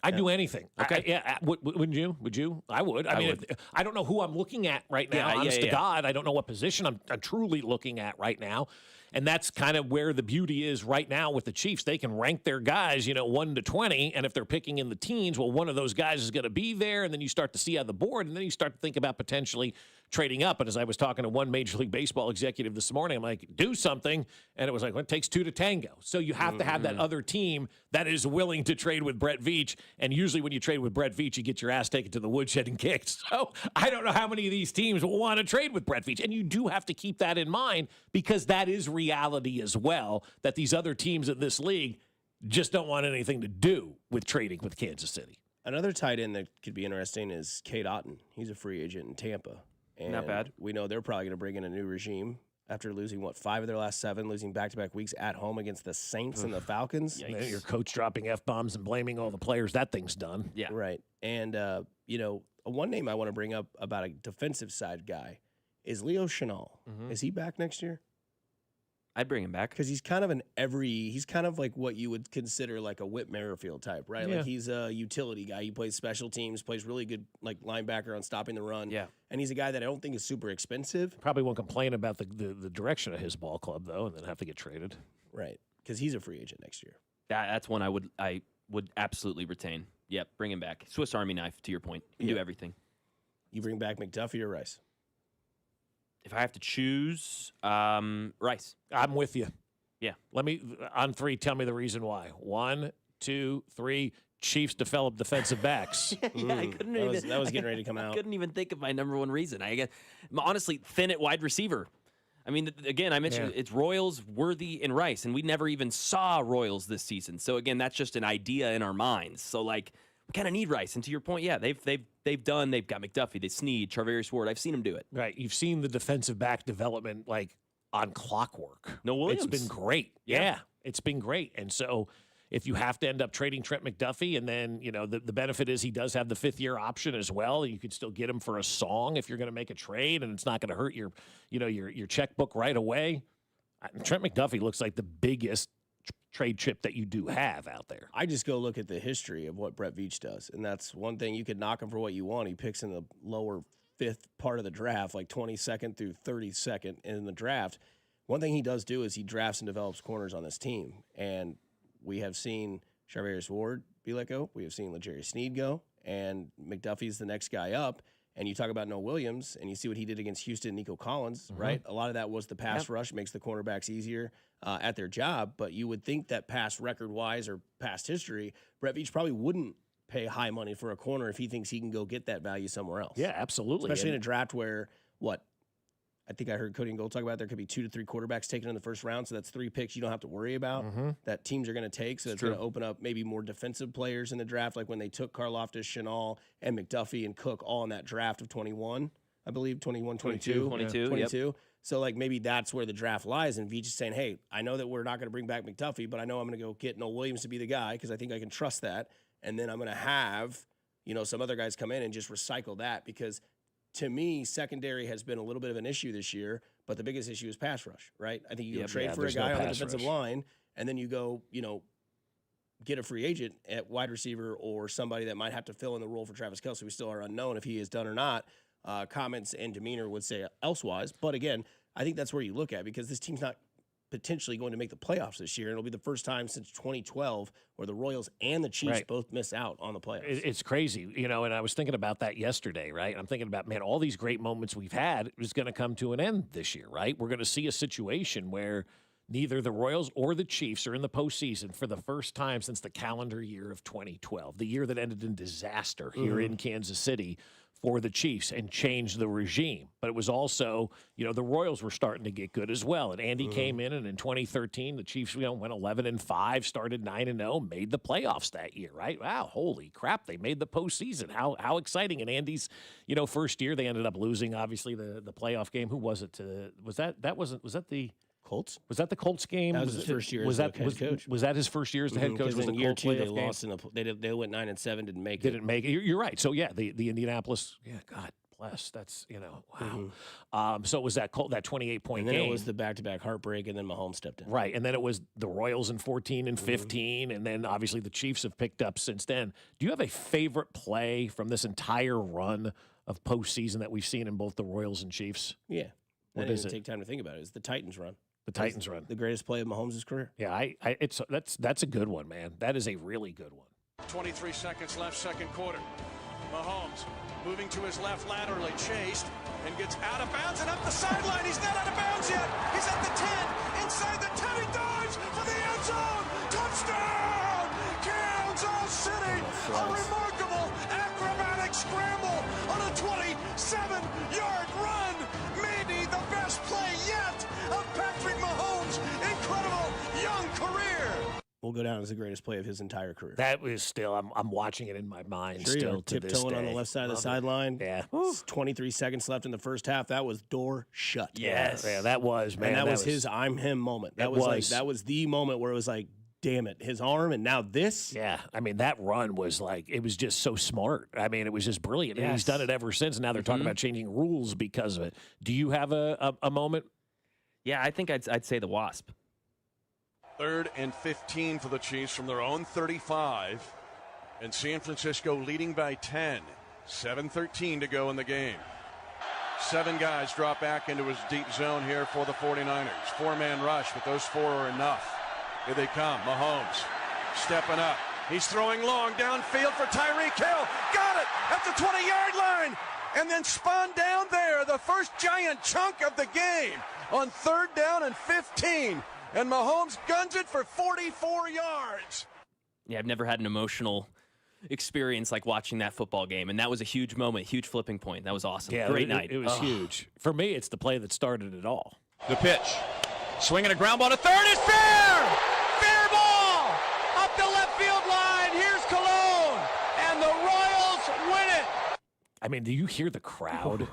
I'd do anything. Okay. Wouldn't you? Would you? I would. I mean, I don't know who I'm looking at right now. Honest to God, I don't know what position I'm truly looking at right now. And that's kind of where the beauty is right now with the Chiefs. They can rank their guys, 1 to 20. And if they're picking in the teens, well, one of those guys is going to be there. And then you start to see on the board. And then you start to think about potentially trading up. And as I was talking to one Major League Baseball executive this morning, I'm like, do something. And it was like, well, it takes 2 to tango. So you have to have that other team that is willing to trade with Brett Veach. And usually when you trade with Brett Veach, you get your ass taken to the woodshed and kicked. So I don't know how many of these teams will want to trade with Brett Veach. And you do have to keep that in mind, because that is reality as well, that these other teams in this league just don't want anything to do with trading with Kansas City. Another tight end that could be interesting is Cade Otton. He's a free agent in Tampa. And not bad. We know they're probably going to bring in a new regime after losing, 5 of their last 7, losing back-to-back weeks at home against the Saints and the Falcons. Your coach dropping F-bombs and blaming all the players. That thing's done. Yeah. Right. And, one name I want to bring up about a defensive side guy is Leo Chenal. Is he back next year? I'd bring him back. Because he's kind of like what you would consider like a Whit Merrifield type, right? Yeah. Like he's a utility guy. He plays special teams, plays really good like linebacker on stopping the run. Yeah. And he's a guy that I don't think is super expensive. Probably won't complain about the direction of his ball club, though, and then have to get traded. Right. Because he's a free agent next year. That's one I would absolutely retain. Yep, bring him back. Swiss Army knife, to your point. You can do everything. You bring back McDuffie or Rice? If I have to choose, Rice. I'm with you. Yeah. Let me, on 3, tell me the reason why. 1, 2, 3, Chiefs develop defensive backs. I couldn't that was getting ready to come out. I couldn't even think of my number one reason. I guess, honestly, thin at wide receiver. I mean, again, I mentioned it's Royals, Worthy, and Rice, and we never even saw Royals this season. So again, that's just an idea in our minds. So like, we kind of need Rice. And to your point, yeah, they've got McDuffie, they Snead, Charvarius Ward. I've seen them do it. Right. You've seen the defensive back development like on clockwork. No Williams. It's been great. Yeah, it's been great. And so if you have to end up trading Trent McDuffie, and then, the benefit is he does have the 5th-year option as well. You could still get him for a song if you're going to make a trade, and it's not going to hurt your checkbook right away. Trent McDuffie looks like the biggest trade chip that you do have out there. I just go look at the history of what Brett Veach does, and that's one thing. You could knock him for what you want. He picks in the lower 5th part of the draft, like 22nd through 32nd in the draft. One thing he does do is he drafts and develops corners on this team, and we have seen Charvarius Ward be let go. We have seen L'Jarius Snead go, and McDuffie's the next guy up. And you talk about Noah Williams, and you see what he did against Houston, Nico Collins, right? A lot of that was the pass rush, makes the cornerbacks easier at their job. But you would think that past record-wise or past history, Brett Veach probably wouldn't pay high money for a corner if he thinks he can go get that value somewhere else. Yeah, absolutely. Especially in a draft where, I think I heard Cody and Gold talk about there could be 2 to 3 quarterbacks taken in the first round, so that's 3 picks you don't have to worry about that teams are going to take. So it's going to open up maybe more defensive players in the draft, like when they took Karlaftis, Chenal, and McDuffie and Cook all in that draft of 21, I believe, 21, 22. 22. Yep. So like maybe that's where the draft lies, and Veach is saying, hey, I know that we're not going to bring back McDuffie, but I know I'm going to go get Noah Williams to be the guy because I think I can trust that, and then I'm going to have some other guys come in and just recycle that because to me, secondary has been a little bit of an issue this year, but the biggest issue is pass rush, right? I think you go trade for a guy on the defensive line, and then you go, get a free agent at wide receiver or somebody that might have to fill in the role for Travis Kelce. We still are unknown if he is done or not. Comments and demeanor would say elsewise. But again, I think that's where you look at because this team's not potentially going to make the playoffs this year. And it'll be the first time since 2012 where the Royals and the Chiefs both miss out on the playoffs. It's crazy, and I was thinking about that yesterday, right? I'm thinking about, man, all these great moments we've had is going to come to an end this year, right? We're going to see a situation where neither the Royals or the Chiefs are in the postseason for the first time since the calendar year of 2012, the year that ended in disaster here in Kansas City for the Chiefs and changed the regime. But it was also, the Royals were starting to get good as well. And Andy came in, and in 2013, the Chiefs went 11-5, started 9-0, made the playoffs that year, right? Wow, holy crap, they made the postseason. How exciting. In Andy's, first year, they ended up losing, obviously, the playoff game. Who was it? Was that the Colts? Was that the Colts game? That was his first year as the head coach. Was that his first year as the head coach? Was in the year Colts 2 they playoff lost game? they went 9-7, didn't make it. Didn't make it. You're right. So yeah, the Indianapolis. Yeah, God bless. That's wow. So it was that 28-point and then game. It was the back-to-back heartbreak, and then Mahomes stepped in. Right, and then it was the Royals in 14 and 15, and then obviously the Chiefs have picked up since then. Do you have a favorite play from this entire run of postseason that we've seen in both the Royals and Chiefs? Yeah, what is it? Take time to think about it. It's the Titans run. The Titans run. The greatest play of Mahomes' career. Yeah, that's a good one, man. That is a really good one. 23 seconds left, second quarter. Mahomes moving to his left laterally, chased, and gets out of bounds and up the sideline. He's not out of bounds yet. He's at the 10, inside the 10. He dives for the end zone. Touchdown, Kansas City. A remarkable acrobatic scramble on a 27-yard run. Maybe the best play yet of Patrick Mahomes' incredible young career. Will go down as the greatest play of his entire career. That was still, I'm watching it in my mind sure, still to this day. Tiptoeing on the left side of the sideline. Yeah. 23 seconds left in the first half. That was door shut. Yes. Yeah, that was, man. And that was his I'm him moment. That was the moment where it was like, damn it, his arm, and now this. Yeah, I mean, that run was like, it was just so smart. I mean, it was just brilliant. Yes. And he's done it ever since. And now they're talking about changing rules because of it. Do you have a moment? Yeah, I think I'd say the Wasp. 3rd and 15 for the Chiefs from their own 35. And San Francisco leading by 10. 7:13 to go in the game. 7 guys drop back into his deep zone here for the 49ers. 4-man rush, but those 4 are enough. Here they come. Mahomes stepping up. He's throwing long downfield for Tyreek Hill. Got it at the 20-yard line. and then spun down there. The first giant chunk of the game on 3rd down and 15. And Mahomes guns it for 44 yards. Yeah, I've never had an emotional experience like watching that football game, and that was a huge moment, huge flipping point. That was awesome. Yeah, Great night. It was huge. For me, it's the play that started it all. The pitch. Swinging a ground ball to third is fair! Fair ball! Up the left field line. Here's Cologne. And the Royals win it. I mean, do you hear the crowd?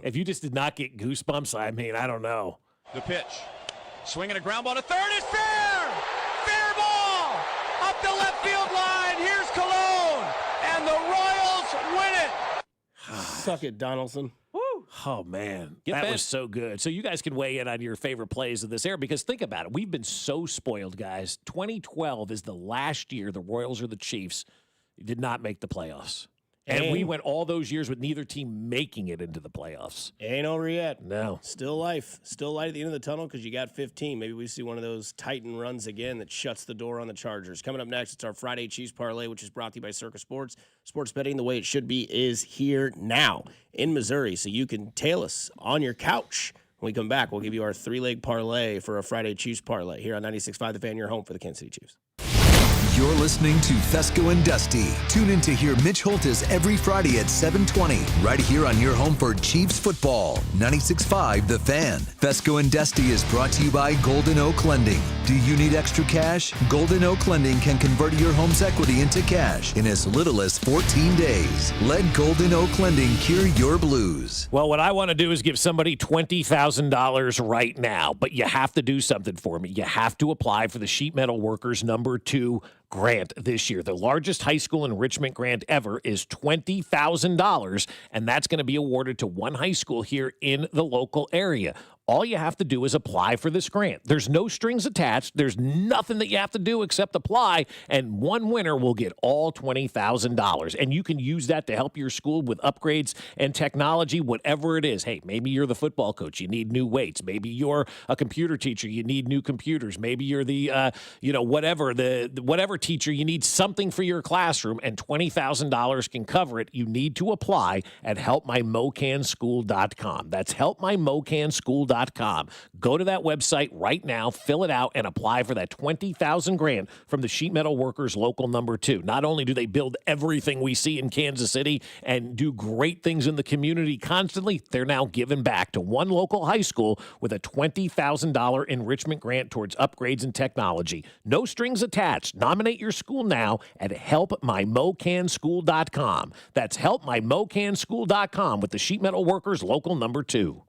If you just did not get goosebumps, I mean, I don't know. The pitch. Swinging a ground ball to third is fair! Fair ball! Up the left field line. Here's Cologne. And the Royals win it. Suck it, Donaldson. Oh, man. Get That back. was so good. So you guys can weigh in on your favorite plays of this era because think about it. We've been so spoiled, guys. 2012 is the last year the Royals or the Chiefs did not make the playoffs. And we went all those years with neither team making it into the playoffs. Ain't over yet. No. Still life. Still light at the end of the tunnel because you got 15. Maybe we see one of those Titan runs again that shuts the door on the Chargers. Coming up next, it's our Friday Chiefs Parlay, which is brought to you by Circa Sports. Sports betting the way it should be is here now in Missouri, so you can tail us on your couch. When we come back, we'll give you our 3-leg parlay for a Friday Chiefs Parlay here on 96.5 The Fan, your home for the Kansas City Chiefs. You're listening to Fescoe and Dusty. Tune in to hear Mitch Holtis every Friday at 7:20, right here on your home for Chiefs football. 96.5 The Fan. Fescoe and Dusty is brought to you by Golden Oak Lending. Do you need extra cash? Golden Oak Lending can convert your home's equity into cash in as little as 14 days. Let Golden Oak Lending cure your blues. Well, what I want to do is give somebody $20,000 right now, but you have to do something for me. You have to apply for the Sheet Metal Workers #2 grant this year. The largest high school enrichment grant ever is $20,000, and that's going to be awarded to one high school here in the local area. All you have to do is apply for this grant. There's no strings attached. There's nothing that you have to do except apply, and one winner will get all $20,000. And you can use that to help your school with upgrades and technology, whatever it is. Hey, maybe you're the football coach. You need new weights. Maybe you're a computer teacher. You need new computers. Maybe you're the, whatever teacher. You need something for your classroom, and $20,000 can cover it. You need to apply at helpmymocanschool.com. That's helpmymocanschool.com. Go to that website right now, fill it out, and apply for that $20,000 grant from the Sheet Metal Workers Local #2. Not only do they build everything we see in Kansas City and do great things in the community constantly, they're now giving back to one local high school with a $20,000 enrichment grant towards upgrades and technology. No strings attached. Nominate your school now at helpmymocanschool.com. That's helpmymocanschool.com with the Sheet Metal Workers Local #2.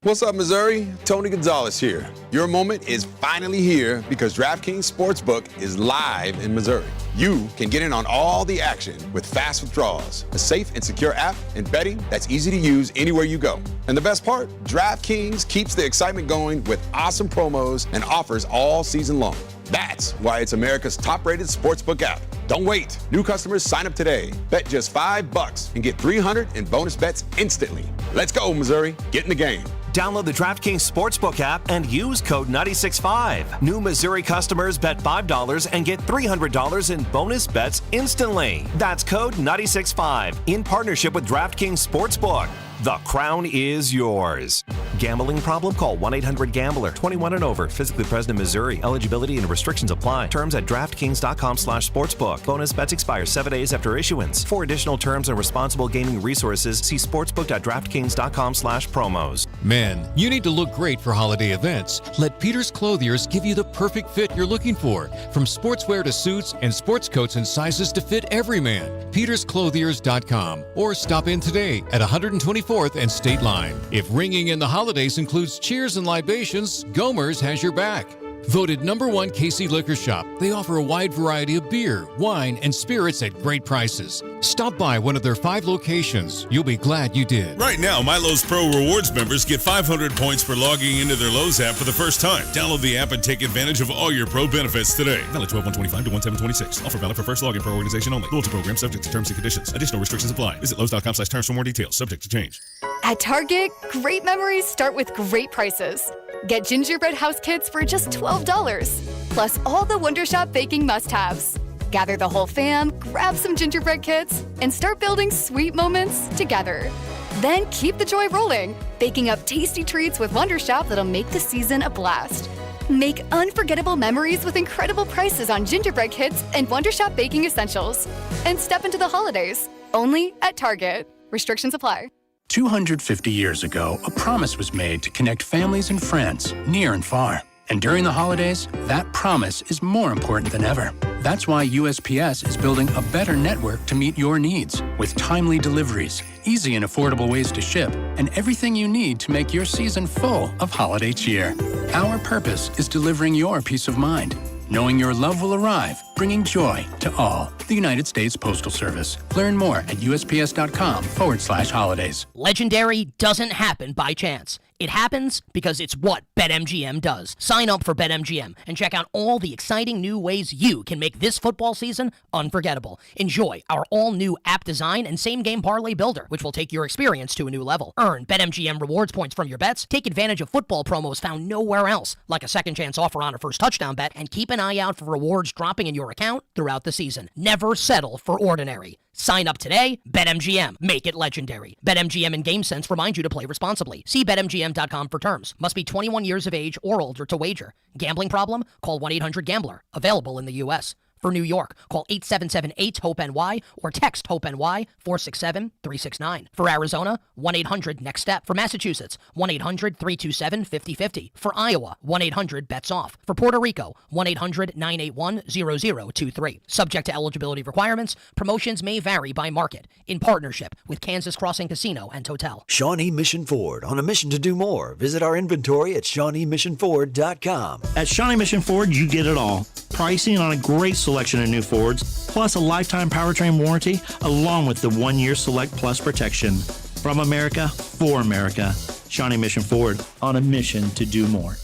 What's up, Missouri? Tony Gonzalez here. Your moment is finally here because DraftKings Sportsbook is live in Missouri. You can get in on all the action with fast withdrawals, a safe and secure app, and betting that's easy to use anywhere you go. And the best part, DraftKings keeps the excitement going with awesome promos and offers all season long. That's why it's America's top-rated sportsbook app. Don't wait. New customers sign up today. Bet just $5 and get $300 in bonus bets instantly. Let's go, Missouri. Get in the game. Download the DraftKings Sportsbook app and use code 965. New Missouri customers bet $5 and get $300 in bonus bets instantly. That's code 965 in partnership with DraftKings Sportsbook. The crown is yours. Gambling problem? Call 1-800-GAMBLER. 21 and over. Physically present in Missouri. Eligibility and restrictions apply. Terms at DraftKings.com/sportsbook. Bonus bets expire 7 days after issuance. For additional terms and responsible gaming resources, see sportsbook.draftkings.com/promos. Men, you need to look great for holiday events. Let Peter's Clothiers give you the perfect fit you're looking for. From sportswear to suits and sports coats and sizes to fit every man. PetersClothiers.com or stop in today at 124th and State Line. If ringing in the holidays includes cheers and libations, Gomer's has your back. Voted #1 KC Liquor Shop, they offer a wide variety of beer, wine, and spirits at great prices. Stop by one of their 5 locations. You'll be glad you did. Right now, My Lowe's Pro Rewards members get 500 points for logging into their Lowe's app for the first time. Download the app and take advantage of all your pro benefits today. Valid 12/1/25 to 1/7/26. Offer valid for first login pro organization only. Loyalty program subject to terms and conditions. Additional restrictions apply. Visit Lowe's.com/terms for more details. Subject to change. At Target, great memories start with great prices. Get gingerbread house kits for just $12, plus all the Wonder Shop baking must-haves. Gather the whole fam, grab some gingerbread kits, and start building sweet moments together. Then keep the joy rolling, baking up tasty treats with Wonder Shop that'll make the season a blast. Make unforgettable memories with incredible prices on gingerbread kits and Wonder Shop baking essentials. And step into the holidays, only at Target. Restrictions apply. 250 years ago, a promise was made to connect families and friends, near and far. And during the holidays, that promise is more important than ever. That's why USPS is building a better network to meet your needs, with timely deliveries, easy and affordable ways to ship, and everything you need to make your season full of holiday cheer. Our purpose is delivering your peace of mind, knowing your love will arrive, bringing joy to all. The United States Postal Service. Learn more at USPS.com/holidays. Legendary doesn't happen by chance. It happens because it's what BetMGM does. Sign up for BetMGM and check out all the exciting new ways you can make this football season unforgettable. Enjoy our all-new app design and same-game parlay builder, which will take your experience to a new level. Earn BetMGM rewards points from your bets, take advantage of football promos found nowhere else, like a second chance offer on a first touchdown bet, and keep an eye out for rewards dropping in your account throughout the season. Never settle for ordinary. Sign up today. BetMGM. Make it legendary. BetMGM and GameSense remind you to play responsibly. See BetMGM.com for terms. Must be 21 years of age or older to wager. Gambling problem? Call 1-800-GAMBLER. Available in the U.S. For New York, call 877-8-HOPE-NY or text HOPE-NY 467-369. For Arizona, 1-800-NEXT-STEP. For Massachusetts, 1-800-327-5050. For Iowa, 1-800-BETS-OFF. For Puerto Rico, 1-800-981-0023. Subject to eligibility requirements, promotions may vary by market. In partnership with Kansas Crossing Casino and Hotel. Shawnee Mission Ford, on a mission to do more. Visit our inventory at ShawneeMissionFord.com. At Shawnee Mission Ford, you get it all. Pricing on a great selection of new Fords, plus a lifetime powertrain warranty, along with the 1-year Select Plus protection. From America, for America. Shawnee Mission Ford, on a mission to do more.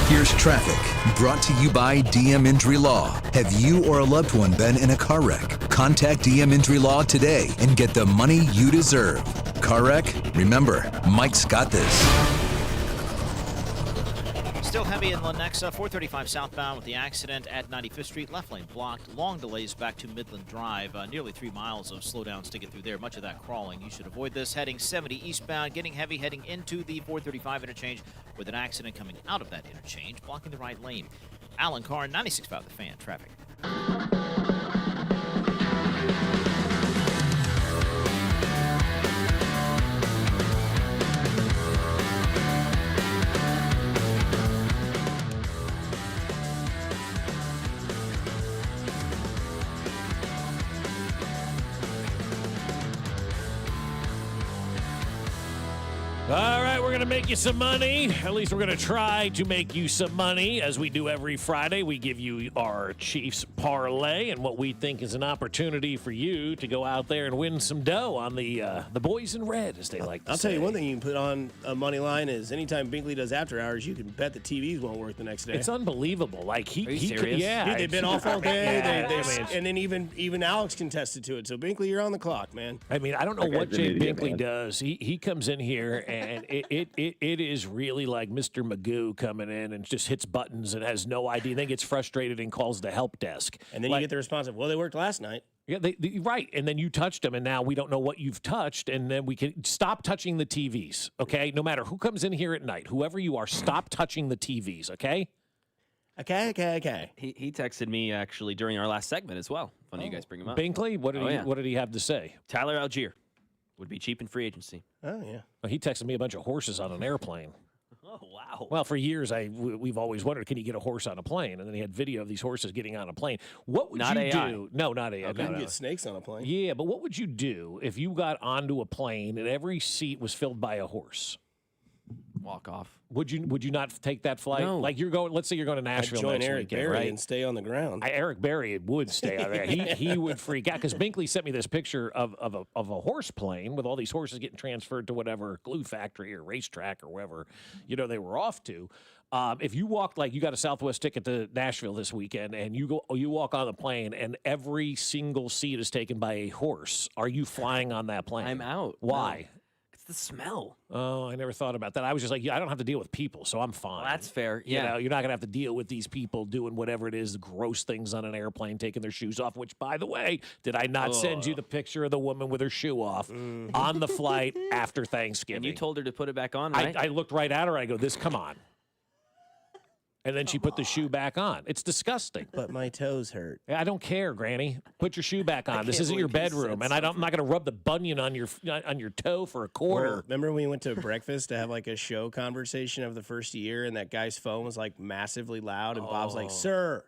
Here's traffic, brought to you by DM Injury Law. Have you or a loved one been in a car wreck? Contact DM Injury Law today and get the money you deserve. Car wreck? Remember, Mike's got this. Still heavy in Lenexa, 435 southbound with the accident at 95th Street. Left lane blocked. Long delays back to Midland Drive. Nearly 3 miles of slowdowns to get through there. Much of that crawling. You should avoid this. Heading 70 eastbound. Getting heavy heading into the 435 interchange with an accident coming out of that interchange, blocking the right lane. Alan Carr, 96.5 The Fan. Traffic. All right, we're going to make you some money. At least we're going to try to make you some money. As we do every Friday, we give you our Chiefs parlay and what we think is an opportunity for you to go out there and win some dough on the boys in red, as they like to say. I'll tell you one thing you can put on a money line is anytime Binkley does after hours, you can bet the TVs won't work the next day. It's unbelievable. Like Are you he serious? yeah. Dude, they've been off all day. Yeah, and then even Alex contested to it. So Binkley, you're on the clock, man. I mean, I don't know what Jay Binkley does. He comes in here and it is really like Mr. Magoo coming in and just hits buttons and has no idea. Then gets frustrated and calls the help desk. And then you get the response of, well, they worked last night. Yeah, right. And then you touched them, and now we don't know what you've touched, and then we can stop touching the TVs, okay? No matter who comes in here at night, whoever you are, stop touching the TVs, okay? Okay. He texted me, actually, during our last segment as well. Funny you guys bring him up. Binkley, what did he have to say? Tyler Algier would be cheap in free agency. Oh, yeah. Well, he texted me a bunch of horses on an airplane. Oh, wow. Well, for years, we've always wondered, can you get a horse on a plane? And then he had video of these horses getting on a plane. What would Not you AI. do? No, not AI. You can get snakes on a plane. Yeah, but what would you do if you got onto a plane and every seat was filled by a horse? Walk off. Would you not take that flight? No. Like you're going. Let's say you're going to Nashville I'd join next Eric weekend, Berry right? and stay on the ground. Eric Berry would stay out there. He would freak out because Binkley sent me this picture of a horse plane with all these horses getting transferred to whatever glue factory or racetrack or wherever they were off to. If you walked like you got a Southwest ticket to Nashville this weekend and you walk on the plane and every single seat is taken by a horse, are you flying on that plane? I'm out. Why? No. the smell. Oh, I never thought about that. I was just like, I don't have to deal with people, so I'm fine. Well, that's fair. You Yeah. know, you're not going to have to deal with these people doing whatever it is, gross things on an airplane, taking their shoes off, which, by the way, did I not send you the picture of the woman with her shoe off on the flight after Thanksgiving? And you told her to put it back on, right? I looked right at her. I go, come on. And then she put the shoe back on. It's disgusting. But my toes hurt. I don't care, Granny. Put your shoe back on. This can't isn't your believe you bedroom, said and I'm not going to rub the bunion on your toe for a quarter. Well, remember when we went to breakfast to have like a show conversation of the first year, and that guy's phone was like massively loud, and Bob's like, "Sir,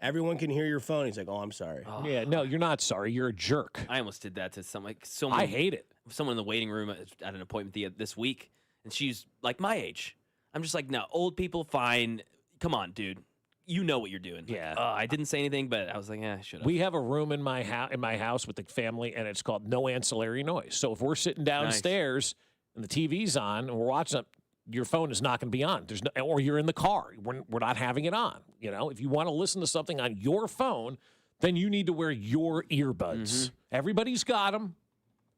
everyone can hear your phone." He's like, "Oh, I'm sorry." Yeah, no, you're not sorry. You're a jerk. I almost did that to someone. I hate it. Someone in the waiting room at an appointment this week, and she's like my age. I'm just like, no, old people, fine. Come on, dude. You know what you're doing. Yeah. I didn't say anything, but I was like, I should have. We have a room in my house with the family, and it's called no ancillary noise. So if we're sitting downstairs and the TV's on and we're watching it, your phone is not going to be on. Or you're in the car. We're not having it on. You know, if you want to listen to something on your phone, then you need to wear your earbuds. Everybody's got them.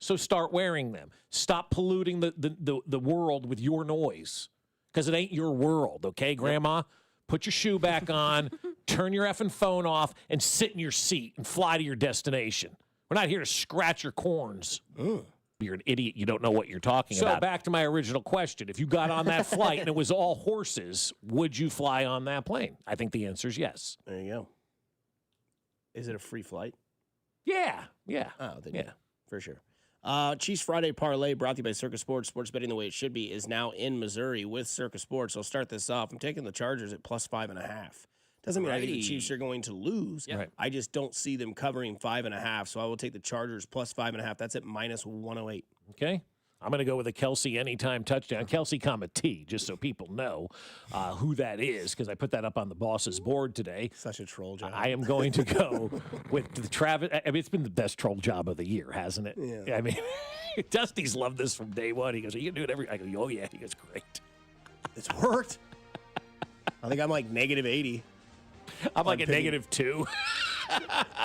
So start wearing them. Stop polluting the world with your noise. Because it ain't your world, okay, Grandma? Put your shoe back on, turn your effing phone off, and sit in your seat and fly to your destination. We're not here to scratch your corns. You're an idiot. You don't know what you're talking about. So back to my original question. If you got on that flight and it was all horses, would you fly on that plane? I think the answer is yes. There you go. Is it a free flight? Yeah. Oh, then yeah, for sure. Chiefs Friday Parlay, brought to you by Circa Sports. Sports betting the way it should be is now in Missouri with Circa Sports. I'll start this off. I'm taking the Chargers at plus 5.5. Doesn't mean I think the Chiefs are going to lose. Right. I just don't see them covering 5.5. So I will take the Chargers plus 5.5. That's at minus 108. Okay. I'm going to go with a Kelsey anytime touchdown. Kelsey, T, just so people know who that is, because I put that up on the boss's board today. Such a troll job. I am going to go with the Travis. I mean, it's been the best troll job of the year, hasn't it? Yeah. I mean, Dusty's loved this from day one. He goes, "Are you going to do it every?" I go, "Oh, yeah." He goes, "Great." It's worked. I think I'm like negative 80. I'm like a -2.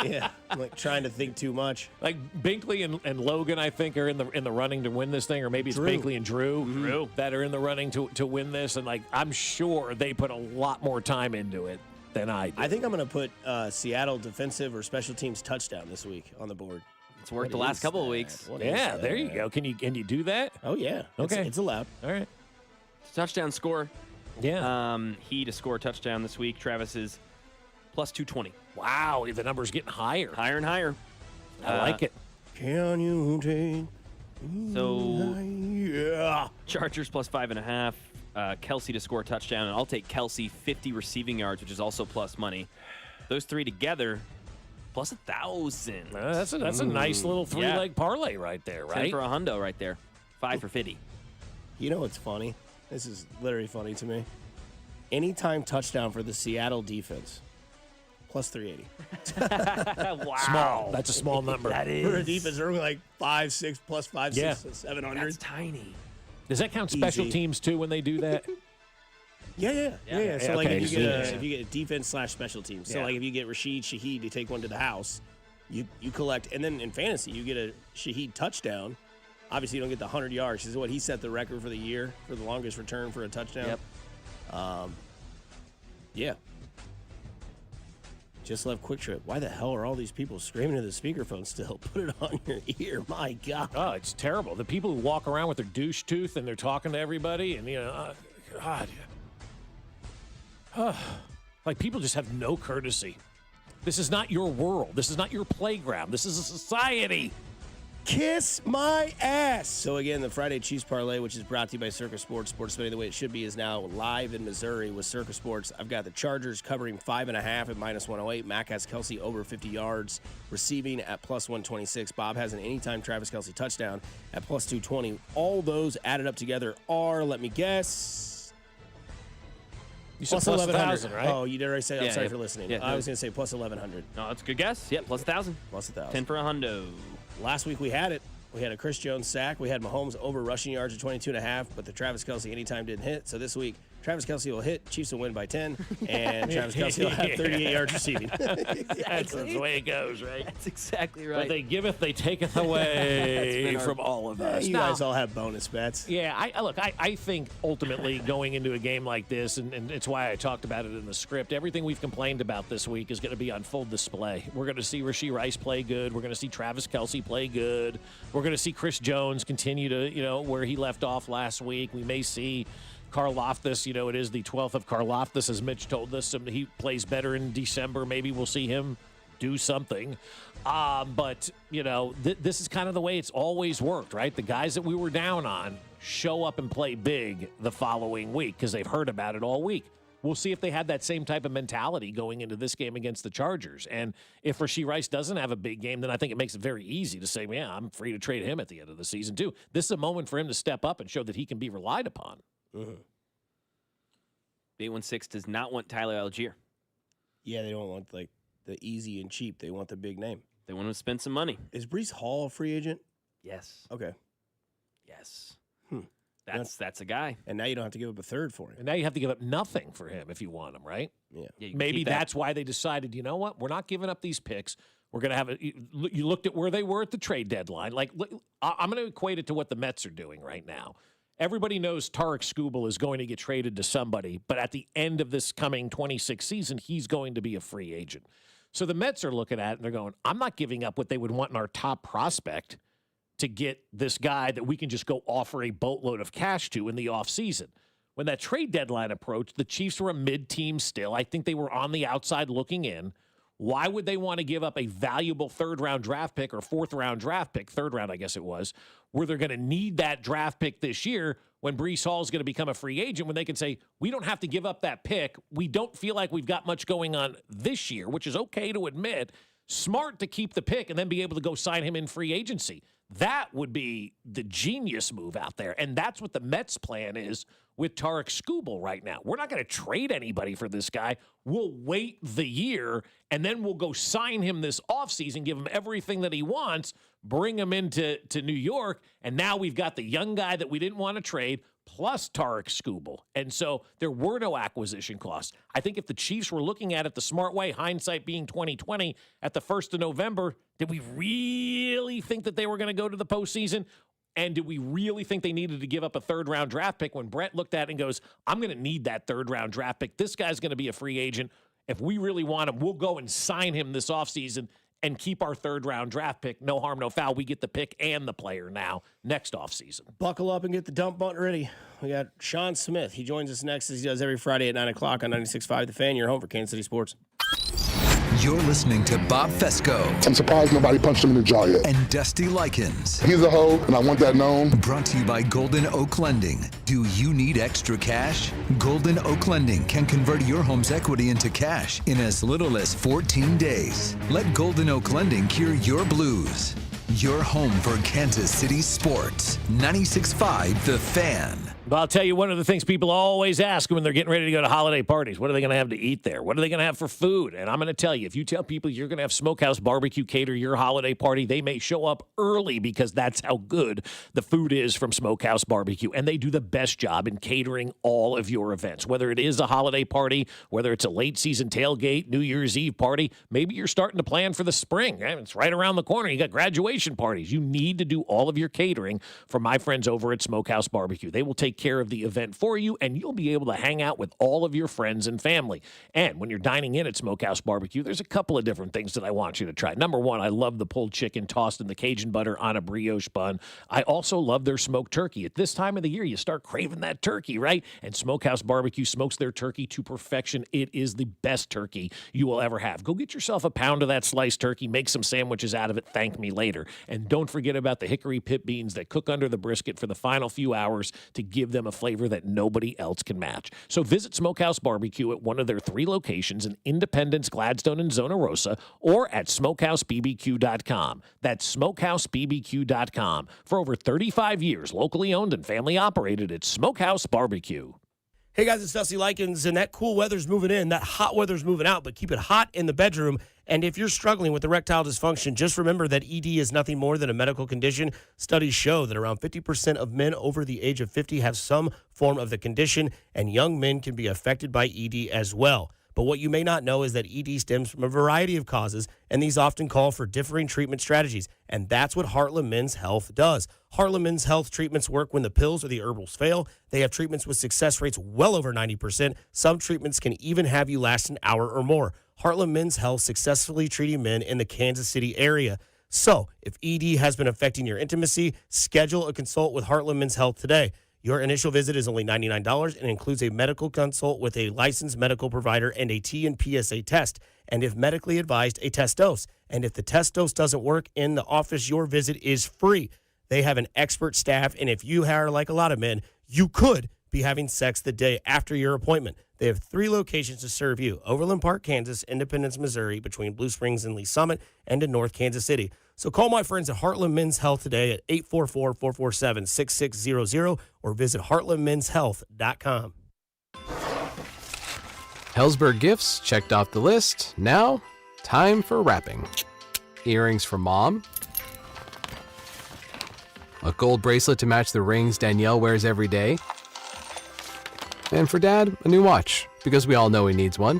Yeah, I'm like trying to think too much. Like Binkley and Logan, I think, are in the running to win this thing, or maybe it's Binkley and Drew that are in the running to win this. And like, I'm sure they put a lot more time into it than I did. I think I'm going to put Seattle defensive or special teams touchdown this week on the board. It's worked the last couple of weeks. Yeah, there you go. Can you do that? Oh yeah. Okay, it's allowed. All right. Touchdown score. Yeah. He to score a touchdown this week. Travis is plus 220. Wow, the number's getting higher. Higher and higher. I like it. Can you take? So, yeah. Chargers plus 5.5. Kelsey to score a touchdown, and I'll take Kelsey 50 receiving yards, which is also plus money. Those three together, plus 1,000. That's a nice little three-leg parlay right there, right? 10 for a hundo right there. 5 for 50. You know what's funny? This is literally funny to me. Anytime touchdown for the Seattle defense, plus 380. Wow. Small. That's a small number. That is. For a defense, they're only like 5, 6, plus 5, 6, 700. That's tiny. Does that count special teams too when they do that? Yeah. So like okay. if you get a defense / special teams. So like if you get Rashid Shaheed to take one to the house, you collect, and then in fantasy you get a Shaheed touchdown. Obviously you don't get the 100 yards. This is what he set the record for the year for the longest return for a touchdown. Yep. Yeah. Just left Quick Trip. Why the hell are all these people screaming to the speakerphone still? Put it on your ear. My God. Oh, it's terrible. The people who walk around with their douche tooth and they're talking to everybody, and God. Like, people just have no courtesy. This is not your world. This is not your playground. This is a society. Kiss my ass. So again, the Friday Chiefs Parlay, which is brought to you by Circa Sports. Sports betting the way it should be is now live in Missouri with Circa Sports. I've got the Chargers covering 5.5 at minus 108. Mac has Kelsey over 50 yards receiving at plus 126. Bob has an anytime Travis Kelsey touchdown at plus 220. All those added up together are, let me guess, you said plus 11,000, right? Oh, you did already say. I'm sorry for listening. Yeah, I was going to say plus 1,100. No, that's a good guess. Yeah, plus 1,000. Plus 1,000. 10 for a hundo. Last week we had it. We had a Chris Jones sack. We had Mahomes over rushing yards at 22.5, but the Travis Kelce anytime didn't hit. So this week, Travis Kelce will hit, Chiefs will win by 10, and Travis Kelce will have 38 yards receiving. That's the way it goes, right? That's exactly right. What they giveth, they taketh away from all of us. You guys all have bonus bets. Yeah, I think ultimately going into a game like this, and it's why I talked about it in the script, everything we've complained about this week is going to be on full display. We're going to see Rashee Rice play good. We're going to see Travis Kelce play good. We're going to see Chris Jones continue to, where he left off last week. We may see Karlaftis, it is the 12th of Karlaftis, as Mitch told us. He plays better in December. Maybe we'll see him do something. But this is kind of the way it's always worked, right? The guys that we were down on show up and play big the following week because they've heard about it all week. We'll see if they had that same type of mentality going into this game against the Chargers. And if Rashee Rice doesn't have a big game, then I think it makes it very easy to say, yeah, I'm free to trade him at the end of the season, too. This is a moment for him to step up and show that he can be relied upon. Mm-hmm. B16 does not want Tyler Algier. Yeah, they don't want, the easy and cheap. They want the big name. They want to spend some money. Is Breece Hall a free agent? Yes. Okay. Yes. That's a guy. And now you don't have to give up a third for him. And now you have to give up nothing for him if you want him, right? Yeah. Maybe that's why they decided, you know what? We're not giving up these picks. We're going to have you looked at where they were at the trade deadline. I'm going to equate it to what the Mets are doing right now. Everybody knows Tarek Skubal is going to get traded to somebody, but at the end of this coming 26 season, he's going to be a free agent. So the Mets are looking at it and they're going, I'm not giving up what they would want in our top prospect to get this guy that we can just go offer a boatload of cash to in the offseason. When that trade deadline approached, the Chiefs were a mid-team still. I think they were on the outside looking in. Why would they want to give up a valuable third-round draft pick or fourth-round draft pick, third round I guess it was, where they're going to need that draft pick this year when Breece Hall is going to become a free agent, when they can say, we don't have to give up that pick. We don't feel like we've got much going on this year, which is okay to admit. Smart to keep the pick and then be able to go sign him in free agency. That would be the genius move out there. And that's what the Mets' plan is with Tarek Skubal right now. We're not going to trade anybody for this guy. We'll wait the year, and then we'll go sign him this offseason, give him everything that he wants, bring him into New York, and now we've got the young guy that we didn't want to trade, plus Tarek Skubal. And so there were no acquisition costs. I think if the Chiefs were looking at it the smart way, hindsight being 2020, at the 1st of November, did we really think that they were going to go to the postseason? And did we really think they needed to give up a third-round draft pick when Brett looked at it and goes, I'm going to need that third-round draft pick. This guy's going to be a free agent. If we really want him, we'll go and sign him this offseason and keep our third-round draft pick. No harm, no foul. We get the pick and the player now next offseason. Buckle up and get the dump button ready. We got Sean Smith. He joins us next, as he does every Friday at 9 o'clock on 96.5 The Fan. Your home for Kansas City Sports. You're listening to Bob Fescoe. I'm surprised nobody punched him in the jaw yet. And Dusty Likens. He's a hoe, and I want that known. Brought to you by Golden Oak Lending. Do you need extra cash? Golden Oak Lending can convert your home's equity into cash in as little as 14 days. Let Golden Oak Lending cure your blues. Your home for Kansas City sports. 96.5 The Fan. But I'll tell you, one of the things people always ask when they're getting ready to go to holiday parties, what are they going to have to eat there? What are they going to have for food? And I'm going to tell you, if you tell people you're going to have Smokehouse Barbecue cater your holiday party, they may show up early because that's how good the food is from Smokehouse Barbecue. And they do the best job in catering all of your events, whether it is a holiday party, whether it's a late season tailgate, New Year's Eve party. Maybe you're starting to plan for the spring. It's right around the corner. You got graduation parties. You need to do all of your catering from my friends over at Smokehouse Barbecue. They will take care of the event for you, and you'll be able to hang out with all of your friends and family. And when you're dining in at Smokehouse Barbecue, there's a couple of different things that I want you to try. Number one, I love the pulled chicken tossed in the Cajun butter on a brioche bun. I also love their smoked turkey. At this time of the year, you start craving that turkey, right? And Smokehouse Barbecue smokes their turkey to perfection. It is the best turkey you will ever have. Go get yourself a pound of that sliced turkey, make some sandwiches out of it, thank me later. And don't forget about the hickory pit beans that cook under the brisket for the final few hours to give them a flavor that nobody else can match. So visit Smokehouse Barbecue at one of their 3 locations in Independence, Gladstone, and Zona Rosa, or at smokehousebbq.com. That's smokehousebbq.com. For over 35 years, locally owned and family operated, it's Smokehouse Barbecue. Hey guys, it's Dusty Likens, and that cool weather's moving in, that hot weather's moving out, but keep it hot in the bedroom. And if you're struggling with erectile dysfunction, just remember that ED is nothing more than a medical condition. Studies show that around 50% of men over the age of 50 have some form of the condition, and young men can be affected by ED as well. But what you may not know is that ED stems from a variety of causes, and these often call for differing treatment strategies. And that's what Heartland Men's Health does. Heartland Men's Health treatments work when the pills or the herbals fail. They have treatments with success rates well over 90%. Some treatments can even have you last an hour or more. Heartland Men's Health successfully treating men in the Kansas City area. So, if ED has been affecting your intimacy, schedule a consult with Heartland Men's Health today. Your initial visit is only $99 and includes a medical consult with a licensed medical provider and a T and PSA test, and if medically advised, a test dose. And if the test dose doesn't work in the office, your visit is free. They have an expert staff, and if you are like a lot of men, you could be having sex the day after your appointment. They have 3 locations to serve you: Overland Park, Kansas; Independence, Missouri, between Blue Springs and Lee Summit; and in North Kansas City. So call my friends at Heartland Men's Health today at 844-447-6600 or visit heartlandmenshealth.com. Hellsberg gifts checked off the list. Now, time for wrapping. Earrings for mom. A gold bracelet to match the rings Danielle wears every day. And for Dad, a new watch, because we all know he needs one.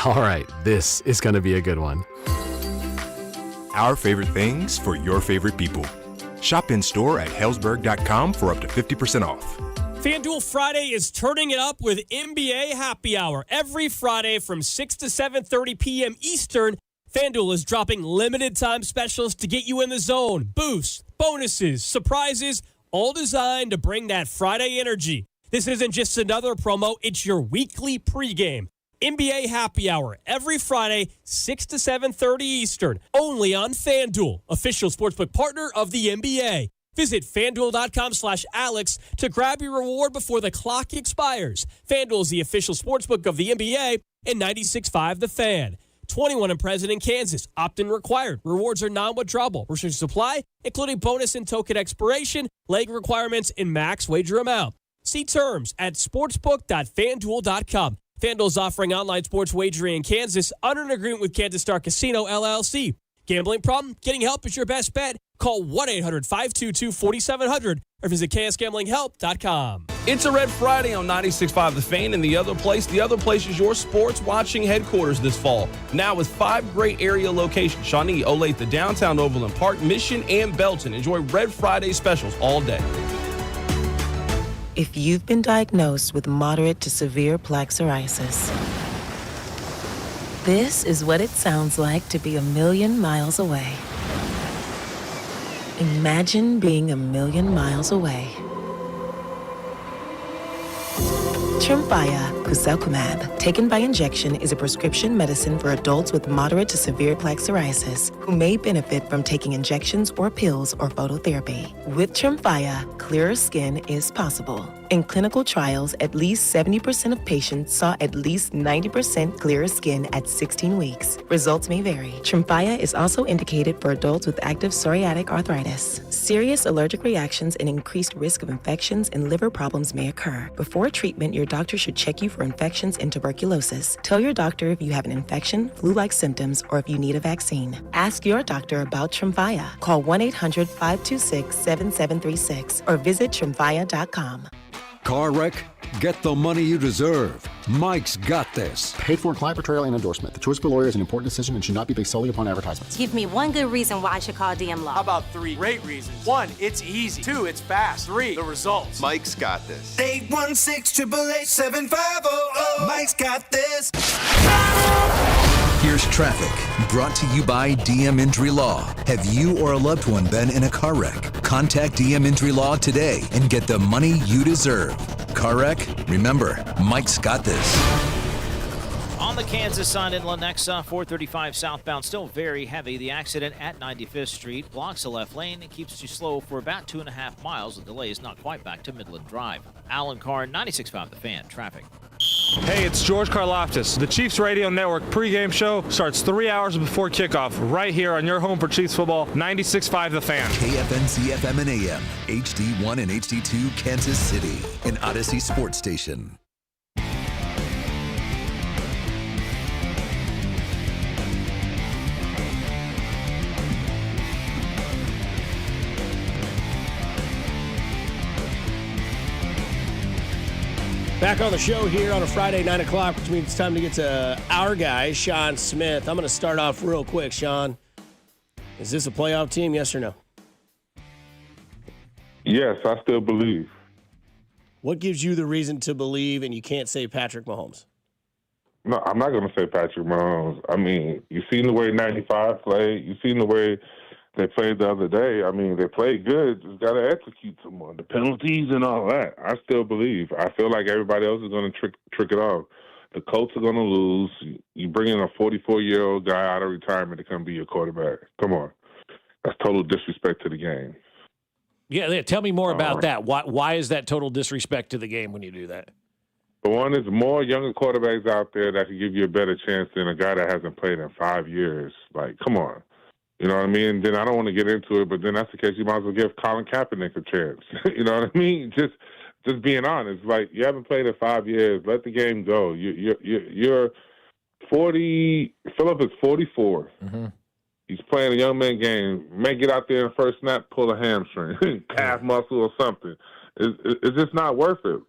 All right, this is going to be a good one. Our favorite things for your favorite people. Shop in store at Hellsberg.com for up to 50% off. FanDuel Friday is turning it up with NBA Happy Hour. Every Friday from 6 to 7:30 p.m. Eastern, FanDuel is dropping limited time specials to get you in the zone. Boosts, bonuses, surprises, all designed to bring that Friday energy. This isn't just another promo, it's your weekly pregame. NBA Happy Hour every Friday, 6 to 7:30 Eastern, only on FanDuel, official sportsbook partner of the NBA. Visit FanDuel.com/Alex to grab your reward before the clock expires. FanDuel is the official sportsbook of the NBA and 96.5 The Fan. 21 and present in Kansas. Opt-in required. Rewards are non-withdrawable. Restrictions supply, including bonus and token expiration, leg requirements, and max wager amount. See terms at sportsbook.fanduel.com. FanDuel is offering online sports wagering in Kansas under an agreement with Kansas Star Casino, LLC. Gambling problem? Getting help is your best bet. Call 1-800-522-4700 or visit ksgamblinghelp.com. It's a Red Friday on 96.5 The Fan, and the other place is your sports watching headquarters this fall. Now with 5 great area locations: Shawnee, Olathe, downtown Overland Park, Mission, and Belton. Enjoy Red Friday specials all day. If you've been diagnosed with moderate to severe plaque psoriasis, this is what it sounds like to be a million miles away. Imagine being a million miles away. Tremfya guselkumab, taken by injection, is a prescription medicine for adults with moderate to severe plaque psoriasis who may benefit from taking injections or pills or phototherapy. With Tremfya, clearer skin is possible. In clinical trials, at least 70% of patients saw at least 90% clearer skin at 16 weeks. Results may vary. Tremfya is also indicated for adults with active psoriatic arthritis. Serious allergic reactions and increased risk of infections and liver problems may occur. Before treatment, your doctor should check you for infections and tuberculosis. Tell your doctor if you have an infection, flu-like symptoms, or if you need a vaccine. Ask your doctor about Tremfya. Call 1-800-526-7736 or visit Tremfya.com. Car wreck? Get the money you deserve. Mike's got this. Paid for in client portrayal and endorsement. The choice of a lawyer is an important decision and should not be based solely upon advertisements. Give me one good reason why I should call DM Law. How about 3 great reasons? 1, it's easy. 2, it's fast. 3, the results. Mike's got this. 816-888-7500. Mike's got this. Here's traffic, brought to you by DM Injury Law. Have you or a loved one been in a car wreck? Contact DM Injury Law today and get the money you deserve. Car wreck? Remember, Mike's got this. On the Kansas side in Lenexa, 435 southbound, still very heavy. The accident at 95th Street blocks the left lane and keeps you slow for about 2.5 miles. The delay is not quite back to Midland Drive. Alan Carr, 96.5 The Fan, traffic. Hey, it's George Karloftis. The Chiefs Radio Network pregame show starts 3 hours before kickoff right here on your home for Chiefs football, 96.5 The Fan. KFNC FM and AM, HD1 and HD2 Kansas City, an Odyssey sports station. Back on the show here on a Friday, 9 o'clock, which means it's time to get to our guy, Sean Smith. I'm going to start off real quick, Sean. Is this a playoff team, yes or no? Yes, I still believe. What gives you the reason to believe and you can't say Patrick Mahomes? No, I'm not going to say Patrick Mahomes. I mean, you've seen the way 95 played. You've seen the way they played the other day. I mean, they played good. Just got to execute some more. The penalties and all that. I still believe. I feel like everybody else is going to trick it off. The Colts are going to lose. You bring in a 44-year-old guy out of retirement to come be your quarterback. Come on. That's total disrespect to the game. Yeah, tell me more about that. Why is that total disrespect to the game when you do that? The one is more younger quarterbacks out there that can give you a better chance than a guy that hasn't played in 5 years. Like, come on. You know what I mean? Then I don't want to get into it, but then that's the case. You might as well give Colin Kaepernick a chance. You know what I mean? Just being honest. Like, you haven't played in 5 years. Let the game go. You're 40. Phillip is 44. Mm-hmm. He's playing a young man game. May get out there in the first snap, pull a hamstring, calf muscle or something. It's just not worth it.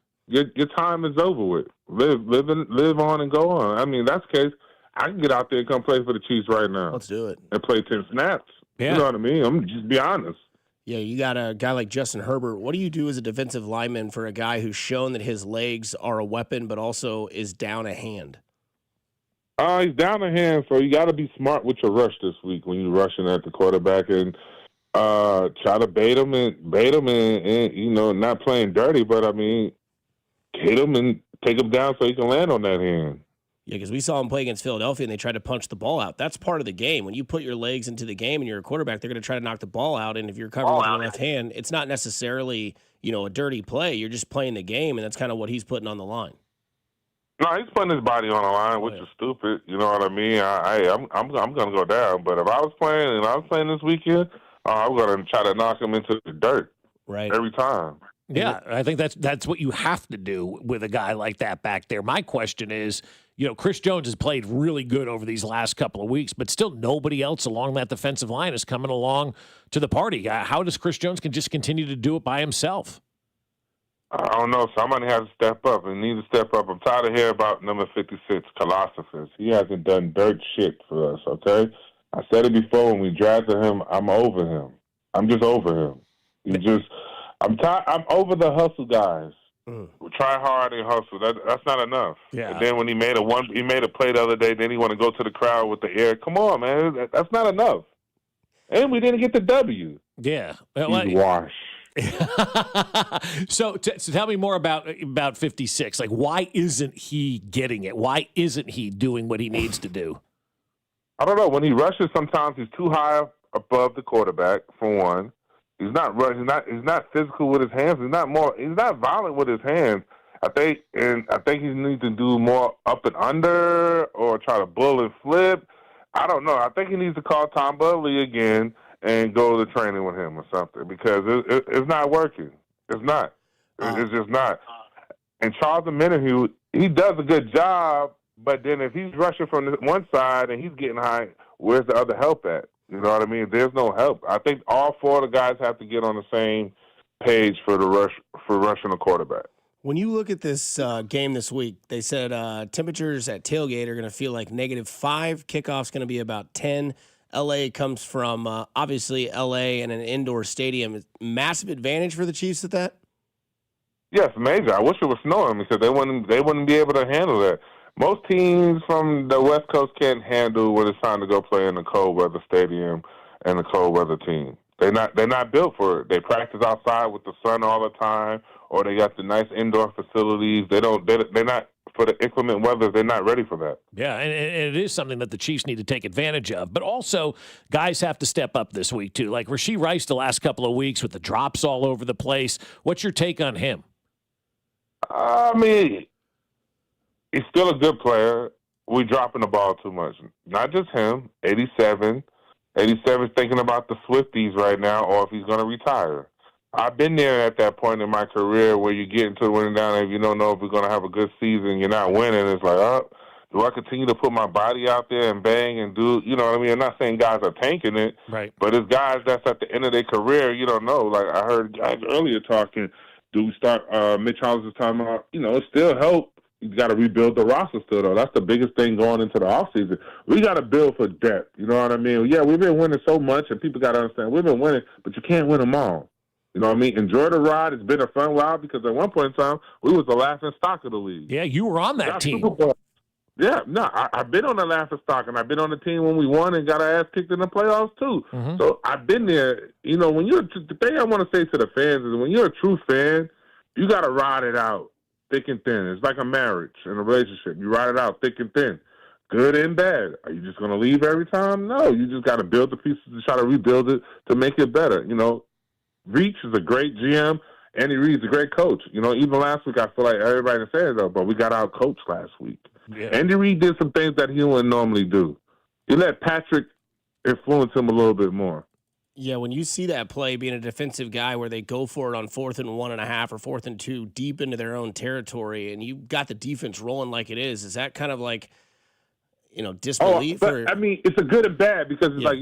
Your time is over with. Live on and go on. I mean, that's the case. I can get out there and come play for the Chiefs right now. Let's do it. And play 10 snaps. Yeah. You know what I mean? I'm just be honest. Yeah, you got a guy like Justin Herbert. What do you do as a defensive lineman for a guy who's shown that his legs are a weapon but also is down a hand? He's down a hand, so you got to be smart with your rush this week when you're rushing at the quarterback and try to bait him and you know, not playing dirty, but I mean, hit him and take him down so he can land on that hand. Yeah, because we saw him play against Philadelphia and they tried to punch the ball out. That's part of the game. When you put your legs into the game and you're a quarterback, they're going to try to knock the ball out. And if you're covering with your left hand, it's not necessarily, you know, a dirty play. You're just playing the game, and that's kind of what he's putting on the line. No, he's putting his body on the line, which is stupid. You know what I mean? I'm going to go down. But if I was playing this weekend, I'm going to try to knock him into the dirt. Right. Every time. Yeah, I think that's what you have to do with a guy like that back there. My question is, you know, Chris Jones has played really good over these last couple of weeks, but still nobody else along that defensive line is coming along to the party. How does Chris Jones can just continue to do it by himself? I don't know. Somebody has to step up and need to step up. I'm tired of hearing about number 56, Colossus. He hasn't done dirt shit for us, okay? I said it before when we drafted him. I'm over him. I'm just over him. I'm tired. I'm over the hustle guys. We try hard and hustle. That's not enough. Yeah. And then when he made a play the other day, then he want to go to the crowd with the air. Come on, man. That's not enough. And we didn't get the W. Yeah. He's washed. So tell me more about 56. Like, why isn't he getting it? Why isn't he doing what he needs to do? I don't know. When he rushes, sometimes he's too high above the quarterback, for one. He's not running. He's not physical with his hands. He's not violent with his hands. I think he needs to do more up and under or try to bull and flip. I don't know. I think he needs to call Tom Budley again and go to training with him or something, because it's not working. It's not. It's just not. And Charles Omenihu, he does a good job, but then if he's rushing from one side and he's getting high, where's the other help at? You know what I mean? There's no help. I think all four of the guys have to get on the same page for rushing a quarterback. When you look at this game this week, they said temperatures at tailgate are going to feel like -5. Kickoff's going to be about 10. LA comes from obviously LA and an indoor stadium. Massive advantage for the Chiefs at that? Yes, major. I wish it was snowing because they wouldn't be able to handle that. Most teams from the West Coast can't handle when it's time to go play in a cold weather stadium and a cold weather team. They're not built for it. They practice outside with the sun all the time, or they got the nice indoor facilities. They're not for the inclement weather. They're not ready for that. Yeah, and it is something that the Chiefs need to take advantage of. But also, guys have to step up this week too. Like Rashee Rice, the last couple of weeks with the drops all over the place. What's your take on him? I mean, he's still a good player. We're dropping the ball too much. Not just him. 87. 87's thinking about the Swifties right now, or if he's going to retire. I've been there at that point in my career where you get into the winning down, and if you don't know if we're going to have a good season, you're not winning. It's like, oh, do I continue to put my body out there and bang and do, you know what I mean? I'm not saying guys are tanking it, right? But it's guys that's at the end of their career, you don't know. Like I heard guys earlier talking, do we start, Mitch Hollis was talking about, it still help. You got to rebuild the roster still, though. That's the biggest thing going into the offseason. We got to build for depth, you know what I mean? Yeah, we've been winning so much, and people got to understand, we've been winning, but you can't win them all. You know what I mean? Enjoy the ride. It's been a fun ride because at one point in time, we was the laughing stock of the league. Yeah, you were on that team. Yeah, no, I've been on the laughing stock, and I've been on the team when we won and got our ass kicked in the playoffs, too. Mm-hmm. So I've been there. When the thing I want to say to the fans is when you're a true fan, you got to ride it out thick and thin. It's like a marriage and a relationship. You ride it out thick and thin, good and bad. Are you just going to leave every time? No, you just got to build the pieces to try to rebuild it to make it better. Reach is a great GM. Andy Reid's a great coach. Even last week I feel like everybody said though, but we got out coached last week. Yeah. Andy Reid did some things that he wouldn't normally do. He let Patrick influence him a little bit more. Yeah, when you see that play being a defensive guy where they go for it on 4th and 1.5 or 4th and 2 deep into their own territory, and you got the defense rolling like it is that kind of like, disbelief? It's a good and bad because it's like,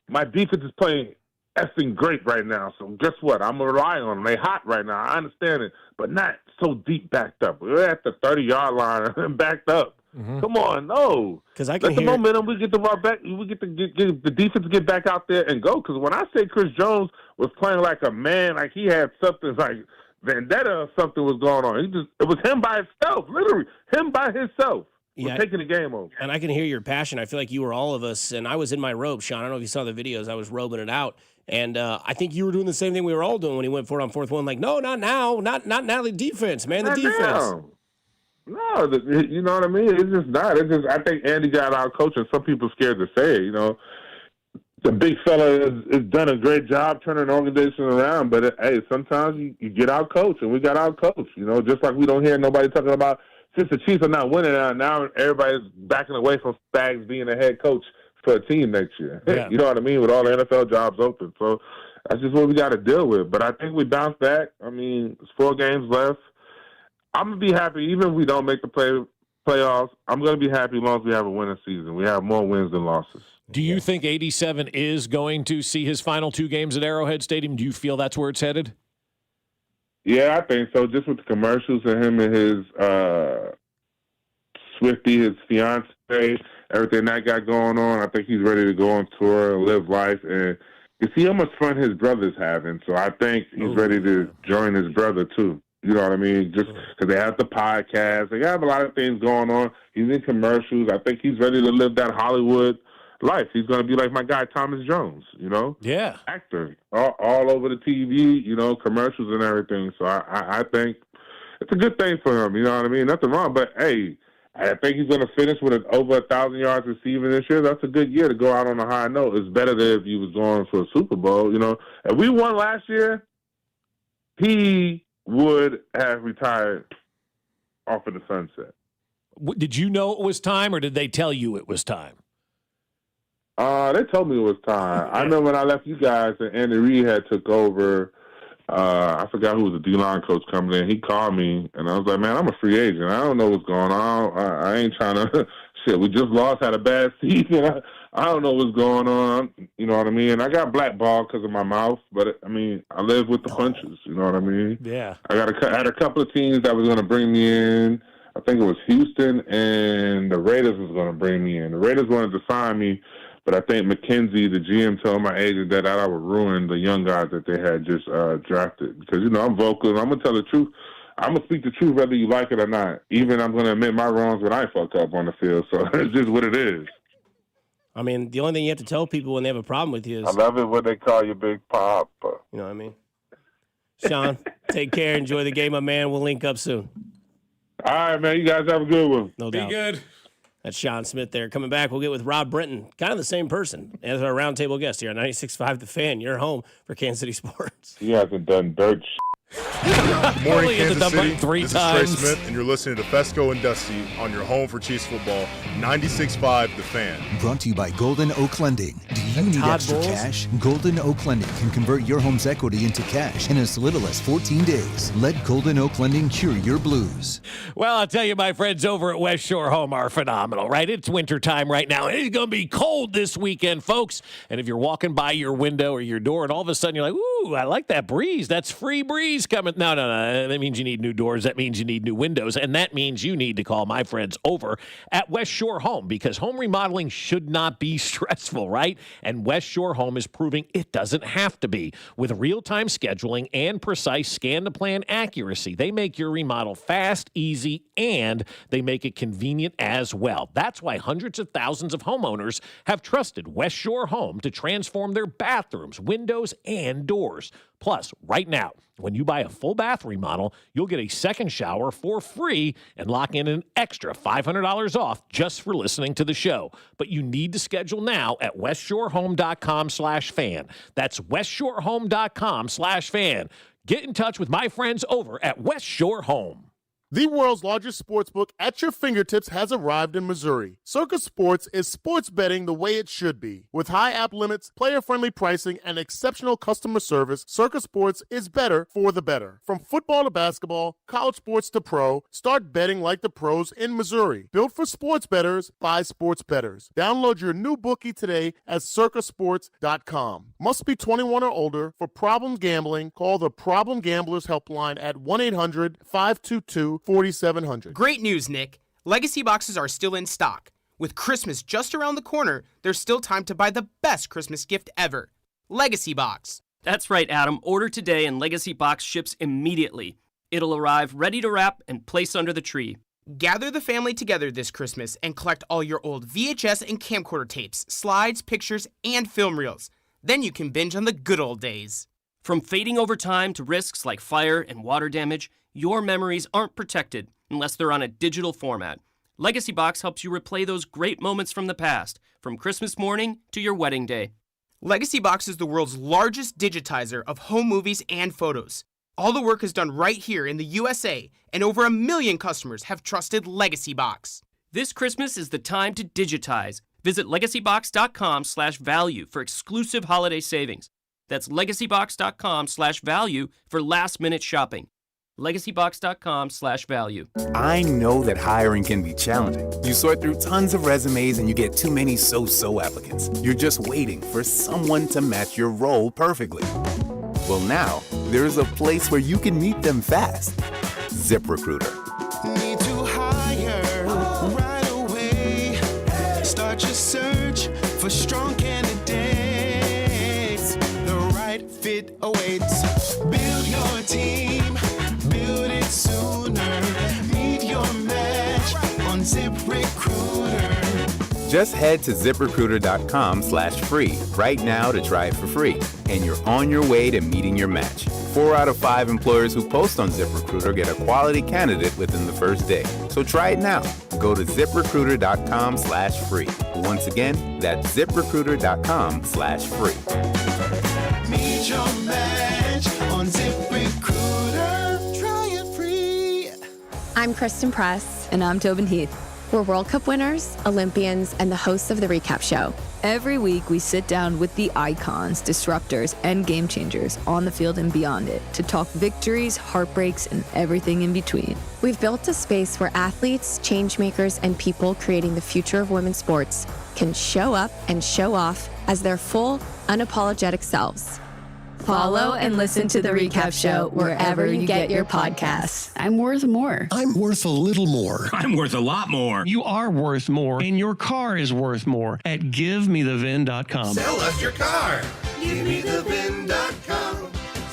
my defense is playing effing great right now. So guess what? I'm going to rely on them. They hot right now. I understand it, but not so deep backed up. We're at the 30-yard line and backed up. Mm-hmm. Come on, no. Because I can hear the momentum. We get the ball back. We get the defense get back out there and go. Because when I say Chris Jones was playing like a man, like he had something like vendetta or something was going on. It was him by himself, literally him by himself. Yeah, taking the game over. And I can hear your passion. I feel like you were all of us, and I was in my robe, Sean. I don't know if you saw the videos. I was robing it out. And I think you were doing the same thing we were all doing when he went for it on 4th one. Like, no, not now. Not now. The defense, man. The defense. Now. No, you know what I mean? It's just not. It's just, I think Andy got out coached, and some people scared to say it, The big fella has done a great job turning the organization around, but hey, sometimes you get out coached, and we got out coached, just like we don't hear nobody talking about, since the Chiefs are not winning now everybody's backing away from Spags being a head coach for a team next year. Yeah. You know what I mean? With all the NFL jobs open. So that's just what we got to deal with. But I think we bounced back. It's 4 games left. I'm going to be happy even if we don't make the playoffs. I'm going to be happy as long as we have a winning season. We have more wins than losses. Do you think 87 is going to see his final 2 games at Arrowhead Stadium? Do you feel that's where it's headed? Yeah, I think so. Just with the commercials and him and his Swiftie, his fiance, everything that got going on, I think he's ready to go on tour and live life. And you see how much fun his brother's having. So I think he's ready to join his brother, too. You know what I mean? Just because they have the podcast. They have a lot of things going on. He's in commercials. I think he's ready to live that Hollywood life. He's going to be like my guy, Thomas Jones, Yeah. Actor. All over the TV, commercials and everything. So I think it's a good thing for him. You know what I mean? Nothing wrong. But, hey, I think he's going to finish with over 1,000 yards receiving this year. That's a good year to go out on a high note. It's better than if he was going for a Super Bowl, If we won last year, he would have retired off of the sunset. Did you know it was time, or did they tell you it was time? They told me it was time. I remember when I left you guys and Andy Reid had took over. I forgot who was the D-line coach coming in. He called me, and I was like, man, I'm a free agent. I don't know what's going on. I ain't trying to – shit, we just lost, had a bad season. I don't know what's going on. You know what I mean? I got blackballed because of my mouth, but, I live with the punches. You know what I mean? Yeah. I had a couple of teams that was going to bring me in. I think it was Houston, and the Raiders was going to bring me in. The Raiders wanted to sign me, but I think McKenzie, the GM, told my agent that I would ruin the young guys that they had just drafted. Because, I'm vocal, and I'm going to tell the truth. I'm going to speak the truth whether you like it or not. Even I'm going to admit my wrongs when I fuck up on the field. So it's just what it is. The only thing you have to tell people when they have a problem with you is... I love it when they call you Big Pop. You know what I mean? Sean, take care. Enjoy the game, my man. We'll link up soon. All right, man. You guys have a good one. No doubt. Be good. That's Sean Smith there. Coming back, we'll get with Rob Britton, kind of the same person as our roundtable guest here on 96.5 The Fan, your home for Kansas City sports. He hasn't done dirt Good morning, Kansas City. Three this times. is Trey Smith, and you're listening to Fescoe and Dusty on your home for Chiefs football, 96.5 The Fan. Brought to you by Golden Oak Lending. Do you need extra cash? Golden Oak Lending can convert your home's equity into cash in as little as 14 days. Let Golden Oak Lending cure your blues. Well, I'll tell you, my friends over at West Shore Home are phenomenal, right? It's winter time right now. It's going to be cold this weekend, folks. And if you're walking by your window or your door and all of a sudden you're like, ooh, I like that breeze. That's free breeze coming. No. That means you need new doors. That means you need new windows. And that means you need to call my friends over at West Shore Home, because home remodeling should not be stressful, right? And West Shore Home is proving it doesn't have to be. With real-time scheduling and precise scan-to-plan accuracy, they make your remodel fast, easy, and they make it convenient as well. That's why hundreds of thousands of homeowners have trusted West Shore Home to transform their bathrooms, windows, and doors. Plus, right now, when you buy a full bath remodel, you'll get a second shower for free and lock in an extra $500 off just for listening to the show. But you need to schedule now at westshorehome.com/fan. That's westshorehome.com/fan. Get in touch with my friends over at West Shore Home. The world's largest sports book at your fingertips has arrived in Missouri. Circus Sports is sports betting the way it should be. With high app limits, player-friendly pricing, and exceptional customer service, Circus Sports is better for the better. From football to basketball, college sports to pro, start betting like the pros in Missouri. Built for sports bettors by sports bettors. Download your new bookie today at circusports.com. Must be 21 or older. For problem gambling, call the Problem Gamblers Helpline at 1-800-522-4700. Great news, Nick. Legacy boxes are still in stock. With Christmas just around the corner, there's still time to buy the best Christmas gift ever. Legacy Box. That's right, Adam. Order today and Legacy Box ships immediately. It'll arrive ready to wrap and place under the tree. Gather the family together this Christmas and collect all your old VHS and camcorder tapes, slides, pictures, and film reels. Then you can binge on the good old days. From fading over time to risks like fire and water damage, your memories aren't protected unless they're on a digital format. Legacy Box helps you replay those great moments from the past, from Christmas morning to your wedding day. Legacy Box is the world's largest digitizer of home movies and photos. All the work is done right here in the USA, and over 1 million customers have trusted Legacy Box. This Christmas is the time to digitize. Visit legacybox.com/value for exclusive holiday savings. That's legacybox.com/value for last-minute shopping. legacybox.com/value. I know that hiring can be challenging. You sort through tons of resumes and you get too many so-so applicants. You're just waiting for someone to match your role perfectly. Well, now, there's a place where you can meet them fast. ZipRecruiter. Need to hire right away. Start your search for strong candidates. The right fit awaits. Build your team. Build it sooner. Meet your match on ZipRecruiter. Just head to ZipRecruiter.com/free right now to try it for free. And you're on your way to meeting your match. 4 out of 5 employers who post on ZipRecruiter get a quality candidate within the first day. So try it now. Go to ZipRecruiter.com/free. Once again, that's ZipRecruiter.com/free. Meet your match on ZipRecruiter. Try it free. I'm Kristen Press. And I'm Tobin Heath. We're World Cup winners, Olympians, and the hosts of The Recap Show. Every week, we sit down with the icons, disruptors, and game changers on the field and beyond it to talk victories, heartbreaks, and everything in between. We've built a space where athletes, change makers, and people creating the future of women's sports can show up and show off as their full, unapologetic selves. Follow and listen to The Recap Show wherever you get your podcasts. I'm worth more. I'm worth a little more. I'm worth a lot more. You are worth more, and your car is worth more at GiveMeTheVin.com. Sell us your car. GiveMeTheVin.com.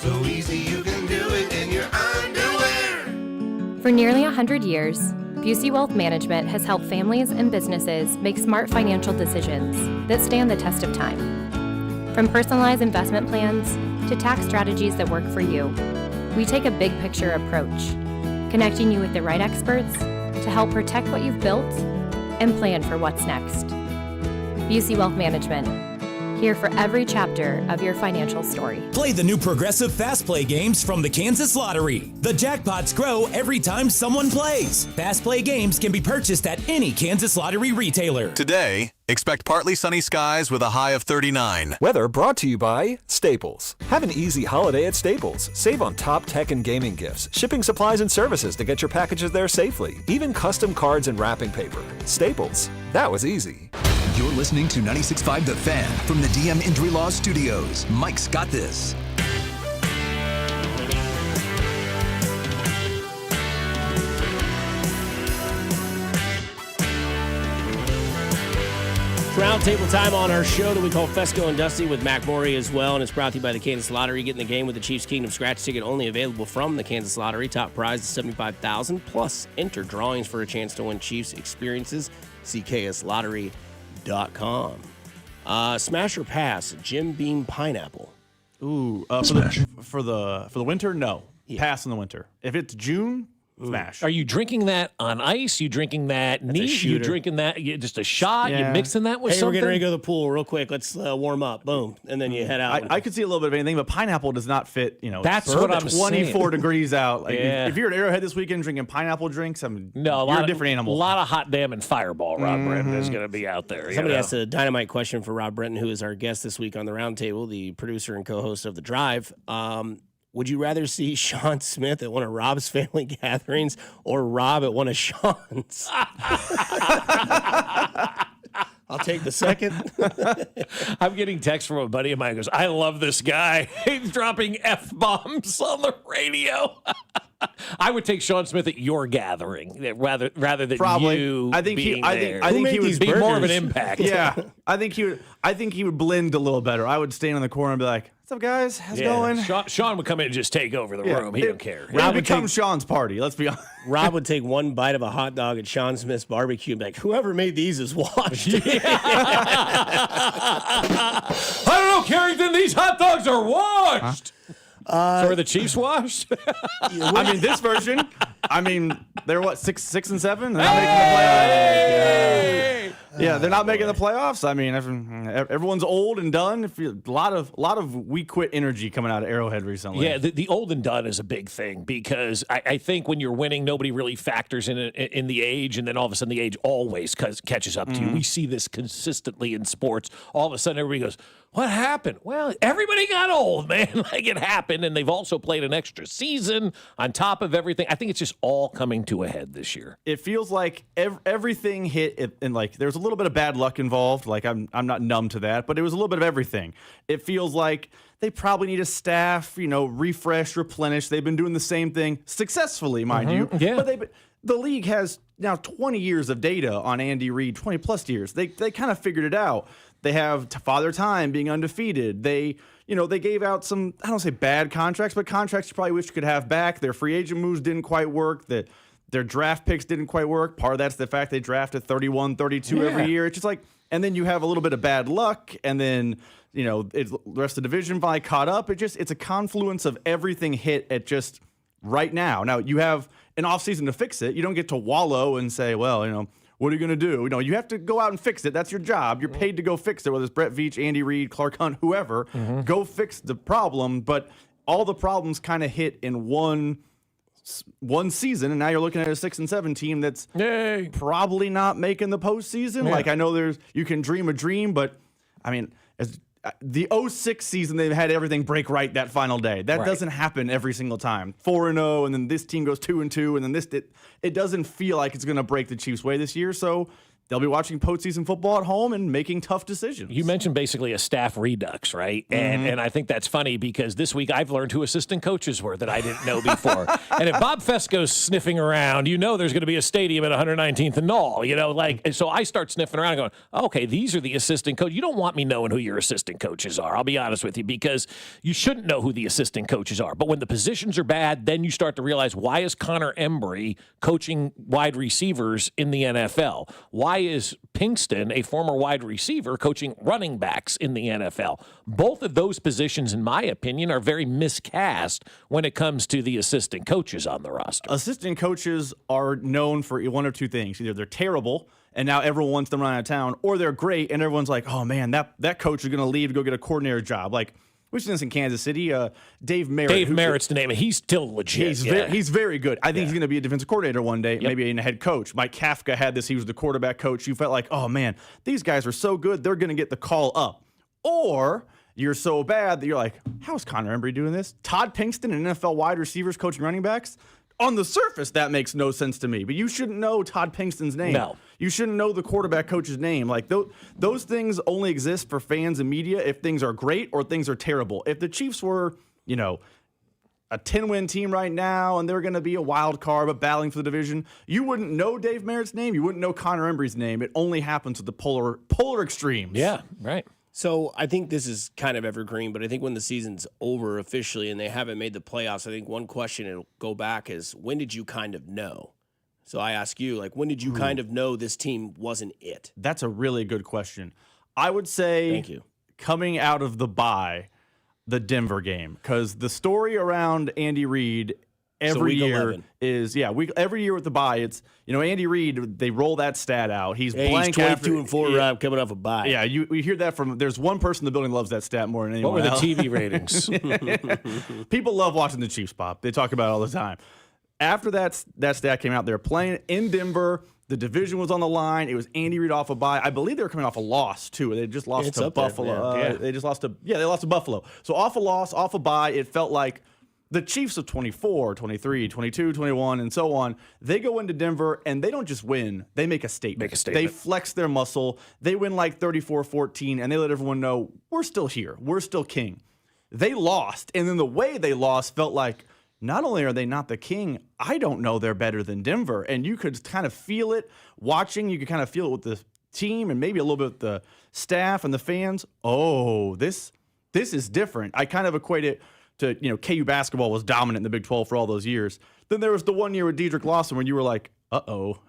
So easy you can do it in your underwear. For nearly 100 years, Busey Wealth Management has helped families and businesses make smart financial decisions that stand the test of time. From personalized investment plans to tax strategies that work for you, we take a big picture approach, connecting you with the right experts to help protect what you've built and plan for what's next. Busey Wealth Management, here for every chapter of your financial story. Play the new Progressive Fast Play games from the Kansas Lottery. The jackpots grow every time someone plays. Fast Play games can be purchased at any Kansas Lottery retailer. Today, expect partly sunny skies with a high of 39. Weather brought to you by Staples. Have an easy holiday at Staples. Save on top tech and gaming gifts, shipping supplies and services to get your packages there safely, even custom cards and wrapping paper. Staples. That was easy. You're listening to 96.5 The Fan from the DM Injury Law Studios. Mike's got this. Roundtable time on our show that we call Fescoe and Dusty with Mac Morey as well, and it's brought to you by the Kansas Lottery. Get in the game with the Chiefs Kingdom Scratch ticket, only available from the Kansas Lottery. Top prize is $75,000, plus enter drawings for a chance to win Chiefs experiences. See kslottery.com. Smash or pass, Jim Beam Pineapple. Ooh, for the winter, no. Yeah. Pass in the winter. If it's June, smash. Are you drinking that on ice? You drinking that neat? You drinking that just a shot? You mixing that with something? We're getting ready to go to the pool real quick. Let's warm up. Boom. And then you head out. I could see a little bit of anything, but pineapple does not fit, That's what I'm 24 saying. degrees out. Like, Yeah. If you're at Arrowhead this weekend drinking pineapple drinks, you're a different animal. A lot of hot damn and Fireball Rob Brenton is going to be out there. Somebody asked a dynamite question for Rob Brenton, who is our guest this week on the Roundtable, the producer and co-host of The Drive. Would you rather see Sean Smith at one of Rob's family gatherings or Rob at one of Sean's? I'll take the second. I'm getting text from a buddy of mine who goes, I love this guy. He's dropping F-bombs on the radio. I would take Sean Smith at your gathering rather than Probably. you I think being there. I think he would be more of an impact. Yeah, I think he would blend a little better. I would stand in the corner and be like, "What's up, guys? How's it going?" Sean would come in and just take over the room. He don't care. Rob becomes Sean's party. Let's be honest. Rob would take one bite of a hot dog at Sean Smith's barbecue and be like, "Whoever made these is washed." I don't know, Carrington. These hot dogs are washed. So are the Chiefs washed? I mean, this version. I mean, they're what 6 and 7. They're not making the playoffs. Yeah, they're not making the playoffs. I mean, everyone's old and done. A lot of we quit energy coming out of Arrowhead recently. Yeah, the old and done is a big thing because I think when you're winning, nobody really factors in the age, and then all of a sudden the age always catches up to you. We see this consistently in sports. All of a sudden everybody goes, what happened? Well, everybody got old, man. Like it happened, and they've also played an extra season on top of everything. I think it's just all coming to a head this year. It feels like everything hit, and like there's a little bit of bad luck involved. Like I'm not numb to that, but it was a little bit of everything. It feels like they probably need a staff, refresh, replenish. They've been doing the same thing successfully, mind you. Yeah. But the league has now 20 years of data on Andy Reid, 20 plus years. They kind of figured it out. They have Father Time being undefeated. They gave out some, I don't say bad contracts, but contracts you probably wish you could have back. Their free agent moves didn't quite work. Their draft picks didn't quite work. Part of that's the fact they drafted 31, 32 every year. It's just like, and then you have a little bit of bad luck, and then, the rest of the division finally caught up. It's a confluence of everything hit at just right now. Now, you have an offseason to fix it. You don't get to wallow and say, well, what are you going to do? You have to go out and fix it. That's your job. You're paid to go fix it, whether it's Brett Veach, Andy Reid, Clark Hunt, whoever. Go fix the problem. But all the problems kind of hit in one season, and now you're looking at a 6 and 7 team that's probably not making the postseason. Like I know you can dream a dream, but I mean, as the 06 season, they've had everything break right that final day. That doesn't happen every single time. 4-0, and then this team goes 2-2, and then it doesn't feel like it's going to break the Chiefs' way this year. So they'll be watching postseason football at home and making tough decisions. You mentioned basically a staff redux, right? And I think that's funny because this week I've learned who assistant coaches were that I didn't know before. And if Bob Fescoe's sniffing around, there's going to be a stadium at 119th and Knoll, so I start sniffing around and going, okay, these are the assistant coaches. You don't want me knowing who your assistant coaches are. I'll be honest with you, because you shouldn't know who the assistant coaches are. But when the positions are bad, then you start to realize, why is Connor Embry coaching wide receivers in the NFL? Why why is Pinkston, a former wide receiver, coaching running backs in the NFL? Both of those positions, in my opinion, are very miscast when it comes to the assistant coaches on the roster. Assistant coaches are known for one of two things. Either they're terrible, and now everyone wants them run out of town, or they're great, and everyone's like, oh, man, that coach is going to leave to go get a coordinator job. Like, we've seen this in Kansas City. Dave Merritt. Dave Merritt's the name, and he's still legit. He's very good. I think he's going to be a defensive coordinator one day, maybe a head coach. Mike Kafka had this. He was the quarterback coach. You felt like, oh, man, these guys are so good, they're going to get the call up. Or you're so bad that you're like, how is Connor Embry doing this? Todd Pinkston, an NFL wide receivers coaching running backs? On the surface, that makes no sense to me. But you shouldn't know Todd Pinkston's name. No. You shouldn't know the quarterback coach's name. Like, those things only exist for fans and media if things are great or things are terrible. If the Chiefs were, a 10-win team right now and they're going to be a wild card but battling for the division, you wouldn't know Dave Merritt's name. You wouldn't know Connor Embry's name. It only happens with the polar extremes. Yeah, right. So I think this is kind of evergreen, but I think when the season's over officially and they haven't made the playoffs, I think one question it'll go back is, when did you kind of know? So I ask you, like, when did you kind of know this team wasn't it? That's a really good question. I would say Thank you. Coming out of the bye, the Denver game, because the story around Andy Reid every year 11. is every year with the bye, it's Andy Reid, they roll that stat out. He's blank. He's 22-4 coming off a bye. Yeah, you hear that from. There's one person in the building that loves that stat more than anyone What were the else. TV ratings? People love watching the Chiefs, Pop. They talk about it all the time. After that stat came out, they were playing in Denver. The division was on the line. It was Andy Reid off a bye. I believe they were coming off a loss too. They just lost to Buffalo. They lost to Buffalo. So off a loss, off a bye, it felt like the Chiefs of 24, 23, 22, 21, and so on, they go into Denver and they don't just win. They make a statement. They flex their muscle. They win like 34-14, and they let everyone know, we're still here. We're still king. They lost, and then the way they lost felt like, not only are they not the king, I don't know they're better than Denver. And you could kind of feel it watching. You could kind of feel it with the team and maybe a little bit with the staff and the fans. Oh, this is different. I kind of equate it to, KU basketball was dominant in the Big 12 for all those years. Then there was the one year with Dedrick Lawson when you were like, uh-oh,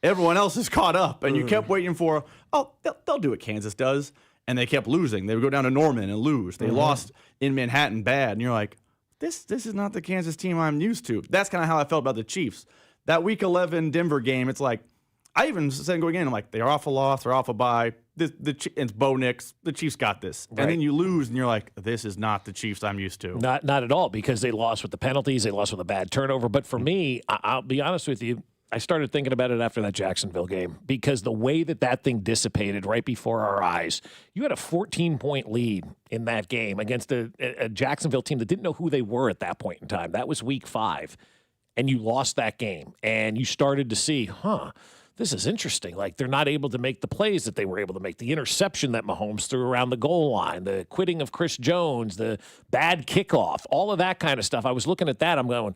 everyone else is caught up. And you kept waiting for, they'll do what Kansas does. And they kept losing. They would go down to Norman and lose. They lost in Manhattan bad. And you're like, this is not the Kansas team I'm used to. That's kind of how I felt about the Chiefs. That Week 11 Denver game, it's like, I even said going in, I'm like, they're off a loss, they're off a bye. It's Bo Nix. The Chiefs got this. Right. And then you lose, and you're like, this is not the Chiefs I'm used to. Not at all, because they lost with the penalties. They lost with a bad turnover. But for me, I'll be honest with you, I started thinking about it after that Jacksonville game, because the way that thing dissipated right before our eyes, you had a 14-point lead in that game against a Jacksonville team that didn't know who they were at that point in time. That was week 5, and you lost that game, and you started to see, this is interesting. Like, they're not able to make the plays that they were able to make. The interception that Mahomes threw around the goal line, the quitting of Chris Jones, the bad kickoff, all of that kind of stuff. I was looking at that. I'm going,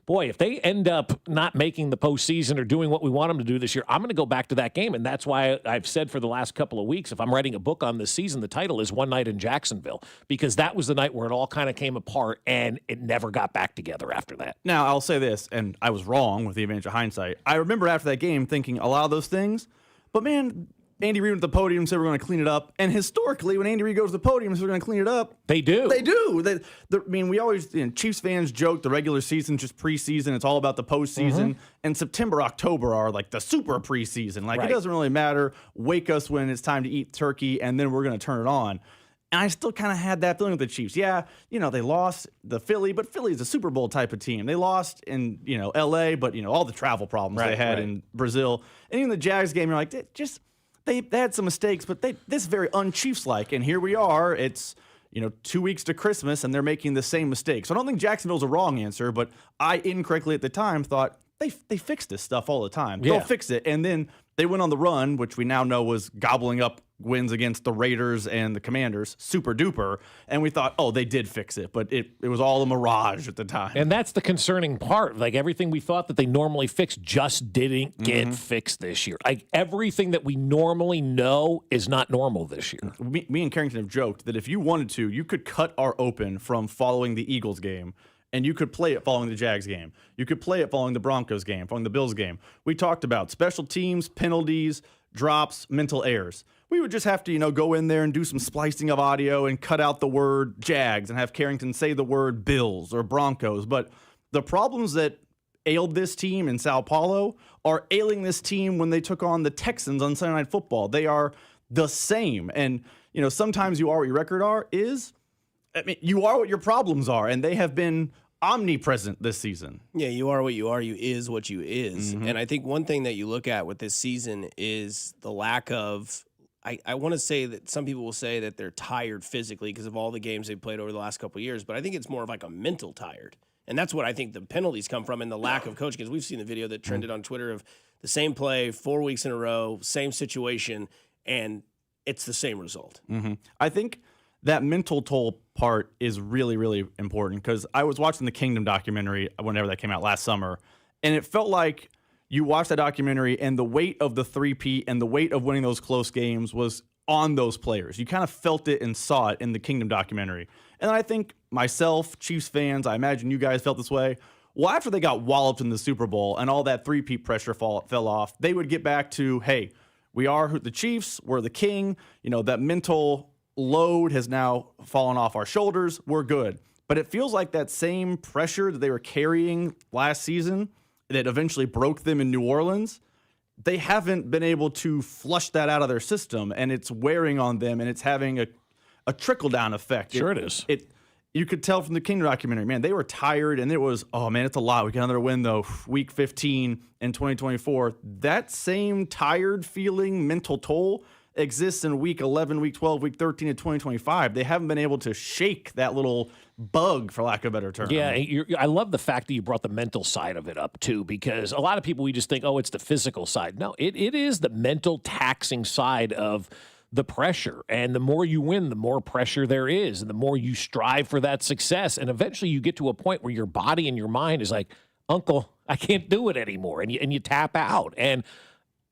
boy, if they end up not making the postseason or doing what we want them to do this year, I'm going to go back to that game. And that's why I've said for the last couple of weeks, if I'm writing a book on this season, the title is One Night in Jacksonville, because that was the night where it all kind of came apart and it never got back together after that. Now, I'll say this, and I was wrong with the advantage of hindsight. I remember after that game thinking a lot of those things, but man, Andy Reid went to the podium and said we're going to clean it up. And historically, when Andy Reid goes to the podium and says we're going to clean it up, they do. They do. We always, Chiefs fans joke the regular season just preseason. It's all about the postseason. And September, October are like the super preseason. Like, It doesn't really matter. Wake us when it's time to eat turkey, and then we're going to turn it on. And I still kind of had that feeling with the Chiefs. Yeah, they lost the Philly, but Philly's a Super Bowl type of team. They lost in, L.A., but, all the travel problems they had in Brazil. And even the Jags game, you're like, they had some mistakes, but this is very un-Chiefs-like. And here we are. It's, 2 weeks to Christmas, and they're making the same mistakes. So I don't think Jacksonville's a wrong answer, but I incorrectly at the time thought, they fix this stuff all the time. They'll fix it. And then they went on the run, which we now know was gobbling up wins against the Raiders and the Commanders, super duper. And we thought, they did fix it. But it was all a mirage at the time. And that's the concerning part. Like, everything we thought that they normally fix just didn't get fixed this year. Like, everything that we normally know is not normal this year. Me and Carrington have joked that if you wanted to, you could cut our open from following the Eagles game and you could play it following the Jags game. You could play it following the Broncos game, following the Bills game. We talked about special teams, penalties, drops, mental errors. We would just have to, go in there and do some splicing of audio and cut out the word Jags and have Carrington say the word Bills or Broncos. But the problems that ailed this team in Sao Paulo are ailing this team when they took on the Texans on Sunday Night Football. They are the same. And, sometimes you are what your record you are what your problems are, and they have been omnipresent this season. Yeah, you are what you are. You is what you is. Mm-hmm. And I think one thing that you look at with this season is the lack of I want to say that some people will say that they're tired physically because of all the games they've played over the last couple of years, but I think it's more of like a mental tired. And that's what I think the penalties come from and the lack of coaching. Because we've seen the video that trended on Twitter of the same play 4 weeks in a row, same situation, and it's the same result. Mm-hmm. I think that mental toll part is really, really important because I was watching the Kingdom documentary whenever that came out last summer, and it felt like you watched that documentary and the weight of the three-peat and the weight of winning those close games was on those players. You kind of felt it and saw it in the Kingdom documentary. And I think myself, Chiefs fans, I imagine you guys felt this way. Well, after they got walloped in the Super Bowl and all that three-peat pressure fell off, they would get back to, hey, we are the Chiefs, we're the king. That mental load has now fallen off our shoulders. We're good. But it feels like that same pressure that they were carrying last season that eventually broke them in New Orleans, they haven't been able to flush that out of their system, and it's wearing on them, and it's having a trickle-down effect. Sure it is. You could tell from the Kingdom documentary, man, they were tired, and it was, oh, man, it's a lot. We got another win, though, week 15 in 2024. That same tired feeling, mental toll exists in week 11, week 12, week 13 of 2025. They haven't been able to shake that little bug, for lack of a better term. Yeah, I love the fact that you brought the mental side of it up, too, because a lot of people, we just think, oh, it's the physical side. No, it is the mental taxing side of the pressure. And the more you win, the more pressure there is, and the more you strive for that success. And eventually you get to a point where your body and your mind is like, Uncle, I can't do it anymore. And you tap out. And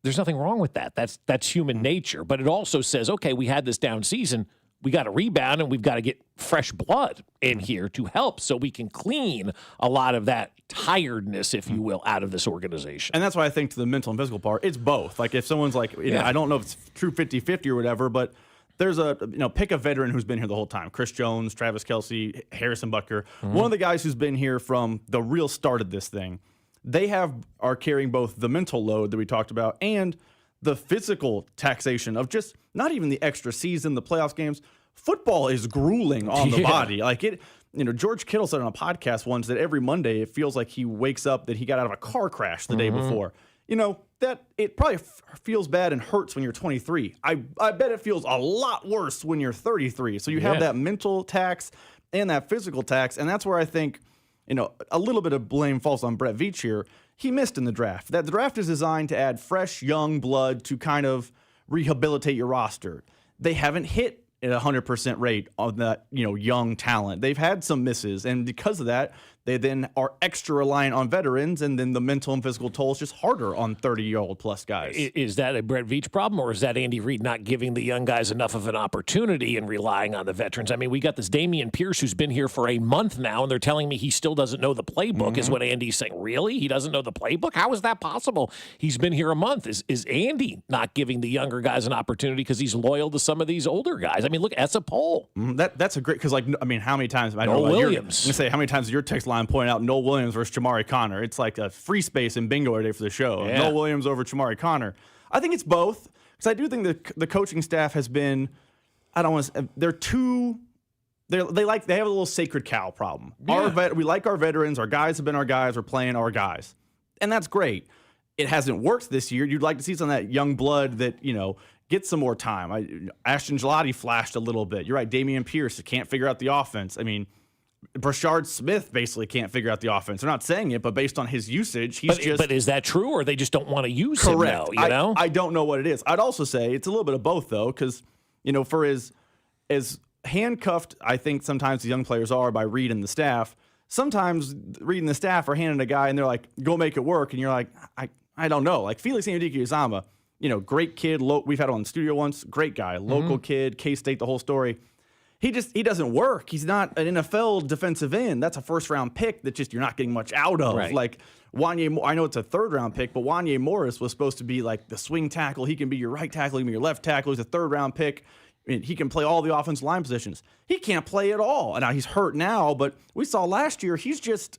there's nothing wrong with that. That's human nature. But it also says, okay, we had this down season. We got to rebound, and we've got to get fresh blood in here to help so we can clean a lot of that tiredness, if you will, out of this organization. And that's why I think to the mental and physical part, it's both. Like if someone's like, I don't know if it's true 50-50 or whatever, but there's pick a veteran who's been here the whole time. Chris Jones, Travis Kelce, Harrison Butker. Mm-hmm. One of the guys who's been here from the real start of this thing. They are carrying both the mental load that we talked about and the physical taxation of just not even the extra season, the playoffs games. Football is grueling on the body. Like it, George Kittle said on a podcast once that every Monday it feels like he wakes up that he got out of a car crash the day before. That it probably feels bad and hurts when you're 23. I bet it feels a lot worse when you're 33. So you have that mental tax and that physical tax, and that's where I think a little bit of blame falls on Brett Veach here. He missed in the draft. That the draft is designed to add fresh, young blood to kind of rehabilitate your roster. They haven't hit at 100% rate on that, young talent. They've had some misses, and because of that, they then are extra reliant on veterans, and then the mental and physical toll is just harder on 30-year-old plus guys. Is that a Brett Veach problem, or is that Andy Reid not giving the young guys enough of an opportunity and relying on the veterans? I mean, we got this Dameon Pierce who's been here for a month now, and they're telling me he still doesn't know the playbook, is what Andy's saying. Really? He doesn't know the playbook? How is that possible? He's been here a month. Is Andy not giving the younger guys an opportunity because he's loyal to some of these older guys? I mean, look, that's a poll. That's a great, because, how many times, I know Noel Williams. I'm going to say, how many times your text line pointed out Noel Williams versus Jamari Conner? It's like a free space in bingo every day for the show. Yeah. Noel Williams over Jamari Conner. I think it's both, because I do think the coaching staff has been, I don't want to, they're too, they have a little sacred cow problem. Yeah. We like our veterans. Our guys have been our guys. We're playing our guys. And that's great. It hasn't worked this year. You'd like to see some of that young blood that, get some more time. Ashton Gelati flashed a little bit. You're right. Dameon Pierce can't figure out the offense. I mean, Brashard Smith basically can't figure out the offense. They're not saying it, but based on his usage, But is that true, or they just don't want to use correct. him now, I don't know what it is. I'd also say it's a little bit of both, though, because, for as handcuffed I think sometimes the young players are by Reid and the staff, sometimes Reid and the staff are handing a guy and they're like, go make it work. And you're like, I don't know. Like Felix Anudike-Uzomah, great kid. We've had him on the studio once. Great guy. Local kid, K-State, the whole story. he doesn't work. He's not an NFL defensive end. That's a first-round pick that just you're not getting much out of. Right. Like Wanye, I know it's a third-round pick, but Wanye Morris was supposed to be like the swing tackle. He can be your right tackle, he can be your left tackle. He's a third-round pick. I mean, he can play all the offensive line positions. He can't play at all. And now he's hurt now, but we saw last year he's just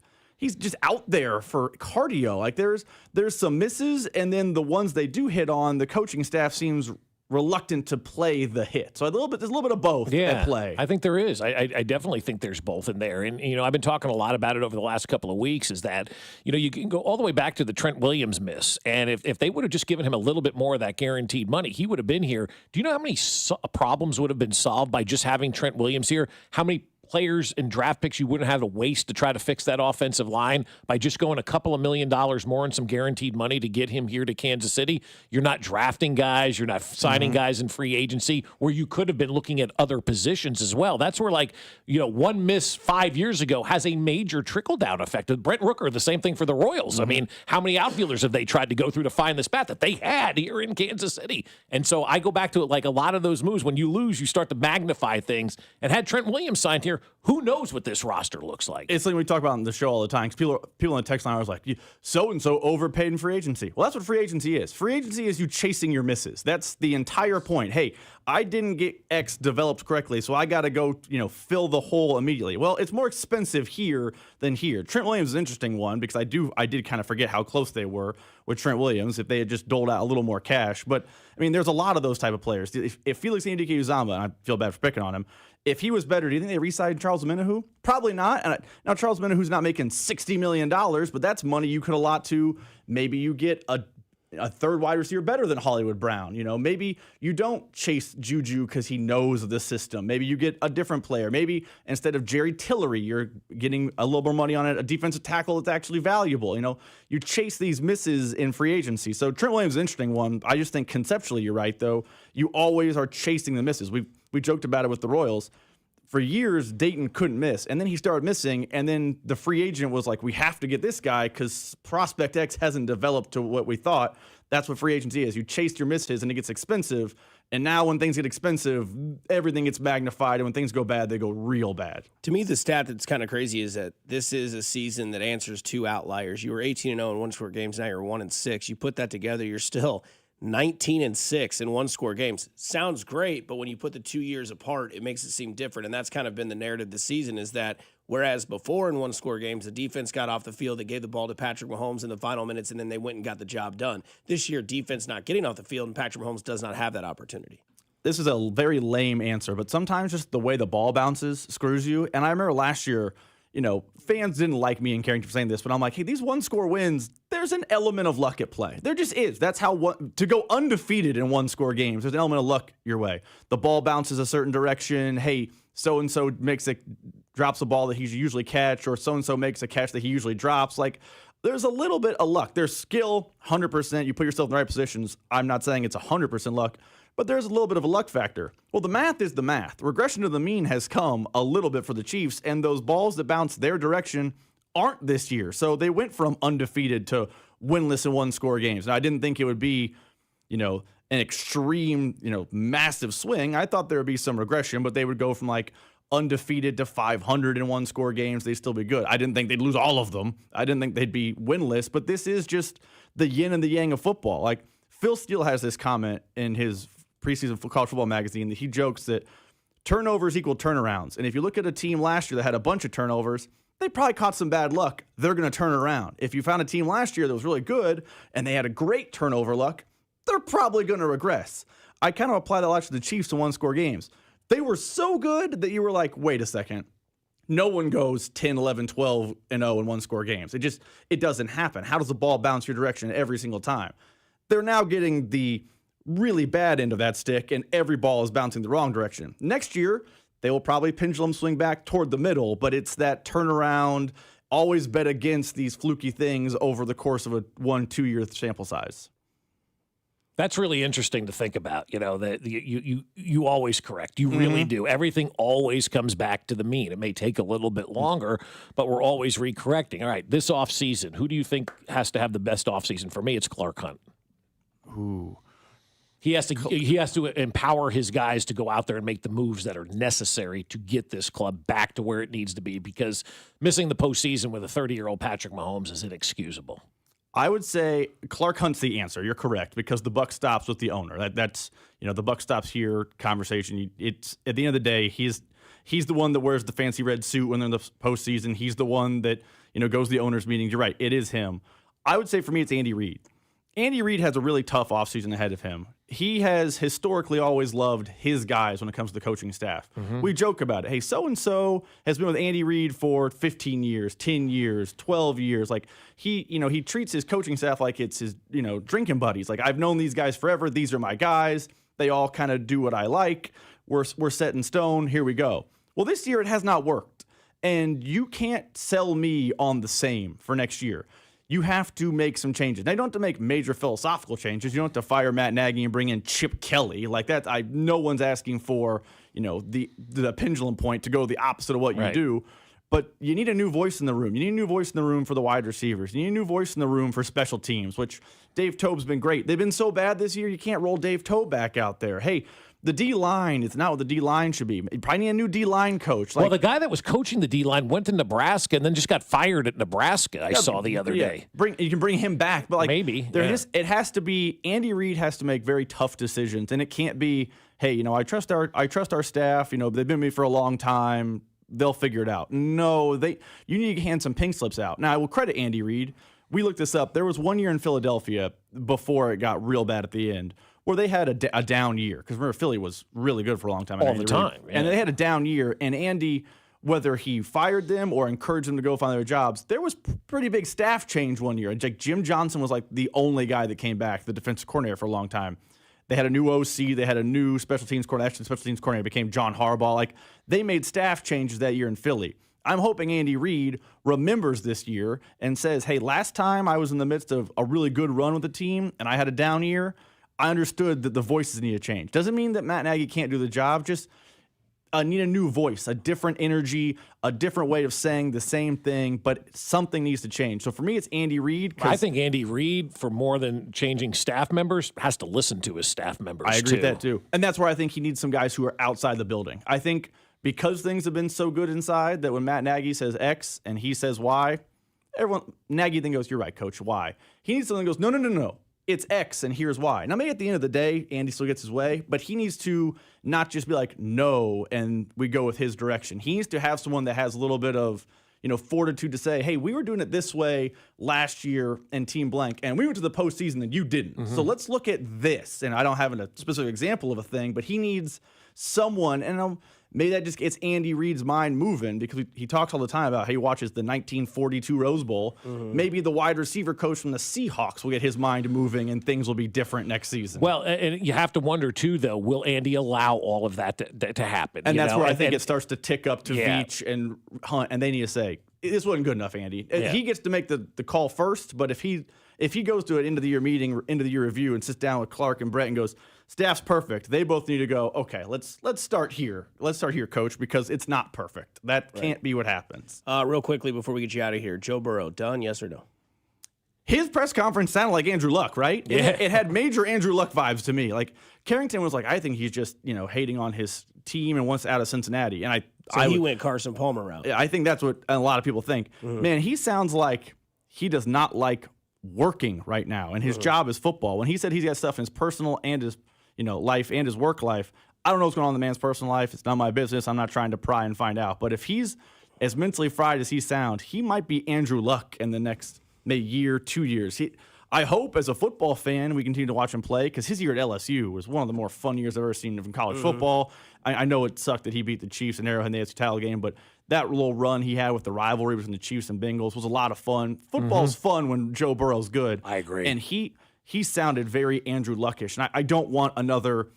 out there for cardio. Like there's some misses, and then the ones they do hit on, the coaching staff seems reluctant to play the hit. So there's a little bit of both at play. I think there is. I definitely think there's both in there. And, I've been talking a lot about it over the last couple of weeks is that, you can go all the way back to the Trent Williams miss. And if they would have just given him a little bit more of that guaranteed money, he would have been here. Do you know how many problems would have been solved by just having Trent Williams here? How many players and draft picks you wouldn't have to waste to try to fix that offensive line by just going a couple of $1 million more and some guaranteed money to get him here to Kansas City? You're not drafting guys. You're not signing guys in free agency where you could have been looking at other positions as well. That's where, one miss 5 years ago has a major trickle-down effect. Brent Rooker, the same thing for the Royals. I mean, how many outfielders have they tried to go through to find this bat that they had here in Kansas City? And so I go back to it, like a lot of those moves, when you lose, you start to magnify things. And had Trent Williams signed here, who knows what this roster looks like? It's like we talk about on the show all the time. People on the text line are like, so-and-so overpaid in free agency. Well, that's what free agency is. Free agency is you chasing your misses. That's the entire point. Hey, I didn't get X developed correctly, so I got to go, fill the hole immediately. Well, it's more expensive here than here. Trent Williams is an interesting one because I did kind of forget how close they were with Trent Williams if they had just doled out a little more cash. But, there's a lot of those type of players. If Felix Anudike-Uzomah, and I feel bad for picking on him, if he was better, do you think they re-signed Charles Omenihu? Probably not. And now Charles Omenihu's not making $60 million, but that's money you could allot to maybe you get a third wide receiver better than Hollywood Brown. Maybe you don't chase Juju because he knows the system. Maybe you get a different player. Maybe instead of Jerry Tillery, you're getting a little more money on it, a defensive tackle that's actually valuable. You chase these misses in free agency. So Trent Williams is an interesting one. I just think conceptually you're right, though. You always are chasing the misses. We joked about it with the Royals. For years, Dayton couldn't miss, and then he started missing, and then the free agent was like, we have to get this guy because prospect X hasn't developed to what we thought. That's what free agency is. You chase your misses, and it gets expensive, and now when things get expensive, everything gets magnified, and when things go bad, they go real bad. To me, the stat that's kind of crazy is that this is a season that answers two outliers. You were 18-0 in one-score games, now you're 1-6. You put that together, you're still 19-6 in one-score games. Sounds great, but when you put the 2 years apart, it makes it seem different. And that's kind of been the narrative this season is that whereas before in one-score games, the defense got off the field, they gave the ball to Patrick Mahomes in the final minutes, and then they went and got the job done. This year, defense not getting off the field, and Patrick Mahomes does not have that opportunity. This is a very lame answer, but sometimes just the way the ball bounces screws you. And I remember last year, fans didn't like me and Carrington for saying this, but I'm like, hey, these one-score wins, there's an element of luck at play. There just is. That's how to go undefeated in one-score games, there's an element of luck your way. The ball bounces a certain direction. Hey, so-and-so drops a ball that he usually catch, or so-and-so makes a catch that he usually drops. Like, there's a little bit of luck. There's skill, 100%. You put yourself in the right positions. I'm not saying it's 100% luck, but there's a little bit of a luck factor. Well, the math is the math. Regression to the mean has come a little bit for the Chiefs, and those balls that bounce their direction aren't this year. So they went from undefeated to winless in one-score games. And I didn't think it would be, an extreme, massive swing. I thought there would be some regression, but they would go from undefeated to 500 in one-score games. They'd still be good. I didn't think they'd lose all of them. I didn't think they'd be winless, but this is just the yin and the yang of football. Phil Steele has this comment in his preseason college football magazine that he jokes that turnovers equal turnarounds. And if you look at a team last year that had a bunch of turnovers, they probably caught some bad luck. They're going to turn around. If you found a team last year that was really good and they had a great turnover luck, they're probably going to regress. I kind of apply that logic to the Chiefs in one-score games. They were so good that you were like, wait a second. No one goes 10, 11, 12, and 0 in one-score games. It doesn't happen. How does the ball bounce your direction every single time? They're now getting the really bad end of that stick, and every ball is bouncing the wrong direction. Next year, they will probably pendulum swing back toward the middle, but it's that turnaround, always bet against these fluky things over the course of a 1-2 year sample size. That's really interesting to think about, that you always correct. You really do. Everything always comes back to the mean. It may take a little bit longer, but we're always recorrecting. All right, this offseason, who do you think has to have the best offseason? For me, it's Clark Hunt. Ooh. He has to empower his guys to go out there and make the moves that are necessary to get this club back to where it needs to be, because missing the postseason with a 30-year-old Patrick Mahomes is inexcusable. I would say Clark Hunt's the answer. You're correct, because the buck stops with the owner. That's the buck stops here conversation. It's at the end of the day, he's the one that wears the fancy red suit when they're in the postseason. He's the one that goes to the owners' meetings. You're right, it is him. I would say for me, it's Andy Reid. Andy Reid has a really tough offseason ahead of him. He has historically always loved his guys when it comes to the coaching staff. We joke about it. Hey, so-and-so has been with Andy Reid for 15 years, 10 years, 12 years. Like, he treats his coaching staff like it's his, drinking buddies. Like, I've known these guys forever. These are my guys. They all kind of do what I like. We're set in stone. Here we go. Well, this year it has not worked. And you can't sell me on the same for next year. You have to make some changes. Now, you don't have to make major philosophical changes. You don't have to fire Matt Nagy and bring in Chip Kelly. Like that, no one's asking for, the pendulum point to go the opposite of what you do. But you need a new voice in the room. You need a new voice in the room for the wide receivers. You need a new voice in the room for special teams, which Dave Toub's been great. They've been so bad this year, you can't roll Dave Toub back out there. Hey, the D-line is not what the D-line should be. You probably need a new D-line coach. Well, the guy that was coaching the D-line went to Nebraska and then just got fired at Nebraska, I saw the other day. You can bring him back, but maybe. It has to be, Andy Reid has to make very tough decisions, and it can't be, hey, I trust our staff, they've been with me for a long time, they'll figure it out. No, you need to hand some pink slips out. Now, I will credit Andy Reid. We looked this up. There was one year in Philadelphia before it got real bad at the end, where they had a down year. Because remember, Philly was really good for a long time. All the time. And they had a down year. And Andy, whether he fired them or encouraged them to go find their jobs, there was pretty big staff change one year. Like Jim Johnson was like the only guy that came back, the defensive coordinator for a long time. They had a new OC. They had a new special teams coordinator. Actually, the special teams coordinator became John Harbaugh. Like, they made staff changes that year in Philly. I'm hoping Andy Reid remembers this year and says, hey, last time I was in the midst of a really good run with the team and I had a down year, I understood that the voices need to change. Doesn't mean that Matt Nagy can't do the job. Just need a new voice, a different energy, a different way of saying the same thing, but something needs to change. So for me, it's Andy Reid. I think Andy Reid, for more than changing staff members, has to listen to his staff members, I agree with that, too. And that's where I think he needs some guys who are outside the building. I think because things have been so good inside that when Matt Nagy says X and he says Y, Nagy then goes, you're right, coach, Y. He needs someone that goes, no. It's X and here's why. Now, maybe at the end of the day, Andy still gets his way, but he needs to not just be like, no, and we go with his direction. He needs to have someone that has a little bit of, fortitude to say, hey, we were doing it this way last year in Team Blank, and we went to the postseason and you didn't. So let's look at this. And I don't have a specific example of a thing, but he needs someone, and maybe that just gets Andy Reid's mind moving, because he talks all the time about how he watches the 1942 Rose Bowl. Maybe the wide receiver coach from the Seahawks will get his mind moving and things will be different next season. Well, and you have to wonder, too, though, will Andy allow all of that to happen? And that's where I think it starts to tick up to Veach and Hunt, and they need to say, this wasn't good enough, Andy. He gets to make the call first, but if he goes to an end-of-the-year meeting, end-of-the-year review, and sits down with Clark and Brett and goes, staff's perfect, they both need to go, okay, let's start here. Let's start here, coach, because it's not perfect. That can't be what happens. Real quickly before we get you out of here, Joe Burrow, done, yes or no? His press conference sounded like Andrew Luck, right? Yeah. It had major Andrew Luck vibes to me. Like, Carrington was like, I think he's just, hating on his team and wants out of Cincinnati. And he went Carson Palmer route. I think that's what a lot of people think. Man, he sounds like he does not like working right now, and his job is football. When he said he's got stuff in his personal and his life and his work life, I don't know what's going on in the man's personal life. It's not my business. I'm not trying to pry and find out. But if he's as mentally fried as he sounds, he might be Andrew Luck in the next maybe year, 2 years. I hope as a football fan we continue to watch him play, because his year at LSU was one of the more fun years I've ever seen from college football. I know it sucked that he beat the Chiefs in Arrowhead in the AFC title game, but that little run he had with the rivalry between the Chiefs and Bengals was a lot of fun. Football's fun when Joe Burrow's good. I agree. And he sounded very Andrew Luckish. And I don't want another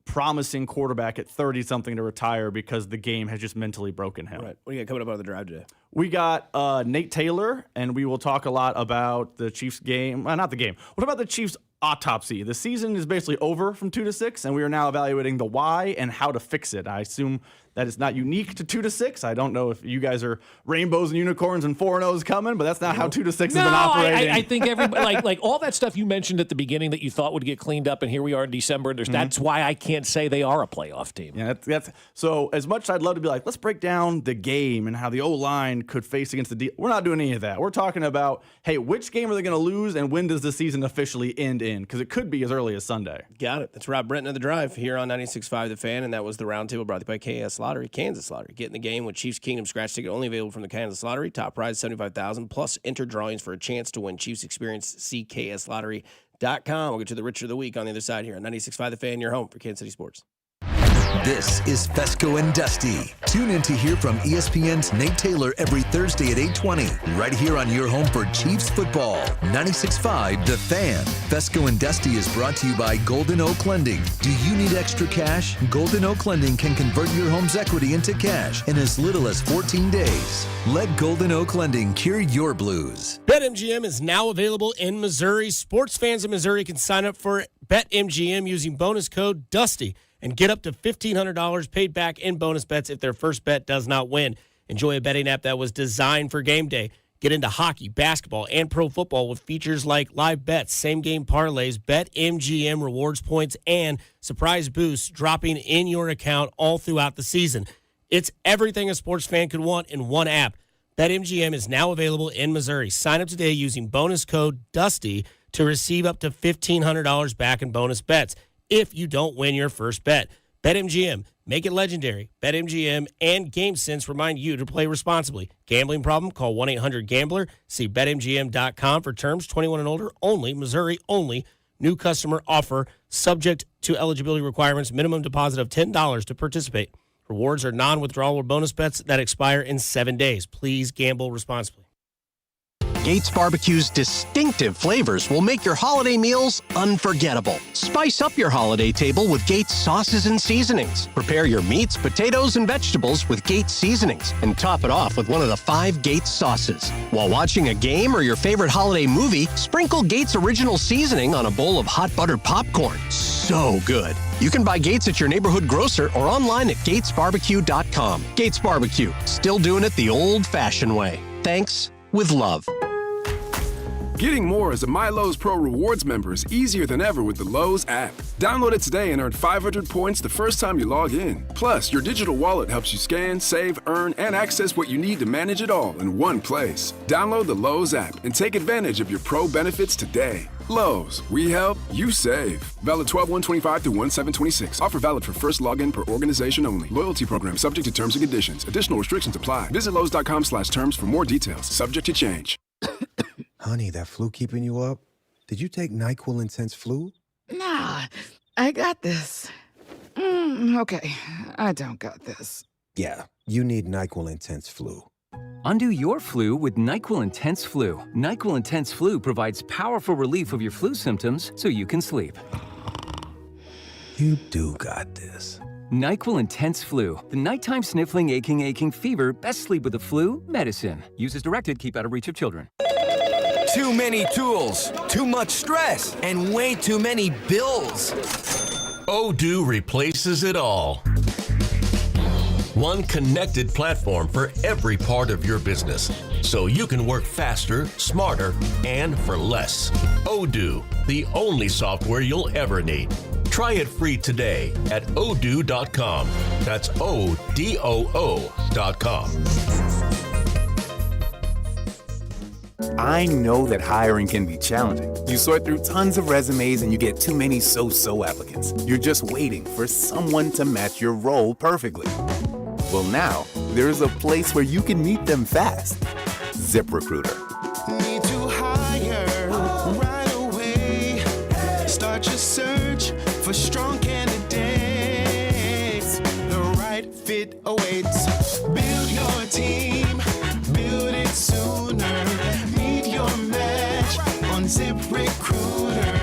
promising quarterback at 30-something to retire because the game has just mentally broken him. Right. What do you got coming up on the drive today? We got Nate Taylor, and we will talk a lot about the Chiefs game. Not the game. What about the Chiefs autopsy. The season is basically over from 2 to 6, and we are now evaluating the why and how to fix it. I assume that is not unique to 2 to 6. I don't know if you guys are rainbows and unicorns and 4-0s coming, but that's not how 2 to 6 has been operating. I think everybody like all that stuff you mentioned at the beginning that you thought would get cleaned up, and here we are in December. That's why I can't say they are a playoff team. Yeah, that's so. As much as I'd love to be like, let's break down the game and how the O-line could face against the D. We're not doing any of that. We're talking about, hey, which game are they going to lose, and when does the season officially end in? Because it could be as early as Sunday. Got it. That's Rob Brenton of The Drive here on 96.5 The Fan, and that was the roundtable brought to you by KS Lottery, Kansas Lottery. Get in the game with Chiefs Kingdom scratch ticket only available from the Kansas Lottery. Top prize $75,000 plus enter drawings for a chance to win Chiefs experience. See kslottery.com. We'll get to the Richer of the Week on the other side here on 96.5 The Fan, your home for Kansas City sports. This is Fescoe and Dusty. Tune in to hear from ESPN's Nate Taylor every Thursday at 8:20, right here on your home for Chiefs football. 96.5 The Fan. Fescoe and Dusty is brought to you by Golden Oak Lending. Do you need extra cash? Golden Oak Lending can convert your home's equity into cash in as little as 14 days. Let Golden Oak Lending cure your blues. BetMGM is now available in Missouri. Sports fans in Missouri can sign up for BetMGM using bonus code DUSTY and get up to $1,500 paid back in bonus bets if their first bet does not win. Enjoy a betting app that was designed for game day. Get into hockey, basketball, and pro football with features like live bets, same-game parlays, BetMGM rewards points, and surprise boosts dropping in your account all throughout the season. It's everything a sports fan could want in one app. BetMGM is now available in Missouri. Sign up today using bonus code DUSTY to receive up to $1,500 back in bonus bets if you don't win your first bet. BetMGM, make it legendary. BetMGM and GameSense remind you to play responsibly. Gambling problem? Call 1-800-GAMBLER. See BetMGM.com for terms. 21 and older only. Missouri only. New customer offer. Subject to eligibility requirements. Minimum deposit of $10 to participate. Rewards are non-withdrawable bonus bets that expire in 7 days. Please gamble responsibly. Gates Barbecue's distinctive flavors will make your holiday meals unforgettable. Spice up your holiday table with Gates sauces and seasonings. Prepare your meats, potatoes, and vegetables with Gates seasonings, and top it off with one of the 5 Gates sauces. While watching a game or your favorite holiday movie, sprinkle Gates original seasoning on a bowl of hot buttered popcorn. So good. You can buy Gates at your neighborhood grocer or online at gatesbarbecue.com. Gates Barbecue, still doing it the old-fashioned way. Thanks with love. Getting more as a MyLowe's Pro Rewards member is easier than ever with the Lowe's app. Download it today and earn 500 points the first time you log in. Plus, your digital wallet helps you scan, save, earn, and access what you need to manage it all in one place. Download the Lowe's app and take advantage of your Pro benefits today. Lowe's, we help, you save. Valid 12/1/25 through 1/7/26. Offer valid for first login per organization only. Loyalty program subject to terms and conditions. Additional restrictions apply. Visit Lowe's.com/terms for more details. Subject to change. Honey, that flu keeping you up? Did you take NyQuil Intense Flu? Nah, I got this. Okay, I don't got this. Yeah, you need NyQuil Intense Flu. Undo your flu with NyQuil Intense Flu. NyQuil Intense Flu provides powerful relief of your flu symptoms so you can sleep. You do got this. NyQuil Intense Flu. The nighttime sniffling, aching fever. Best sleep with the flu medicine. Use as directed. Keep out of reach of children. Too many tools, too much stress, and way too many bills. Odoo replaces it all. One connected platform for every part of your business, so you can work faster, smarter, and for less. Odoo, the only software you'll ever need. Try it free today at odoo.com. That's ODOO.com. I know that hiring can be challenging. You sort through tons of resumes and you get too many so-so applicants. You're just waiting for someone to match your role perfectly. Well, now, there's a place where you can meet them fast. ZipRecruiter. Need to hire right away. Start your search for strong candidates. The right fit awaits. Build your team. Build it sooner. Meet your match on ZipRecruiter.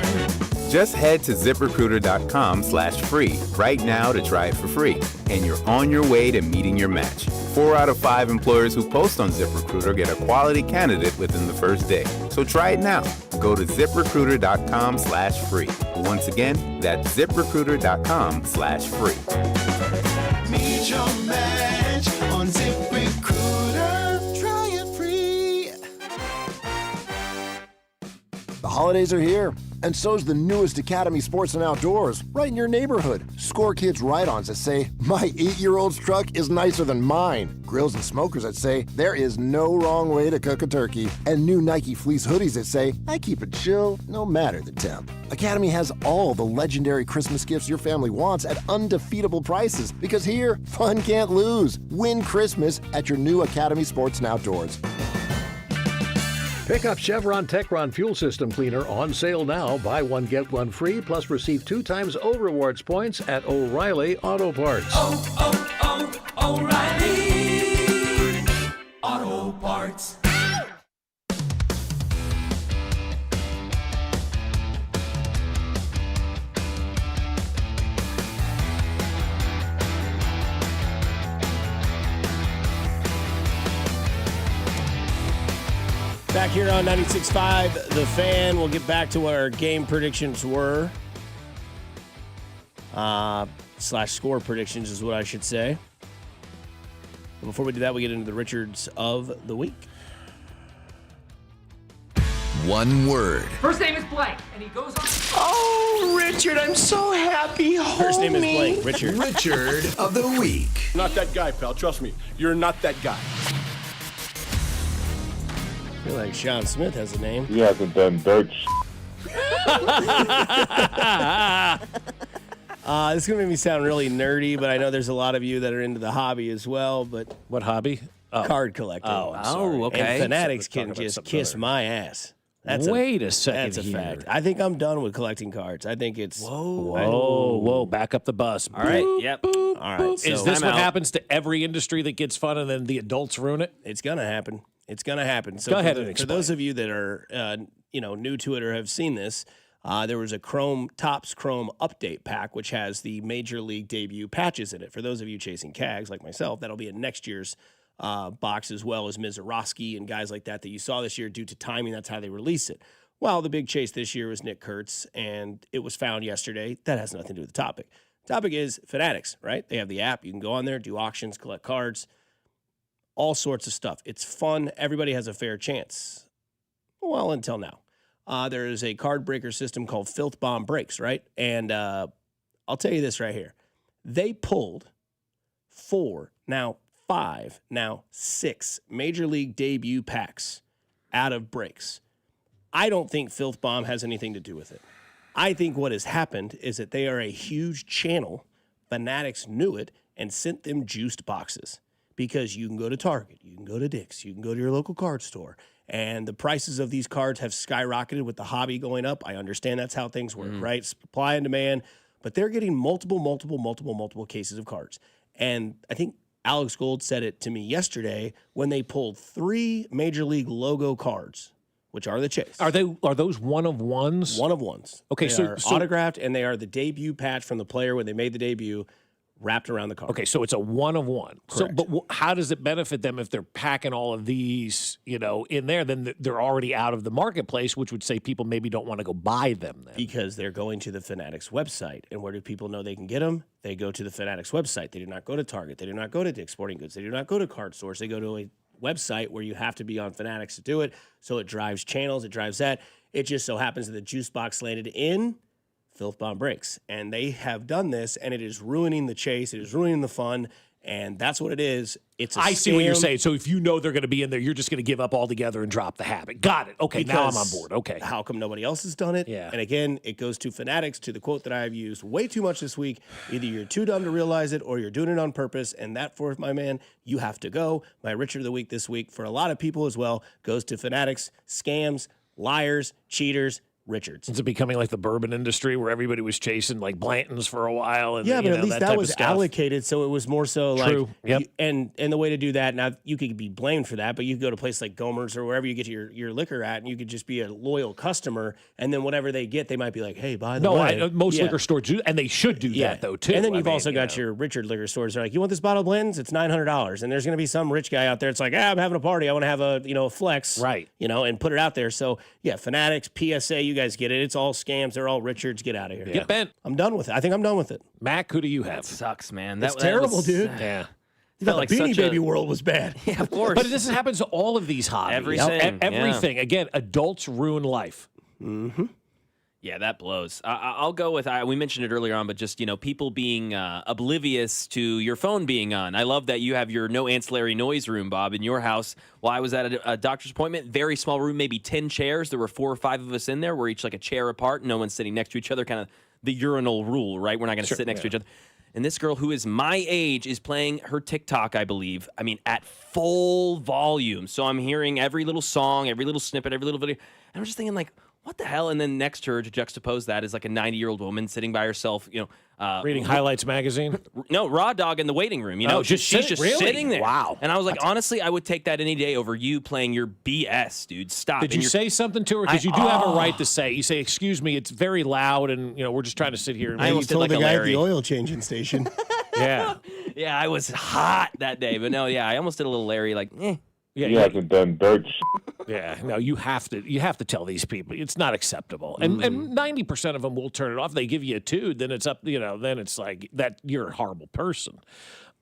Just head to ZipRecruiter.com/free right now to try it for free. And you're on your way to meeting your match. 4 out of 5 employers who post on ZipRecruiter get a quality candidate within the first day. So try it now. Go to ZipRecruiter.com/free. Once again, that's ZipRecruiter.com/free. Meet your match on ZipRecruiter. Try it free. The holidays are here, and so's the newest Academy Sports and Outdoors, right in your neighborhood. Score kids ride-ons that say, my 8-year-old's truck is nicer than mine. Grills and smokers that say, there is no wrong way to cook a turkey. And new Nike fleece hoodies that say, I keep it chill no matter the temp. Academy has all the legendary Christmas gifts your family wants at undefeatable prices, because here, fun can't lose. Win Christmas at your new Academy Sports and Outdoors. Pick up Chevron Techron Fuel System Cleaner on sale now. Buy one, get one free, plus receive 2 times O Rewards points at O'Reilly Auto Parts. O'Reilly Auto Parts. Back here on 96.5, The Fan. We'll get back to what our game predictions were. Slash score predictions is what I should say. But before we do that, we get into the Richards of the week. One word. First name is blank, and he goes on. Oh, Richard, I'm so happy, homie. First name is blank, Richard. Richard of the week. Not that guy, pal. Trust me. You're not that guy. I feel like Sean Smith has a name. He hasn't done dirt This is going to make me sound really nerdy, but I know there's a lot of you that are into the hobby as well. But what hobby? Card collecting. Okay. And Fanatics can just kiss my ass. Wait a second. That's a here. fact. I think I'm done with collecting cards. I think it's Whoa! Back up the bus. All right. Yep. All right. So Is this what happens to every industry that gets fun and then the adults ruin it? It's gonna happen. It's gonna happen. So Go ahead for and for those of you that are new to it or have seen this, there was a Topps Chrome update pack which has the Major League debut patches in it. For those of you chasing CAGs like myself, that'll be in next year's box, as well as Mizorowski and guys like that you saw this year due to timing. That's how they release it. Well, the big chase this year was Nick Kurtz, and it was found yesterday. That has nothing to do with the topic. The topic is Fanatics, right? They have the app. You can go on there, do auctions, collect cards, all sorts of stuff. It's fun. Everybody has a fair chance. Well, until now. There is a card breaker system called Filth Bomb Breaks, right? And I'll tell you this right here. They pulled 4, now 5, now 6 Major League debut packs out of breaks. I don't think Filth Bomb has anything to do with it. I think what has happened is that they are a huge channel. Fanatics knew it and sent them juiced boxes, because you can go to Target, you can go to Dick's, you can go to your local card store, and the prices of these cards have skyrocketed with the hobby going up. I understand that's how things work, right? Supply and demand, but they're getting multiple cases of cards. And I think Alex Gold said it to me yesterday when they pulled 3 Major League logo cards, which are the chase. Are those one of ones? One of ones. Okay, they are autographed, and they are the debut patch from the player when they made the debut, wrapped around the card. Okay, so it's a one of one. So, Correct. but how does it benefit them if they're packing all of these, in there? Then they're already out of the marketplace, which would say people maybe don't want to go buy them then. Because they're going to the Fanatics website. And where do people know they can get them? They go to the Fanatics website. They do not go to Target. They do not go to Dick's Sporting Goods. They do not go to card stores. They go to a website where you have to be on Fanatics to do it. So it drives channels. It drives that. It just so happens that the juice box landed in Filth Bomb Breaks. And they have done this, and it is ruining the chase. It is ruining the fun. And that's what it is. It's a I see what you're scam. saying. So if you know they're going to be in there, you're just going to give up altogether and drop the habit. Got it. Okay, now I'm on board. Okay. How come nobody else has done it? Yeah. And again, it goes to Fanatics, to the quote that I've used way too much this week. Either you're too dumb to realize it or you're doing it on purpose. And that, for my man, you have to go. My Richard of the Week this week, for a lot of people as well, goes to Fanatics, scams, liars, cheaters. Richards. Is it becoming like the bourbon industry where everybody was chasing like Blanton's for a while? And, Yeah, but at least that was stuff? allocated, so it was more so True. Yep. And the way to do that, now you could be blamed for that, but you could go to a place like Gomer's or wherever you get your liquor at, and you could just be a loyal customer, and then whatever they get, they might be like, hey, by the way. Most liquor stores do, and they should do that though too. And then you've also got your Richard liquor stores. They're like, you want this bottle of Blanton's? It's $900, and there's going to be some rich guy out there. It's like, I'm having a party. I want to have a flex, right? And put it out there. So yeah, Fanatics, PSA, you guys get it. It's all scams. They're all Richards. Get out of here. Get bent. I'm done with it. I think I'm done with it. Mac, who do you have? That sucks, man. That's terrible, dude. Yeah. You thought the Beanie Baby world was bad. Yeah, of course. But this happens to all of these hobbies. Everything. Again, adults ruin life. Mm-hmm. Yeah, that blows. I'll go with, we mentioned it earlier on, but just, people being oblivious to your phone being on. I love that you have your no ancillary noise room, Bob, in your house. While I was at a doctor's appointment, very small room, maybe 10 chairs. There were 4 or 5 of us in there. We're each like a chair apart. No one's sitting next to each other, kind of the urinal rule, right? We're not going to sit next to each other. And this girl who is my age is playing her TikTok, I believe. I mean, at full volume. So I'm hearing every little song, every little snippet, every little video. And I'm just thinking like, what the hell? And then next to her, to juxtapose that, is like a 90-year-old woman sitting by herself, reading Highlights magazine. No, Raw Dog in the waiting room. She's just sitting there. Wow. And I was like, honestly, I would take that any day over you playing your BS, dude. Stop. Did you say something to her? Because you do have a right to say. You say, "Excuse me, it's very loud, and we're just trying to sit here." And I almost told the guy at the oil changing station. Yeah. Yeah, I was hot that day, but no, yeah, I almost did a little Larry, like, eh. Yeah, you haven't done dirt. Yeah, no, you have to tell these people it's not acceptable, and 90% of them will turn it off. They give you a 2, then it's up. Then it's like that you're a horrible person.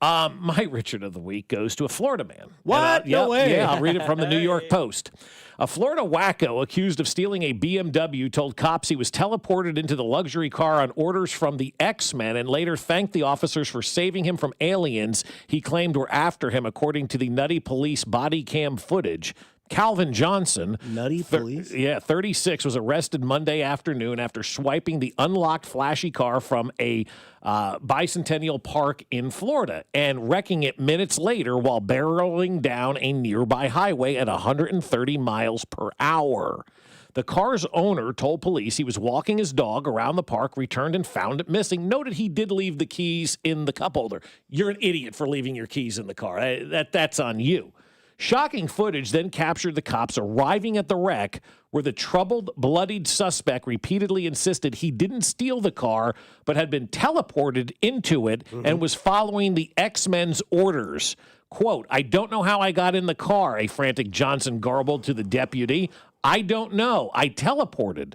My Richard of the week goes to a Florida man. What? No way. Yeah, I'll read it from the New York Post. A Florida wacko accused of stealing a BMW told cops he was teleported into the luxury car on orders from the X-Men and later thanked the officers for saving him from aliens he claimed were after him, according to the Nutty Police body cam footage. Calvin Johnson, Nutty Police? 36, was arrested Monday afternoon after swiping the unlocked flashy car from a bicentennial park in Florida and wrecking it minutes later while barreling down a nearby highway at 130 miles per hour. The car's owner told police he was walking his dog around the park, returned and found it missing. Noted he did leave the keys in the cup holder. You're an idiot for leaving your keys in the car. That's on you. Shocking footage then captured the cops arriving at the wreck where the troubled, bloodied suspect repeatedly insisted he didn't steal the car but had been teleported into it and was following the X-Men's orders. Quote, "I don't know how I got in the car," a frantic Johnson garbled to the deputy. "I don't know. I teleported."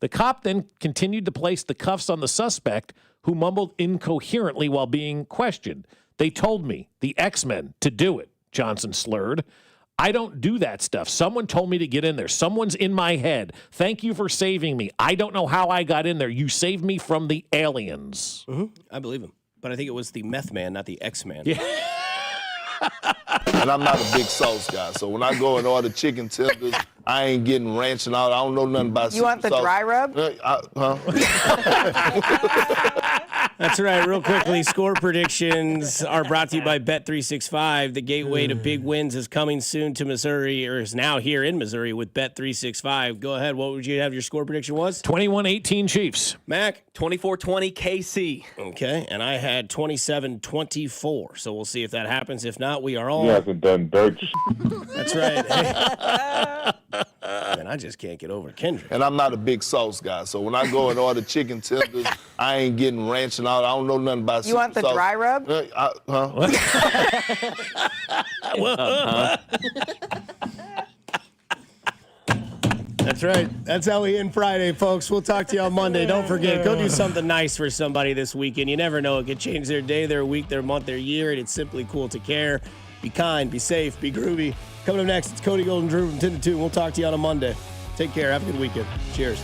The cop then continued to place the cuffs on the suspect, who mumbled incoherently while being questioned. "They told me, the X-Men, to do it," Johnson slurred. "I don't do that stuff. Someone told me to get in there. Someone's in my head. Thank you for saving me. I don't know how I got in there. You saved me from the aliens." I believe him. But I think it was the meth man, not the X-Man. Yeah. And I'm not a big sauce guy, so when I go and order chicken tenders, I ain't getting ranch and all. I don't know nothing about You want the sauce. dry rub? That's right. Real quickly, score predictions are brought to you by Bet365. The gateway to big wins is coming soon to Missouri, or is now here in Missouri with Bet365. Go ahead. What would you have your score prediction was? 21-18 Chiefs. Mac? 24-20 KC. Okay, and I had 27-24. So we'll see if that happens. If not, we are all... You haven't done dirt. That's right. Man, I just can't get over Kendrick. And I'm not a big sauce guy, so when I go and order chicken tenders, I ain't getting ranch and all. I don't know nothing about You want the sauce. dry rub? That's right. That's how we end Friday, folks. We'll talk to you on Monday. Don't forget, go do something nice for somebody this weekend. You never know. It could change their day, their week, their month, their year, and it's simply cool to care. Be kind, be safe, be groovy. Coming up next, it's Cody Golden, Drew from 10 to 2. We'll talk to you on a Monday. Take care. Have a good weekend. Cheers.